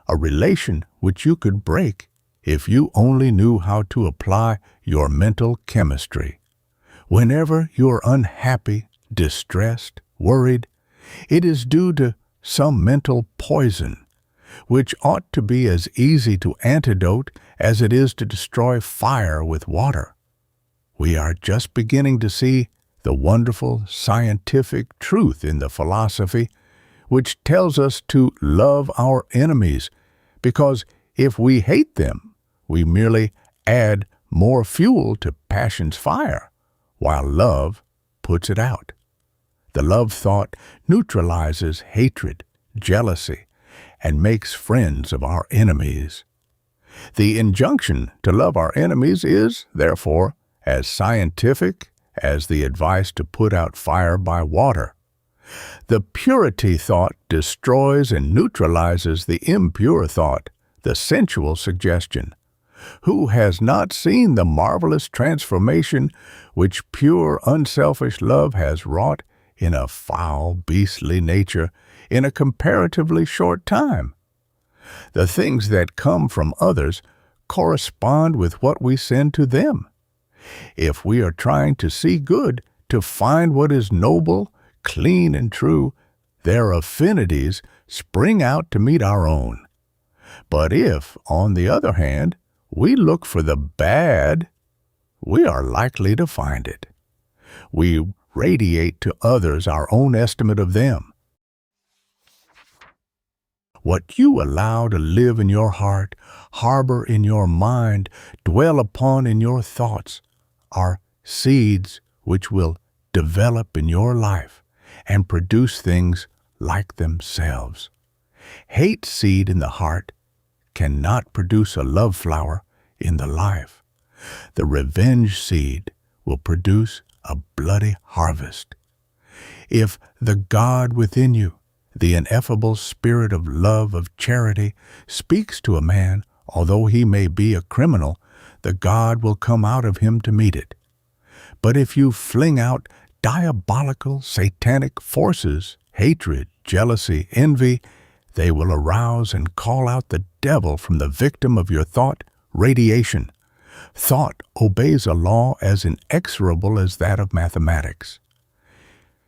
a relation which you could break if you only knew how to apply your mental chemistry. Whenever you are unhappy, distressed, worried, it is due to some mental poison, which ought to be as easy to antidote as it is to destroy fire with water. We are just beginning to see the wonderful scientific truth in the philosophy, which tells us to love our enemies, because if we hate them, we merely add more fuel to passion's fire, while love puts it out. The love thought neutralizes hatred, jealousy, and makes friends of our enemies. The injunction to love our enemies is, therefore, as scientific as the advice to put out fire by water. The purity thought destroys and neutralizes the impure thought, the sensual suggestion. Who has not seen the marvelous transformation which pure, unselfish love has wrought in a foul, beastly nature in a comparatively short time? The things that come from others correspond with what we send to them. If we are trying to see good, to find what is noble, clean, and true, their affinities spring out to meet our own. But if, on the other hand, we look for the bad, we are likely to find it. We radiate to others our own estimate of them. What you allow to live in your heart, harbor in your mind, dwell upon in your thoughts, are seeds which will develop in your life and produce things like themselves. Hate seed in the heart cannot produce a love flower in the life. The revenge seed will produce a bloody harvest. If the God within you, the ineffable spirit of love, of charity, speaks to a man, although he may be a criminal, the God will come out of him to meet it. But if you fling out diabolical, satanic forces, hatred, jealousy, envy, they will arouse and call out the devil from the victim of your thought radiation. Thought obeys a law as inexorable as that of mathematics.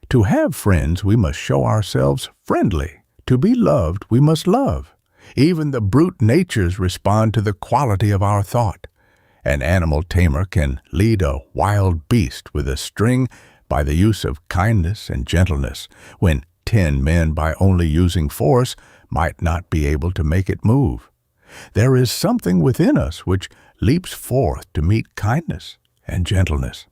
To have friends, we must show ourselves friendly. To be loved, we must love. Even the brute natures respond to the quality of our thought. An animal tamer can lead a wild beast with a string by the use of kindness and gentleness, when 10 men, by only using force, might not be able to make it move. There is something within us which leaps forth to meet kindness and gentleness.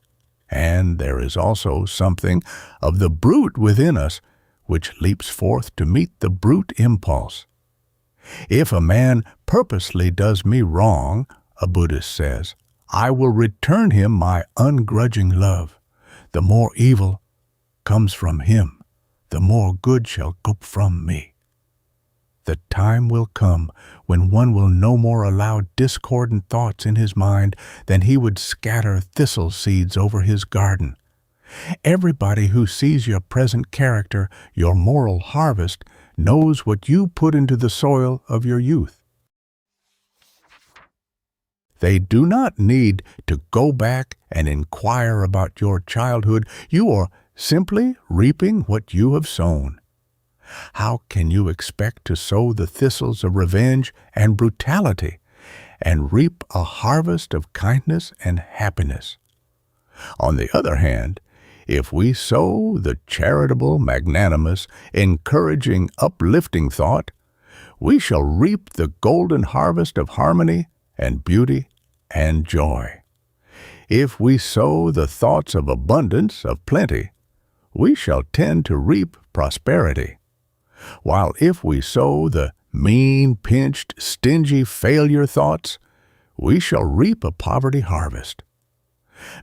And there is also something of the brute within us which leaps forth to meet the brute impulse. If a man purposely does me wrong, a Buddhist says, I will return him my ungrudging love. The more evil comes from him, the more good shall go from me. The time will come when one will no more allow discordant thoughts in his mind than he would scatter thistle seeds over his garden. Everybody who sees your present character, your moral harvest, knows what you put into the soil of your youth. They do not need to go back and inquire about your childhood. You are simply reaping what you have sown. How can you expect to sow the thistles of revenge and brutality and reap a harvest of kindness and happiness? On the other hand, if we sow the charitable, magnanimous, encouraging, uplifting thought, we shall reap the golden harvest of harmony and beauty and joy. If we sow the thoughts of abundance, of plenty, we shall tend to reap prosperity. While if we sow the mean, pinched, stingy failure thoughts, we shall reap a poverty harvest.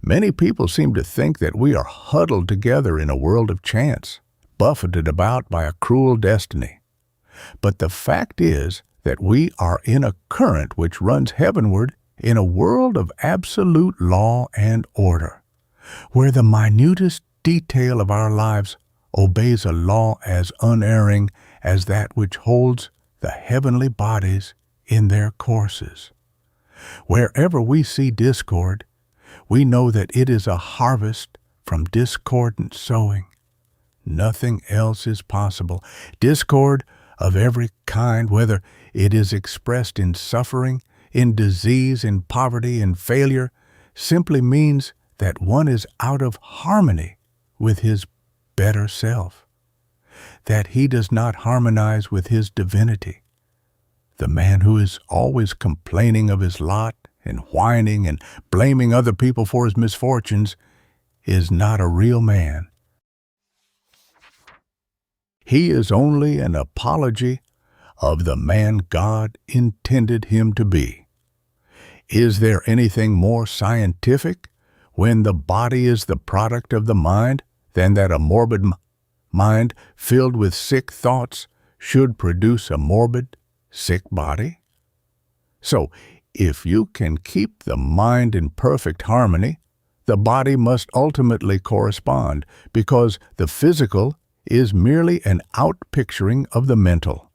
Many people seem to think that we are huddled together in a world of chance, buffeted about by a cruel destiny. But the fact is that we are in a current which runs heavenward in a world of absolute law and order, where the minutest detail of our lives obeys a law as unerring as that which holds the heavenly bodies in their courses. Wherever we see discord, we know that it is a harvest from discordant sowing. Nothing else is possible. Discord of every kind, whether it is expressed in suffering, in disease, in poverty, in failure, simply means that one is out of harmony with his better self, that he does not harmonize with his divinity. The man who is always complaining of his lot and whining and blaming other people for his misfortunes is not a real man. He is only an apology of the man God intended him to be. Is there anything more scientific when the body is the product of the mind than that a morbid mind filled with sick thoughts should produce a morbid, sick body? So, if you can keep the mind in perfect harmony, the body must ultimately correspond, because the physical is merely an outpicturing of the mental.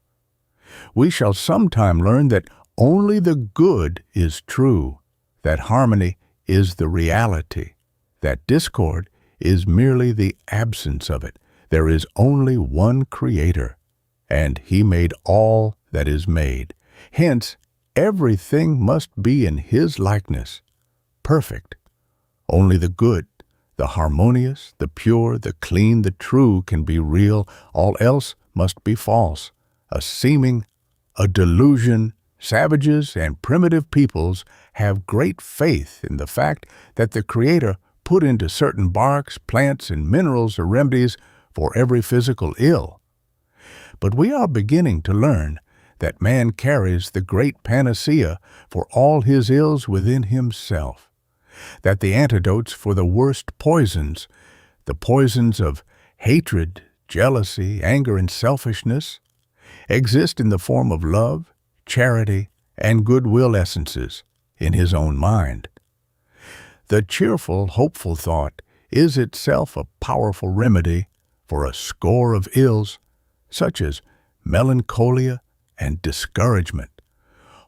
We shall sometime learn that only the good is true, that harmony is the reality, that discord is merely the absence of it. There is only one Creator, and He made all that is made. Hence, everything must be in His likeness, perfect. Only the good, the harmonious, the pure, the clean, the true can be real. All else must be false, a seeming, a delusion. Savages and primitive peoples have great faith in the fact that the Creator put into certain barks, plants, and minerals or remedies for every physical ill. But we are beginning to learn that man carries the great panacea for all his ills within himself, that the antidotes for the worst poisons, the poisons of hatred, jealousy, anger, and selfishness, exist in the form of love, charity, and goodwill essences in his own mind. The cheerful, hopeful thought is itself a powerful remedy for a score of ills, such as melancholia and discouragement.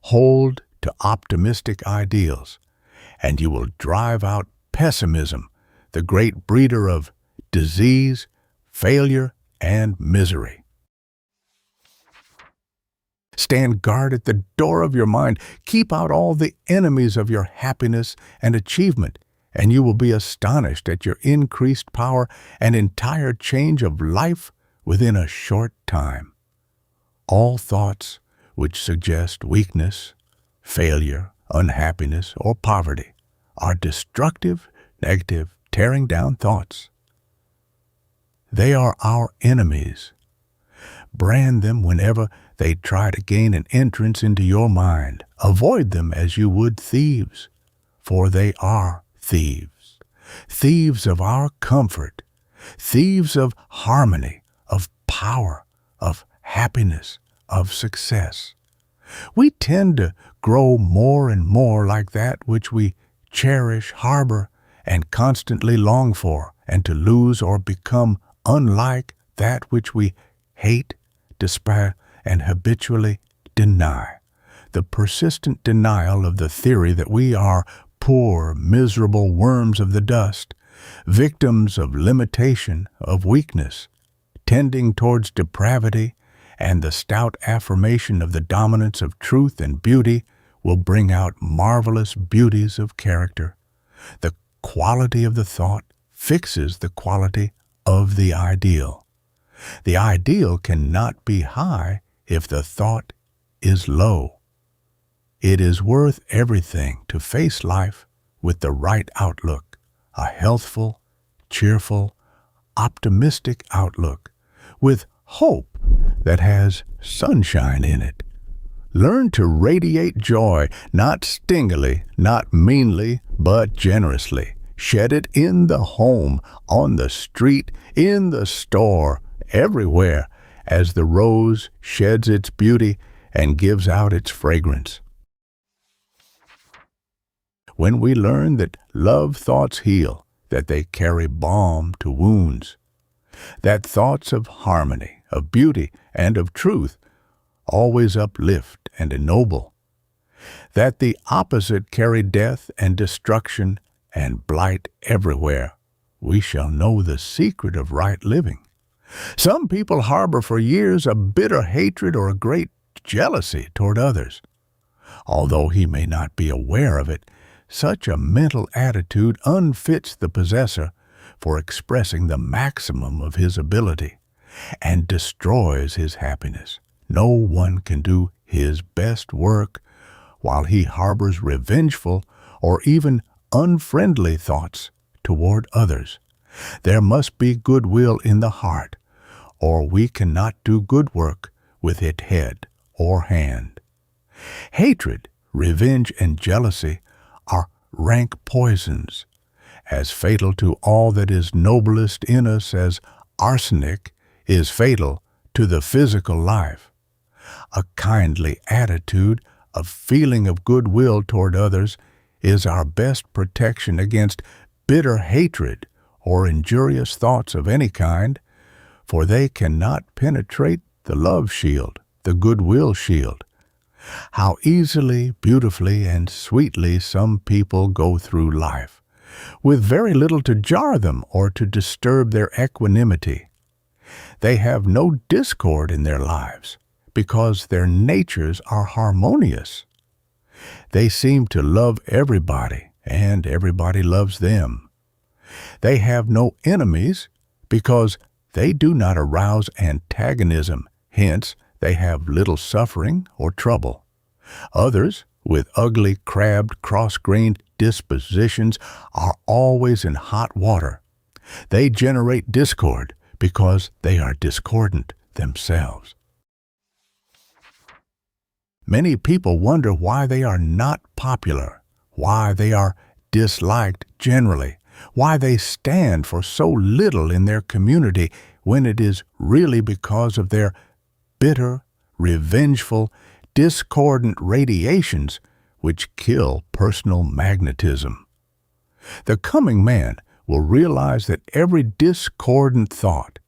Hold to optimistic ideals, and you will drive out pessimism, the great breeder of disease, failure, and misery. Stand guard at the door of your mind. Keep out all the enemies of your happiness and achievement, and you will be astonished at your increased power and entire change of life within a short time. All thoughts which suggest weakness, failure, unhappiness, or poverty are destructive, negative, tearing down thoughts. They are our enemies. Brand them whenever they try to gain an entrance into your mind. Avoid them as you would thieves, for they are thieves. Thieves of our comfort, thieves of harmony, of power, of happiness, of success. We tend to grow more and more like that which we cherish, harbor, and constantly long for, and to lose or become unlike that which we hate, despair, and habitually deny. The persistent denial of the theory that we are poor, miserable worms of the dust, victims of limitation, of weakness, tending towards depravity, and the stout affirmation of the dominance of truth and beauty will bring out marvelous beauties of character. The quality of the thought fixes the quality of the ideal. The ideal cannot be high if the thought is low. It is worth everything to face life with the right outlook, a healthful, cheerful, optimistic outlook, with hope that has sunshine in it. Learn to radiate joy, not stingily, not meanly, but generously. Shed it in the home, on the street, in the store, everywhere, as the rose sheds its beauty and gives out its fragrance. When we learn that love thoughts heal, that they carry balm to wounds, that thoughts of harmony, of beauty, and of truth always uplift and ennoble, that the opposite carry death and destruction and blight everywhere, we shall know the secret of right living. Some people harbor for years a bitter hatred or a great jealousy toward others. Although he may not be aware of it, such a mental attitude unfits the possessor for expressing the maximum of his ability and destroys his happiness. No one can do his best work while he harbors revengeful or even unfriendly thoughts toward others. There must be goodwill in the heart, or we cannot do good work with it head or hand. Hatred, revenge, and jealousy are rank poisons, as fatal to all that is noblest in us as arsenic is fatal to the physical life. A kindly attitude, a feeling of goodwill toward others, is our best protection against bitter hatred or injurious thoughts of any kind, for they cannot penetrate the love shield, the goodwill shield. How easily, beautifully, and sweetly some people go through life, with very little to jar them or to disturb their equanimity. They have no discord in their lives, because their natures are harmonious. They seem to love everybody, and everybody loves them. They have no enemies, because they do not arouse antagonism, hence they have little suffering or trouble. Others, with ugly, crabbed, cross-grained dispositions, are always in hot water. They generate discord because they are discordant themselves. Many people wonder why they are not popular, why they are disliked generally, why they stand for so little in their community, when it is really because of their bitter, revengeful, discordant radiations which kill personal magnetism. The coming man will realize that every discordant thought,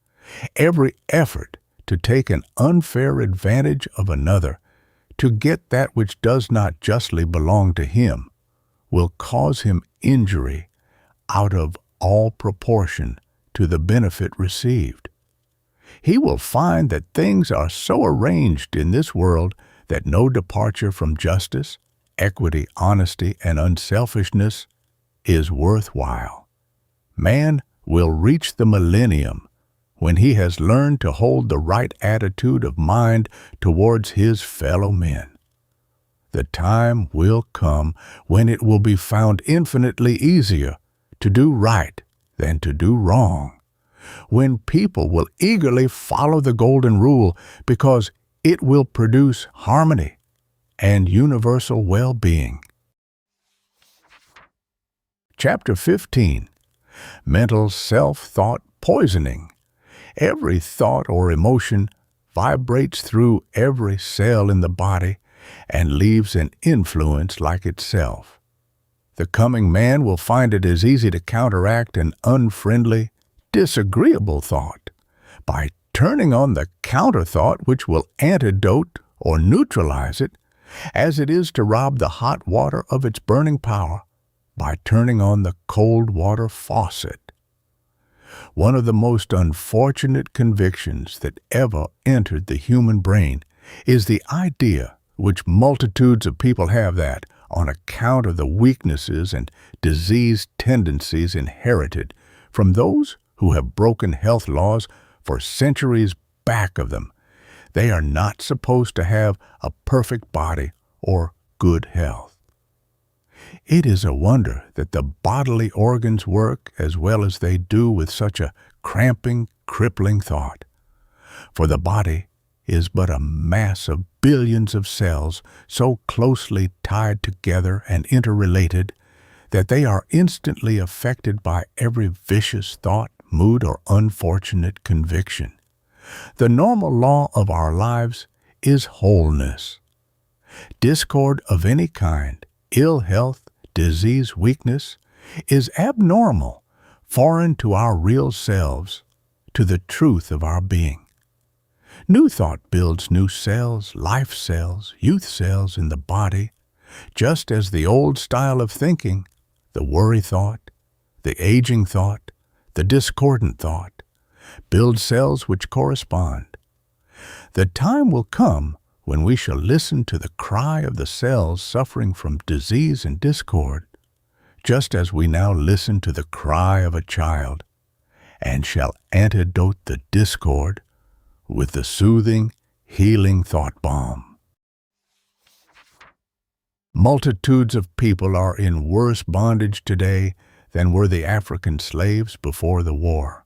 every effort to take an unfair advantage of another, to get that which does not justly belong to him, will cause him injury out of all proportion to the benefit received. He will find that things are so arranged in this world that no departure from justice, equity, honesty, and unselfishness is worthwhile. Man will reach the millennium when he has learned to hold the right attitude of mind towards his fellow men. The time will come when it will be found infinitely easier to do right than to do wrong, when people will eagerly follow the golden rule because it will produce harmony and universal well-being. Chapter 15. Mental Self-Thought Poisoning. Every thought or emotion vibrates through every cell in the body and leaves an influence like itself. The coming man will find it as easy to counteract an unfriendly, disagreeable thought by turning on the counter thought which will antidote or neutralize it, as it is to rob the hot water of its burning power by turning on the cold water faucet. One of the most unfortunate convictions that ever entered the human brain is the idea, which multitudes of people have, that, on account of the weaknesses and diseased tendencies inherited from those who have broken health laws for centuries back of them, they are not supposed to have a perfect body or good health. It is a wonder that the bodily organs work as well as they do with such a cramping, crippling thought. For the body is but a mass of billions of cells so closely tied together and interrelated that they are instantly affected by every vicious thought, mood, or unfortunate conviction. The normal law of our lives is wholeness. Discord of any kind, ill health, disease, weakness, is abnormal, foreign to our real selves, to the truth of our being. New thought builds new cells, life cells, youth cells in the body, just as the old style of thinking, the worry thought, the aging thought, the discordant thought, build cells which correspond. The time will come when we shall listen to the cry of the cells suffering from disease and discord, just as we now listen to the cry of a child, and shall antidote the discord with the soothing, healing thought balm. Multitudes of people are in worse bondage today than were the African slaves before the war.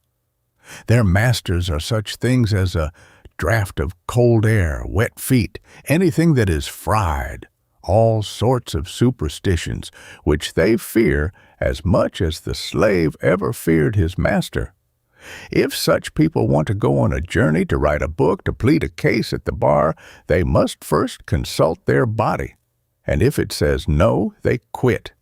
Their masters are such things as a draught of cold air, wet feet, anything that is fried, all sorts of superstitions, which they fear as much as the slave ever feared his master. If such people want to go on a journey, to write a book, to plead a case at the bar, they must first consult their body, and if it says no, they quit.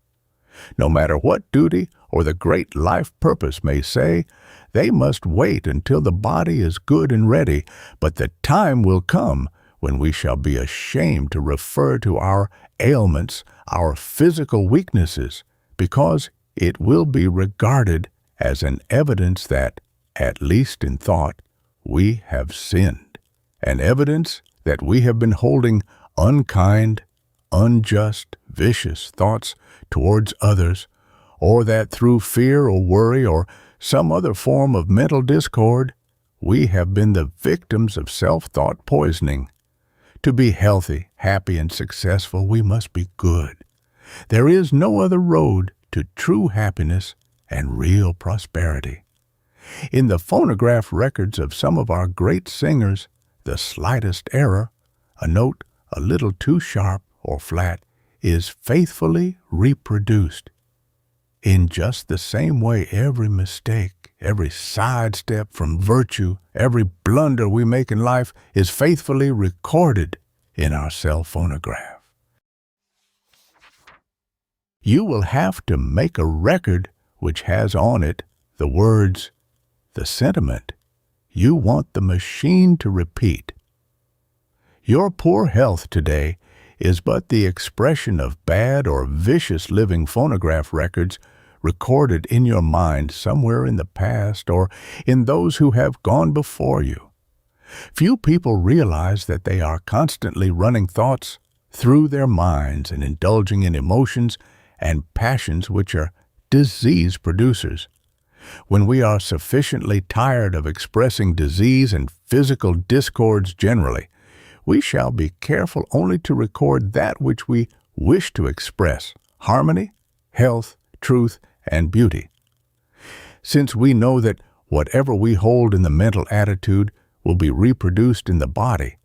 No matter what duty or the great life purpose may say, they must wait until the body is good and ready, but the time will come when we shall be ashamed to refer to our ailments, our physical weaknesses, because it will be regarded as an evidence that, at least in thought, we have sinned, an evidence that we have been holding unkind, unjust, vicious thoughts towards others, or that through fear or worry or some other form of mental discord, we have been the victims of self-thought poisoning. To be healthy, happy, and successful, we must be good. There is no other road to true happiness and real prosperity. In the phonograph records of some of our great singers, the slightest error, a note a little too sharp or flat, is faithfully reproduced. In just the same way, every mistake, every sidestep from virtue, every blunder we make in life is faithfully recorded in our cell phonograph. You will have to make a record which has on it the words, the sentiment you want the machine to repeat. Your poor health today is but the expression of bad or vicious living phonograph records recorded in your mind somewhere in the past or in those who have gone before you. Few people realize that they are constantly running thoughts through their minds and indulging in emotions and passions which are disease producers. When we are sufficiently tired of expressing disease and physical discords generally, we shall be careful only to record that which we wish to express: harmony, health, truth, and beauty. Since we know that whatever we hold in the mental attitude will be reproduced in the body,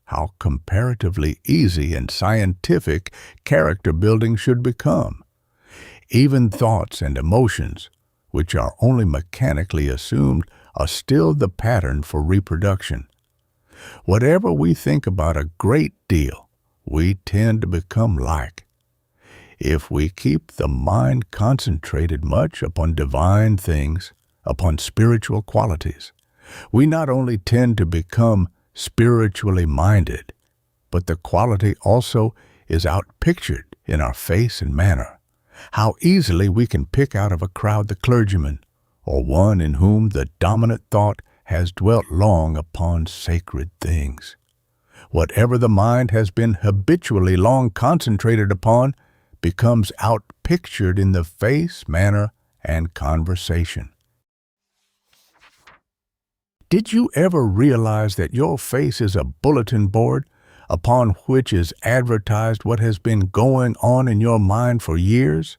how comparatively easy and scientific character building should become. Even thoughts and emotions, which are only mechanically assumed, are still the pattern for reproduction. Whatever we think about a great deal, we tend to become like. If we keep the mind concentrated much upon divine things, upon spiritual qualities, we not only tend to become spiritually minded, but the quality also is outpictured in our face and manner. How easily we can pick out of a crowd the clergyman, or one in whom the dominant thought has dwelt long upon sacred things. Whatever the mind has been habitually long concentrated upon becomes outpictured in the face, manner, and conversation. Did you ever realize that your face is a bulletin board upon which is advertised what has been going on in your mind for years?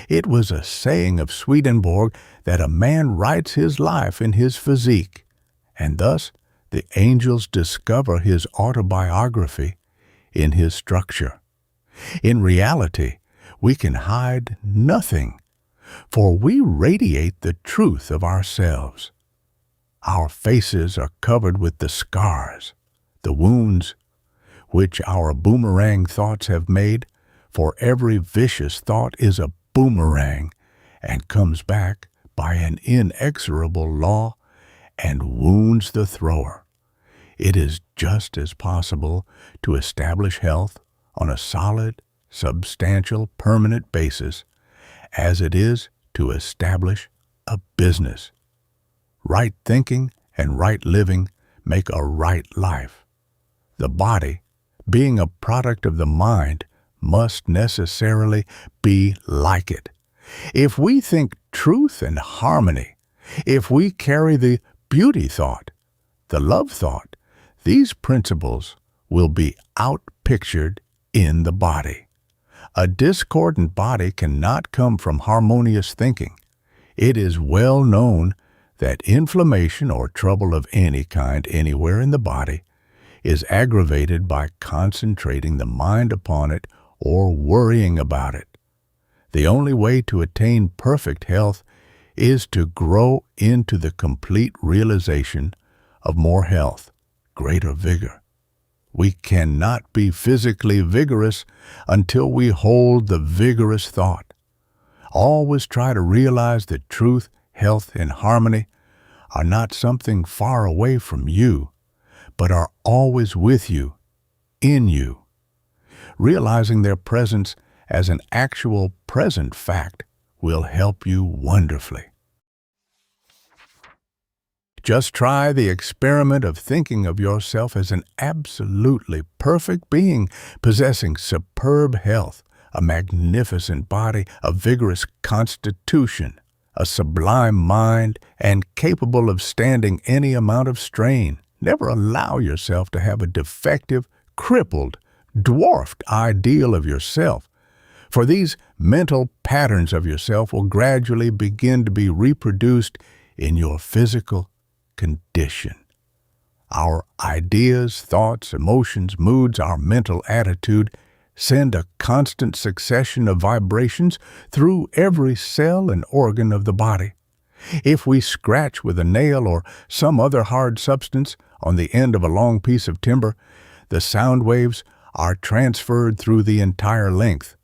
It was a saying of Swedenborg that a man writes his life in his physique, and thus the angels discover his autobiography in his structure. In reality, we can hide nothing, for we radiate the truth of ourselves. Our faces are covered with the scars, the wounds, which our boomerang thoughts have made, for every vicious thought is a boomerang and comes back by an inexorable law and wounds the thrower. It is just as possible to establish health on a solid, substantial, permanent basis as it is to establish a business. Right thinking and right living make a right life. The body, being a product of the mind, must necessarily be like it. If we think truth and harmony, if we carry the beauty thought, the love thought, these principles will be outpictured in the body. A discordant body cannot come from harmonious thinking. It is well known that inflammation or trouble of any kind anywhere in the body is aggravated by concentrating the mind upon it or worrying about it. The only way to attain perfect health is to grow into the complete realization of more health, greater vigor. We cannot be physically vigorous until we hold the vigorous thought. Always try to realize that truth, health, and harmony are not something far away from you, but are always with you, in you. Realizing their presence as an actual present fact will help you wonderfully. Just try the experiment of thinking of yourself as an absolutely perfect being possessing superb health, a magnificent body, a vigorous constitution, a sublime mind, and capable of standing any amount of strain. Never allow yourself to have a defective, crippled, dwarfed ideal of yourself, for these mental patterns of yourself will gradually begin to be reproduced in your physical condition. Our ideas, thoughts, emotions, moods, our mental attitude send a constant succession of vibrations through every cell and organ of the body. If we scratch with a nail or some other hard substance on the end of a long piece of timber, the sound waves are transferred through the entire length.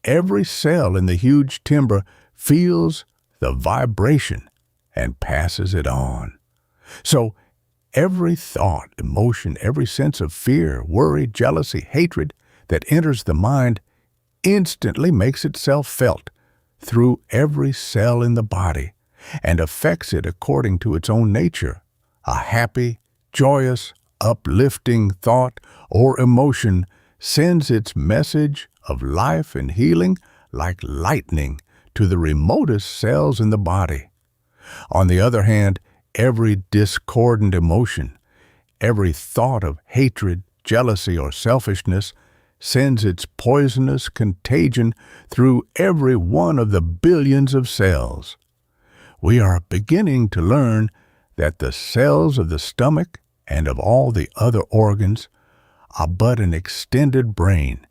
Every cell in the huge timber feels the vibration and passes it on. So every thought, emotion, every sense of fear, worry, jealousy, hatred that enters the mind instantly makes itself felt through every cell in the body and affects it according to its own nature. A happy, joyous, uplifting thought or emotion sends its message of life and healing like lightning to the remotest cells in the body. On the other hand, every discordant emotion, every thought of hatred, jealousy, or selfishness sends its poisonous contagion through every one of the billions of cells. We are beginning to learn that the cells of the stomach and of all the other organs are but an extended brain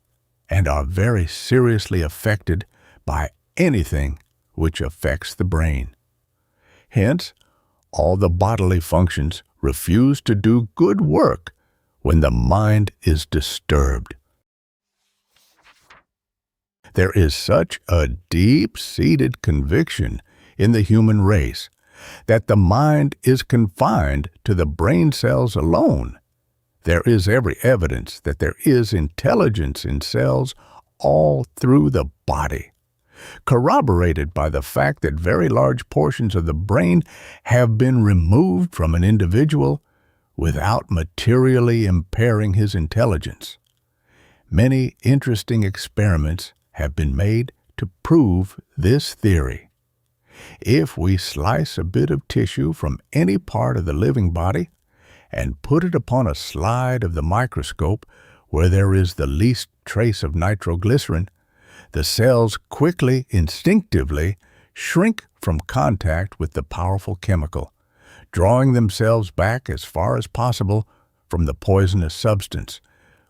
and are very seriously affected by anything which affects the brain. Hence, all the bodily functions refuse to do good work when the mind is disturbed. There is such a deep-seated conviction in the human race that the mind is confined to the brain cells alone. There is every evidence that there is intelligence in cells all through the body, corroborated by the fact that very large portions of the brain have been removed from an individual without materially impairing his intelligence. Many interesting experiments have been made to prove this theory. If we slice a bit of tissue from any part of the living body and put it upon a slide of the microscope where there is the least trace of nitroglycerin, the cells quickly, instinctively, shrink from contact with the powerful chemical, drawing themselves back as far as possible from the poisonous substance,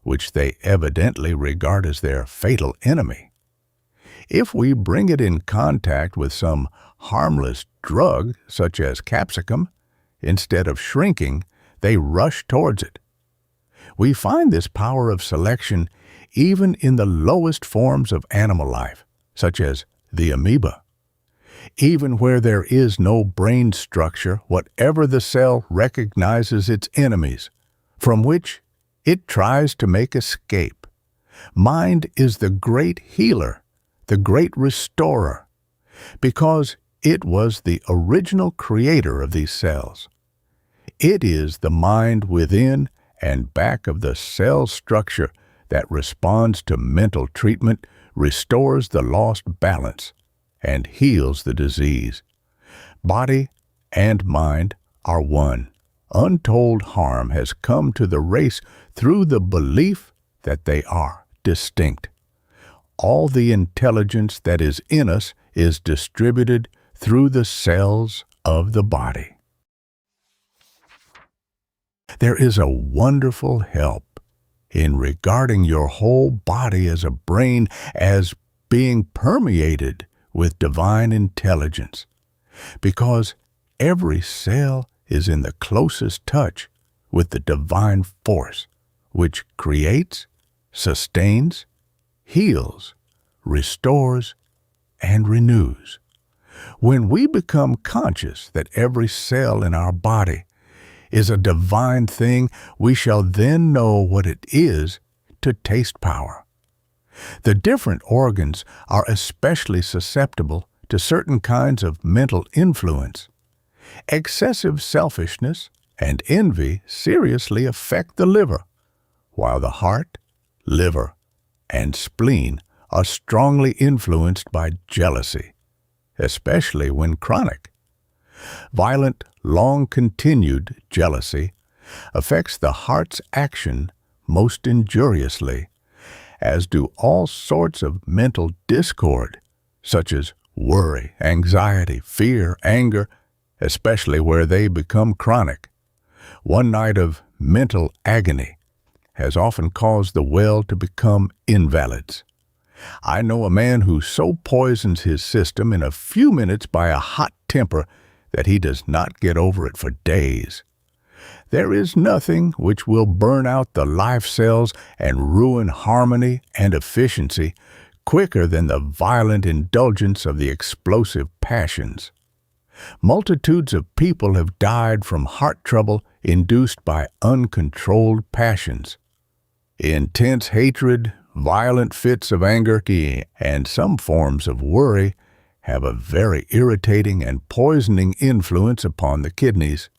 which they evidently regard as their fatal enemy. If we bring it in contact with some harmless drug, such as capsicum, instead of shrinking, they rush towards it. We find this power of selection even in the lowest forms of animal life, such as the amoeba. Even where there is no brain structure, whatever the cell recognizes its enemies, from which it tries to make escape. Mind is the great healer, the great restorer, because it was the original creator of these cells. It is the mind within and back of the cell structure that responds to mental treatment, restores the lost balance, and heals the disease. Body and mind are one. Untold harm has come to the race through the belief that they are distinct. All the intelligence that is in us is distributed through the cells of the body. There is a wonderful help in regarding your whole body as a brain, as being permeated with divine intelligence, because every cell is in the closest touch with the divine force, which creates, sustains, heals, restores, and renews. When we become conscious that every cell in our body is a divine thing, we shall then know what it is to taste power. The different organs are especially susceptible to certain kinds of mental influence. Excessive selfishness and envy seriously affect the liver, while the heart, liver, and spleen are strongly influenced by jealousy, especially when chronic. Violent, long-continued jealousy affects the heart's action most injuriously, as do all sorts of mental discord, such as worry, anxiety, fear, anger, especially where they become chronic. One night of mental agony has often caused the well to become invalids. I know a man who so poisons his system in a few minutes by a hot temper that he does not get over it for days. There is nothing which will burn out the life cells and ruin harmony and efficiency quicker than the violent indulgence of the explosive passions. Multitudes of people have died from heart trouble induced by uncontrolled passions. Intense hatred, violent fits of anger, and some forms of worry have a very irritating and poisoning influence upon the kidneys.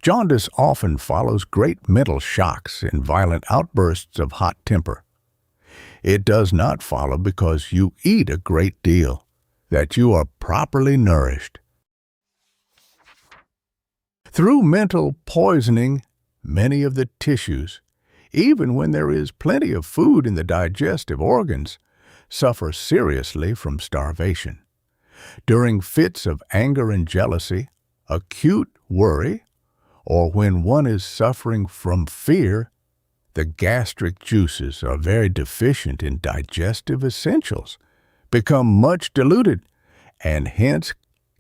Jaundice often follows great mental shocks and violent outbursts of hot temper. It does not follow because you eat a great deal, that you are properly nourished. Through mental poisoning, many of the tissues, even when there is plenty of food in the digestive organs, suffer seriously from starvation. During fits of anger and jealousy, acute worry, or when one is suffering from fear, the gastric juices are very deficient in digestive essentials, become much diluted, and hence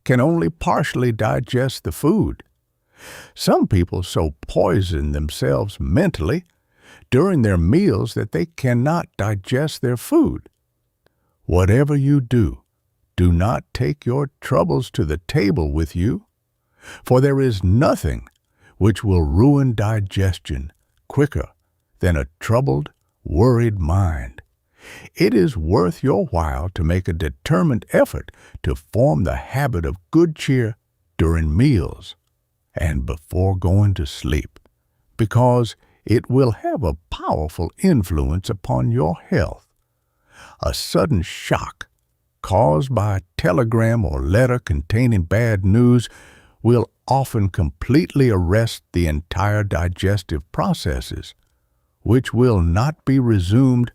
can only partially digest the food. Some people so poison themselves mentally during their meals that they cannot digest their food. Whatever you do, do not take your troubles to the table with you, for there is nothing which will ruin digestion quicker than a troubled, worried mind. It is worth your while to make a determined effort to form the habit of good cheer during meals and before going to sleep, because it will have a powerful influence upon your health. A sudden shock caused by a telegram or letter containing bad news will often completely arrest the entire digestive processes, which will not be resumed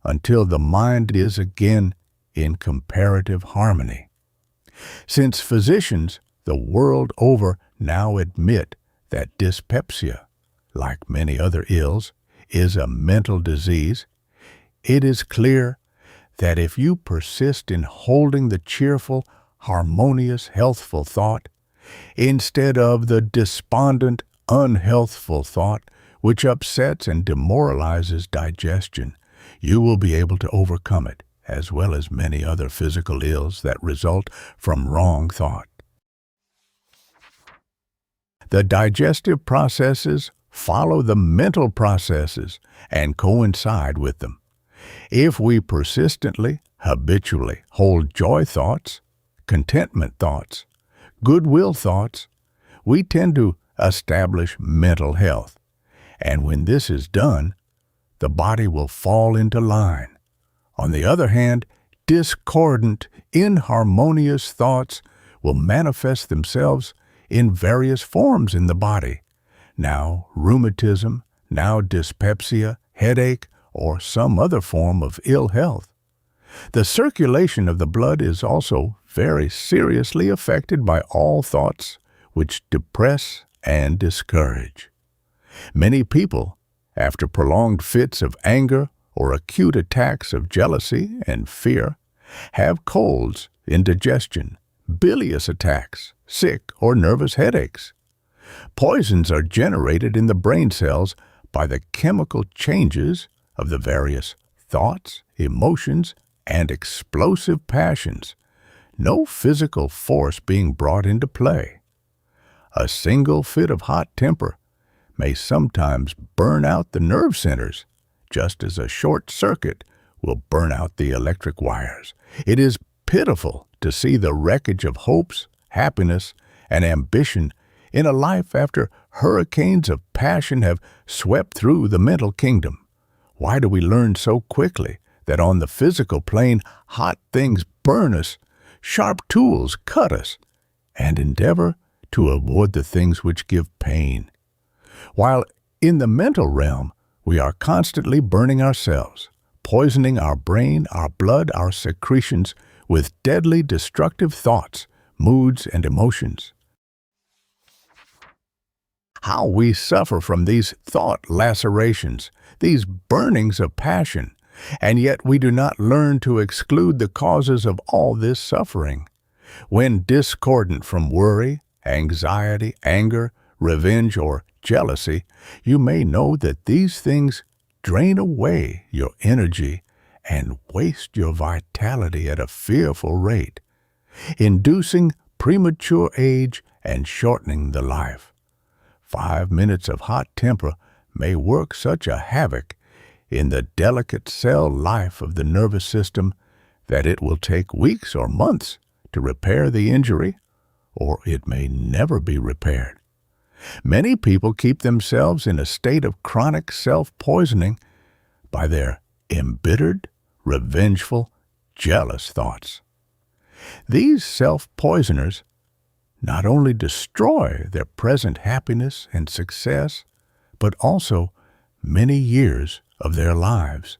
until the mind is again in comparative harmony. Since physicians the world over now admit that dyspepsia, like many other ills, is a mental disease, it is clear that if you persist in holding the cheerful, harmonious, healthful thought, instead of the despondent, unhealthful thought which upsets and demoralizes digestion, you will be able to overcome it, as well as many other physical ills that result from wrong thought. The digestive processes follow the mental processes and coincide with them. If we persistently, habitually hold joy thoughts, contentment thoughts, goodwill thoughts, we tend to establish mental health. And when this is done, the body will fall into line. On the other hand, discordant, inharmonious thoughts will manifest themselves in various forms in the body, now rheumatism, now dyspepsia, headache, or some other form of ill health. The circulation of the blood is also very seriously affected by all thoughts which depress and discourage. Many people, after prolonged fits of anger or acute attacks of jealousy and fear, have colds, indigestion, bilious attacks, sick or nervous headaches. Poisons are generated in the brain cells by the chemical changes of the various thoughts, emotions, and explosive passions, no physical force being brought into play. A single fit of hot temper may sometimes burn out the nerve centers, just as a short circuit will burn out the electric wires. It is pitiful to see the wreckage of hopes, happiness, and ambition in a life after hurricanes of passion have swept through the mental kingdom. Why do we learn so quickly that on the physical plane hot things burn us, sharp tools cut us, and endeavor to avoid the things which give pain? While in the mental realm, we are constantly burning ourselves, poisoning our brain, our blood, our secretions with deadly destructive thoughts, moods, and emotions. How we suffer from these thought lacerations, these burnings of passion, and yet we do not learn to exclude the causes of all this suffering. When discordant from worry, anxiety, anger, revenge, or jealousy, you may know that these things drain away your energy and waste your vitality at a fearful rate, inducing premature age and shortening the life. 5 minutes of hot temper may work such a havoc in the delicate cell life of the nervous system that it will take weeks or months to repair the injury, or it may never be repaired. Many people keep themselves in a state of chronic self-poisoning by their embittered, revengeful, jealous thoughts. These self-poisoners not only destroy their present happiness and success, but also many years of their lives.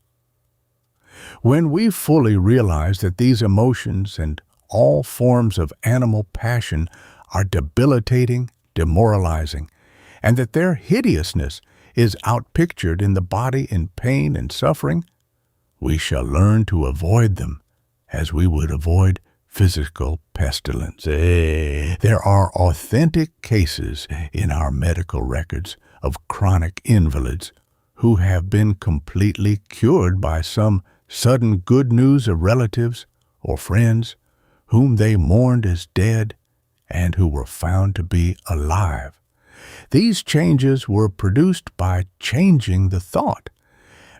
When we fully realize that these emotions and all forms of animal passion are debilitating, demoralizing, and that their hideousness is outpictured in the body in pain and suffering, we shall learn to avoid them as we would avoid physical pestilence. There are authentic cases in our medical records of chronic invalids who have been completely cured by some sudden good news of relatives or friends whom they mourned as dead and who were found to be alive. These changes were produced by changing the thought.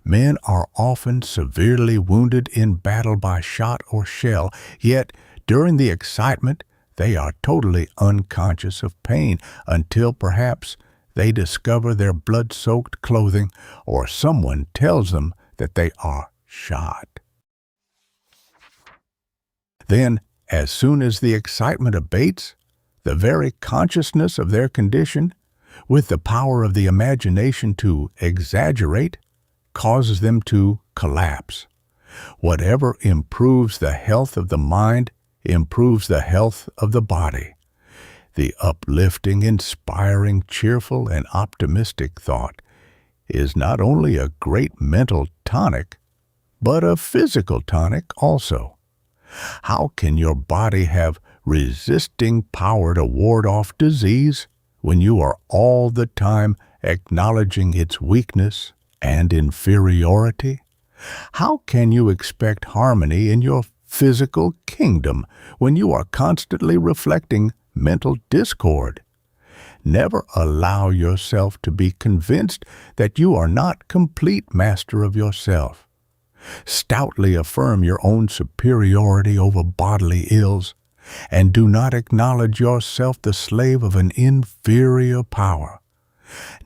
Men are often severely wounded in battle by shot or shell, yet during the excitement they are totally unconscious of pain until perhaps they discover their blood-soaked clothing or someone tells them that they are shot. Then, as soon as the excitement abates, the very consciousness of their condition, with the power of the imagination to exaggerate, causes them to collapse. Whatever improves the health of the mind improves the health of the body. The uplifting, inspiring, cheerful, and optimistic thought is not only a great mental tonic, but a physical tonic also. How can your body have resisting power to ward off disease when you are all the time acknowledging its weakness and inferiority? How can you expect harmony in your physical kingdom when you are constantly reflecting mental discord? Never allow yourself to be convinced that you are not complete master of yourself. Stoutly affirm your own superiority over bodily ills, and do not acknowledge yourself the slave of an inferior power.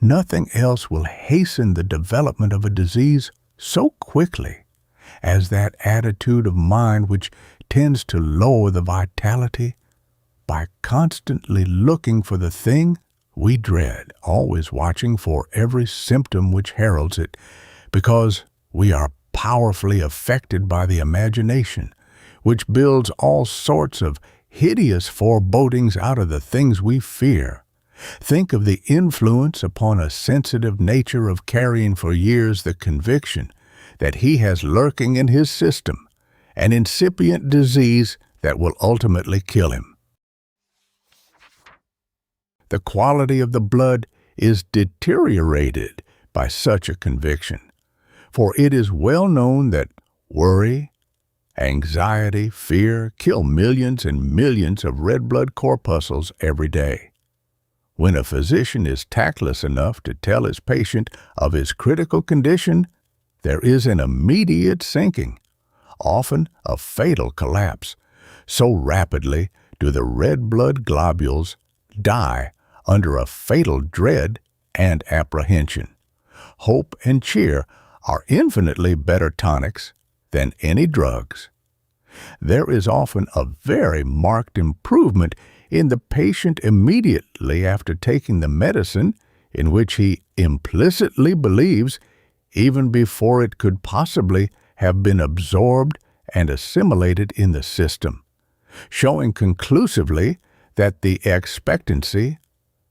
Nothing else will hasten the development of a disease so quickly as that attitude of mind which tends to lower the vitality by constantly looking for the thing we dread, always watching for every symptom which heralds it, because we are powerfully affected by the imagination. which builds all sorts of hideous forebodings out of the things we fear. Think of the influence upon a sensitive nature of carrying for years the conviction that he has lurking in his system an incipient disease that will ultimately kill him. The quality of the blood is deteriorated by such a conviction, for it is well known that worry, anxiety, fear kill millions and millions of red blood corpuscles every day. When a physician is tactless enough to tell his patient of his critical condition, there is an immediate sinking, often a fatal collapse. So rapidly do the red blood globules die under a fatal dread and apprehension. Hope and cheer are infinitely better tonics than any drugs. There is often a very marked improvement in the patient immediately after taking the medicine in which he implicitly believes, even before it could possibly have been absorbed and assimilated in the system, showing conclusively that the expectancy,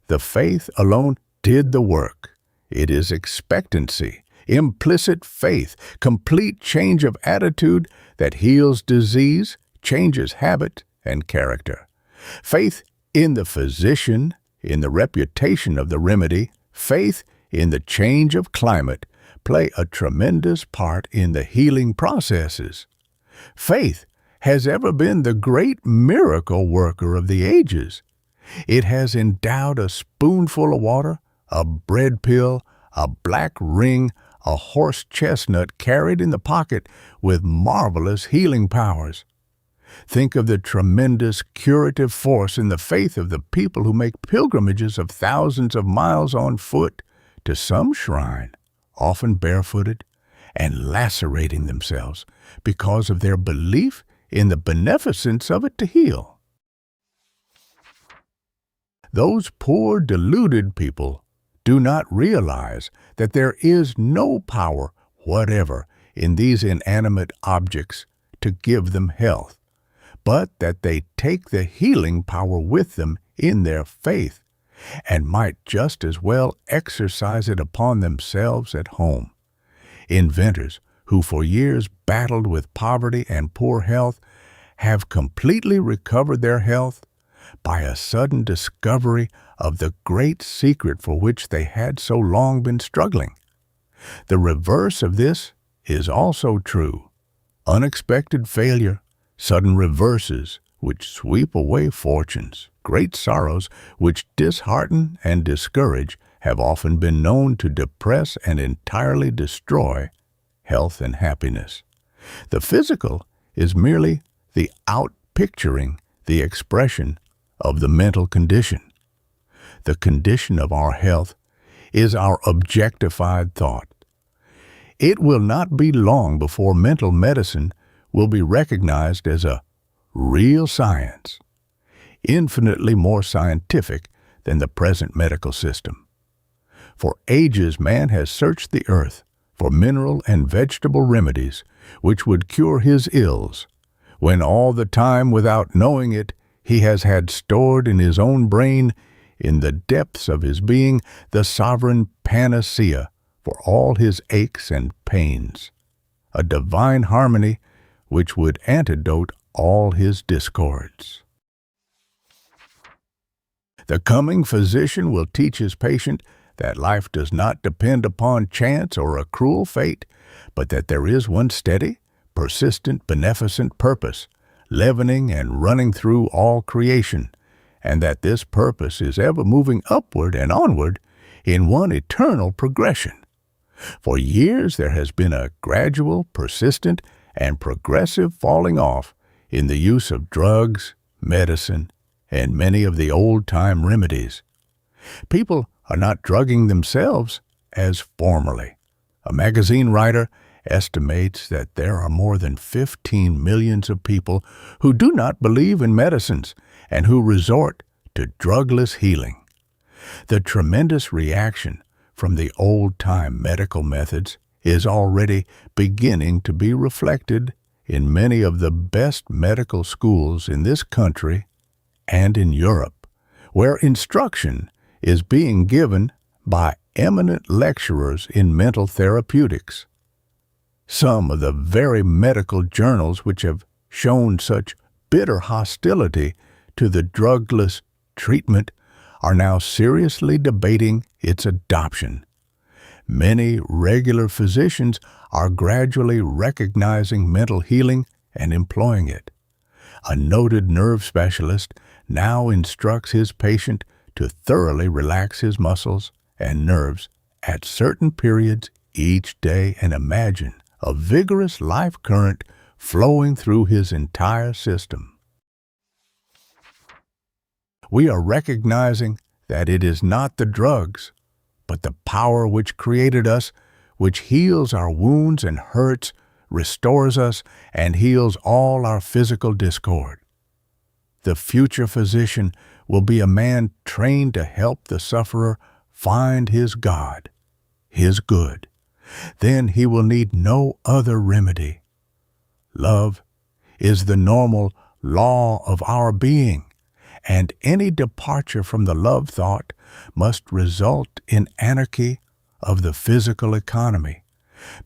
the faith alone did the work. It is expectancy, implicit faith, complete change of attitude that heals disease, changes habit and character. Faith in the physician, in the reputation of the remedy, faith in the change of climate play a tremendous part in the healing processes. Faith has ever been the great miracle worker of the ages. It has endowed a spoonful of water, a bread pill, a black ring, a horse chestnut carried in the pocket with marvelous healing powers. Think of the tremendous curative force in the faith of the people who make pilgrimages of thousands of miles on foot to some shrine, often barefooted, and lacerating themselves because of their belief in the beneficence of it to heal. Those poor deluded people do not realize that there is no power whatever in these inanimate objects to give them health, but that they take the healing power with them in their faith, and might just as well exercise it upon themselves at home. Inventors who for years battled with poverty and poor health have completely recovered their health by a sudden discovery of the great secret for which they had so long been struggling. The reverse of this is also true. Unexpected failure, sudden reverses which sweep away fortunes, great sorrows which dishearten and discourage have often been known to depress and entirely destroy health and happiness. The physical is merely the outpicturing, the expression of the mental condition. The condition of our health is our objectified thought. It will not be long before mental medicine will be recognized as a real science, infinitely more scientific than the present medical system. For ages man has searched the earth for mineral and vegetable remedies which would cure his ills, when all the time, without knowing it, he has had stored in his own brain, in the depths of his being, the sovereign panacea for all his aches and pains, a divine harmony which would antidote all his discords. The coming physician will teach his patient that life does not depend upon chance or a cruel fate, but that there is one steady, persistent, beneficent purpose, leavening and running through all creation, and that this purpose is ever moving upward and onward in one eternal progression. For years there has been a gradual, persistent, and progressive falling off in the use of drugs, medicine, and many of the old-time remedies. People are not drugging themselves as formerly. A magazine writer estimates that there are more than 15 million of people who do not believe in medicines and who resort to drugless healing. The tremendous reaction from the old-time medical methods is already beginning to be reflected in many of the best medical schools in this country and in Europe, where instruction is being given by eminent lecturers in mental therapeutics. Some of the very medical journals which have shown such bitter hostility to the drugless treatment are now seriously debating its adoption. Many regular physicians are gradually recognizing mental healing and employing it. A noted nerve specialist now instructs his patient to thoroughly relax his muscles and nerves at certain periods each day and imagine a vigorous life current flowing through his entire system. We are recognizing that it is not the drugs, but the power which created us, which heals our wounds and hurts, restores us, and heals all our physical discord. The future physician will be a man trained to help the sufferer find his God, his good. Then he will need no other remedy. Love is the normal law of our being, and any departure from the love thought must result in anarchy of the physical economy,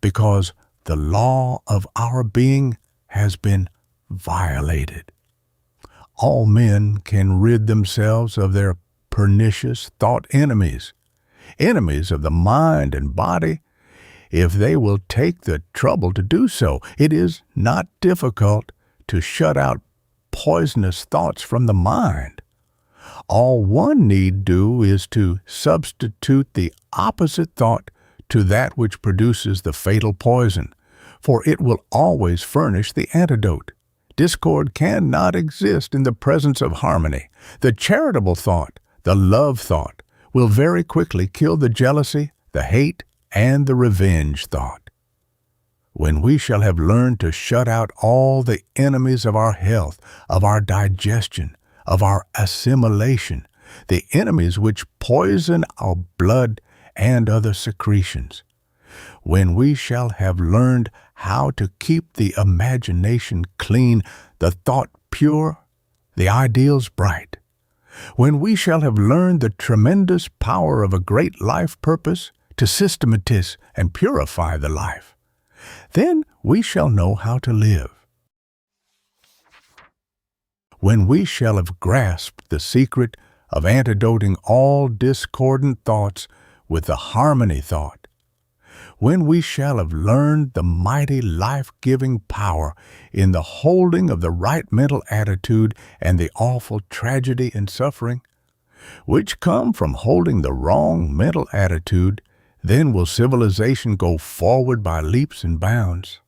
because the law of our being has been violated. All men can rid themselves of their pernicious thought enemies, enemies of the mind and body, if they will take the trouble to do so. It is not difficult to shut out poisonous thoughts from the mind. All one need do is to substitute the opposite thought to that which produces the fatal poison, for it will always furnish the antidote. Discord cannot exist in the presence of harmony. The charitable thought, the love thought, will very quickly kill the jealousy, the hate, and the revenge thought. When we shall have learned to shut out all the enemies of our health, of our digestion, of our assimilation, the enemies which poison our blood and other secretions, when we shall have learned how to keep the imagination clean, the thought pure, the ideals bright, when we shall have learned the tremendous power of a great life purpose to systematize and purify the life, then we shall know how to live. When we shall have grasped the secret of antidoting all discordant thoughts with the harmony thought, when we shall have learned the mighty life-giving power in the holding of the right mental attitude and the awful tragedy and suffering, which come from holding the wrong mental attitude, then will civilization go forward by leaps and bounds.